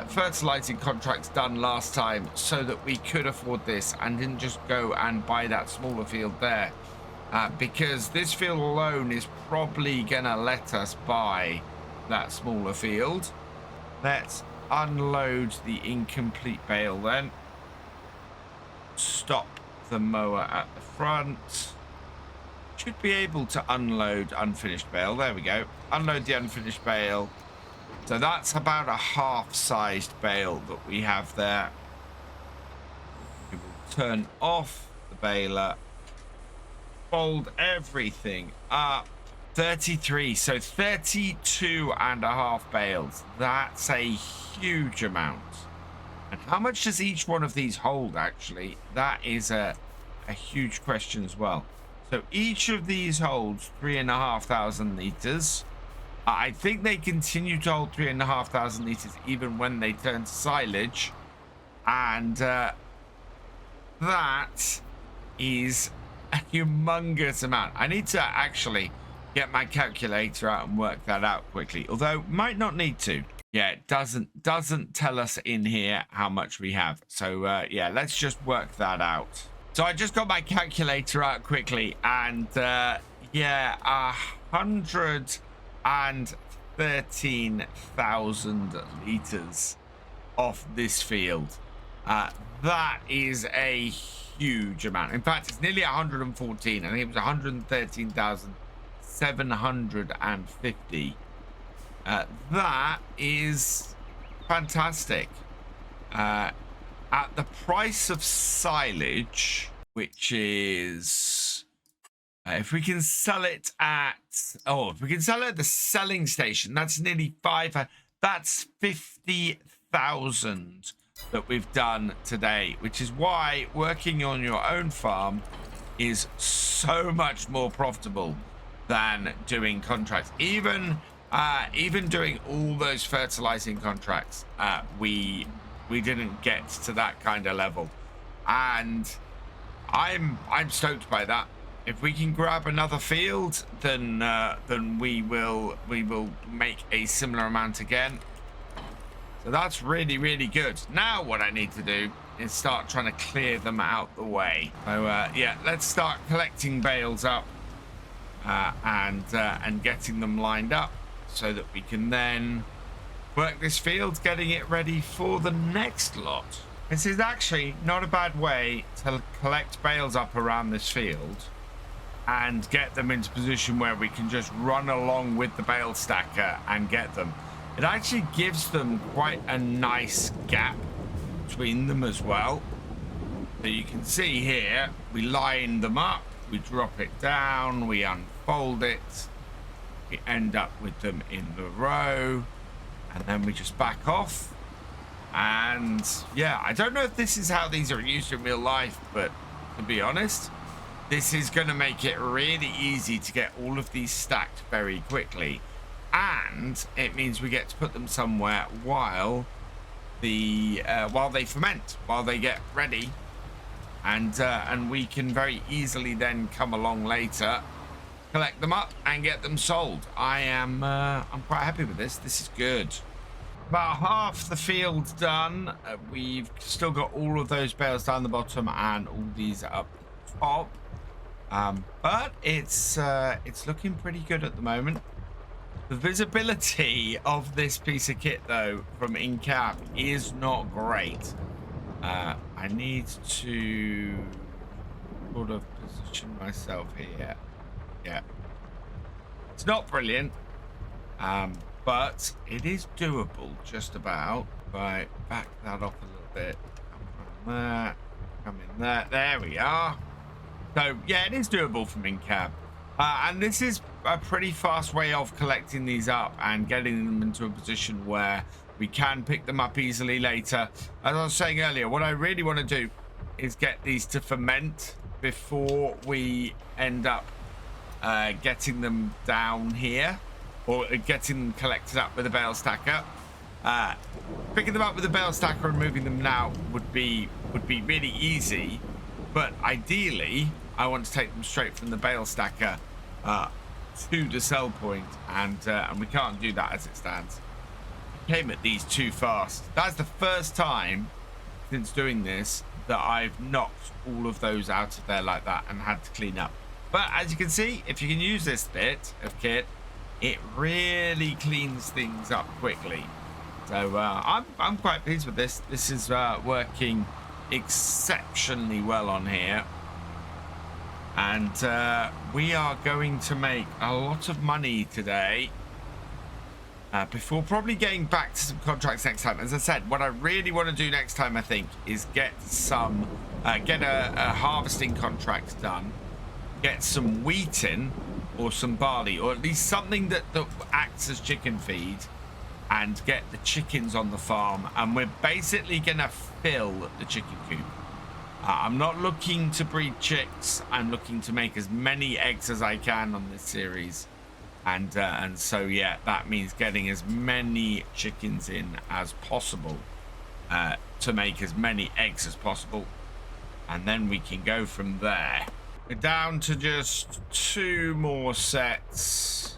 fertilizing contracts done last time so that we could afford this and didn't just go and buy that smaller field there, because this field alone is probably gonna let us buy that smaller field. Let's unload the incomplete bale then. Stop the mower at the front. Should be able to unload unfinished bale. There we go. Unload the unfinished bale. So that's about a half-sized bale that we have there. We will turn off the baler. Fold everything up. 33, so 32 and a half bales. That's a huge amount. And how much does each one of these hold, actually? That is a huge question as well. So each of these holds 3,500 litres. I think they continue to hold 3,500 litres even when they turn to silage. And that is a humongous amount. I need to actually get my calculator out and work that out quickly. Although, might not need to. Yeah, it doesn't tell us in here how much we have. So, yeah, let's just work that out. So I just got my calculator out quickly. And, yeah, 113,000 litres off this field. That is a huge amount. In fact, it's nearly 114. I think it was 113,750. That is fantastic. At the price of silage, which is if we can sell it at if we can sell it at the selling station, that's nearly that's 50,000 that we've done today, which is why working on your own farm is so much more profitable than doing contracts. Even doing all those fertilizing contracts, we didn't get to that kind of level, and I'm stoked by that. If we can grab another field, then we will make a similar amount again. So that's really, really good. Now what I need to do is start trying to clear them out the way. So yeah, let's start collecting bales up and getting them lined up so that we can then work this field, getting it ready for the next lot. This is actually not a bad way to collect bales up around this field and get them into position where we can just run along with the bale stacker and get them. It actually gives them quite a nice gap between them as well. So you can see here, we line them up, we drop it down, we unfold it, we end up with them in the row, and then we just back off. And yeah, I don't know if this is how these are used in real life, but to be honest, this is going to make it really easy to get all of these stacked very quickly. And it means we get to put them somewhere while they ferment, while they get ready, and we can very easily then come along later, collect them up, and get them sold. I'm quite happy with this. This is good. About half the field done. We've still got all of those bales down the bottom and all these up top, but it's looking pretty good at the moment. The visibility of this piece of kit, though, from in-cab is not great. I need to sort of position myself here. Yeah. It's not brilliant, but it is doable just about. If I back that off a little bit, come from there, come in there. There we are. So, yeah, it is doable from in-cab. And this is a pretty fast way of collecting these up and getting them into a position where we can pick them up easily later. As I was saying earlier, what I really want to do is get these to ferment before we end up getting them down here, or getting them collected up with a bale stacker. Picking them up with a bale stacker and moving them now would be really easy, but ideally I want to take them straight from the bale stacker to the sell point, and we can't do that as it stands. Came at these too fast. That's the first time since doing this that I've knocked all of those out of there like that and had to clean up. But as you can see, if you can use this bit of kit, it really cleans things up quickly. So I'm quite pleased with this. This is working exceptionally well on here. And we are going to make a lot of money today before probably getting back to some contracts next time. As I said, what I really want to do next time, I think, is get a harvesting contract done, get some wheat in, or some barley, or at least something that acts as chicken feed, and get the chickens on the farm, and we're basically gonna fill the chicken coop. I'm not looking to breed chicks. I'm looking to make as many eggs as I can on this series, and so yeah, that means getting as many chickens in as possible to make as many eggs as possible, and then we can go from there. We're down to just 2 more sets.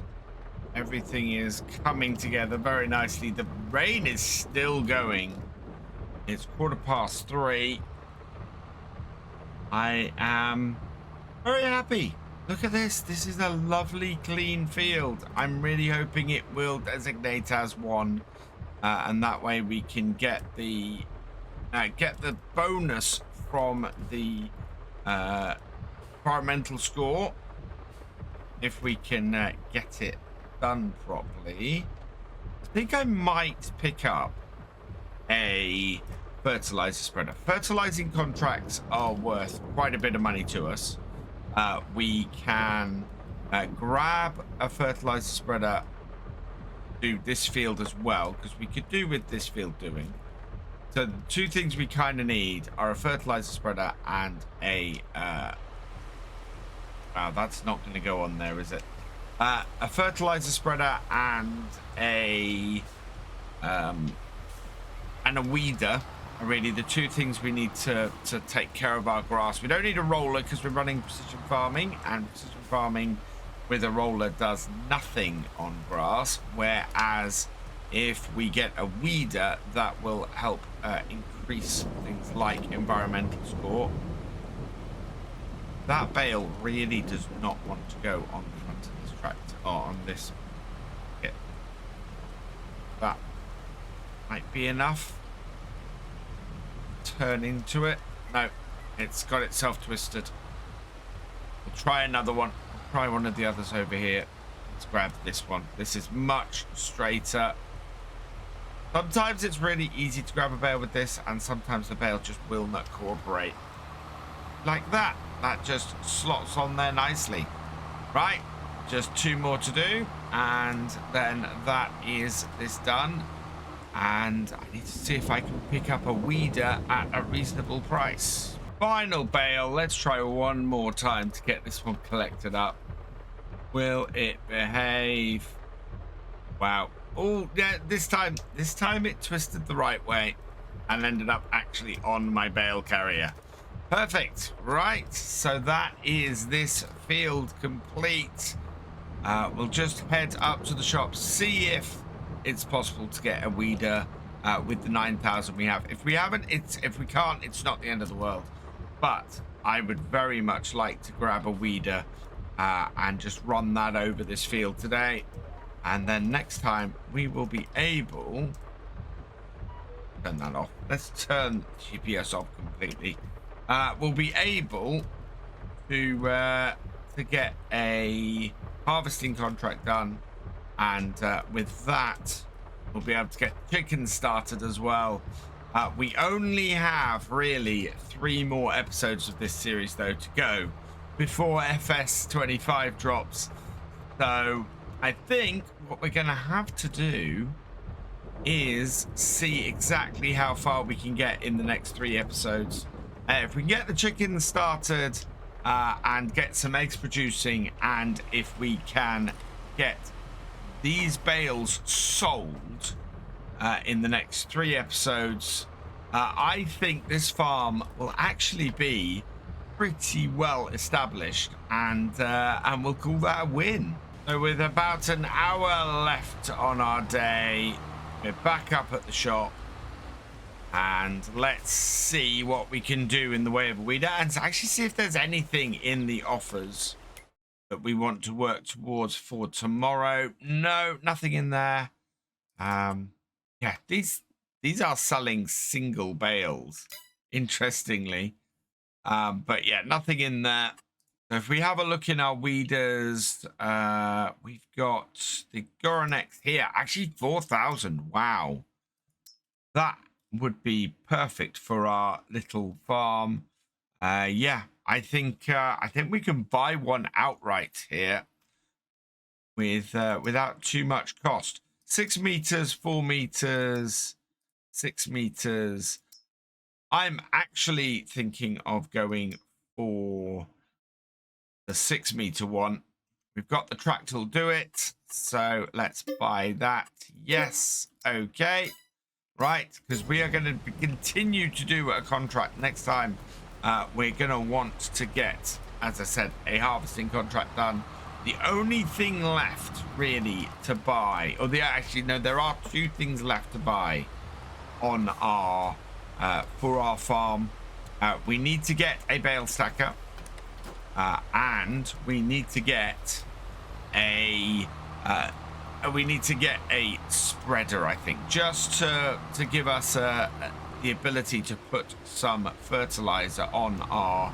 Everything is coming together very nicely. The rain is still going. It's 3:15. I am very happy. Look at this. This is a lovely, clean field. I'm really hoping it will designate as one, and that way we can get the bonus from the environmental score if we can get it done properly. I think I might pick up a fertilizer spreader. Fertilizing contracts are worth quite a bit of money to us. We can grab a fertilizer spreader, do this field as well, because we could do with this field doing. So the 2 things we kind of need are a fertilizer spreader and a wow, that's not going to go on there, is it? A fertilizer spreader and a weeder are really the 2 things we need to take care of our grass. We don't need a roller because we're running precision farming, and precision farming with a roller does nothing on grass, whereas if we get a weeder, that will help increase things like environmental score. That bale really does not want to go on the front of this tractor, or on this kit. That might be enough. Turn into it. No, it's got itself twisted. We'll try another one. We'll try one of the others over here. Let's grab this one. This is much straighter. Sometimes it's really easy to grab a bale with this, and sometimes the bale just will not cooperate. Like that. That just slots on there nicely. Right, just 2 more to do, and then that is this done. And I need to see if I can pick up a weeder at a reasonable price. Final bale. Let's try one more time to get this one collected up. Will it behave? Wow. Oh yeah, this time it twisted the right way and ended up actually on my bale carrier. Perfect. Right, so that is this field complete. We'll just head up to the shop, see if it's possible to get a weeder with the 9,000 we have. If we haven't, if we can't, it's not the end of the world. But I would very much like to grab a weeder and just run that over this field today, and then next time we will be able turn that off. Let's turn GPS off completely. We'll be able to get a harvesting contract done, and with that we'll be able to get chickens started as well. We only have really 3 more episodes of this series though to go before FS25 drops, so I think what we're gonna have to do is see exactly how far we can get in the next 3 episodes. If we can get the chickens started and get some eggs producing, and if we can get these bales sold in the next 3 episodes, I think this farm will actually be pretty well established, and we'll call that a win. So with about an hour left on our day, we're back up at the shop, and let's see what we can do in the way of a weeder, and actually see if there's anything in the offers that we want to work towards for tomorrow. No, nothing in there. Yeah, these are selling single bales, interestingly, but yeah, nothing in there. So if we have a look in our weeders, we've got the Goronex here, actually 4,000. Wow, that would be perfect for our little farm. Yeah, I think we can buy one outright here with without too much cost. 6 meters, 4 meters, 6 meters. I'm actually thinking of going for the 6 meter one. We've got the tractor to do it, so let's buy that. Yes, okay, right, because we are going to continue to do a contract next time. We're going to want to get, as I said, a harvesting contract done. The only thing left really to buy, or actually no, there are 2 things left to buy on our for our farm. We need to get a bale stacker, and we need to get a spreader, I think, just to give us the ability to put some fertilizer on our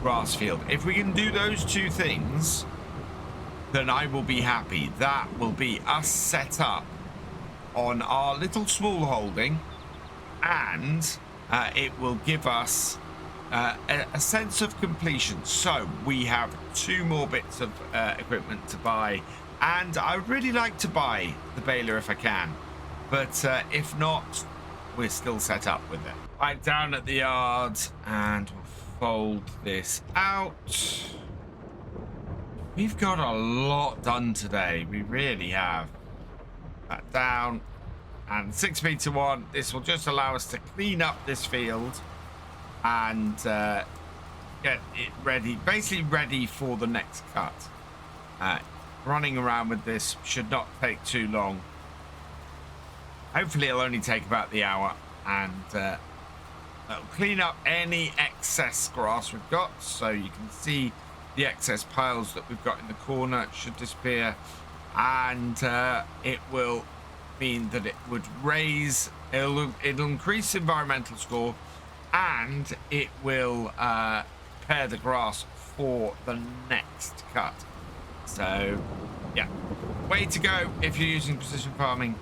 grass field. If we can do those 2 things, then I will be happy. That will be us set up on our little small holding, and it will give us a sense of completion. So we have 2 more bits of equipment to buy, and I would really like to buy the baler if I can, but if not, we're still set up with it. Right, down at the yard, and we'll fold this out. We've got a lot done today. We really have. That down, and 6 meter one. This will just allow us to clean up this field and get it ready, basically ready for the next cut. Running around with this should not take too long. Hopefully it'll only take about the hour, and it'll clean up any excess grass we've got. So you can see the excess piles that we've got in the corner should disappear, and it will mean that it would raise, it'll increase environmental score, and it will prepare the grass for the next cut. So yeah, way to go if you're using precision farming.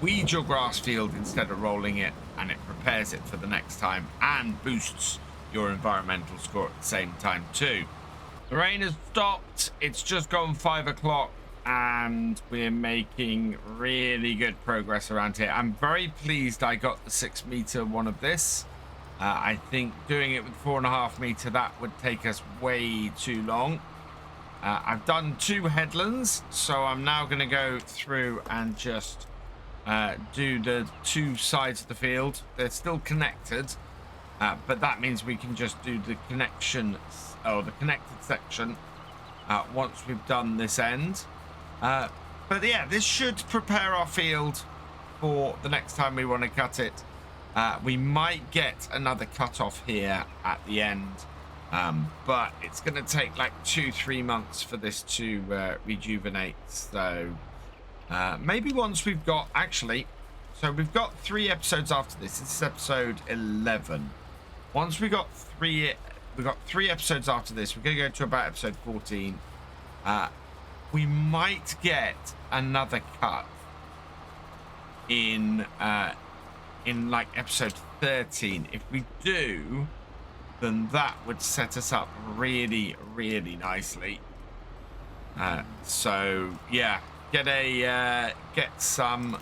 Weed your grass field instead of rolling it, and it prepares it for the next time and boosts your environmental score at the same time too. The rain has stopped. It's just gone 5 o'clock, and we're making really good progress around here. I'm very pleased I got the 6 meter one of this. I think doing it with 4.5 meter, that would take us way too long. I've done 2 headlands, so I'm now going to go through and just do the 2 sides of the field. They're still connected, but that means we can just do the connection, or the connected section, once we've done this end. But yeah, this should prepare our field for the next time we want to cut it. We might get another cut off here at the end, but it's going to take like 2-3 months for this to rejuvenate. So maybe once we've got, actually, so we've got 3 episodes after this. This is episode 11. Once we got 3 episodes after this, we're going to go to about episode 14. We might get another cut in like episode 13. If we do, then that would set us up really, really nicely. So yeah, get some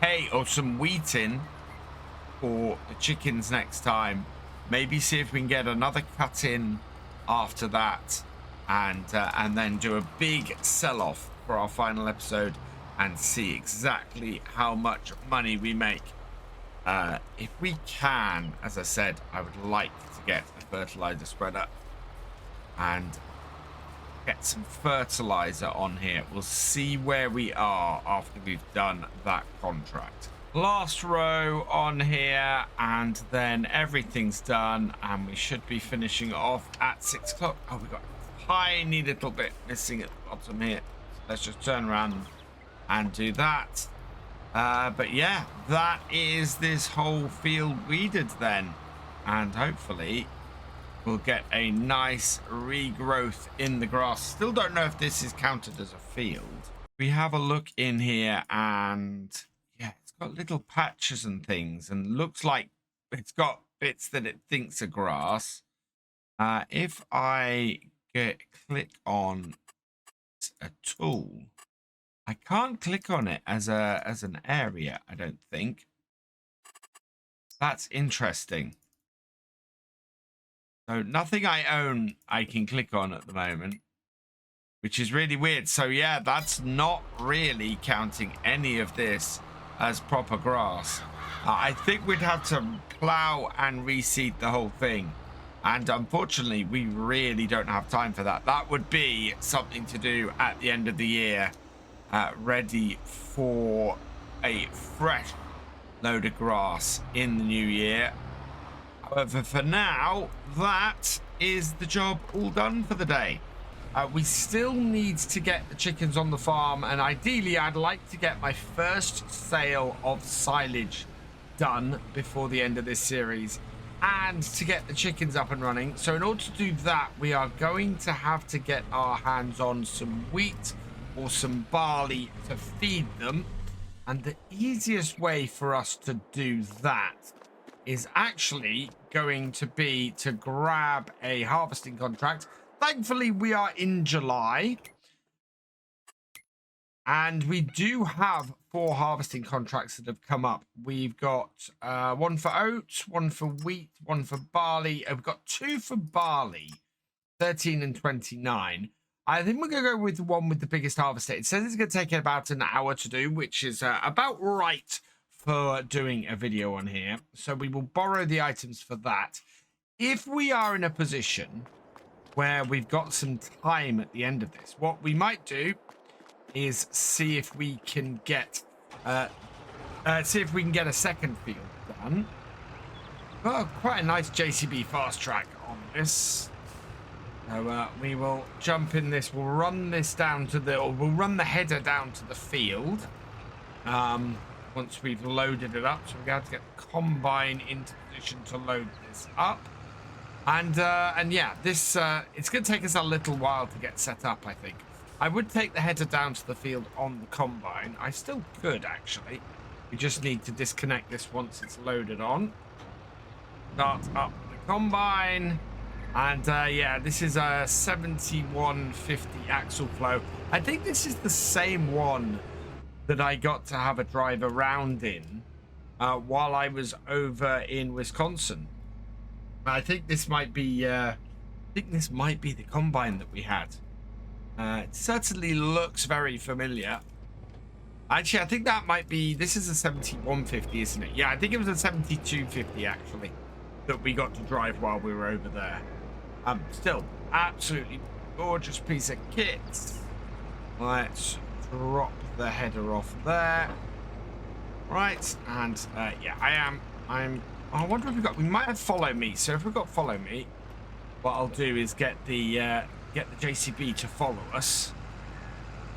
hay or some wheat in for the chickens next time. Maybe see if we can get another cut in after that, and then do a big sell-off for our final episode and see exactly how much money we make. If we can, as I said, I would like to get a fertilizer spreader and get some fertilizer on here. We'll see where we are after we've done that contract. Last row on here, and then everything's done, and we should be finishing off at 6 o'clock. Oh, we've got a tiny little bit missing at the bottom here. So let's just turn around and do that. But yeah, that is this whole field weeded then, and hopefully we'll get a nice regrowth in the grass. Still don't know if this is counted as a field. We have a look in here, and yeah, it's got little patches and things, and looks like it's got bits that it thinks are grass. If I click on a tool, I can't click on it as an area, I don't think. That's interesting. So nothing I own I can click on at the moment, which is really weird. So yeah, that's not really counting any of this as proper grass. I think we'd have to plow and reseed the whole thing. And unfortunately, we really don't have time for that. That would be something to do at the end of the year, ready for a fresh load of grass in the new year. However, for now, that is the job all done for the day. We still need to get the chickens on the farm, and ideally I'd like to get my first sale of silage done before the end of this series and to get the chickens up and running. So in order to do that, we are going to have to get our hands on some wheat or some barley to feed them. And the easiest way for us to do that is actually going to be to grab a harvesting contract. Thankfully, we are in July, and we do have 4 harvesting contracts that have come up. We've got one for oats, one for wheat, one for barley. We've got 2 for barley, 13 and 29. I think we're going to go with the one with the biggest harvest date. It says it's going to take about an hour to do, which is about right for doing a video on here. So we will borrow the items for that. If we are in a position where we've got some time at the end of this, what we might do is see if we can get a second field done. Oh, quite a nice JCB fast track on this. So we will jump in this. We'll run this down to the, or we'll run the header down to the field. Once we've loaded it up, so we have to get the combine into position to load this up. And yeah, this it's going to take us a little while to get set up, I think. I would take the header down to the field on the combine. I still could, actually. We just need to disconnect this once it's loaded on. Start up the combine. And yeah, this is a 7150 axle flow. I think this is the same one that I got to have a drive around in while I was over in Wisconsin. I think this might be the combine that we had. It certainly looks very familiar. Actually, I think that might be, this is a 7150, isn't it? Yeah, I think it was a 7250 actually that we got to drive while we were over there. Still, absolutely gorgeous piece of kit. Let's drop the header off there. Right, and yeah, I wonder if we might have follow me. So if we've got follow me, what I'll do is get the JCB to follow us.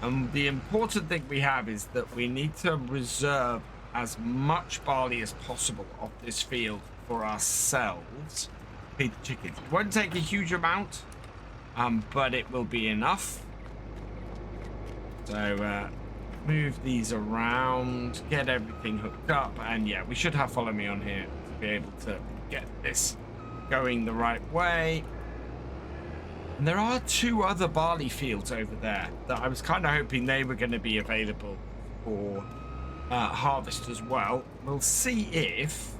And the important thing we have is that we need to reserve as much barley as possible of this field for ourselves. Feed the chickens. It won't take a huge amount, but it will be enough. So move these around, get everything hooked up, and yeah, we should have follow me on here to be able to get this going the right way. And there are 2 other barley fields over there that I was kind of hoping they were going to be available for harvest as well. We'll see if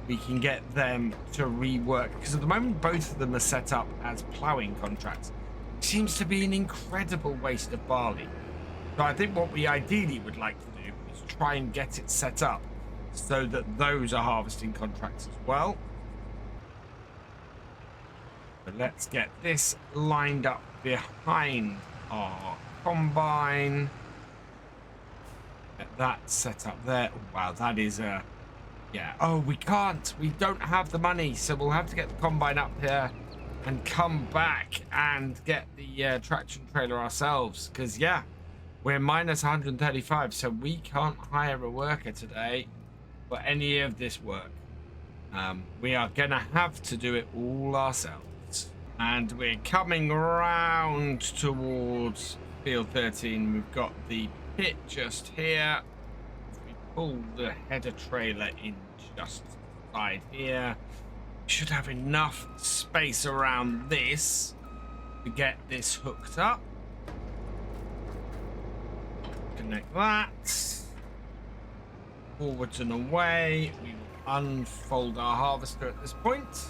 we can get them to rework, because at the moment both of them are set up as ploughing contracts. It seems to be an incredible waste of barley. So I think what we ideally would like to do is try and get it set up so that those are harvesting contracts as well. But let's get this lined up behind our combine. Get that set up there. Oh, wow, that is a... yeah. Oh, we can't. We don't have the money, so we'll have to get the combine up here and come back and get the traction trailer ourselves. Because, yeah, we're minus 135, so we can't hire a worker today for any of this work. We are going to have to do it all ourselves. And we're coming round towards field 13. We've got the pit just here. We pull the header trailer in just side here. We should have enough space around this to get this hooked up. disconnect that. Forwards and away. We will unfold our harvester at this point.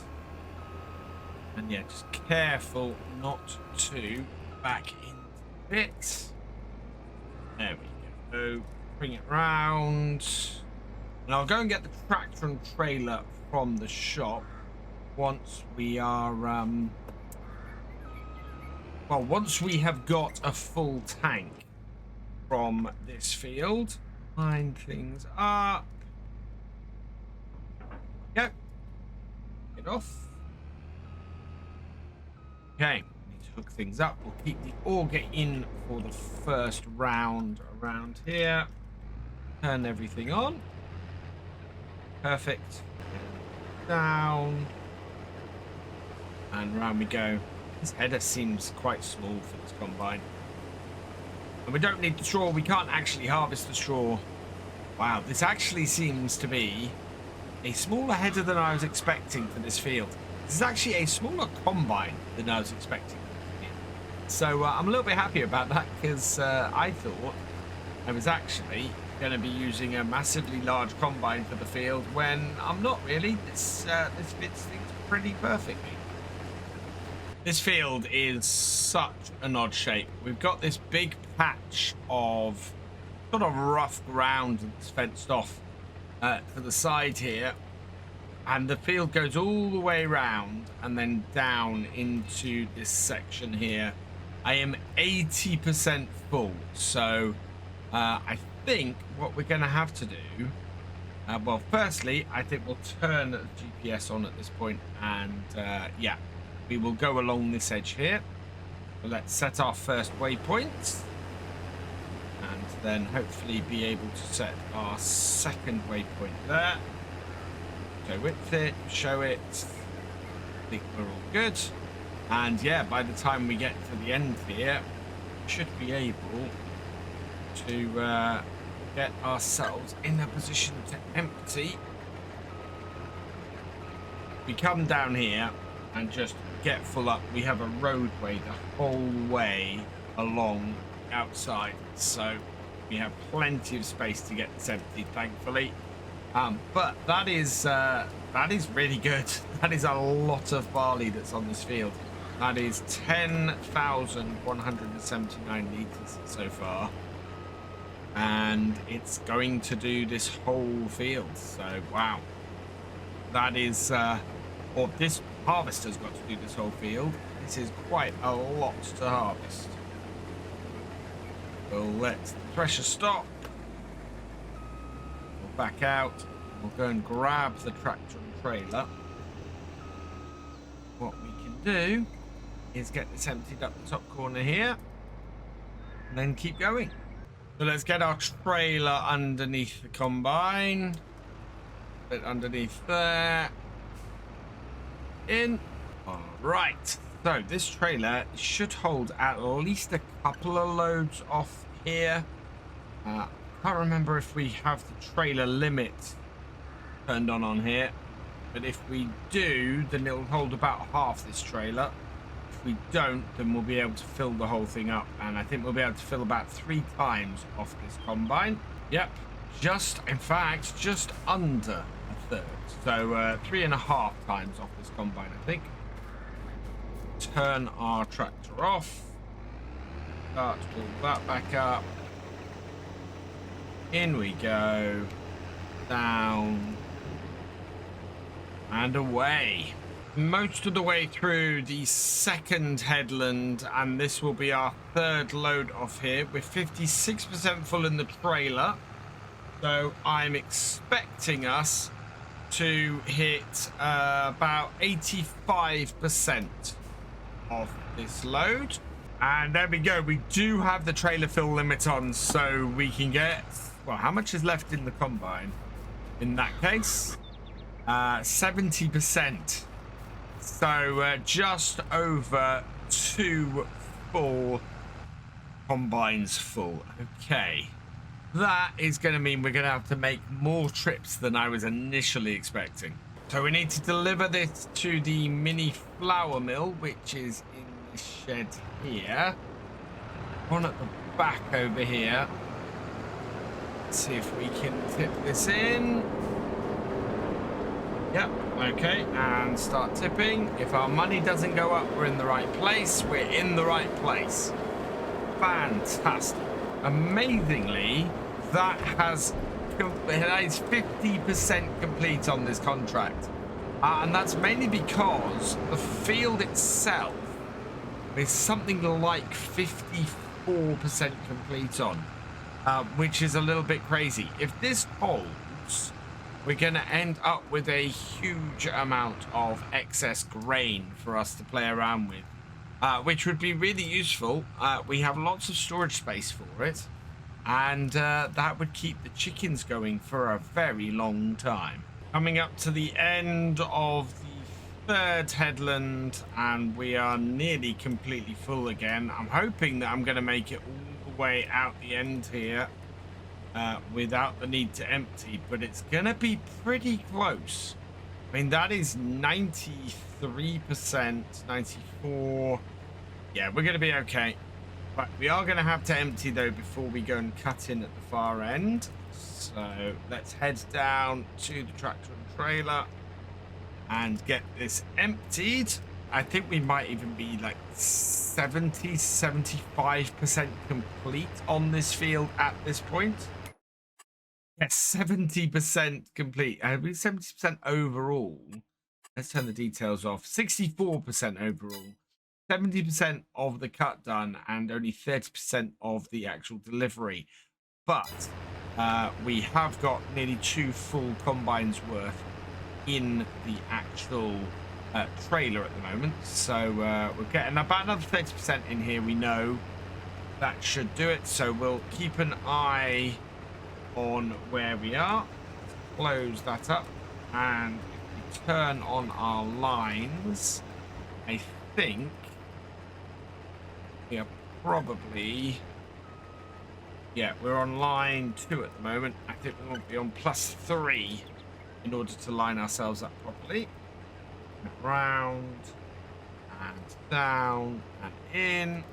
And yeah, just careful not to back into it. There we go. Bring it round. And I'll go and get the tractor and trailer from the shop once we are, well, once we have got a full tank from this field. Line things up. Go. Get off. Okay, need to hook things up. We'll keep the auger in for the first round around here. Turn everything on. Perfect. Down. And round we go. This header seems quite small for this combine. And we don't need the straw. We can't actually harvest the straw. Wow, this actually seems to be a smaller header than I was expecting for this field. This is actually a smaller combine than I was expecting. So I'm a little bit happy about that because I thought I was actually going to be using a massively large combine for the field when I'm not really. This fits things pretty perfectly. This field is such an odd shape. We've got this big patch of sort of rough ground that's fenced off to the side here. And the field goes all the way around and then down into this section here. I am 80% full. So I think what we're going to have to do, well, firstly, I think we'll turn the GPS on at this point and yeah. We will go along this edge here. So let's set our first waypoint. And then hopefully be able to set our second waypoint there. Go with it, show it. I think we're all good. And yeah, by the time we get to the end here, we should be able to get ourselves in a position to empty. We come down here and just get full up. We have a roadway the whole way along outside, so we have plenty of space to get this emptied, thankfully. But that is really good. That is a lot of barley that's on this field. That is 10,179 litres so far, and it's going to do this whole field. So wow, that is or this harvester's got to do this whole field. This is quite a lot to harvest. We'll let the thresher stop. We'll back out. We'll go and grab the tractor and trailer. What we can do is get this emptied up the top corner here and then keep going. So let's get our trailer underneath the combine. Put it underneath there. In. All right, so this trailer should hold at least a couple of loads off here. Can't remember if we have the trailer limit turned on here, but if we do, then it'll hold about half this trailer. If we don't, then we'll be able to fill the whole thing up, and I think we'll be able to fill about 3 times off this combine. Yep, in fact just under a third. So 3.5 times off this combine, I think. Turn our tractor off. Start to pull that back up. In we go. Down. And away. Most of the way through the second headland, and this will be our third load off here. We're 56% full in the trailer. So I'm expecting us to hit about 85% of this load. And there we go. We do have the trailer fill limit on, so we can get, well, how much is left in the combine in that case? 70%. So just over 2 full combines full. Okay. That is going to mean we're going to have to make more trips than I was initially expecting. So we need to deliver this to the mini flour mill, which is in the shed here. One at the back over here. see if we can tip this in. Yep, okay, and start tipping. If our money doesn't go up, we're in the right place. We're in the right place. Fantastic. Amazingly, that is 50% complete on this contract. And that's mainly because the field itself is something like 54% complete on, which is a little bit crazy. If this holds, we're going to end up with a huge amount of excess grain for us to play around with, which would be really useful. We have lots of storage space for it, and that would keep the chickens going for a very long time. Coming up to the end of the third headland, and we are nearly completely full again. I'm hoping that I'm going to make it all the way out the end here without the need to empty, but it's going to be pretty close. I mean, that is 93%, 94. Yeah, we're going to be okay. But we are going to have to empty, though, before we go and cut in at the far end. So let's head down to the tractor and trailer and get this emptied. I think we might even be like 75% complete on this field at this point. Yes, 70% complete. I mean, 70% overall. Let's turn the details off. 64% overall. 70% of the cut done and only 30% of the actual delivery. But we have got nearly 2 full combines worth in the actual trailer at the moment. So we're getting about another 30% in here. We know that should do it. So we'll keep an eye on where we are. Close that up. And if we turn on our lines, I think we are probably... Yeah, we're on line 2 at the moment. I think we won't be on +3 in order to line ourselves up properly. Round and down and in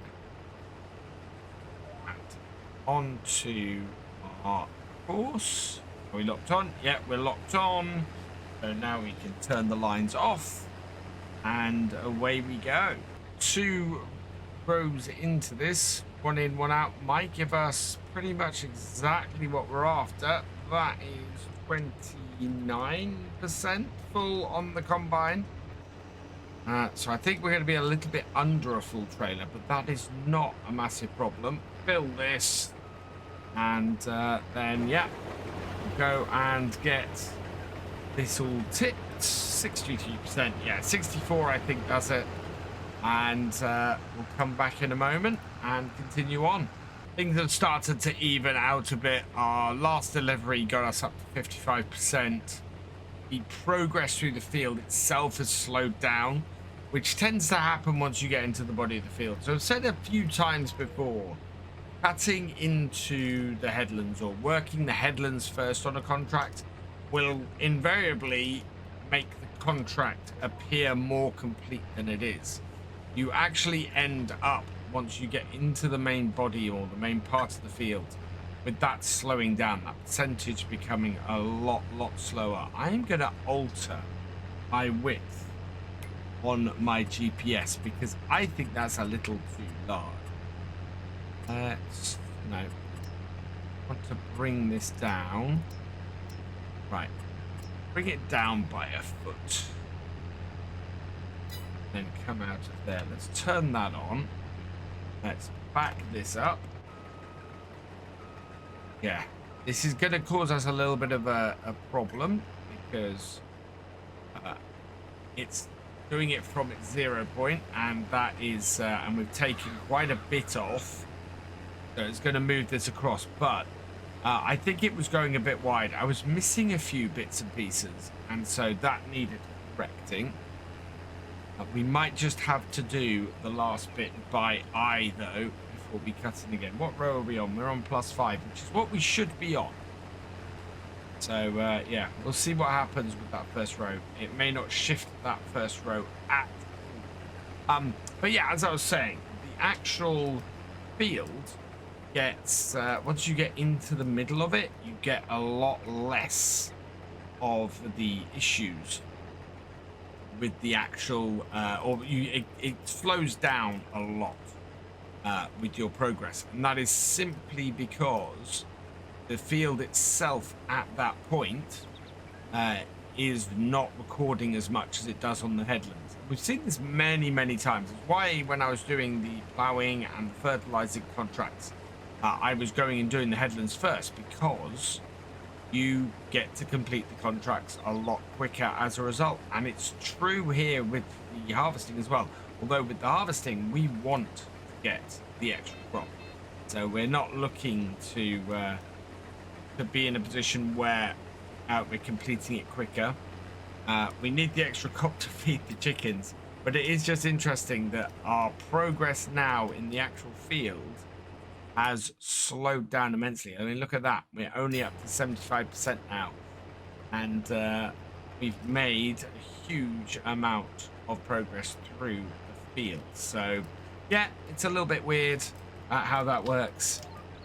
and onto our course. Are we locked on? Yeah, we're locked on. So now we can turn the lines off and away we go. 2 rows into this. 1 in, 1 out might give us pretty much exactly what we're after. That is 29% full on the combine. So I think we're going to be a little bit under a full trailer, but that is not a massive problem. Fill this, and then, yeah, we'll go and get this all tipped. 63%, yeah, 64 I think does it. And we'll come back in a moment and continue on. Things have started to even out a bit. Our last delivery got us up to 55%. The progress through the field itself has slowed down, which tends to happen once you get into the body of the field. So I've said a few times before, cutting into the headlands or working the headlands first on a contract will invariably make the contract appear more complete than it is. You actually end up, once you get into the main body or the main part of the field, with that slowing down, that percentage becoming a lot slower. I'm going to alter my width on my GPS because I think that's a little too large. No, I want to bring this down. Right, bring it down by a foot. Then come out of there. Let's turn that on. Let's back this up. Yeah, this is going to cause us a little bit of a problem because it's doing it from its 0 point, and that is, and we've taken quite a bit off. So it's going to move this across, but I think it was going a bit wide. I was missing a few bits and pieces, and so that needed correcting. We might just have to do the last bit by eye, though, before we cut in again. What row are we on? We're on +5, which is what we should be on. So, yeah, we'll see what happens with that first row. It may not shift that first row at all. But, yeah, as I was saying, the actual field gets once you get into the middle of it, you get a lot less of the issues with the actual it slows down a lot with your progress, and that is simply because the field itself at that point is not recording as much as it does on the headlands. We've seen this many times. It's why when I was doing the ploughing and the fertilizing contracts, I was going and doing the headlands first, because you get to complete the contracts a lot quicker as a result. And it's true here with the harvesting as well. Although with the harvesting, we want to get the extra crop. So we're not looking to be in a position where we're completing it quicker. We need the extra crop to feed the chickens. But it is just interesting that our progress now in the actual field has slowed down immensely. I mean, look at that. We're only up to 75% now. And we've made a huge amount of progress through the field. So, yeah, it's a little bit weird how that works.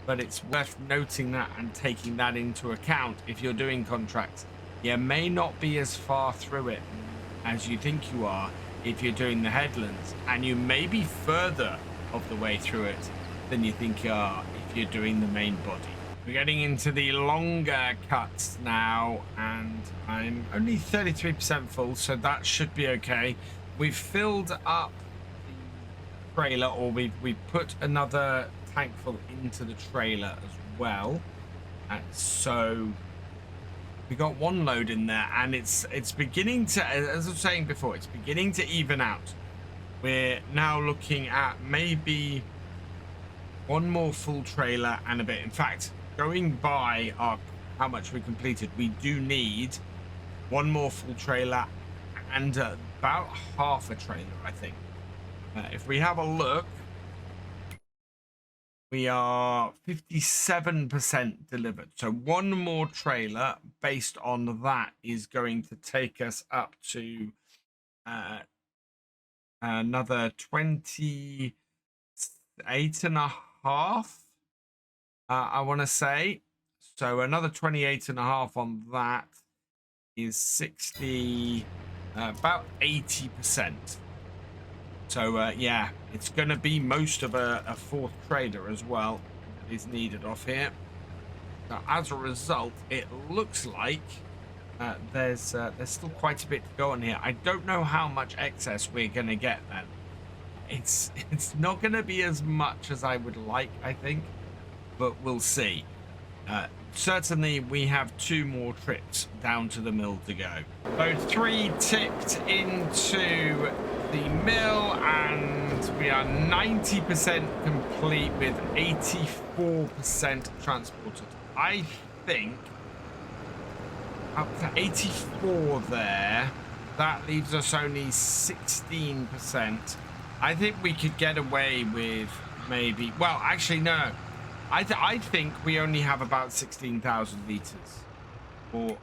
But it's worth noting that and taking that into account if you're doing contracts. You may not be as far through it as you think you are if you're doing the headlands. And you may be further of the way through it than you think you are if you're doing the main body. We're getting into the longer cuts now, and I'm only 33% full, so that should be okay. We've filled up the trailer, or we've put another tank full into the trailer as well, and so we got one load in there, and it's beginning to, as I was saying before, it's beginning to even out. We're now looking at maybe one more full trailer and a bit. In fact, going by how much we completed, we do need one more full trailer and about half a trailer, I think. If we have a look, we are 57% delivered. So one more trailer based on that is going to take us up to another 28 and a half, I want to say. So another 28 and a half on that is 60, about 80%. So yeah, it's going to be most of a fourth trailer as well that is needed off here. So as a result, it looks like there's still quite a bit to go on here. I don't know how much excess we're going to get then. It's not going to be as much as I would like, I think, but we'll see. Certainly, we have 2 more trips down to the mill to go. So 3 tipped into the mill, and we are 90% complete with 84% transported. I think up to 84 there, that leaves us only 16%. I think we could get away with maybe, well, actually, no. I think we only have about 16,000 liters, or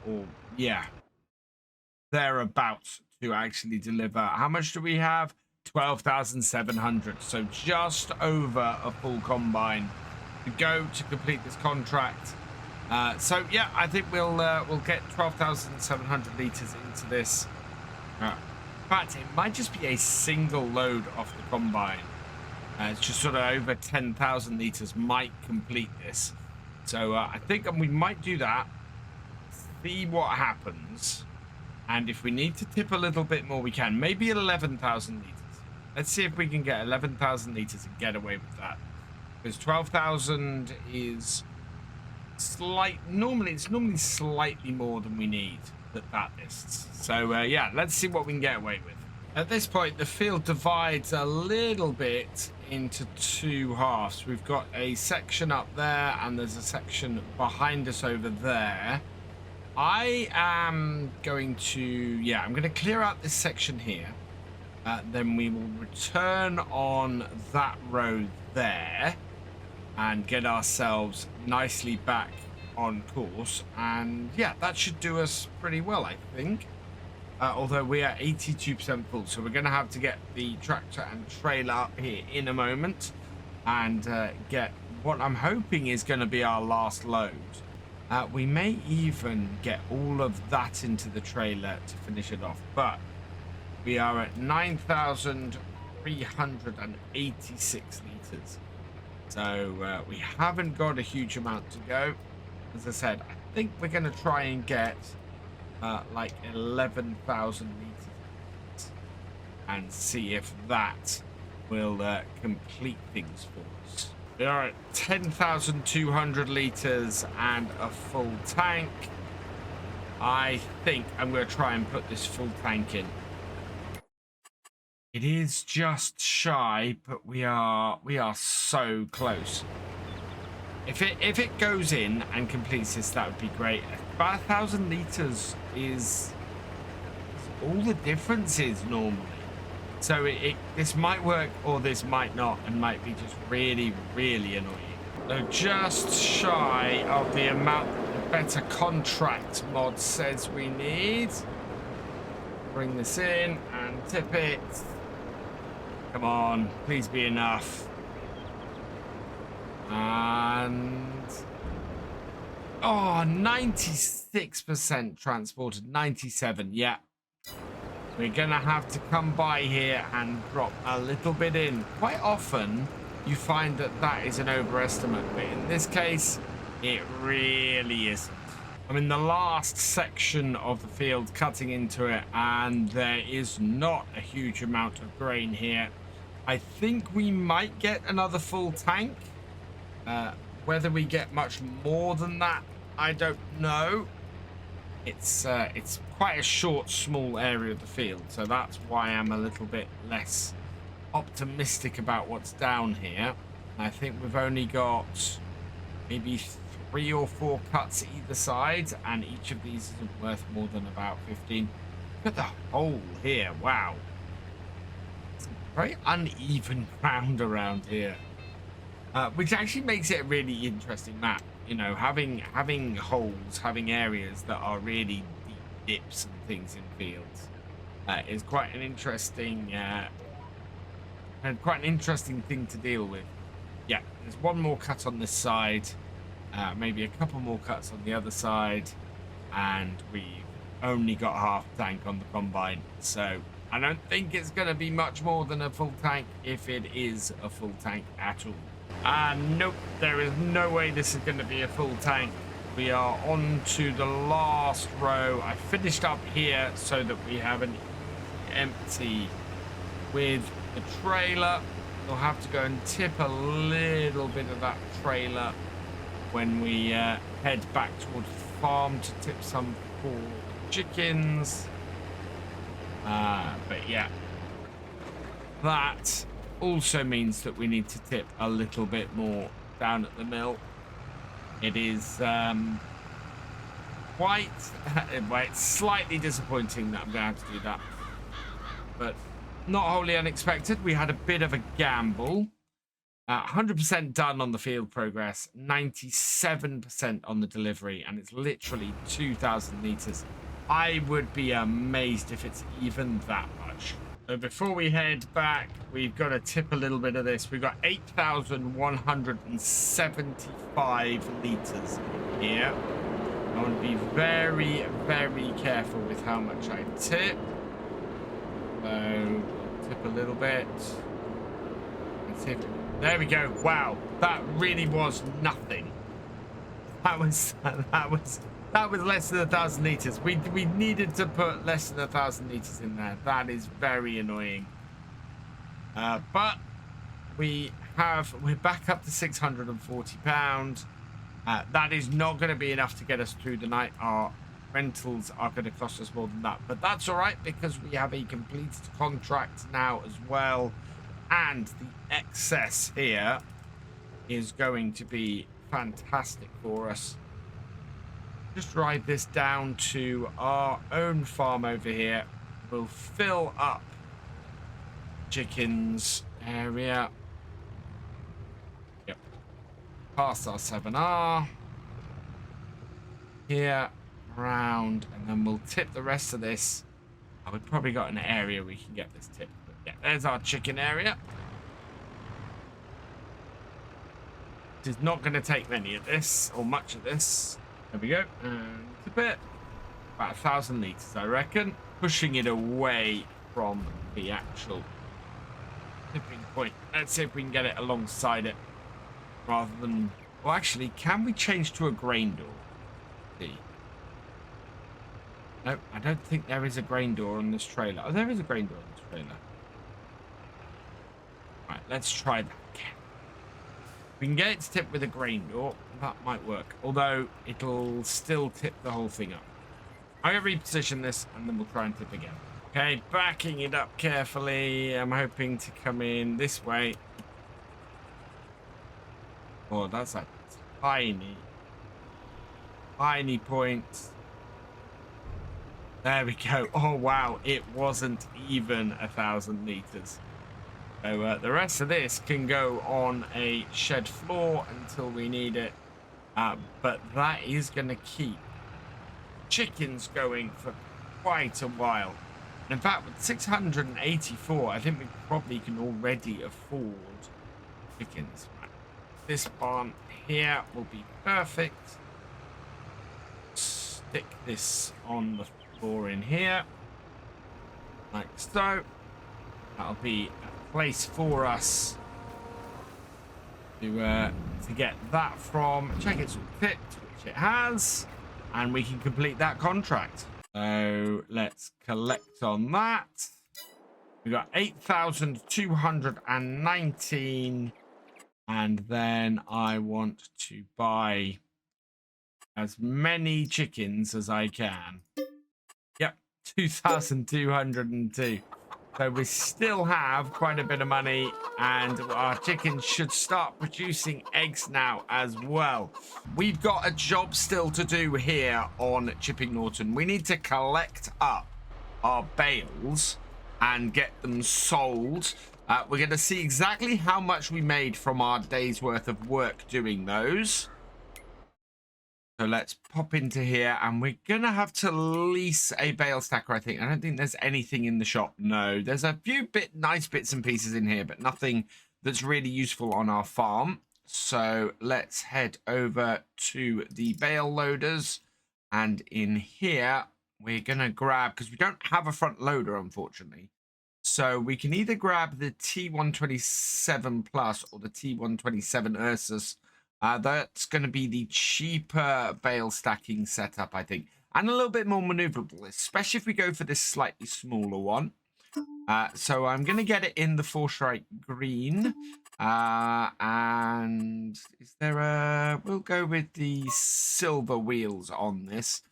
yeah, thereabouts to actually deliver. How much do we have? 12,700. So just over a full combine to go to complete this contract. So yeah, I think we'll get 12,700 liters into this. In fact, it might just be a single load off the combine. It's just sort of over 10,000 liters might complete this. So I think we might do that, see what happens, and if we need to tip a little bit more, we can. Maybe 11,000 liters. Let's see if we can get 11,000 liters and get away with that. Because 12,000 is normally slightly more than we need at that distance. So yeah, let's see what we can get away with. At this point, the field divides a little bit into 2 halves. We've got a section up there, and there's a section behind us over there. I am going to, yeah, I'm going to clear out this section here. Then we will return on that road there and get ourselves nicely back on course. And yeah, that should do us pretty well, I think. Although we are 82% full, so we're going to have to get the tractor and trailer up here in a moment and get what I'm hoping is going to be our last load. We may even get all of that into the trailer to finish it off, but we are at 9,386 litres. So we haven't got a huge amount to go. As I said, I think we're going to try and get like 11,000 litres and see if that will complete things for us. We are at 10,200 litres and a full tank. I think I'm going to try and put this full tank in. It is just shy, but we are so close. If it goes in and completes this, that would be great. About 1,000 litres is all the difference is normally. So this might work or this might not, and might be just really, really annoying. So just shy of the amount that the better contract mod says we need. Bring this in and tip it. Come on, please be enough. And oh, 96% transported, 97. Yeah. We're going to have to come by here and drop a little bit in. Quite often, you find that that is an overestimate, but in this case, it really isn't. I'm in the last section of the field, cutting into it, and there is not a huge amount of grain here. I think we might get another full tank. Whether we get much more than that, I don't know. It's quite a short, small area of the field, so that's why I'm a little bit less optimistic about what's down here. I think we've only got maybe 3 or 4 cuts either side, and each of these isn't worth more than about 15. Look at the hole here. Wow. It's very uneven ground around here, which actually makes it a really interesting map. You know, having holes, having areas that are really deep dips and things in fields is quite an interesting thing to deal with. Yeah, there's one more cut on this side, maybe a couple more cuts on the other side, and we've only got half tank on the combine. So I don't think it's going to be much more than a full tank, if it is a full tank at all. Nope, there is no way this is going to be a full tank. We are on to the last row. I finished up here so that we have an empty with the trailer. We'll have to go and tip a little bit of that trailer when we head back towards the farm to tip some for chickens. But yeah, that also means that we need to tip a little bit more down at the mill. It is it's slightly disappointing that I'm going to have to do that, but not wholly unexpected. We had a bit of a gamble. 100% done on the field progress, 97% on the delivery, and it's literally 2,000 litres. I would be amazed if it's even that much. So before we head back, we've got to tip a little bit of this. We've got 8,175 litres here. I want to be very, very careful with how much I tip. So tip a little bit. Tip. There we go. Wow, that really was nothing. That was less than 1,000 litres. We needed to put less than 1,000 litres in there. That is very annoying. But we're back up to £640. That is not going to be enough to get us through the night. Our rentals are going to cost us more than that, but that's all right because we have a completed contract now as well, and the excess here is going to be fantastic for us. Just ride this down to our own farm over here. We'll fill up chickens area. Yep. Past our 7R. Here, around, and then we'll tip the rest of this. Oh, we've probably got an area we can get this tip. But yeah, there's our chicken area. is not going to take many of this, or much of this. There we go. And a bit. About 1,000 litres, I reckon. Pushing it away from the actual tipping point. Let's see if we can get it alongside it. Rather than... Well, actually, can we change to a grain door? See. No, I don't think there is a grain door on this trailer. Oh, there is a grain door on this trailer. Right, let's try that again. If we can get it to tip with a grain door, that might work. Although, it'll still tip the whole thing up. I'm going to reposition this, and then we'll try and tip again. Okay, backing it up carefully. I'm hoping to come in this way. Oh, that's a tiny point. There we go. Oh, wow. It wasn't even 1,000 litres. So the rest of this can go on a shed floor until we need it. But that is going to keep chickens going for quite a while. And in fact, with 684, I think we probably can already afford chickens. This barn here will be perfect. Stick this on the floor in here, like so. That'll be a place for us to get that from. Check it's all tipped, which it has, and we can complete that contract. So let's collect on that. We got 8,219. And then I want to buy as many chickens as I can. Yep, 2,202. So we still have quite a bit of money, and our chickens should start producing eggs now as well. We've got a job still to do here on Chipping Norton. We need to collect up our bales and get them sold. We're going to see exactly how much we made from our day's worth of work doing those. So let's pop into here, and we're going to have to lease a bale stacker, I think. I don't think there's anything in the shop. No, there's a few nice bits and pieces in here, but nothing that's really useful on our farm. So let's head over to the bale loaders. And in here, we're going to grab, because we don't have a front loader, unfortunately. So we can either grab the T127 Plus or the T127 Ursus. That's going to be the cheaper bale stacking setup, I think. And a little bit more maneuverable, especially if we go for this slightly smaller one. So I'm going to get it in the Foresight Green. And is there a... We'll go with the silver wheels on this.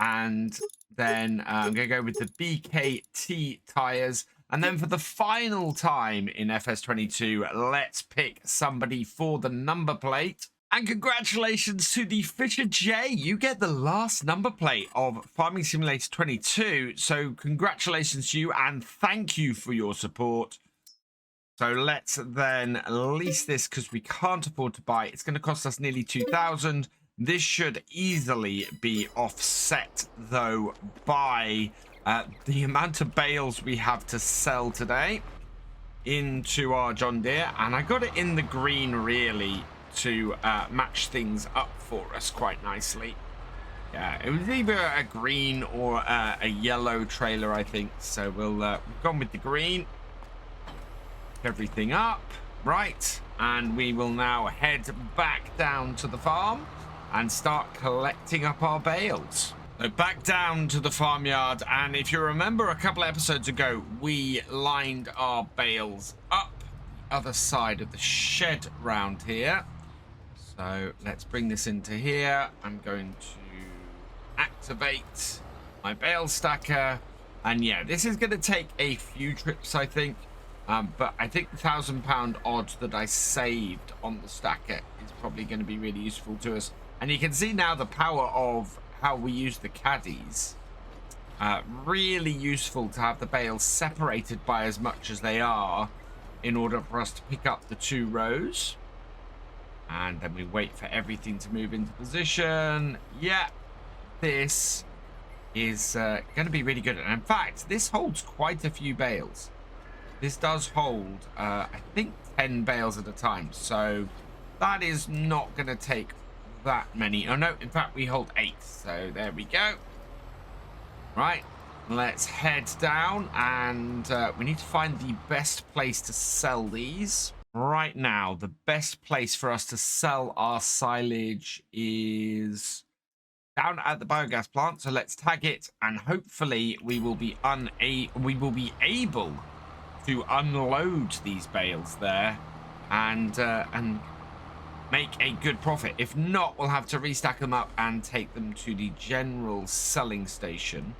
And then I'm going to go with the BKT tyres. And then for the final time in FS22, let's pick somebody for the number plate. And congratulations to the Thefisherj. You get the last number plate of Farming Simulator 22. So congratulations to you, and thank you for your support. So let's then lease this because we can't afford to buy it. It's going to cost us nearly 2,000. This should easily be offset, though, by the amount of bales we have to sell today into our John Deere. And I got it in the green, really, to match things up for us quite nicely. Yeah, it was either a green or a yellow trailer, I think. So we've gone with the green. Everything up, right. And we will now head back down to the farm and start collecting up our bales. So back down to the farmyard, and if you remember a couple episodes ago, we lined our bales up the other side of the shed round here. So let's bring this into here. I'm going to activate my bale stacker, and yeah, this is going to take a few trips, I think. But I think the £1,000 odds that I saved on the stacker is probably going to be really useful to us. And you can see now the power of how we use the caddies. Really useful to have the bales separated by as much as they are in order for us to pick up the 2 rows. And then we wait for everything to move into position. Yeah, this is going to be really good. And in fact, this holds quite a few bales. This does hold, I think, 10 bales at a time. So That is not going to take that many. Oh no, in fact we hold 8, so there we go. Right, let's head down, and we need to find the best place to sell these. Right now, the best place for us to sell our silage is down at the biogas plant. So let's tag it, and hopefully we will be able to unload these bales there and make a good profit. If not, we'll have to restack them up and take them to the general selling station.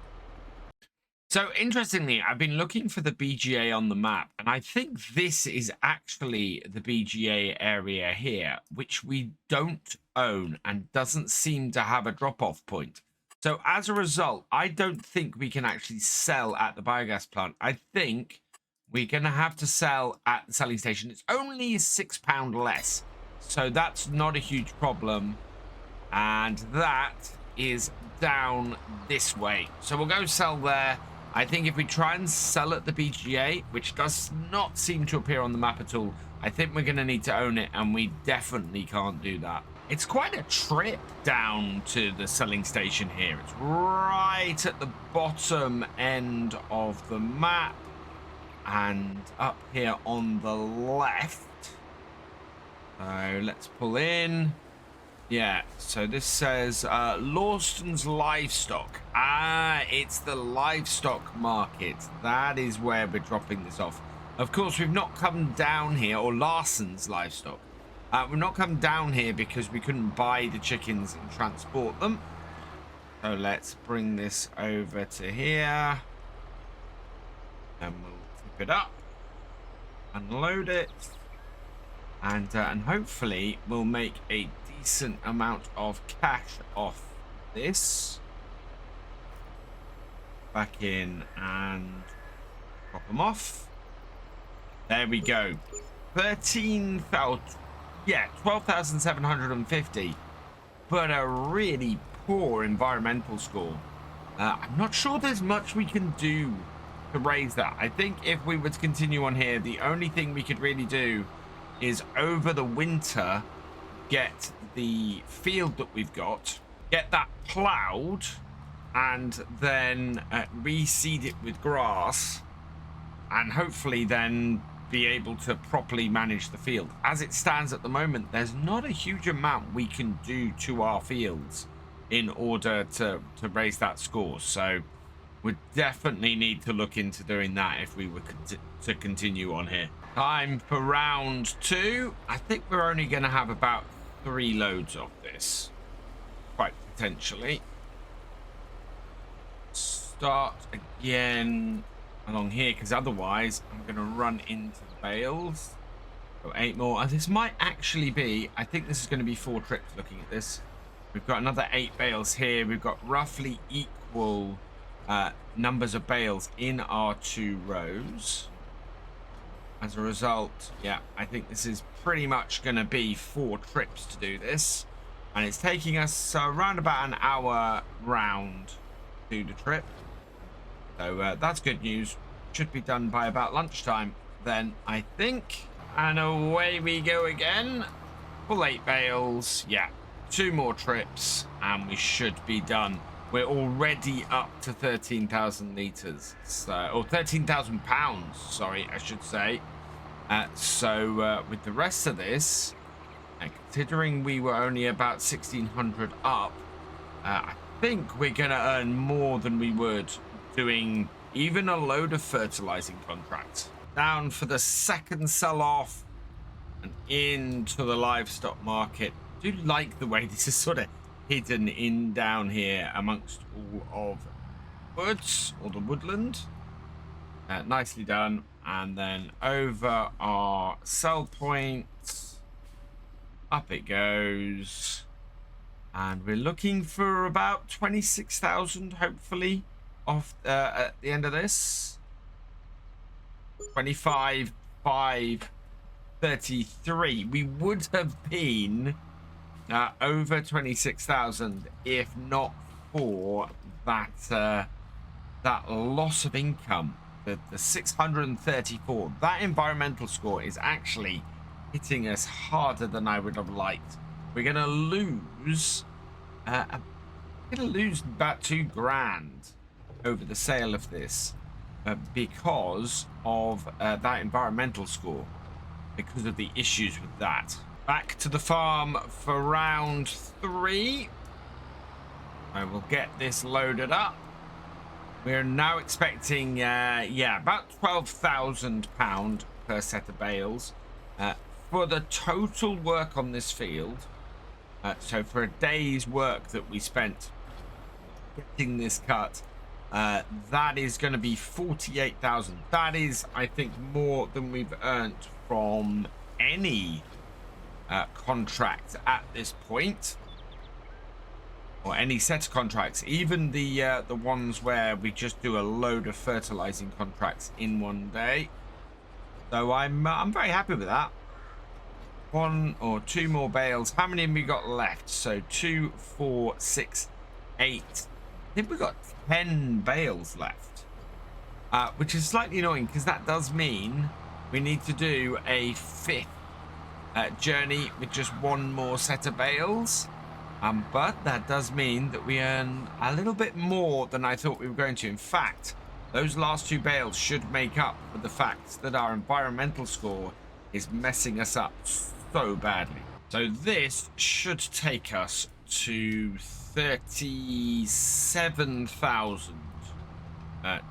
So interestingly, I've been looking for the BGA on the map, and I think this is actually the BGA area here, which we don't own and doesn't seem to have a drop-off point. So as a result, I don't think we can actually sell at the biogas plant. I think we're going to have to sell at the selling station. It's only £6 less, so that's not a huge problem. And that is down this way. So we'll go sell there. I think if we try and sell at the BGA, which does not seem to appear on the map at all, I think we're going to need to own it, and we definitely can't do that. It's quite a trip down to the selling station here. It's right at the bottom end of the map and up here on the left. So let's pull in. Yeah, so this says Lawston's Livestock. It's the livestock market. That is where we're dropping this off. Of course, we've not come down here, or Larson's Livestock. We've not come down here because we couldn't buy the chickens and transport them. So let's bring this over to here. And we'll tip it up. Unload it. And hopefully we'll make a decent amount of cash off this. Back in and drop them off. There we go. 12,750, but a really poor environmental score. I'm not sure there's much we can do to raise that. I think if we were to continue on here, the only thing we could really do is over the winter get the field that we've got, get that plowed, and then reseed it with grass, and hopefully then be able to properly manage the field. As it stands at the moment, there's not a huge amount we can do to our fields in order to raise that score. So we definitely need to look into doing that if we were to continue on here. Time for round 2. I think we're only going to have about 3 loads of this, quite potentially. Start again along here, because otherwise I'm going to run into the bales. So 8 more. And this might actually be, I think this is going to be 4 trips looking at this. We've got another 8 bales here. We've got roughly equal numbers of bales in our 2 rows. As a result, yeah, I think this is pretty much going to be 4 trips to do this. And it's taking us around about an hour round to the trip. So that's good news. Should be done by about lunchtime then, I think. And away we go again. Full 8 bales. Yeah, 2 more trips and we should be done. We're already up to 13,000 litres. So, or 13,000 pounds, sorry, I should say. So with the rest of this, considering we were only about 1,600 up, I think we're going to earn more than we would doing even a load of fertilizing contracts. Down for the second sell-off and into the livestock market. I do like the way this is sort of hidden in down here amongst all of woods, or the woodland. Nicely done. And then over our sell point, up it goes. And we're looking for about 26,000, hopefully, off at the end of this. 25,533. We would have been over 26,000 if not for that that loss of income. The 634. That environmental score is actually hitting us harder than I would have liked. We're going to lose about 2 grand over the sale of this because of that environmental score, because of the issues with that. Back to the farm for round 3. I will get this loaded up. We're now expecting about £12,000 per set of bales for the total work on this field. So for a day's work that we spent getting this cut, that is going to be 48,000. That is, I think, more than we've earned from any contract at this point, or any set of contracts, even the ones where we just do a load of fertilizing contracts in one day. So I'm very happy with that. 1 or 2 more bales. How many have we got left? So 2, 4, 6, 8. I think we've got 10 bales left, which is slightly annoying because that does mean we need to do a 5th journey with just 1 more set of bales. But that does mean that we earn a little bit more than I thought we were going to. In fact, those last 2 bales should make up for the fact that our environmental score is messing us up so badly. So this should take us to 37,000. Well,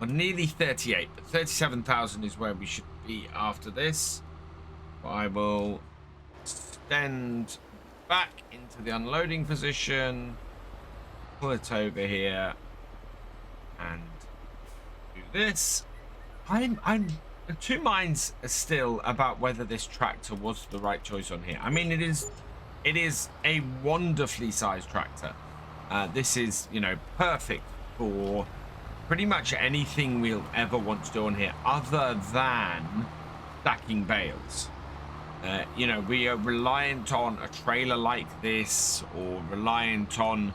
nearly 38, but 37,000 is where we should be after this. I will extend back into the unloading position, pull it over here, and do this. I'm 2 minds still about whether this tractor was the right choice on here. I mean, it is a wonderfully sized tractor. This is, you know, perfect for pretty much anything we'll ever want to do on here, other than stacking bales. You know, we are reliant on a trailer like this, or reliant on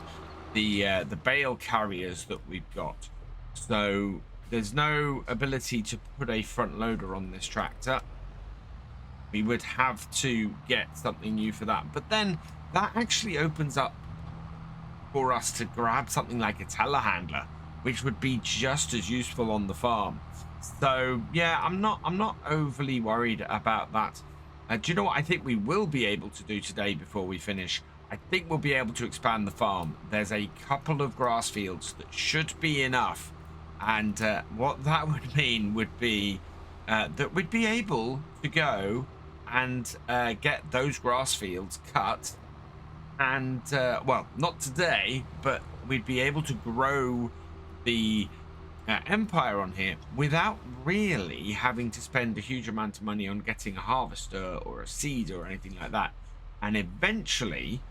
the bale carriers that we've got. So there's no ability to put a front loader on this tractor. We would have to get something new for that. But then that actually opens up for us to grab something like a telehandler, which would be just as useful on the farm. So yeah, I'm not overly worried about that. Do you know what I think we will be able to do today before we finish? I think we'll be able to expand the farm. There's a couple of grass fields that should be enough. And what that would mean would be that we'd be able to go and get those grass fields cut. And, well, not today, but we'd be able to grow the empire on here without really having to spend a huge amount of money on getting a harvester or a seed or anything like that. And eventually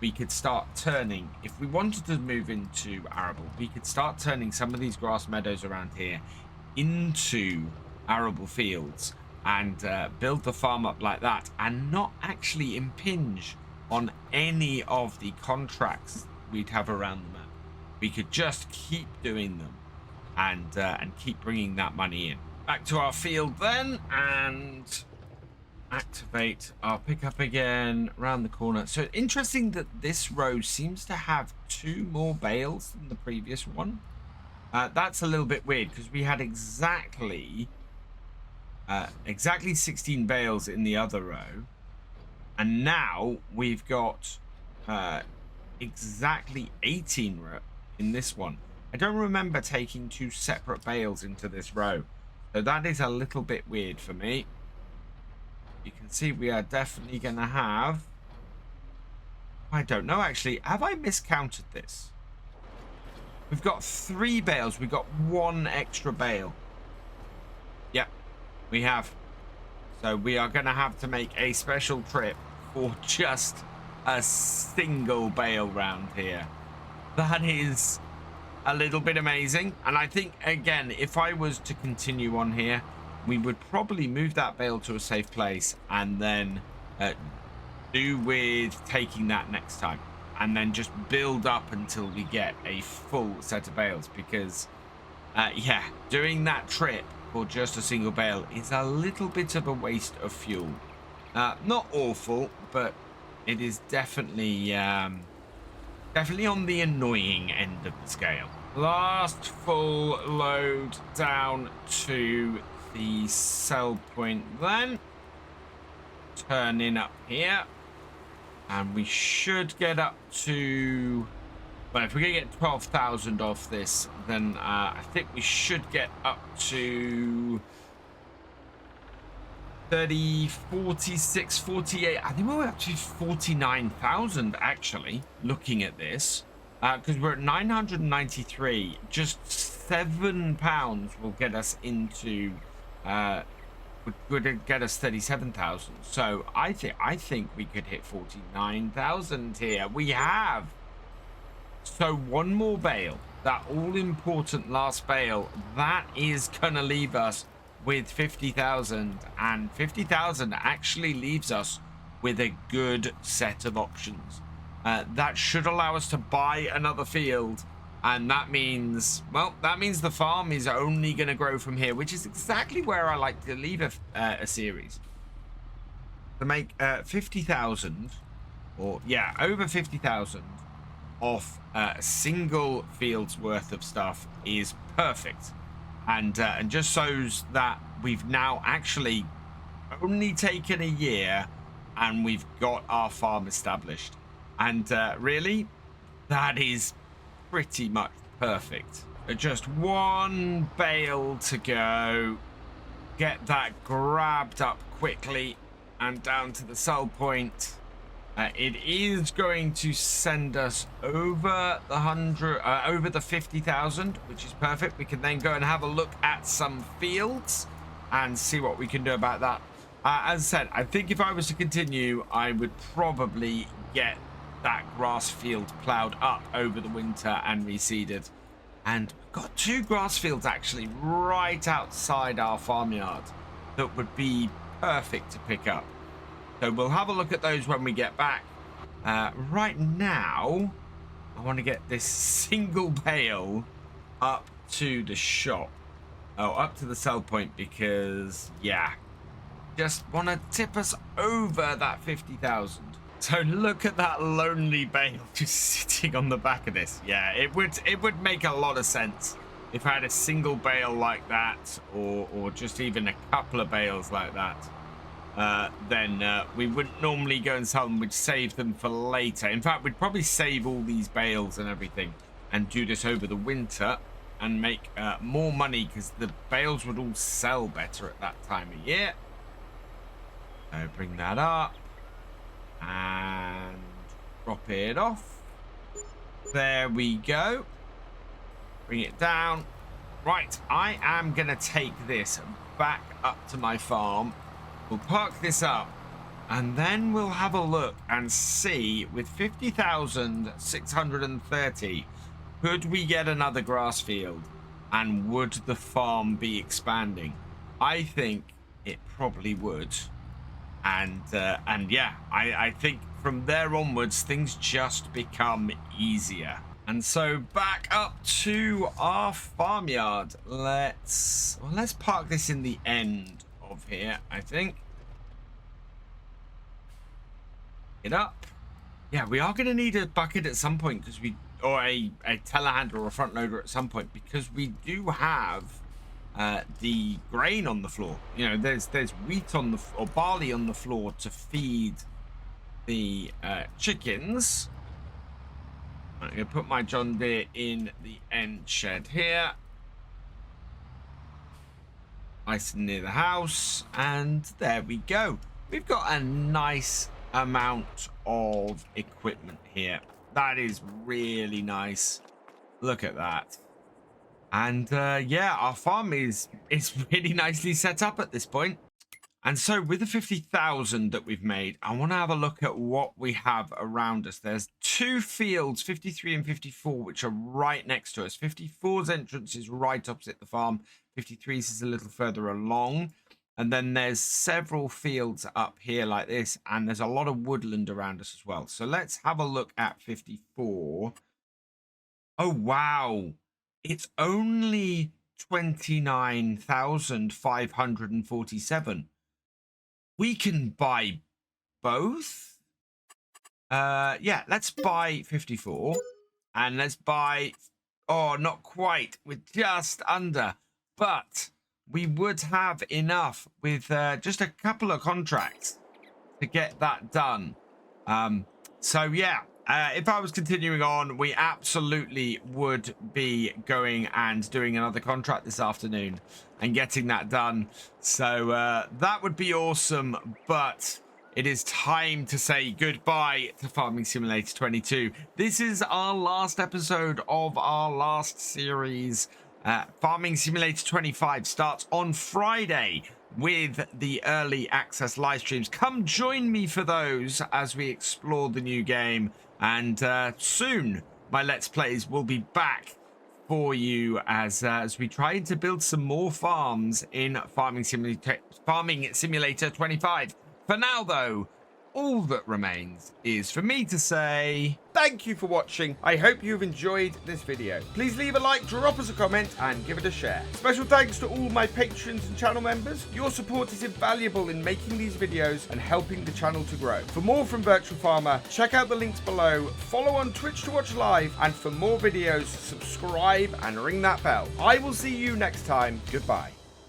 we could start turning, if we wanted to move into arable, we could start turning some of these grass meadows around here into arable fields and build the farm up like that, and not actually impinge on any of the contracts we'd have around the map. We could just keep doing them and keep bringing that money in. Back to our field then, and activate our pickup again around the corner. So interesting that this row seems to have 2 more bales than the previous one. That's a little bit weird because we had exactly 16 bales in the other row, and now we've got exactly 18 in this one. I don't remember taking 2 separate bales into this row, so that is a little bit weird for me. You can see we are definitely going to have, I don't know actually, have I miscounted this? We've got 3 bales, we've got 1 extra bale. Yep, we have. So we are going to have to make a special trip for just a single bale round here. That is a little bit amazing. And I think, again, if I was to continue on here, we would probably move that bale to a safe place and then do with taking that next time, and then just build up until we get a full set of bales, because yeah, doing that trip for just a single bale is a little bit of a waste of fuel. Not awful, but it is definitely definitely on the annoying end of the scale. Last full load down to the sell point, then turn in up here, and we should get up to, well, if we're gonna get 12,000 off this, then I think we should get up to 30, 46, 48. I think we're up to 49,000 actually, looking at this, because we're at 993. Just £7 will get us into would get us 37,000. So I think we could hit 49,000 here. We have. So one more bale, that all important last bale, that is gonna leave us with 50,000, and 50,000 actually leaves us with a good set of options. That should allow us to buy another field, and that means, well, that means the farm is only going to grow from here, which is exactly where I like to leave a series. To make 50,000, or yeah, over 50,000 off a single field's worth of stuff is perfect. And just shows that we've now actually only taken a year and we've got our farm established. And really, that is pretty much perfect. Just one bale to go. Get that grabbed up quickly and down to the sell point. It is going to send us over the over the 50,000, which is perfect. We can then go and have a look at some fields and see what we can do about that. As I said, I think if I was to continue, I would probably get that grass field plowed up over the winter and reseeded. And we've got 2 grass fields actually right outside our farmyard that would be perfect to pick up. So we'll have a look at those when we get back. Right now, I want to get this single bale up to the shop. Oh, up to the sell point, because, yeah, just want to tip us over that 50,000. So look at that lonely bale just sitting on the back of this. Yeah, it would make a lot of sense if I had a single bale like that, or just even a couple of bales like that. Then we wouldn't normally go and sell them. We'd save them for later. In fact, we'd probably save all these bales and everything and do this over the winter and make more money, because the bales would all sell better at that time of year. Bring that up and drop it off. There we go. Bring it down. Right, I am gonna take this back up to my farm. We'll park this up, and then we'll have a look and see, with 50,630, could we get another grass field, and would the farm be expanding? I think it probably would. And yeah, I think from there onwards, things just become easier. And so back up to our farmyard. Let's park this in the end of here, I think. Get up. Yeah, we are going to need a bucket at some point, because or a telehandler or a front loader at some point, because we do have the grain on the floor. You know, there's wheat on the, or barley on the floor to feed the chickens. I'm going to put my John Deere in the end shed here, nice and near the house, and there we go. We've got a nice amount of equipment here. That is really nice. Look at that. And yeah, our farm is really nicely set up at this point. And so with the 50,000 that we've made, I want to have a look at what we have around us. There's 2 fields, 53 and 54, which are right next to us. 54's entrance is right opposite the farm. 53's is a little further along. And then there's several fields up here like this, and there's a lot of woodland around us as well. So let's have a look at 54. Oh, wow. It's only 29,547. we can buy both. Yeah, let's buy 54. And let's buy... Oh, not quite. We're just under. But we would have enough with just a couple of contracts to get that done. So, yeah. If I was continuing on, we absolutely would be going and doing another contract this afternoon and getting that done. So that would be awesome, but it is time to say goodbye to Farming Simulator 22. This is our last episode of our last series. Farming Simulator 25 starts on Friday with the early access live streams. Come join me for those as we explore the new game. And soon, my Let's Plays will be back for you as we try to build some more farms in Farming Simulator 25. For now, though, all that remains is for me to say thank you for watching. I hope you've enjoyed this video. Please leave a like, drop us a comment, and give it a share. Special thanks to all my patrons and channel members. Your support is invaluable in making these videos and helping the channel to grow. For more from Virtual Farmer, check out the links below, follow on Twitch to watch live, and for more videos, subscribe and ring that bell. I will see you next time. Goodbye.